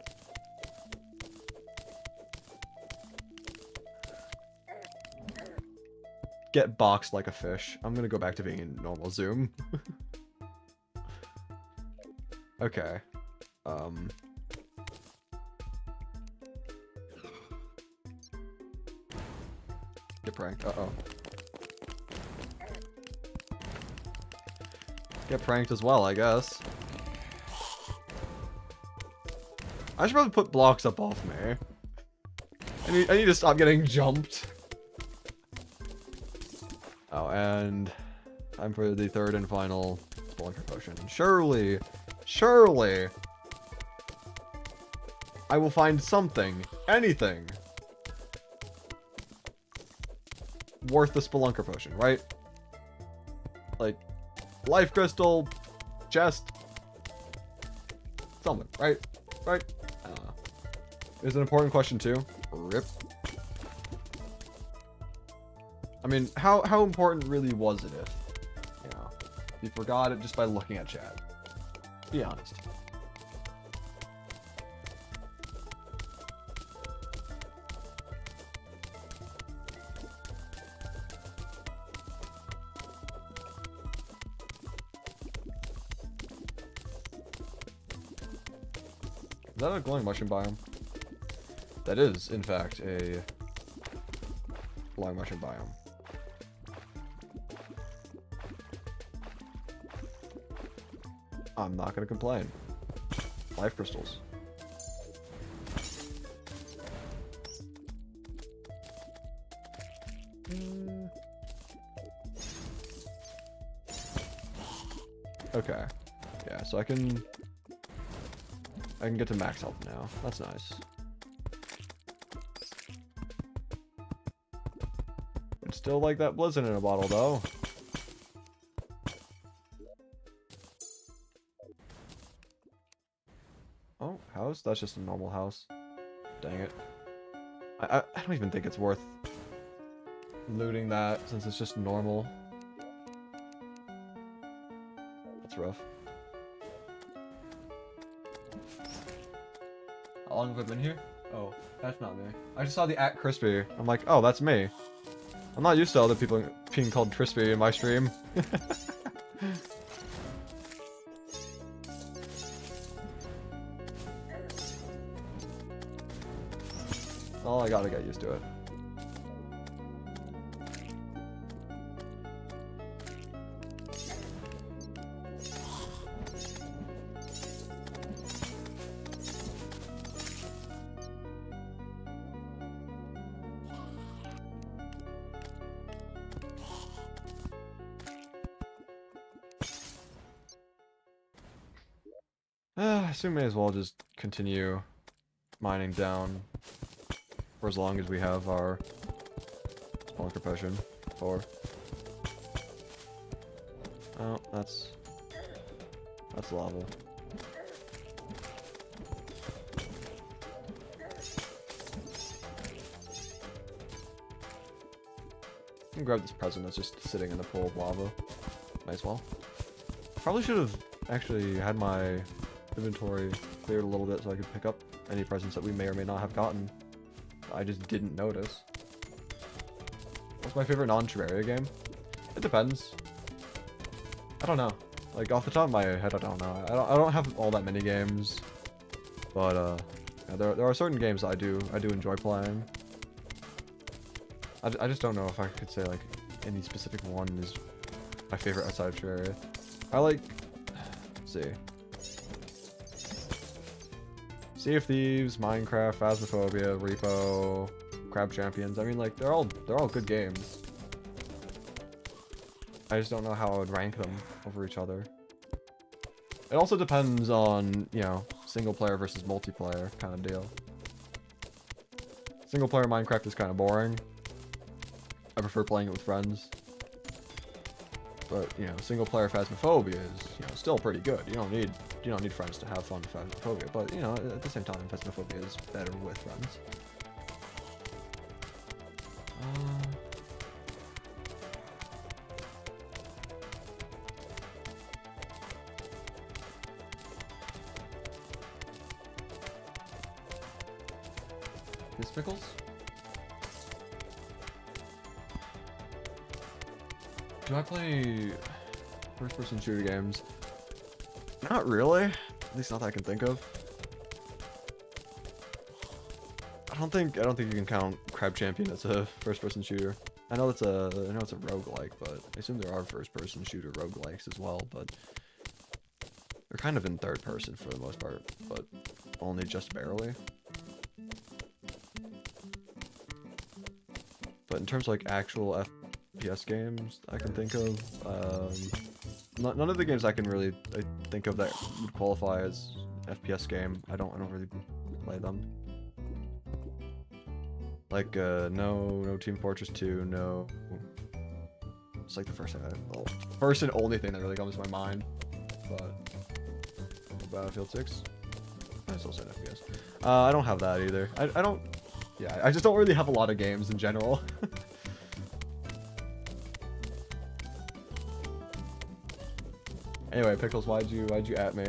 Speaker 1: Get boxed like a fish. I'm gonna go back to being in normal zoom. Okay. Get pranked. Uh-oh. Get pranked as well, I guess. I should probably put blocks up off me. I need to stop getting jumped. Oh, and time for the third and final Spelunker potion. Surely, I will find something, anything, worth the Spelunker potion, right? Like, life crystal, chest, something, right? Right? I don't know. It's an important question too. Rip. I mean, how important really was it if, you know, you forgot it just by looking at chat? Be honest. Is that a glowing mushroom biome? That is, in fact, a long mushroom biome. I'm not gonna complain. Life crystals. Okay. Yeah, so I can get to max health now. That's nice. I'd still like that blizzard in a bottle though. Oh, house? That's just a normal house. Dang it. I don't even think it's worth looting that since it's just normal. That's rough. How long have I been here? Oh, that's not me. I just saw the @Crispy. I'm like, oh, that's me. I'm not used to other people being called Crispy in my stream. Oh, I gotta get used to it. I assume may as well just continue mining down for as long as we have our spawn profession for. Oh, that's lava. I can grab this present that's just sitting in a pool of lava. Might as well. Probably should have actually had my inventory cleared a little bit so I could pick up any presents that we may or may not have gotten. I just didn't notice. What's my favorite non-Terraria game? It depends. I don't know. Like off the top of my head, I don't know. I don't have all that many games, but yeah, there are certain games that I do enjoy playing. I just don't know if I could say like any specific one is my favorite outside of Terraria. I like, let's see. Sea of Thieves, Minecraft, Phasmophobia, Repo, Crab Champions. I mean, like they're all good games. I just don't know how I would rank them over each other. It also depends on, you know, single player versus multiplayer kind of deal. Single player Minecraft is kind of boring. I prefer playing it with friends. But, you know, single player Phasmophobia is, you know, still pretty good. You don't need friends to have fun with Phasmophobia, but, you know, at the same time, Phasmophobia is better with friends. Miss Pickles? Do I play first-person shooter games? Not really. At least not that I can think of. I don't think you can count Crab Champion as a first-person shooter. I know it's a roguelike, but I assume there are first-person shooter roguelikes as well, but they're kind of in third person for the most part, but only just barely. But in terms of like actual FPS games I can think of, none of the games I can really think of that would qualify as FPS game. I don't really play them. Like no Team Fortress 2, no. It's like the first and only thing that really comes to my mind. But Battlefield 6. I still said FPS. I don't have that either. I don't. Yeah, I just don't really have a lot of games in general. Anyway, Pickles, why'd you at me?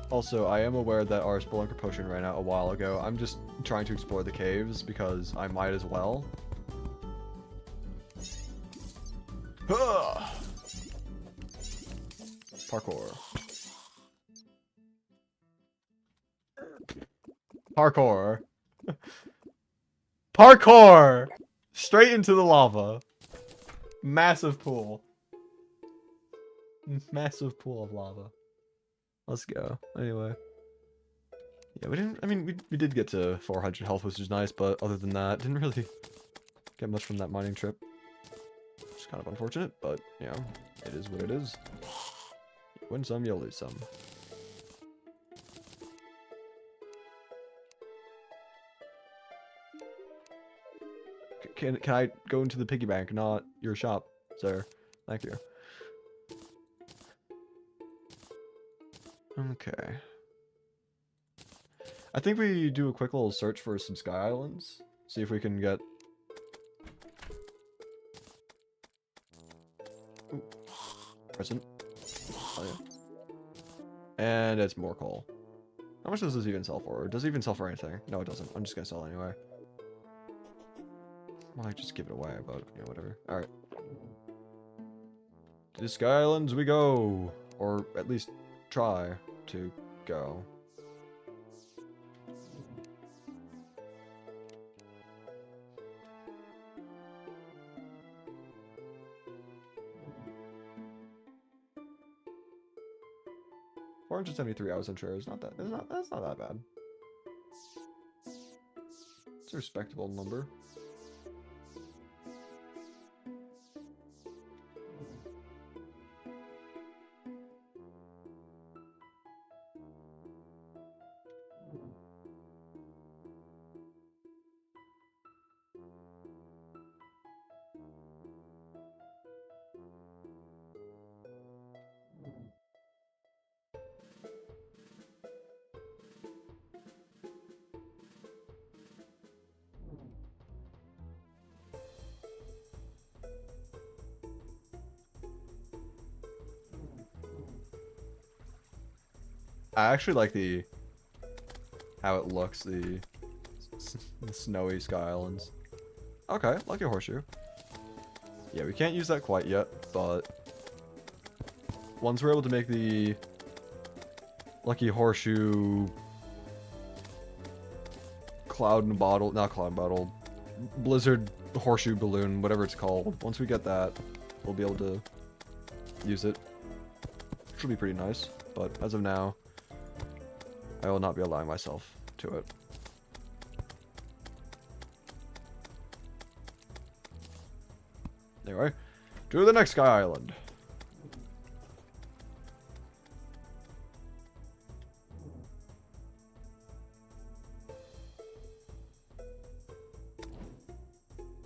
Speaker 1: Also, I am aware that our Spelunker potion ran out a while ago. I'm just trying to explore the caves because I might as well. Parkour. Parkour. Parkour! Straight into the lava. Massive pool. Massive pool of lava. Let's go. Anyway. Yeah, we didn't, I mean, we did get to 400 health, which is nice, but other than that, didn't really get much from that mining trip. Which is kind of unfortunate, but, you know, it is what it is. You win some, you lose some. Can I go into the piggy bank, not your shop, sir? Thank you. Okay. I think we do a quick little search for some sky islands. See if we can get... Ooh. Present. Oh, yeah. And it's more coal. How much does this even sell for? Does it even sell for anything? No, it doesn't. I'm just gonna sell it anyway. Well, I just give it away, but, you know, whatever. Alright. To the Sky Islands we go! Or at least try to go. $473 hours, I'm sure. It's not that. That's not that bad. It's a respectable number. I actually like how it looks, the snowy Sky Islands. Okay, Lucky Horseshoe. Yeah, we can't use that quite yet, but once we're able to make the Lucky Horseshoe Cloud and Bottle, not Cloud and Bottle, Blizzard Horseshoe Balloon, whatever it's called. Once we get that, we'll be able to use it. Which will be pretty nice, but as of now, I will not be allowing myself to it. Anyway, to the next Sky Island.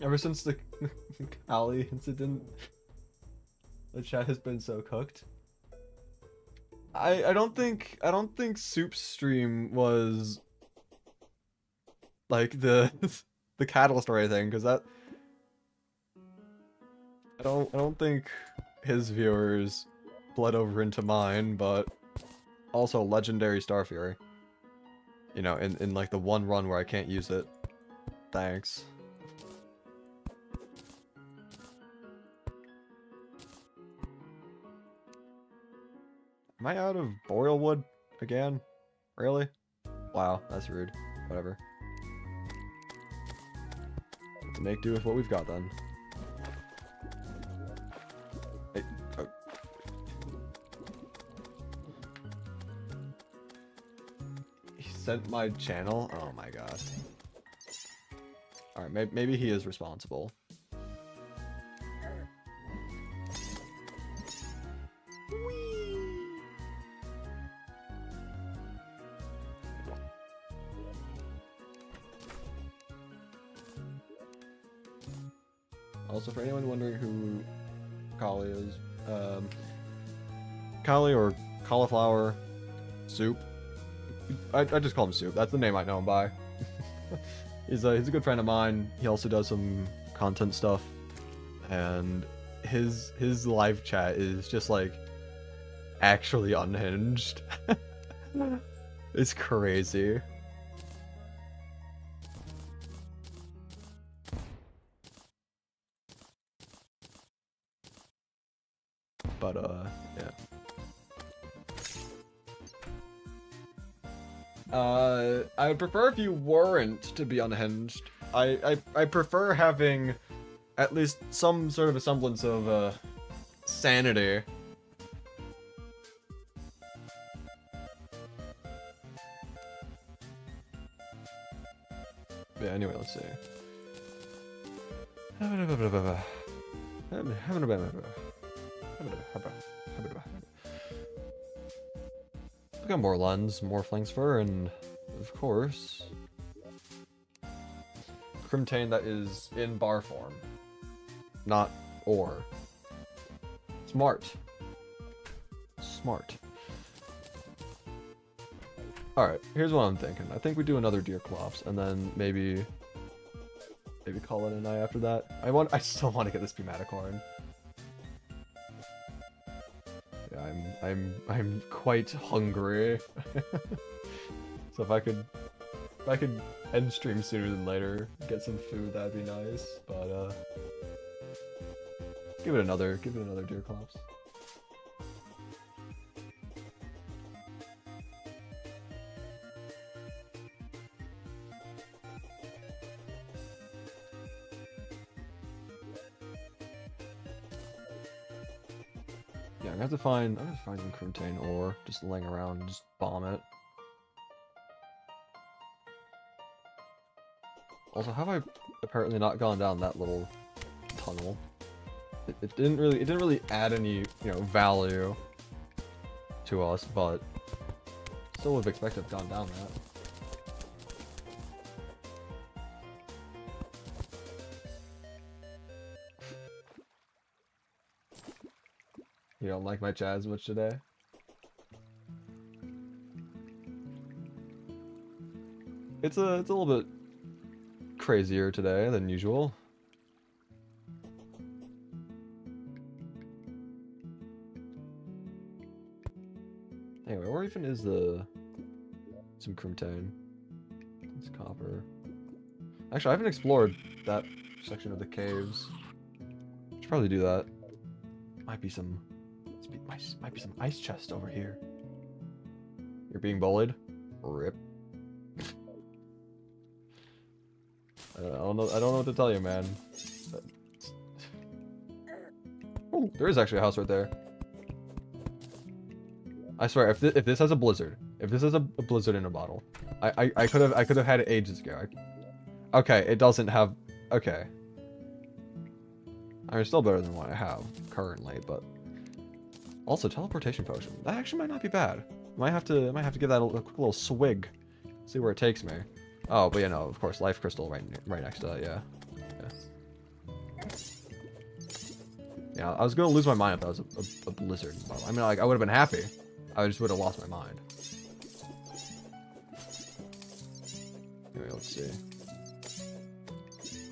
Speaker 1: Ever since the Kali incident, the chat has been so cooked. I don't think Soup's stream was like the the catalyst or anything, because that I don't think his viewers bled over into mine, but also Legendary Star Fury. You know, in like the one run where I can't use it. Thanks. Am I out of boreal wood again? Really? Wow, that's rude. Whatever. Have to make do with what we've got then. Hey, oh. He sent my channel? Oh my god. Alright, maybe he is responsible. Also, for anyone wondering who Kali is, Kali or Cauliflower Soup. I just call him Soup. That's the name I know him by. He's a good friend of mine. He also does some content stuff, and his live chat is just like actually unhinged. It's crazy. But yeah. I would prefer if you weren't to be unhinged. I prefer having at least some sort of a semblance of sanity. Yeah, anyway, let's see. We got more lens, more flanks fur, and of course, Crimtane that is in bar form, not ore. Smart. Smart. Alright, here's what I'm thinking. I think we do another deer clops, and then maybe call it a night after that. I still want to get this Pneumaticorn. Yeah, I'm quite hungry. So if I could end stream sooner than later, get some food, that'd be nice. But give it another deer clops. Yeah, I'm gonna have to find some Crimtane ore just laying around and just bomb it. Also, have I apparently not gone down that little tunnel? It didn't really add any, you know, value to us, but still would have expected to have gone down that. You don't like my Chaz much today? It's a little bit crazier today than usual. Anyway, where even is some Crimtane? It's copper. Actually, I haven't explored that section of the caves. Should probably do that. Might be some ice chest over here. You're being bullied? Rip. I don't know what to tell you, man. Oh, there is actually a house right there. I swear, if this has a blizzard, in a bottle, I could have had it ages ago. Okay, it doesn't have. Okay. I mean, it's still better than what I have currently, but also teleportation potion. That actually might not be bad. Might have to give that a quick little swig. See where it takes me. Oh, but you know, of course, life crystal right next to that. Yeah. Yeah, I was gonna lose my mind if that was a blizzard bottle. I mean, like, I would have been happy. I just would have lost my mind. Anyway, let's see.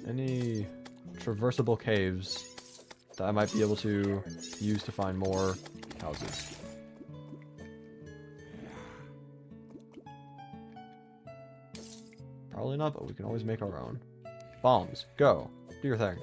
Speaker 1: Any traversable caves that I might be able to use to find more houses. Probably not, but we can always make our own. Bombs, go. Do your thing.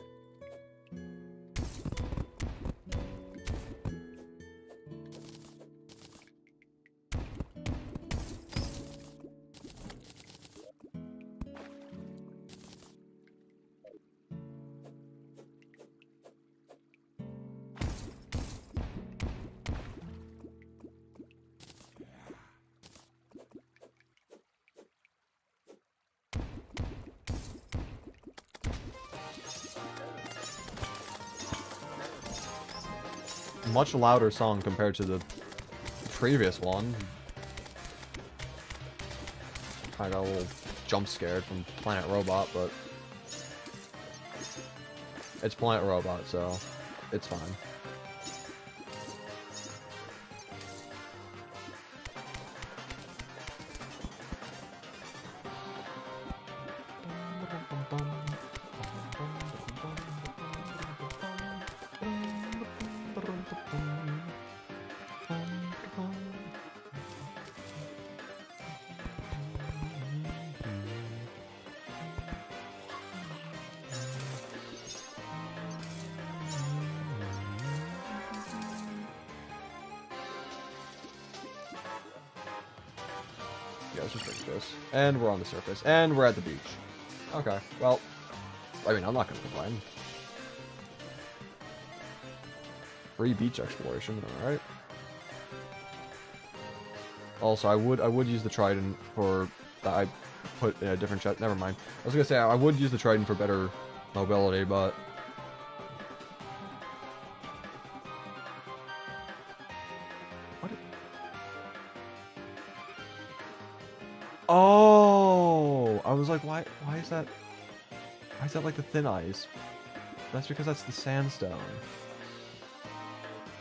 Speaker 1: Much louder song compared to the previous one. I got a little jump scared from Planet Robot, but it's Planet Robot, so it's fine. Yeah, let's just drink this. And we're on the surface. And we're at the beach. Okay, well, I mean, I'm not going to complain. Free beach exploration, alright. Also, I would use the trident for that I put in a different chest. Never mind. I was gonna say I would use the trident for better mobility, but what? Oh, I was like, why is that? Why is that like the thin ice? That's because that's the sandstone,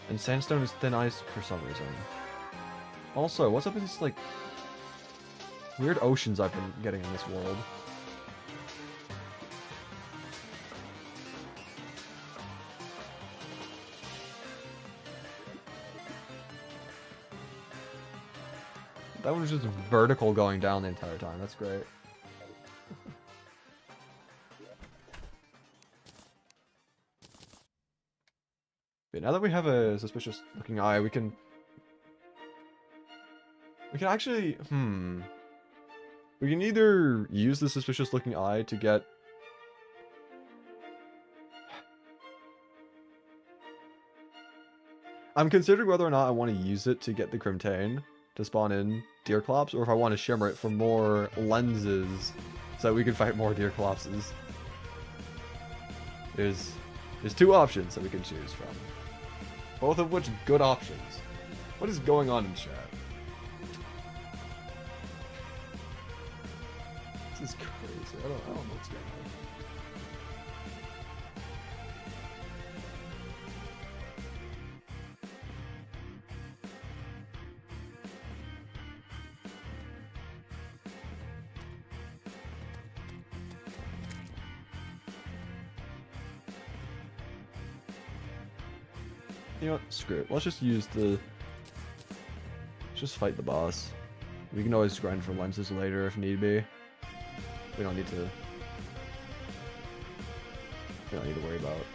Speaker 1: and sandstone is thin ice for some reason. Also, what's up with these, like, weird oceans I've been getting in this world? That one was just vertical going down the entire time. That's great. Okay, now that we have a suspicious looking eye, we can actually, we can either use the suspicious looking eye to get... I'm considering whether or not I want to use it to get the Crimtane to spawn in Deerclops, or if I want to shimmer it for more lenses so that we can fight more Deerclopses. There's two options that we can choose from. Both of which good options. What is going on in chat? This is crazy. I don't know what's going on. You know what? Screw it. Let's just use the... Let's just fight the boss. We can always grind for lenses later if need be. We don't need to... We don't need to worry about...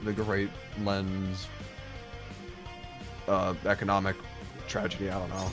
Speaker 1: the great lens... economic tragedy, I don't know.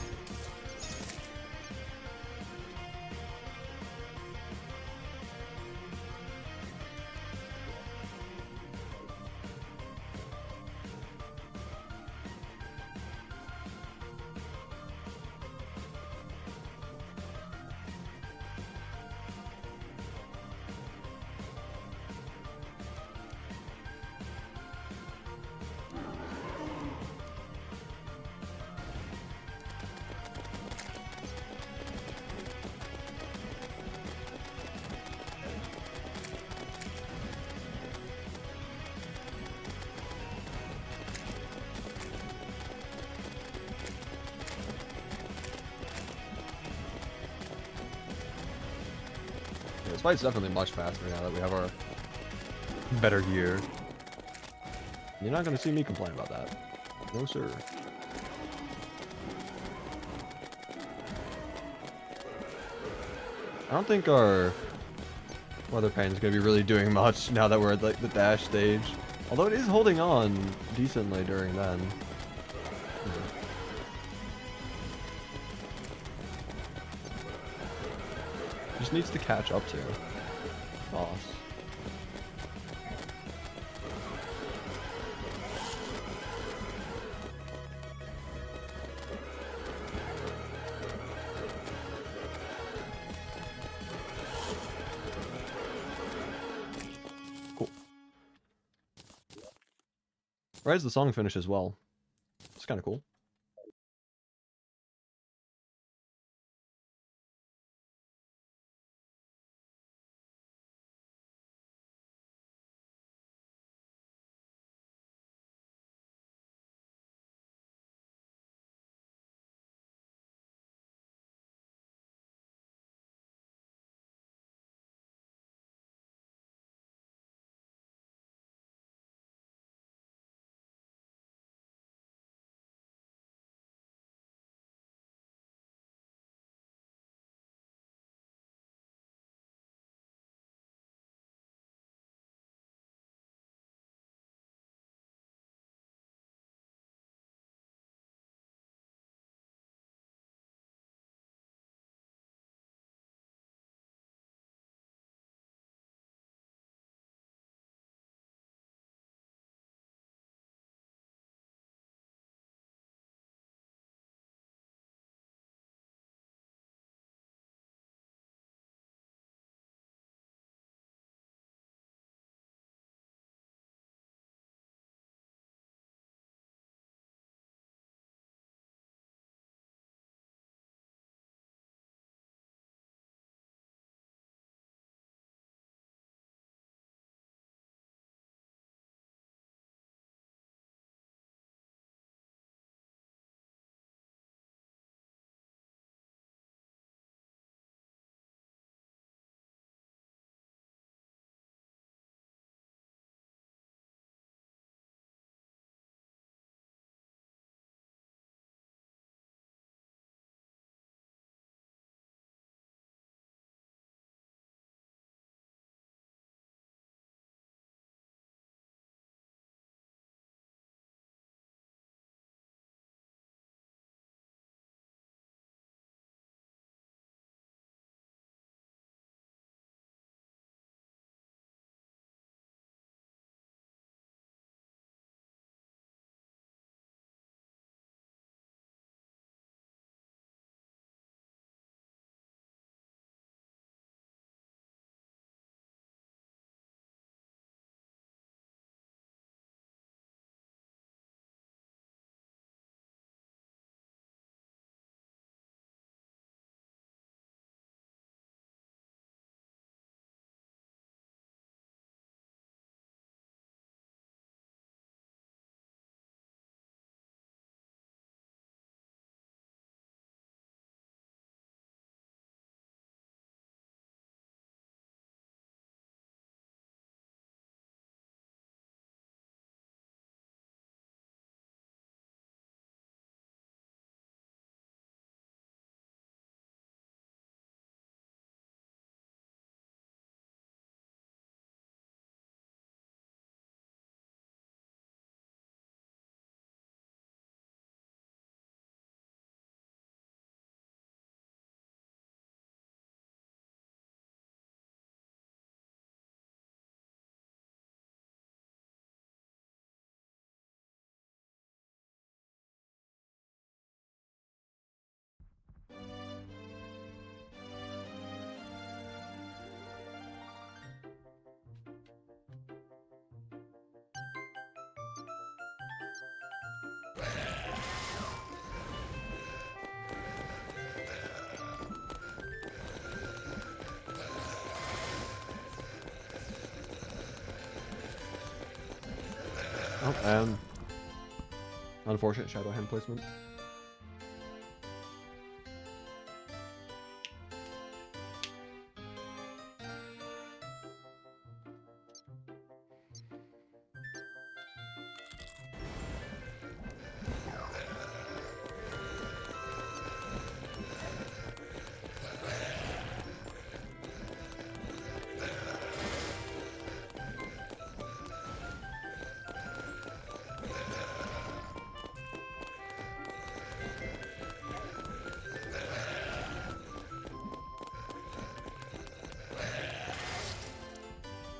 Speaker 1: This fight's definitely much faster now that we have our better gear. You're not going to see me complain about that. No, sir. I don't think our weather pane is going to be really doing much now that we're at like the dash stage. Although it is holding on decently during then. Just needs to catch up to boss. Cool. Right as the song finishes well. It's kind of cool. Oh, and unfortunate shadow hand placement.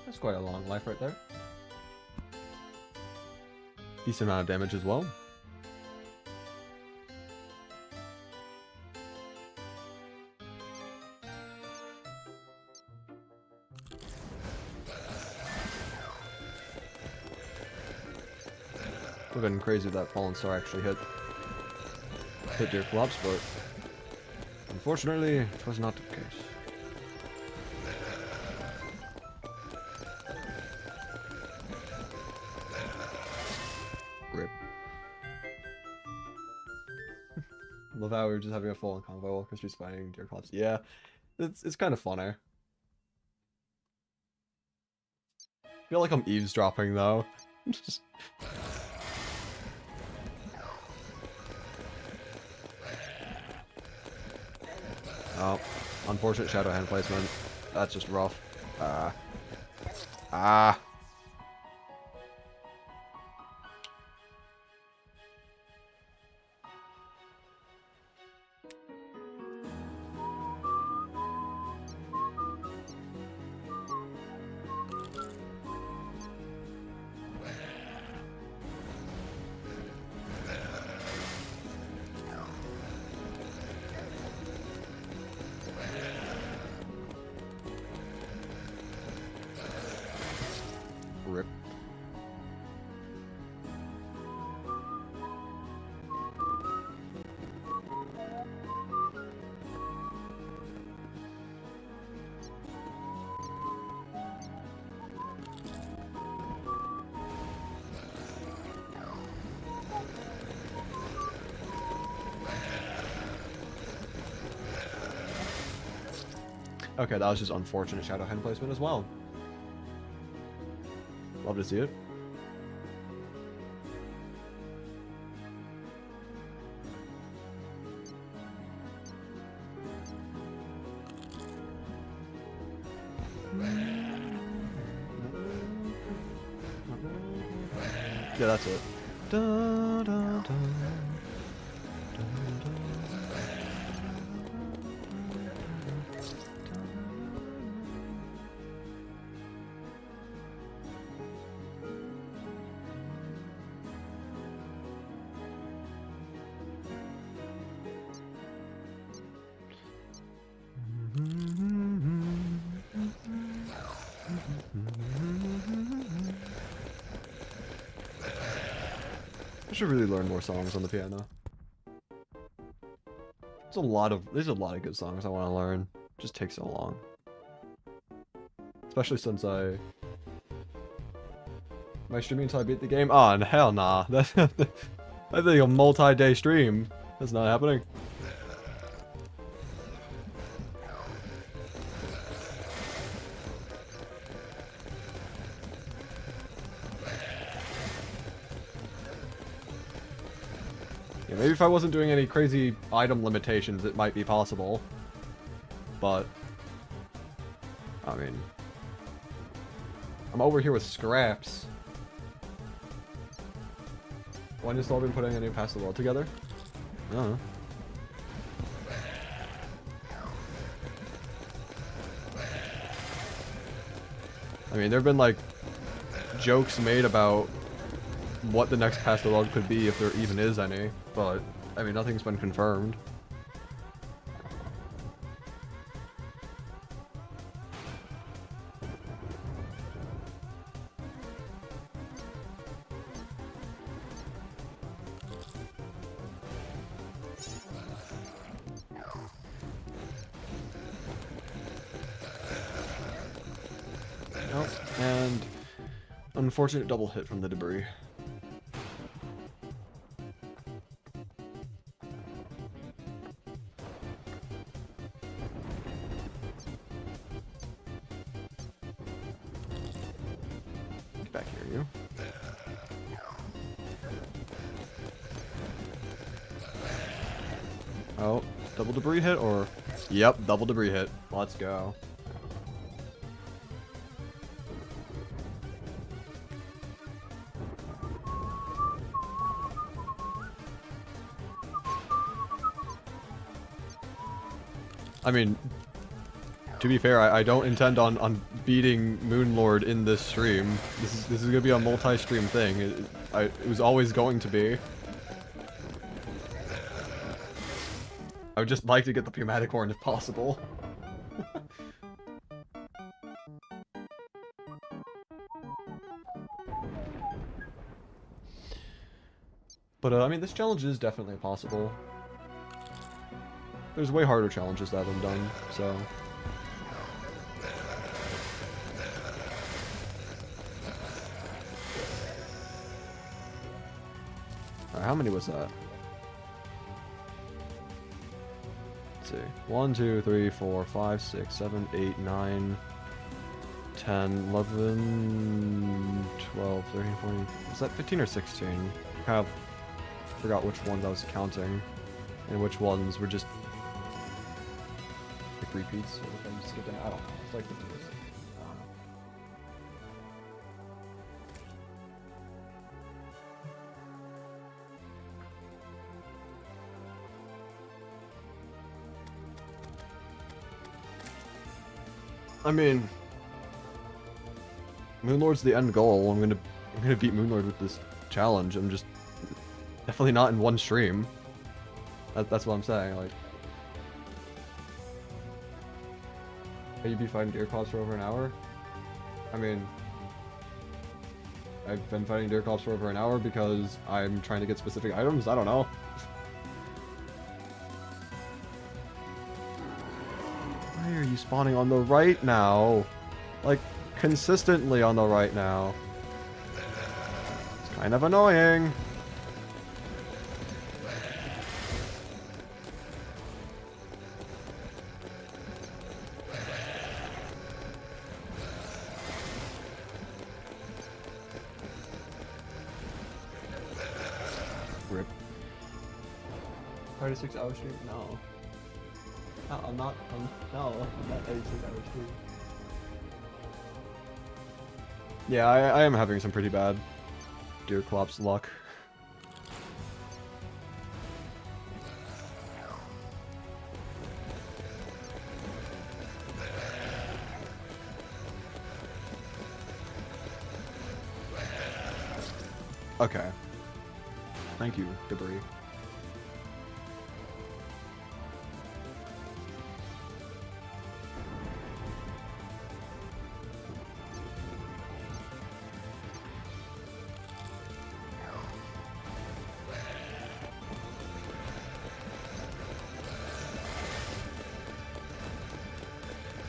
Speaker 1: That's quite a long life right there. Decent amount of damage as well. Would have been crazy if that fallen star actually hit your clubs, but unfortunately it was not the case. Rip. Love how we were just having a full-on convo while Crispy's fighting deer clubs. Yeah, it's kind of funny. I feel like I'm eavesdropping though. Just... Oh, unfortunate shadow hand placement. That's just rough. Ah. Rip. Okay, that was just unfortunate shadow hand placement as well. Love to see it. Yeah, that's it. Da, da, da. I should really learn more songs on the piano. There's a lot of good songs I want to learn. It just takes so long. Especially since am I streaming until I beat the game? Oh, hell nah. That's I think a multi-day stream. That's not happening. Yeah, maybe if I wasn't doing any crazy item limitations, it might be possible. But I mean, I'm over here with scraps. Why just all been putting any past the world together? I don't know. I mean, there have been like jokes made about what the next past the world could be if there even is any, but I mean, nothing's been confirmed. Oh, and unfortunate double hit from the debris. Get back here, you. Oh, double debris hit or? Yep, double debris hit. Let's go. I mean, to be fair, I don't intend on beating Moonlord in this stream. This is gonna be a multi-stream thing. It was always going to be. I would just like to get the Pneumatic Horn if possible. But I mean, this challenge is definitely possible. There's way harder challenges that I've done, so... Alright, how many was that? Let's see. 1, 2, 3, 4, 5, 6, 7, 8, 9, 10, 11, 12, 13, 14... Was that 15 or 16? I kind of forgot which ones I was counting, and which ones were just... like repeats, or if I just skip them. I don't know. It's like 15 or 16. I don't know. I mean, Moonlord's the end goal. I'm gonna beat Moonlord with this challenge. I'm just definitely not in one stream. That's what I'm saying. Like, you'd be fighting deer cops for over an hour? I mean, I've been fighting deer cops for over an hour because I'm trying to get specific items. I don't know. Why are you spawning on the right now? Like, consistently on the right now. It's kind of annoying. Rip. 36 hours stream? No. I'm not 36 hours stream. Yeah, I am having some pretty bad deer clops luck. Okay. Thank you, debris.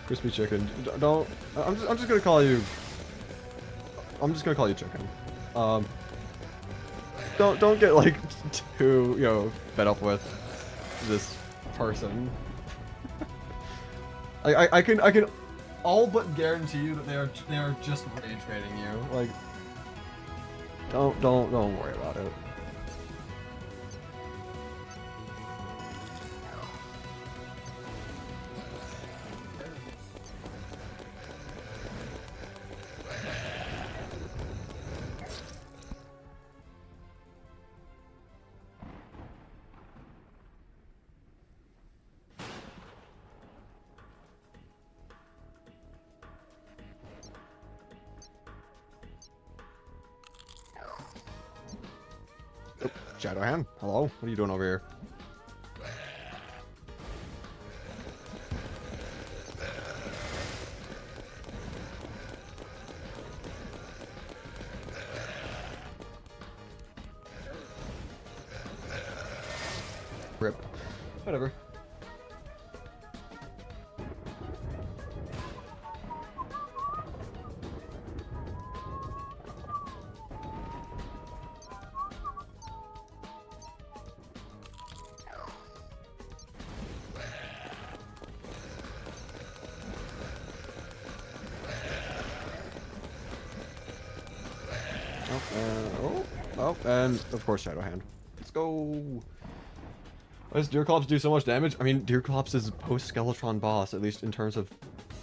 Speaker 1: Crispy chicken. Don't. I'm just gonna call you. I'm just gonna call you chicken. Don't get like too fed up with this person. I can all but guarantee you that they are just rage baiting you. Like, don't worry about it. Shadowhand, hello? What are you doing over here? Rip. Whatever. And of course Shadow Hand. Let's go. Why does Deerclops do so much damage? I mean, Deerclops is post-Skeletron boss, at least in terms of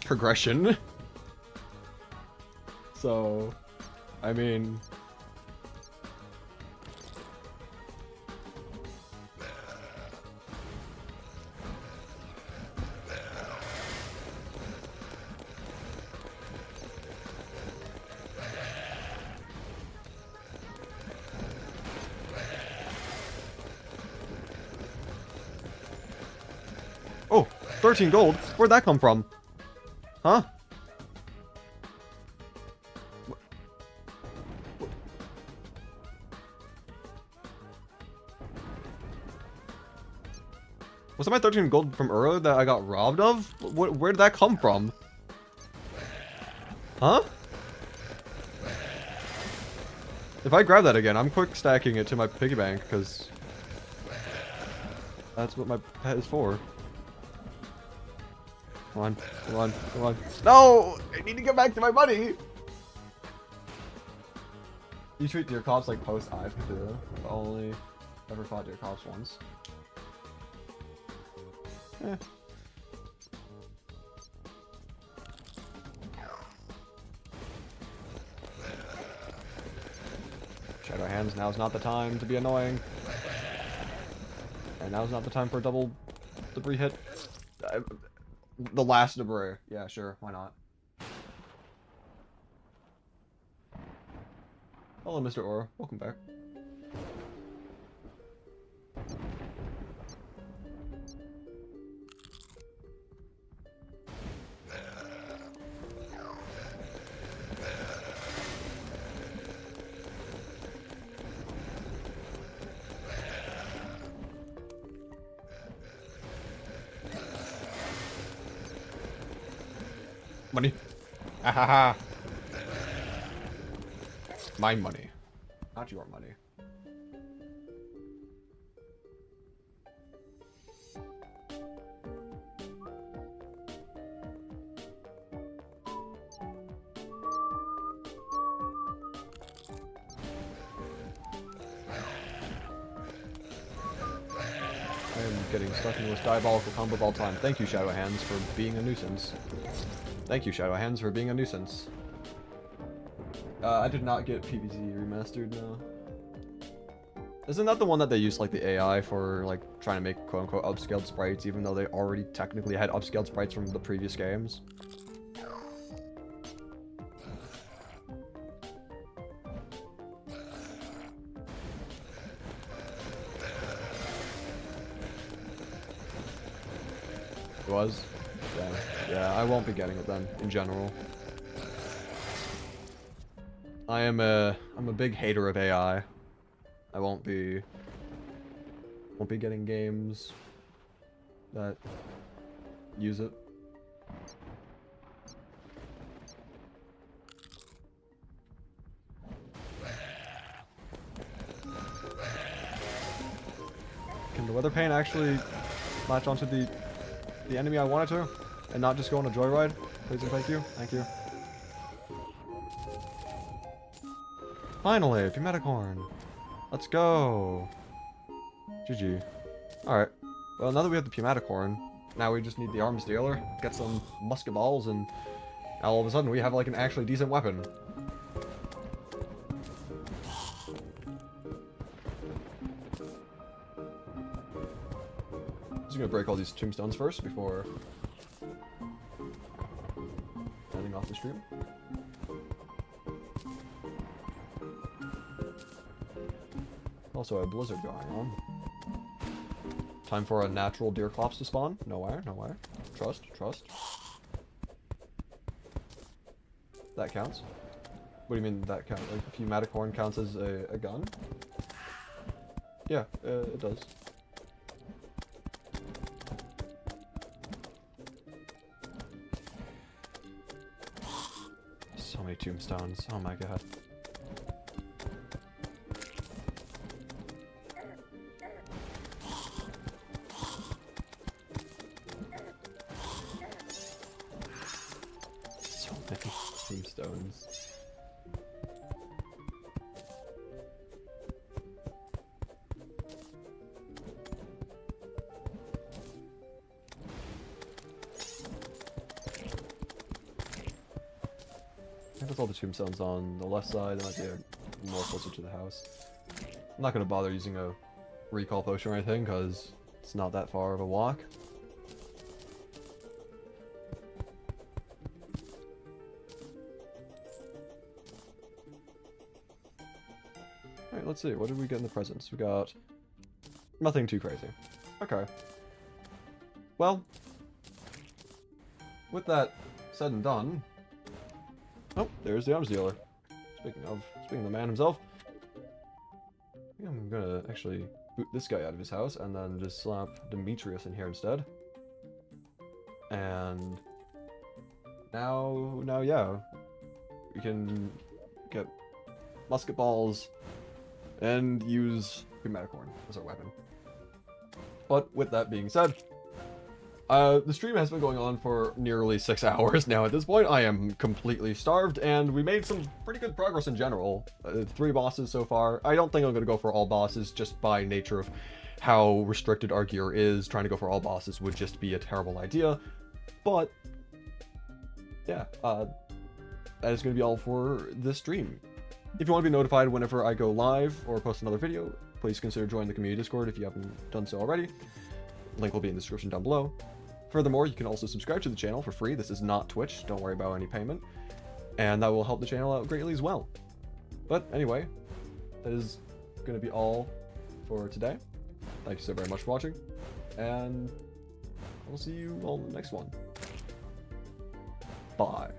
Speaker 1: progression. So, I mean... Oh, 13 gold? Where'd that come from? Huh? Was that my 13 gold from earlier that I got robbed of? Where did that come from? Huh? If I grab that again, I'm quick stacking it to my piggy bank, because that's what my pet is for. Come on, come on, come on. No! I need to get back to my money! You treat Deerclops like post-Hive too. I've only ever fought Deerclops once. Eh. Shadow Hands, now's not the time to be annoying. And now's not the time for a double debris hit. The last debris. Yeah, sure, why not? Hello, Mr. Aura. Welcome back. Money. Ahaha. My money. Not your money. I am getting stuck in the most diabolical combo of all time. Thank you, Shadow Hands, for being a nuisance. Thank you, Shadow Hands, for being a nuisance. I did not get PvZ remastered, no. Isn't that the one that they used, like, the AI for, like, trying to make quote-unquote upscaled sprites, even though they already technically had upscaled sprites from the previous games? It was? Yeah, I won't be getting it then, in general. I'm a big hater of AI. I won't be getting games that use it. Can the weather pane actually latch onto the enemy I wanted to, and not just go on a joyride? Please and thank you. Thank you. Finally, Pumeticorn. Let's go. GG. Alright. Well, now that we have the Pumeticorn, now we just need the Arms Dealer, get some musket balls, and now all of a sudden we have like an actually decent weapon. Just gonna break all these tombstones first before ending off the stream. Also a blizzard going on. Time for a natural Deerclops to spawn. Nowhere, nowhere. Trust, trust. That counts. What do you mean that counts? Like, if Pumeticorn counts as a gun? Yeah, it does. So many tombstones. Oh my god. So many tombstones. That's all the tombstones on the left side. That might be more closer to the house. I'm not going to bother using a recall potion or anything, because it's not that far of a walk. Alright, let's see. What did we get in the presents? We got nothing too crazy. Okay. Well, with that said and done... Oh, there's the arms dealer. Speaking of the man himself, I think I'm gonna actually boot this guy out of his house and then just slap Demetrius in here instead. And now yeah, we can get musket balls and use Chromatic as our weapon. But with that being said, the stream has been going on for nearly 6 hours now. At this point, I am completely starved, and we made some pretty good progress in general. 3 bosses so far. I don't think I'm going to go for all bosses, just by nature of how restricted our gear is. Trying to go for all bosses would just be a terrible idea. But, yeah, that is going to be all for this stream. If you want to be notified whenever I go live or post another video, please consider joining the community Discord if you haven't done so already. Link will be in the description down below. Furthermore, you can also subscribe to the channel for free. This is not Twitch, don't worry about any payment. And that will help the channel out greatly as well. But anyway, that is going to be all for today. Thank you so very much for watching, and I'll see you all in the next one. Bye.